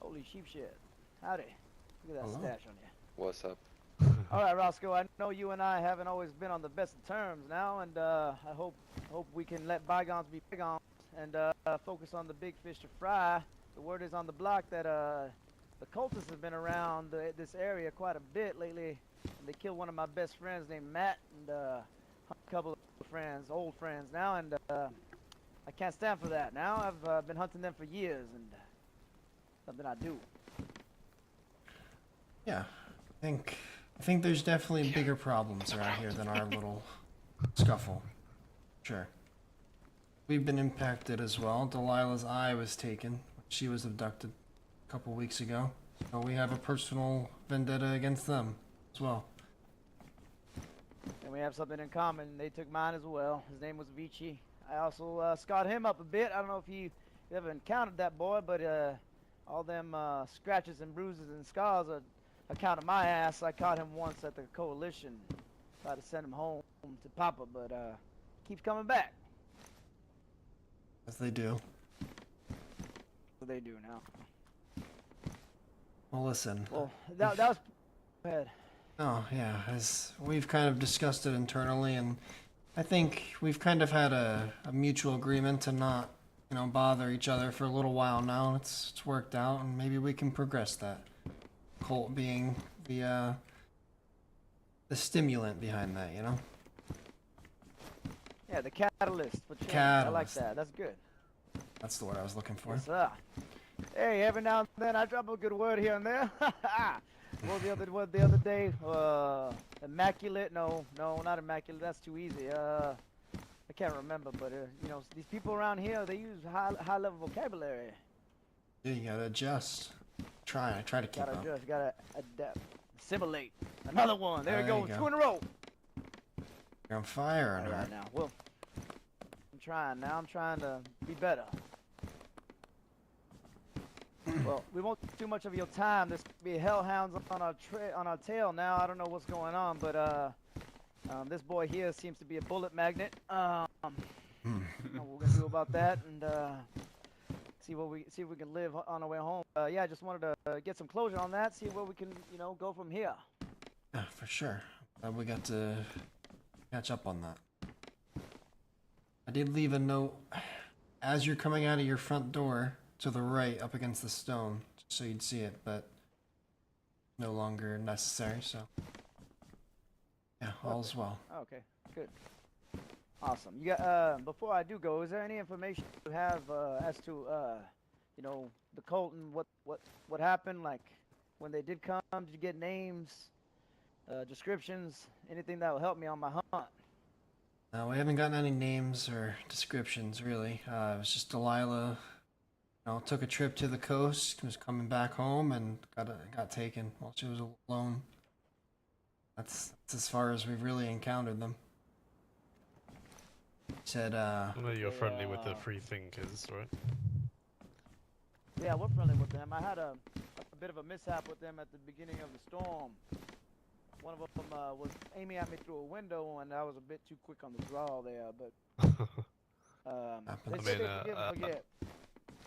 Holy sheep shit. Howdy. Look at that Hello. stash on you. What's up? Alright, Roscoe, I know you and I haven't always been on the best of terms now, and I hope we can let bygones be bygones and focus on the big fish to fry. The word is on the block that the cultists have been around this area quite a bit lately. And they killed one of my best friends named Matt, and a couple of friends, old friends now, and I can't stand for that now. I've been hunting them for years, and something I do. Yeah, I think there's definitely bigger problems around here than our little scuffle. Sure. We've been impacted as well. Delilah's eye was taken. She was abducted a couple weeks ago. So we have a personal vendetta against them as well. And we have something in common. They took mine as well. His name was Vici. I also scarred him up a bit. I don't know if you ever encountered that boy, but all them scratches and bruises and scars are account of my ass. I caught him once at the coalition. Tried to send him home to Papa, but keeps coming back. As they do. What they do now. Well, listen. Well, that was... Go ahead. Oh, yeah, as we've kind of discussed it internally, and I think we've kind of had a mutual agreement to not, you know, bother each other for a little while now. It's worked out, and maybe we can progress that. Cult being the stimulant behind that, you know? Yeah, the catalyst for change. Catalyst. I like that. That's good. That's the word I was looking for. Yes, sir. Hey, every now and then I drop a good word here and there. What the other day? Immaculate? No, not immaculate. That's too easy. I can't remember, but you know, these people around here, they use high level vocabulary. Yeah, you gotta adjust. I try to keep up. Gotta adapt. Assimilate. Another one. There we go. 2 in a row. You're on fire, All right, now. Well, I'm trying now. I'm trying to be better. Well, we won't take too much of your time. There's gonna be hellhounds on our tail now. I don't know what's going on, but this boy here seems to be a bullet magnet. I don't know what we're gonna do about that, and see if we can live on our way home. Yeah, I just wanted to get some closure on that. See where we can, you know, go from here. Yeah, for sure. We got to catch up on that. I did leave a note as you're coming out of your front door to the right up against the stone, so you'd see it, but no longer necessary, so yeah, all's well. Okay, good. Awesome. You got before I do go, is there any information you have as to you know, the cult and what happened, like when they did come? Did you get names, descriptions, anything that will help me on my hunt? We haven't gotten any names or descriptions really. It was just Delilah, you know, took a trip to the coast, was coming back home, and got taken while she was alone. That's as far as we've really encountered them. Said, I know you're friendly with the free thinkers, right? Yeah, we're friendly with them. I had a bit of a mishap with them at the beginning of the storm. One of them was aiming at me through a window, and I was a bit too quick on the draw there, but they said they forget.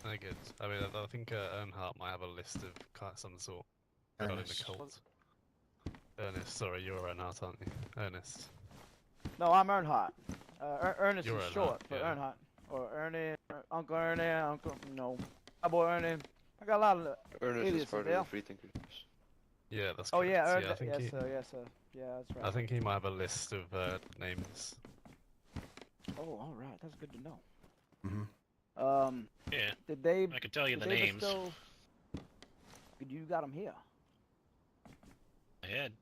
I get. I mean, I think Earnhardt might have a list of some sort regarding the cult. Ernest, sorry, you're Earnhardt, aren't you? Ernest. No, I'm Earnhardt. Ernest You're is Earnhardt, short for yeah. Earnhardt. Or Ernie, Uncle Ernie, my boy Ernie. I got a lot of Ernest is aliases part of there. the free thinkers. Yeah, that's Oh correct. yeah, Yeah, Ernest. I think Yes, he, sir. Yes, sir. Yeah, that's right. I think he might have a list of names. Oh, all right. That's good to know. Mm-hmm. Yeah. Did they? I could tell you did the they names. bestow- You got them here. Ahead.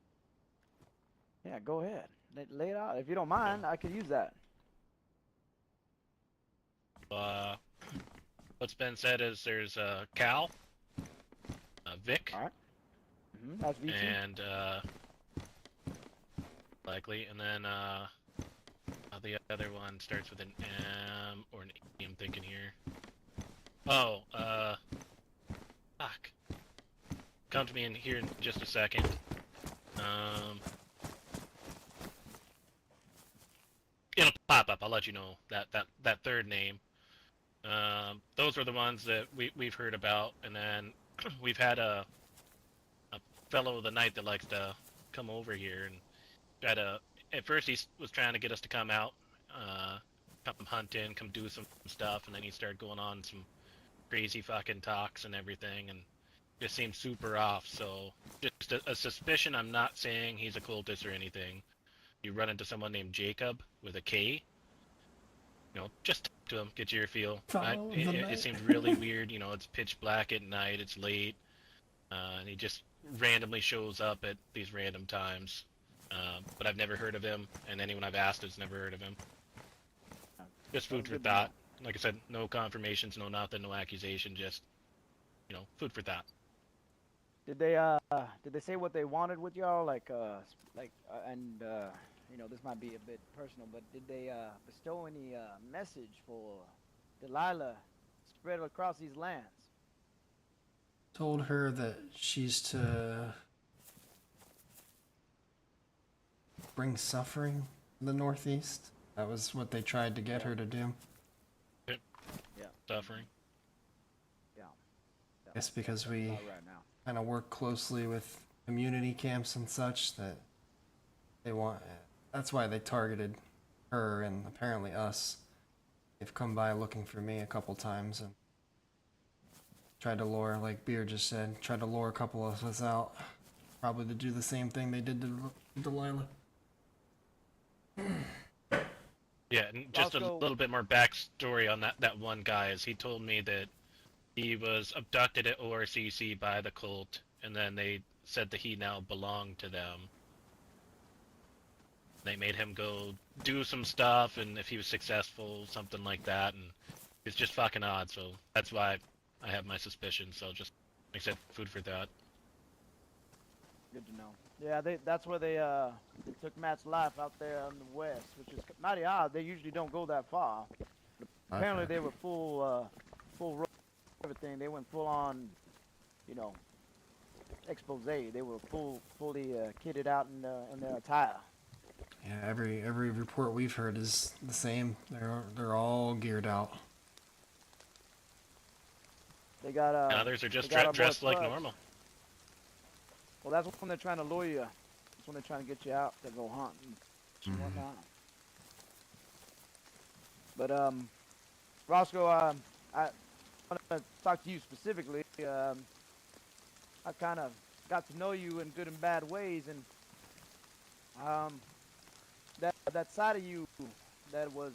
Yeah, go ahead. Lay it out. If you don't mind, I could use that. What's been said is there's Cal, Vic, All right. That's VT. and likely, and then the other one starts with an M or an E. I'm thinking here. Oh, fuck. Come to me in here in just a second. It'll pop up, I'll let you know that third name. Those were the ones that we've heard about, and then we've had a fellow of the night that likes to come over here and try to. At first, he was trying to get us to come out, come hunt in, come do some stuff, and then he started going on some crazy fucking talks and everything, and just seemed super off. So, just a suspicion. I'm not saying he's a cultist or anything. You run into someone named Jacob with a K, just talk to him, get your feel. It seems really weird. It's pitch black at night. It's late, and he just randomly shows up at these random times. But I've never heard of him, and anyone I've asked has never heard of him. Just food for thought. Like I said, no confirmations, no nothing, no accusation. Just, food for thought. Did they say what they wanted with y'all? This might be a bit personal, but did they bestow any message for Delilah spread across these lands? Told her that she's to bring suffering to the Northeast. That was what they tried to get her to do. Yep. Yeah. Suffering. Yeah. I guess because we About right now. kind of work closely with community camps and such that they want. That's why they targeted her and apparently us. They've come by looking for me a couple times and tried to lure, like Beer just said, tried to lure a couple of us out. Probably to do the same thing they did to Delilah. Yeah, and just a little bit more backstory on that one guy is he told me that he was abducted at ORCC by the cult, and then they said that he now belonged to them. They made him go do some stuff, and if he was successful, something like that, and it's just fucking odd, so that's why I have my suspicions, so just, like I said, food for thought. Good to know. Yeah, that's where they took Matt's life out there in the west, which is mighty odd. They usually don't go that far. Apparently they were full road, everything. They went full on, expose. They were fully kitted out in their attire. Yeah, every report we've heard is the same. They're all geared out. They got others are just they got our boy dressed like Fudge. normal. Well, that's when they're trying to lure you. That's when they're trying to get you out to go hunt and whatnot. But Roscoe, I want to talk to you specifically. I kind of got to know you in good and bad ways, and that side of you that was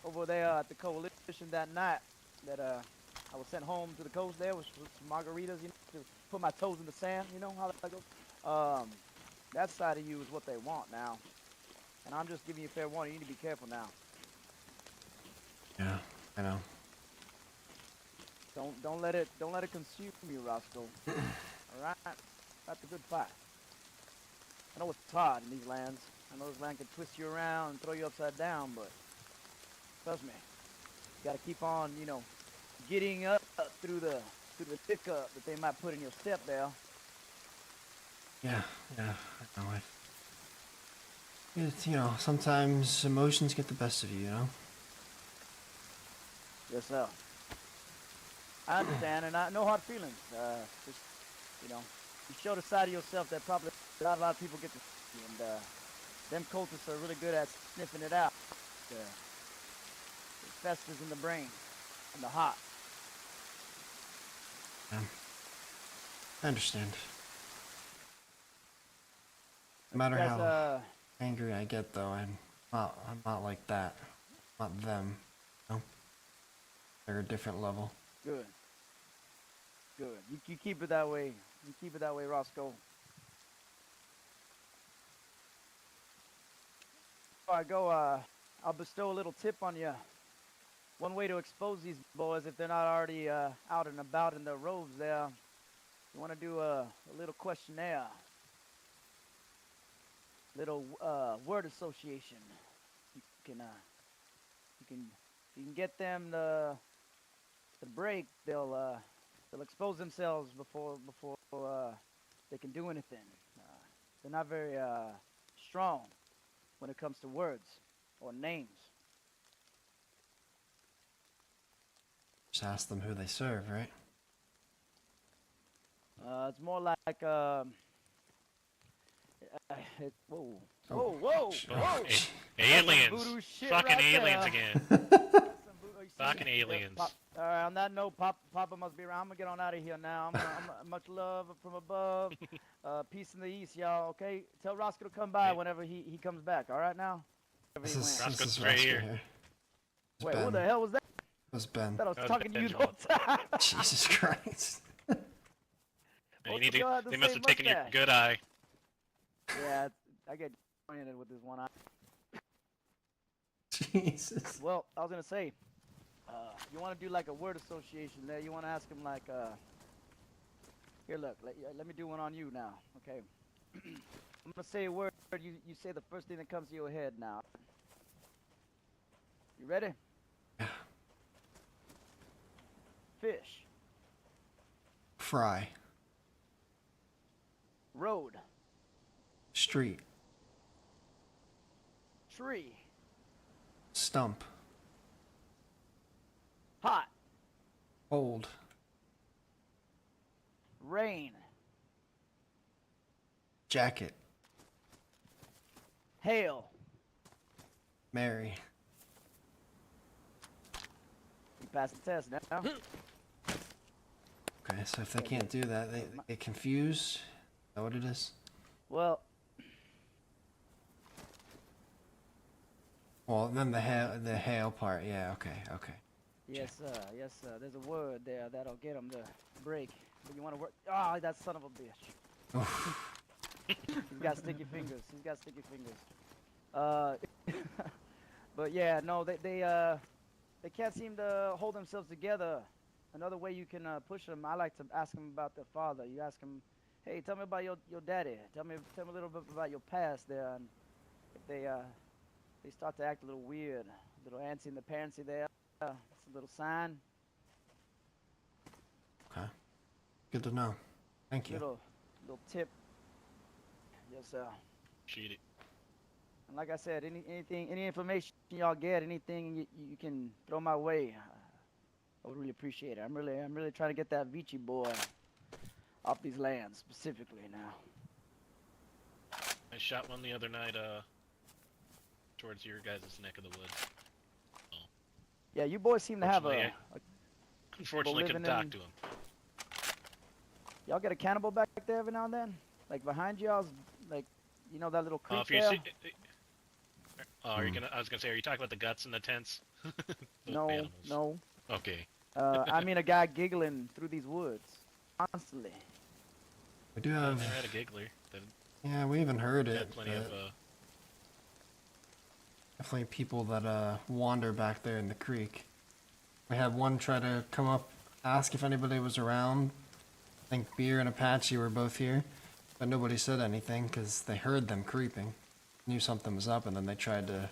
over there at the coalition that night that I was sent home to the coast there with some margaritas, to put my toes in the sand, how that goes. That side of you is what they want now, and I'm just giving you a fair warning. You need to be careful now. Yeah, I know. Don't let it consume you, Roscoe. All right, that's a good fight. I know it's hard in these lands. I know this land can twist you around and throw you upside down, but trust me, you gotta keep on, getting up through the hiccup that they might put in your step there. Yeah, I know. It's, sometimes emotions get the best of you, Yes, sir. I understand, and I no hard feelings. Just, you show the side of yourself that probably a lot of people get to see, and them cultists are really good at sniffing it out. It festers in the brain, and the heart. Yeah. I understand. No matter how angry I get, though, I'm not like that. Not them. They're a different level. Good. You keep it that way. You keep it that way, Roscoe. Before I go, I'll bestow a little tip on you. One way to expose these boys, if they're not already out and about in their robes there, you want to do a little questionnaire. Little word association. You can get them the break. They'll expose themselves before they can do anything. They're not very strong when it comes to words. or names? Just ask them who they serve, right? It's more like whoa, Oh. whoa, whoa, Oh, whoa! aliens! Voodoo shit Fucking right aliens there. again! Oh, you see Fucking that? aliens! Alright, on that note, Papa must be around. I'm gonna get on out of here now. Much love from above. Peace in the east, y'all. Okay, tell Rosco to come by whenever he comes back. All right now. This Wherever he is, went. this is right Rosco here. here. It's Wait, Ben. who the hell was that? It was Ben. I thought I was That was talking to you the Ben, whole time. Jesus Christ. Man, Both you need of y'all to, had the they must same have taken your mustache. good eye. Yeah, I get oriented with this one eye. Jesus. Well, I was gonna say, you want to do like a word association there. You want to ask him like, here, look, let me do one on you now, okay? I'm gonna say a word. You say the first thing that comes to your head now. You ready? Yeah. Fish. Fry. Road. Street. Tree. Stump. Hot. Old. Rain. Jacket. Hail. Mary. You passed the test now. Okay, so if they can't do that, they get confused. Is that what it is? Well, Then the hail part. Yeah. Okay. yes, sir. Yes, sir. There's a word there that'll get him to break. But you want to work? Ah, that son of a bitch. Oof. He's got sticky fingers. He's got sticky fingers. But yeah, no, they can't seem to hold themselves together. Another way you can push them, I like to ask them about their father. You ask them, hey, tell me about your daddy. Tell me a little bit about your past there. And if they start to act a little weird, a little antsy in the parentsy there, it's a little sign. Okay. Good to know. Thank you. Little tip. Yes, sir. Cheat it. And like I said, any information y'all get, anything you can throw my way, I would really appreciate it. I'm really trying to get that Vici boy off these lands specifically now. I shot one the other night, towards your guys' neck of the woods. Oh. Yeah, you boys seem to have Unfortunately, couldn't talk to him. Y'all get a cannibal back there every now and then, like behind y'all's, like you know that little creek If you there. see, are you gonna? I was gonna say, are you talking about the guts in the tents? No, animals. no. Okay. I mean a guy giggling through these woods constantly. We do I have. never had a giggler. Yeah, we even heard it. Had plenty of. Definitely people that wander back there in the creek. We had one try to come up, ask if anybody was around. I think Beer and Apache were both here, but nobody said anything because they heard them creeping, knew something was up, and then they tried to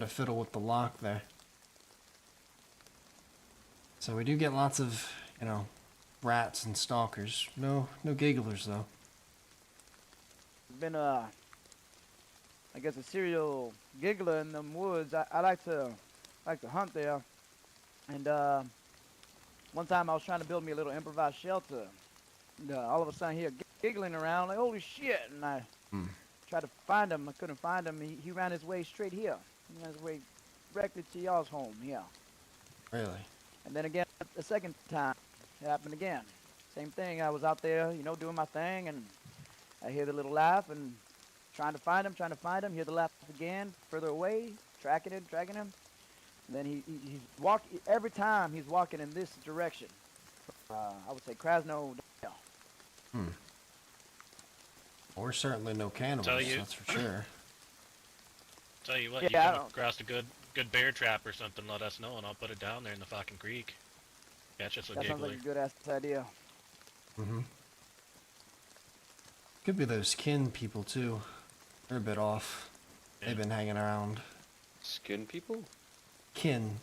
fiddle with the lock there. So we do get lots of, rats and stalkers. No gigglers though. Been I guess a serial giggler in them woods. I like to hunt there, and one time I was trying to build me a little improvised shelter. And, all of a sudden, I hear giggling around like holy shit, and I tried to find him. I couldn't find him. He ran his way straight here. He ran his way directly to y'all's home here. Really? And then again, the second time, it happened again. Same thing. I was out there, doing my thing, and I hear the little laugh and trying to find him. Hear the laugh again, further away, tracking him. And then he's walking. Every time he's walking in this direction. I would say Krasno. We're certainly no cannibals, that's for sure. Tell you what, Yeah, you I come don't- across a good bear trap or something, let us know, and I'll put it down there in the fucking creek. Catch us a That sounds giggler. like a good ass idea. Could be those kin people too. They're a bit off. Yeah. They've been hanging around. Skin people? Kin.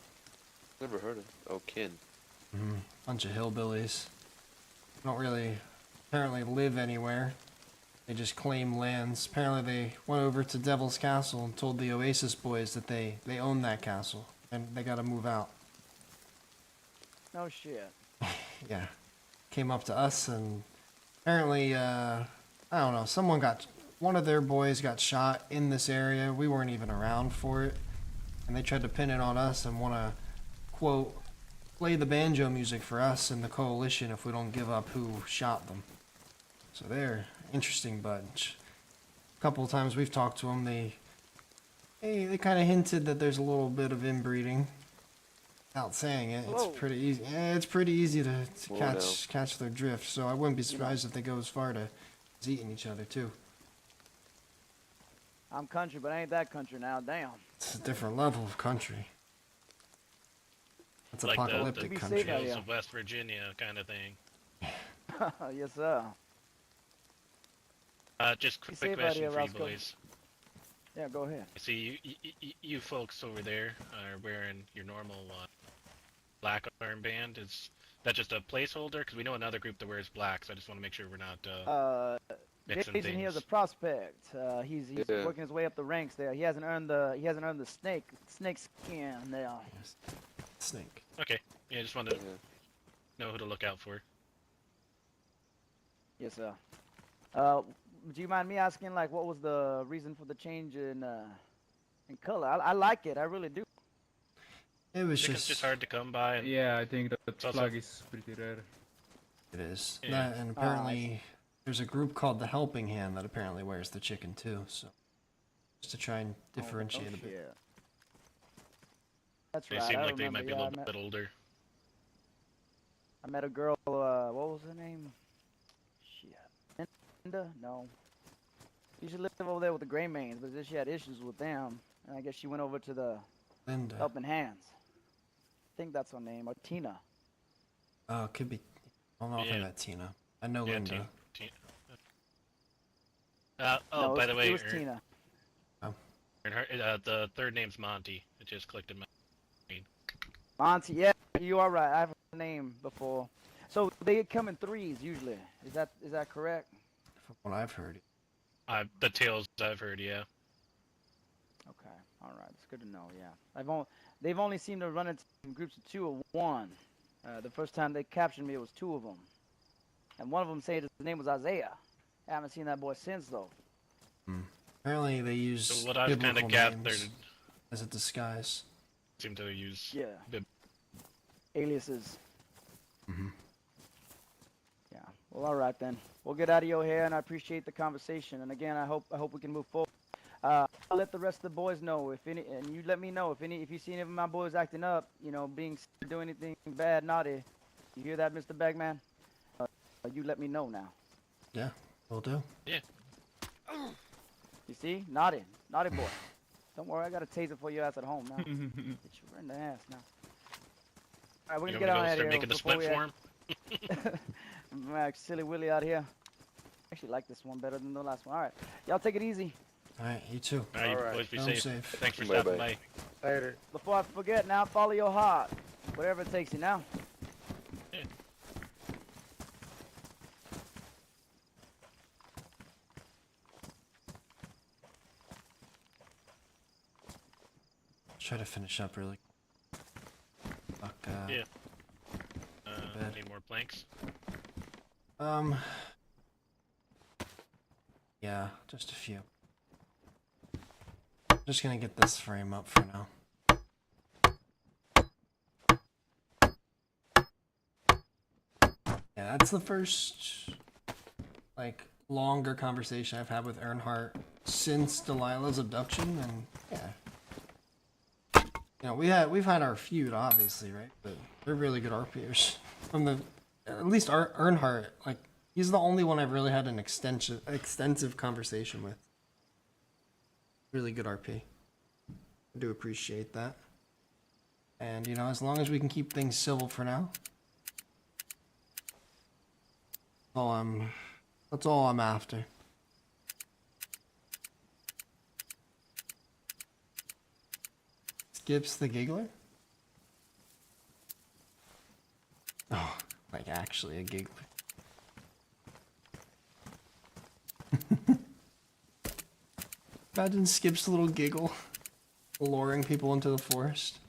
Never heard of. Oh, kin. Bunch of hillbillies. Don't really apparently live anywhere. They just claim lands. Apparently they went over to Devil's Castle and told the Oasis boys that they own that castle and they gotta move out. No shit. Yeah. Came up to us and apparently, I don't know, one of their boys got shot in this area. We weren't even around for it. And they tried to pin it on us and want to, quote, play the banjo music for us and the coalition if we don't give up who shot them. So they're an interesting bunch. A couple of times we've talked to them, they kind of hinted that there's a little bit of inbreeding. Without saying it, Whoa. it's pretty easy. It's pretty easy to Whoa, catch their drift. So I wouldn't be surprised if they go as far to eating each other too. I'm country, but I ain't that country now. Damn. It's a different level of country. It's Like apocalyptic the country. safe out Hills here. of West Virginia kind of thing. Yes, sir. Just Be quick safe out question here, for you Rosco. boys. Yeah, go ahead. I see you folks over there are wearing your normal black armband. Is that just a placeholder? Because we know another group that wears black, so I just want to make sure we're not mixing Jason here is things. a prospect. He's Yeah. working his way up the ranks there. He hasn't earned the snake skin there. Yes. Snake. Okay, yeah, just wanted to Yeah. know who to look out for. Yes, sir. Do you mind me asking, like, what was the reason for the change in color? I like it. I really do. It was Chicken's just hard to come by. And Yeah, I think that also- flag is pretty rare. It is. Yeah. That, and I apparently there's a group called the Helping Hand that apparently wears the chicken too. So just to try and differentiate a bit. Yeah. That's they right. seem I like they remember, might be a yeah, little bit older. I met a girl. What was her name? Shit. Linda? No. She used to live over there with the Gray Mains, but then she had issues with them, and I guess she went over to the Linda. Helping Hands. I think that's her name, or Tina. Oh, it could be. I don't know if I Yeah. met Tina. I know Yeah, Linda. Oh, No, by the way, it was Tina. the third name's Monty. It just clicked in my screen. Monty, yeah, you are right. I've heard the name before. So they come in threes usually. Is that correct? From what I've heard. The tales I've heard, yeah. Okay, all right, it's good to know. Yeah, they've only seemed to run into groups of 2 or 1. The first time they captured me, it was 2 of them, and one of them said his name was Isaiah. I haven't seen that boy since though. Apparently they use So what I've kind biblical of gathered, names as a disguise. seem to use Yeah. Aliases. Mhm. Yeah. Well, all right then. We'll get out of your hair, and I appreciate the conversation. And again, I hope we can move forward. I'll let the rest of the boys know and you let me know if you see any of my boys acting up, doing anything bad, naughty. You hear that, Mr. Bagman? You let me know now. Yeah, will do. Yeah. You see, naughty boy. Don't worry, I got a taser for your ass at home now. Get you right in the ass now. All right, we're You gonna want get me to on go out of start here. making the split form? I'm silly Willy out here. I actually like this one better than the last one. All right, y'all take it easy. All right, you too. All right, you All right. boys be Home safe. safe. Thanks for Bye-bye. stopping by. Later. Before I forget, now follow your heart, whatever it takes you now. Try to finish up really. Fuck. Yeah. bed. Need more planks? Yeah, just a few. Just gonna get this frame up for now. Yeah, that's the first, like, longer conversation I've had with Earnhardt since Delilah's abduction, and yeah. You know, we've had our feud, obviously, right? But they're really good RPers. At least Earnhardt, like, he's the only one I've really had an extensive conversation with. Really good RP. I do appreciate that. And, you know, as long as we can keep things civil for now. That's all I'm after. Skips the giggler? Oh, like actually a giggler. Imagine Skip's little giggle, luring people into the forest.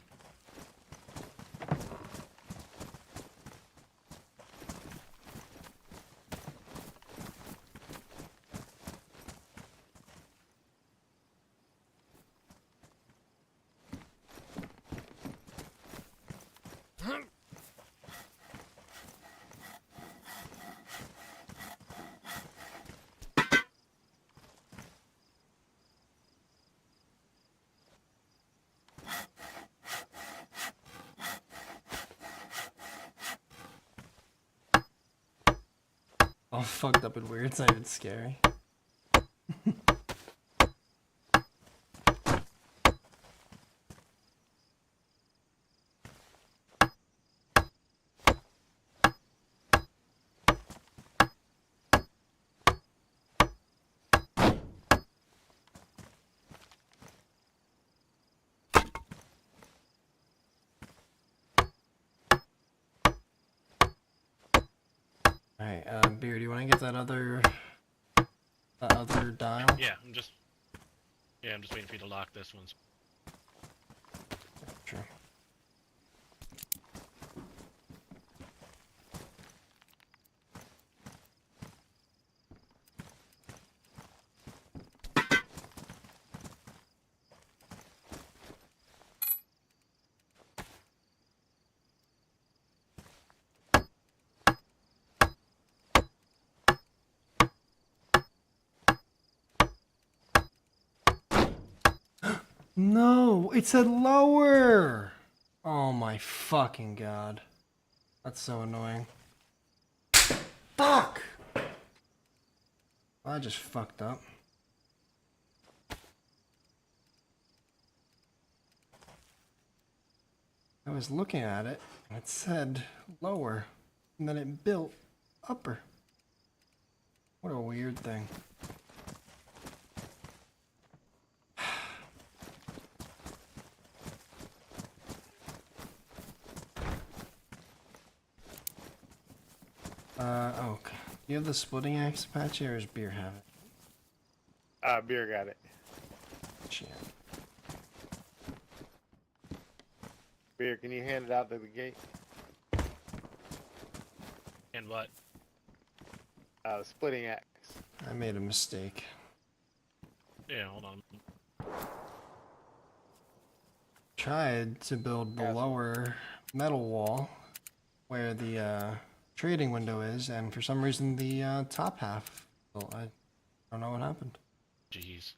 All fucked up and weird, it's not even scary. Alright, Beer, do you want to get that other dial? Yeah, I'm just waiting for you to lock this one. Sure. No, it said lower. Oh my fucking god. That's so annoying. Fuck! I just fucked up. I was looking at it, and it said lower, and then it built upper. What a weird thing. Oh, do you have the splitting axe, Apache, or does Beer have it? Beer got it. Shit. Beer, can you hand it out to the gate? And what? Splitting axe. I made a mistake. Yeah, hold on. Tried to build the lower metal wall where the trading window is, and for some reason the top half. Well, I don't know what happened. Jeez.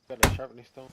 Got a sharpening stone.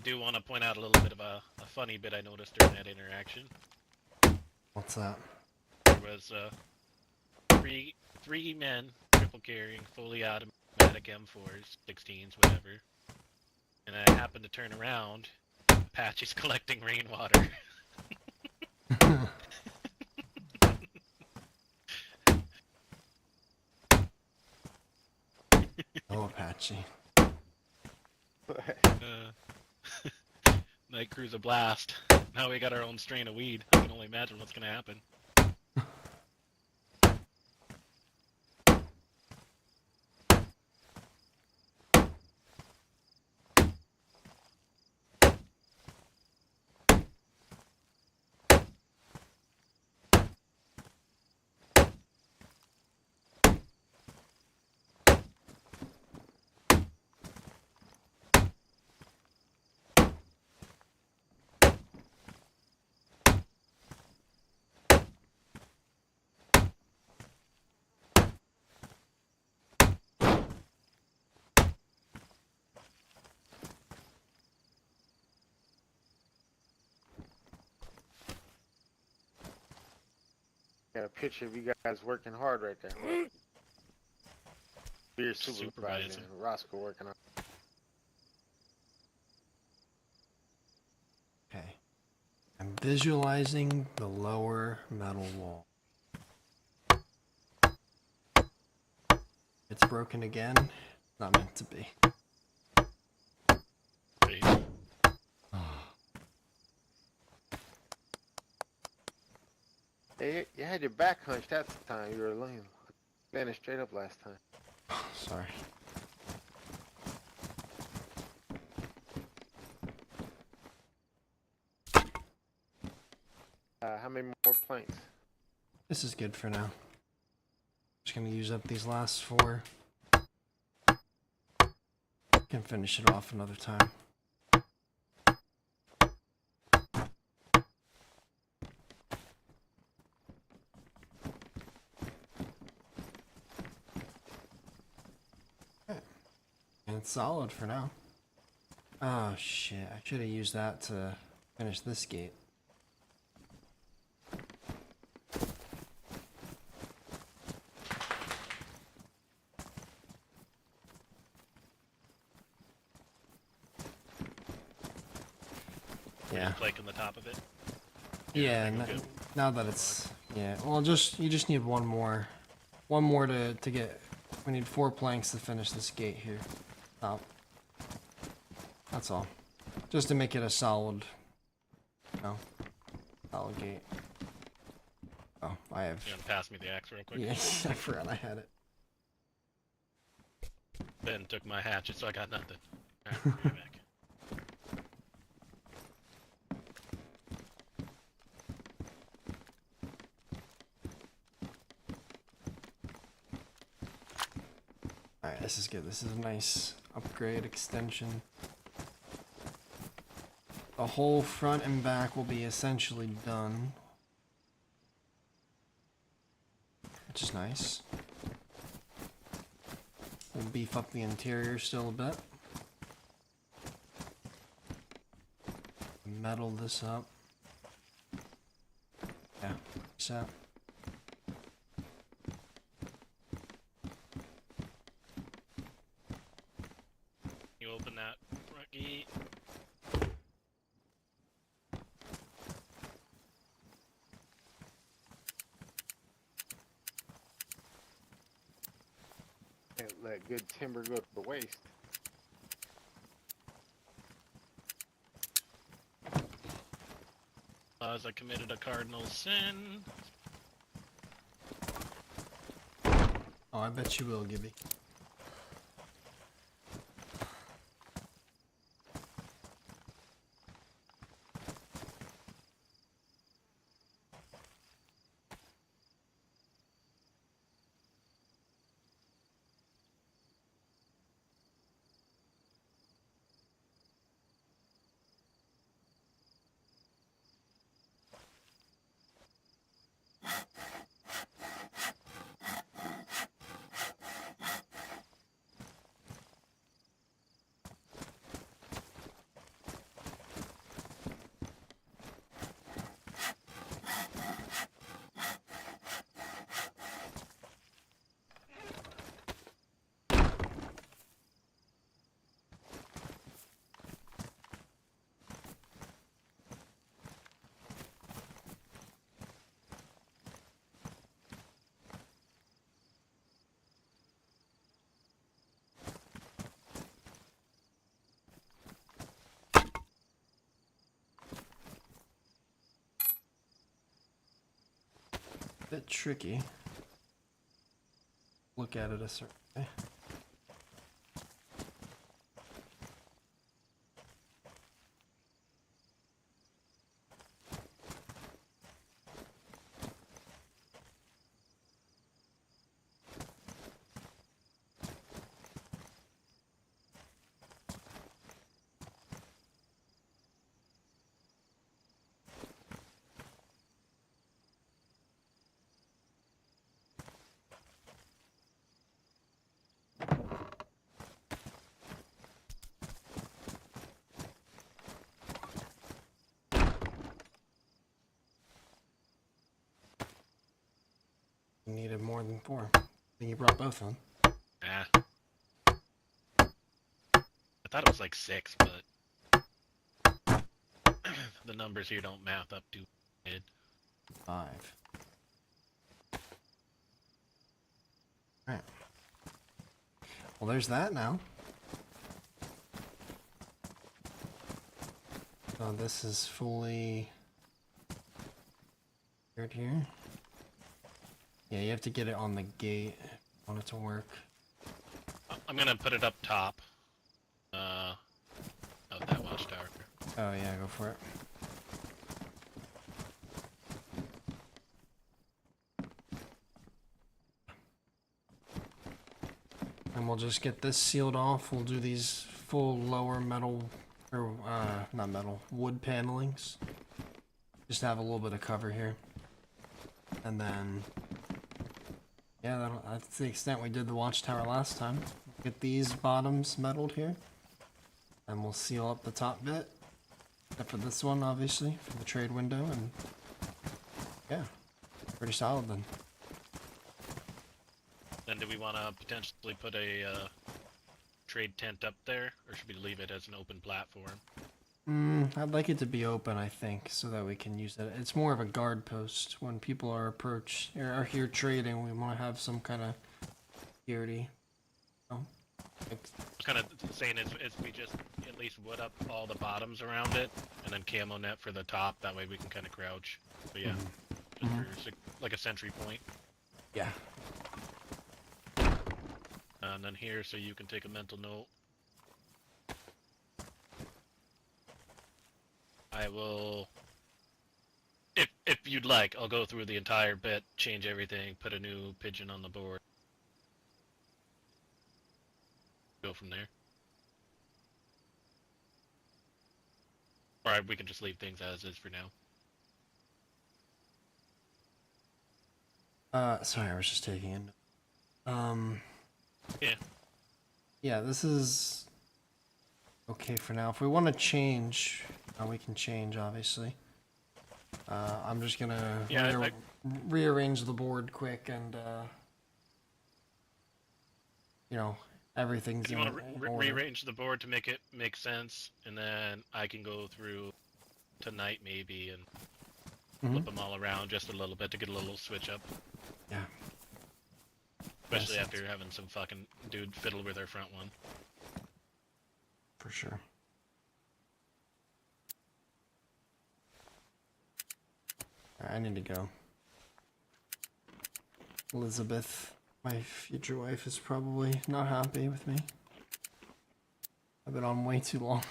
do want to point out a little bit of a funny bit I noticed during that interaction. What's that? There was three men triple carrying fully automatic M4s, 16s, whatever. And I happened to turn around. Apache's collecting rainwater. Oh, Apache. Night crew's a blast. Now we got our own strain of weed. I can only imagine what's gonna happen. Got a picture of you guys working hard right there. Beer supervisor, Rosco working on. Okay. I'm visualizing the lower metal wall. It's broken again. Not meant to be. Hey, you had your back hunched that time. You were laying, standing straight up last time. Sorry. How many more planks? This is good for now. Just gonna use up these last 4. Can finish it off another time. Okay. And it's solid for now. Oh shit, I should have used that to finish this gate. Yeah. Flake on the top of it. Yeah, now that it's well, you just need one more to get. We need 4 planks to finish this gate here. Oh, that's all. Just to make it a solid, solid gate. Oh, I have. You want to pass me the axe real quick? Yeah, I forgot I had it. Ben took my hatchet, so I got nothing. Alright, bring it back. Alright, this is good. This is a nice upgrade extension. The whole front and back will be essentially done. Which is nice. We'll beef up the interior still a bit. Metal this up. Yeah, so. You open that front gate. Can't let good timber go to waste. As I committed a cardinal sin. Oh, I bet you will, Gibby. bit tricky. Look at it a certain way. You needed more than 4. I think you brought both on. Nah. I thought it was like 6, but the numbers here don't math up to it. 5. Alright. Well, there's that now. So this is fully cleared here. Yeah, you have to get it on the gate if you want it to work. I'm gonna put it up top. Of that watchtower. Oh yeah, go for it. And we'll just get this sealed off. We'll do these full lower metal, or not metal, wood panelings. Just to have a little bit of cover here. And then, yeah, that's the extent we did the watchtower last time. Get these bottoms metaled here. And we'll seal up the top bit. Except for this one, obviously, for the trade window. And yeah, pretty solid then. Then do we want to potentially put a trade tent up there, or should we leave it as an open platform? I'd like it to be open, I think, so that we can use it. It's more of a guard post. When people are here trading, we want to have some kind of security. Kind of saying is we just at least wood up all the bottoms around it, and then camo net for the top. That way we can kind of crouch. But yeah, just for like a sentry point. Yeah. And then here, so you can take a mental note. I will, if you'd like, I'll go through the entire bit, change everything, put a new pigeon on the board. Go from there. Or we can just leave things as is for now. Sorry, I was just taking it. Yeah. Yeah, this is okay for now. If we want to change, we can change, obviously. I'm just gonna rearrange the board quick and, you know, everything's You in want to order. rearrange the board to make it make sense, and then I can go through tonight maybe and flip them all around just a little bit to get a little switch up. Yeah. Especially after having some fucking dude fiddle with our front one. For sure. I need to go. Elizabeth, my future wife, is probably not happy with me. I've been on way too long.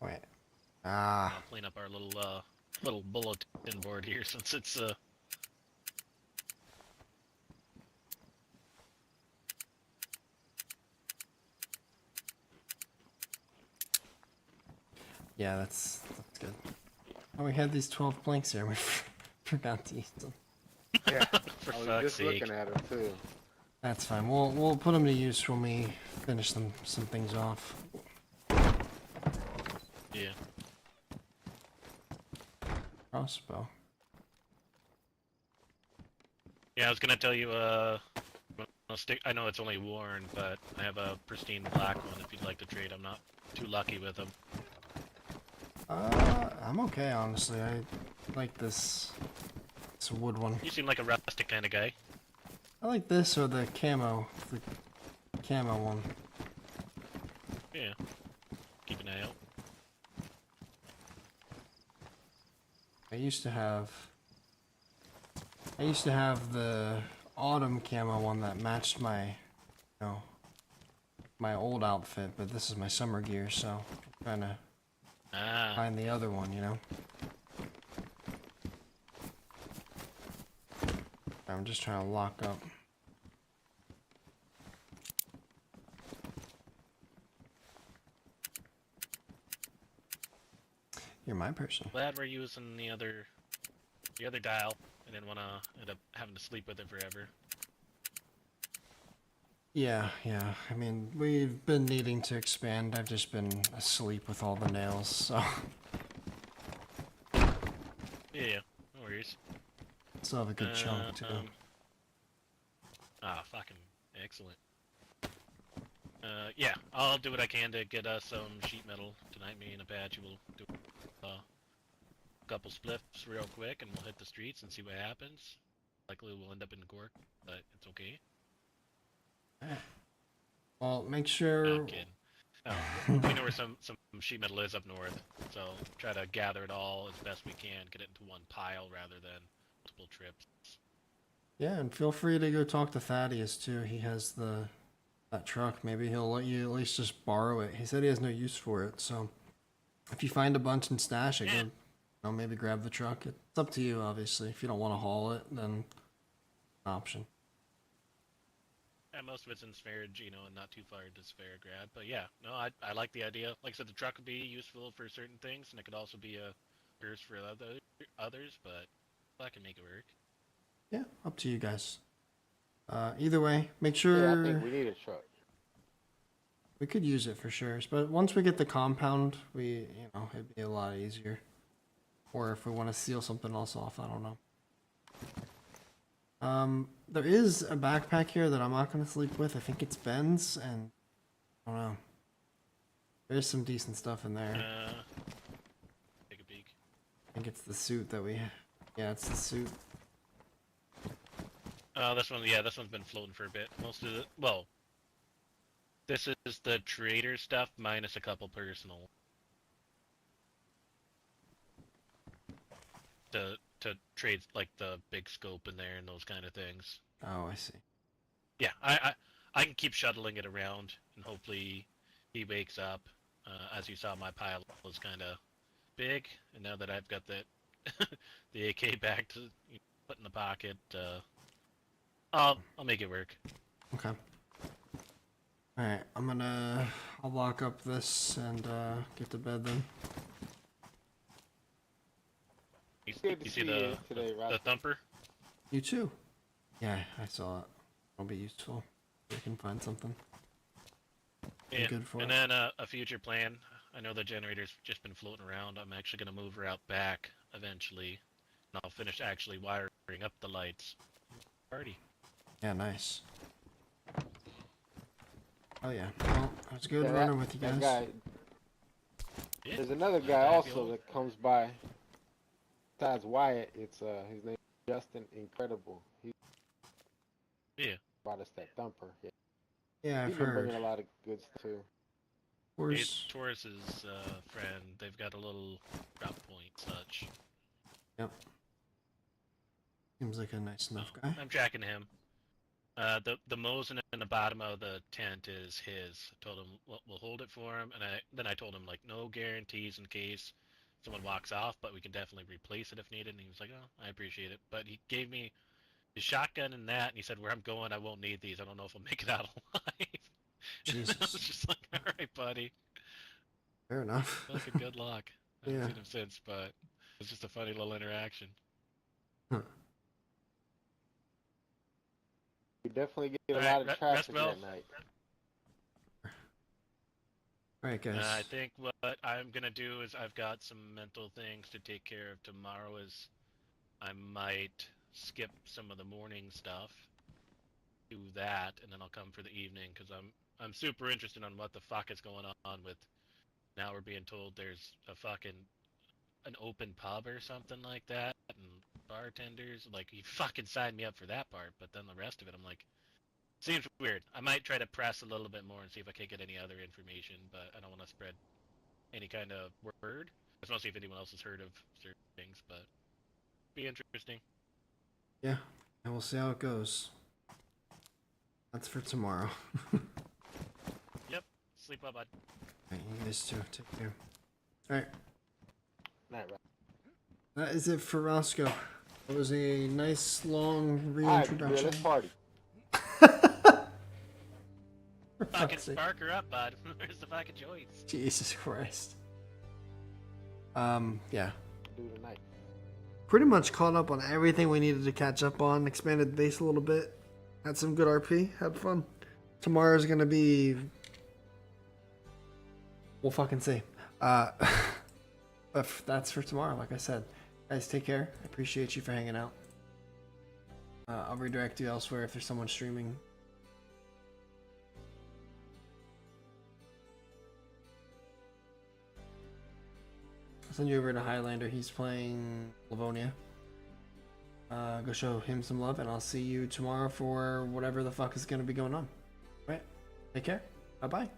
Wait. I'll clean up our little bulletin board here since it's Yeah, that's good. Oh, we had these 12 planks here. We forgot to use them. Yeah, For I was fuck's just sake. looking at them too. That's fine. We'll put them to use when we finish some things off. Yeah. Crossbow. Yeah, I was gonna tell you, I know it's only worn, but I have a pristine black one if you'd like to trade. I'm not too lucky with them. I'm okay, honestly. I like this wood one. You seem like a rustic kind of guy. I like this or the camo one. Yeah. Keep an eye out. I used to have the autumn camo one that matched my, my old outfit, but this is my summer gear, so I'm trying to find the other one, I'm just trying to lock up. You're my person. Glad we're using the other dial. I didn't want to end up having to sleep with it forever. Yeah. I mean, we've been needing to expand. I've just been asleep with all the nails, so. Yeah, no worries. Still have a good chunk, too. Fucking excellent. Yeah, I'll do what I can to get us some sheet metal tonight. Me and Apache will do a couple spliffs real quick, and we'll hit the streets and see what happens. Likely we'll end up in Cork, but it's okay. Well, make sure. We know where some sheet metal is up north, so try to gather it all as best we can, get it into one pile rather than multiple trips. Yeah, and feel free to go talk to Thaddeus too. He has that truck. Maybe he'll let you at least just borrow it. He said he has no use for it, so if you find a bunch and stash it, go, maybe grab the truck. It's up to you, obviously. If you don't want to haul it, then option. Yeah, most of it's in Sverige, and not too far to Sverograd. But yeah, no, I like the idea. Like I said, the truck could be useful for certain things, and it could also be a curse for others, but I can make it work. Yeah, up to you guys. Either way, make sure. Yeah, I think we need a truck. We could use it for sure, but once we get the compound, it'd be a lot easier. Or if we want to seal something else off, I don't know. There is a backpack here that I'm not going to sleep with. I think it's Ben's, and I don't know. There's some decent stuff in there. Take a peek. I think it's the suit that we. Yeah, it's the suit. This one's been floating for a bit. Most of this is the trader stuff minus a couple personal. To trade like the big scope in there and those kind of things. Oh, I see. Yeah, I can keep shuttling it around and hopefully he wakes up. As you saw, my pile was kind of big, and now that I've got the AK back to put in the pocket, I'll make it work. Okay. Alright, I'll lock up this and get to bed then. You see the thumper? You too. Yeah, I saw it. It'll be useful. We can find something. Yeah, Good for and it. then a future plan. I know the generator's just been floating around. I'm actually going to move her out back eventually, and I'll finish actually wiring up the lights. Party. Yeah, nice. Oh yeah. Well, it was good running with you guys. That guy, there's another guy also that comes by. Besides Wyatt, it's his name is Justin Incredible. Yeah. Brought us that thumper. Yeah, I've He's been heard. bringing a lot of good stuff too. It's Taurus's friend. They've got a little drop point such. Yep. Seems like a nice enough guy. I'm tracking him. The Mosin in the bottom of the tent is his. I told him we'll hold it for him, and then I told him like no guarantees in case someone walks off, but we can definitely replace it if needed. And he was like, "Oh, I appreciate it." But he gave me his shotgun and that, and he said, "Where I'm going, I won't need these. I don't know if I'll make it out alive." Jesus. I was just like, "All right, buddy." Fair enough. Fucking good luck. I haven't Yeah. seen him since, but it was just a funny little interaction. Huh. We definitely get a All lot right, of traffic rest well. that night. Alright, guys. I think what I'm gonna do is I've got some mental things to take care of tomorrow. Is I might skip some of the morning stuff, do that, and then I'll come for the evening because I'm super interested on what the fuck is going on with. Now we're being told there's an open pub or something like that, and bartenders. Like, he fucking signed me up for that part, but then the rest of it, I'm like, seems weird. I might try to press a little bit more and see if I can get any other information, but I don't want to spread any kind of word. I just want to see if anyone else has heard of certain things, but be interesting. Yeah, and we'll see how it goes. That's for tomorrow. Yep. Sleep well, bud. Alright, you guys too. Take care. Alright. Night, Rob. That is it for Rosco. It was a nice long Alright, reintroduction. let's party. For Fucking fuck's sake. spark her up, bud. Where's the fucking joints? Jesus Christ. Yeah. Do tonight. Pretty much caught up on everything we needed to catch up on. Expanded base a little bit. Had some good RP. Had fun. Tomorrow's gonna be... We'll fucking see. But that's for tomorrow, like I said. Guys, take care. I appreciate you for hanging out. I'll redirect you elsewhere if there's someone streaming. I'll send you over to Highlander. He's playing Livonia. Go show him some love, and I'll see you tomorrow for whatever the fuck is going to be going on. All right? Take care. Bye-bye.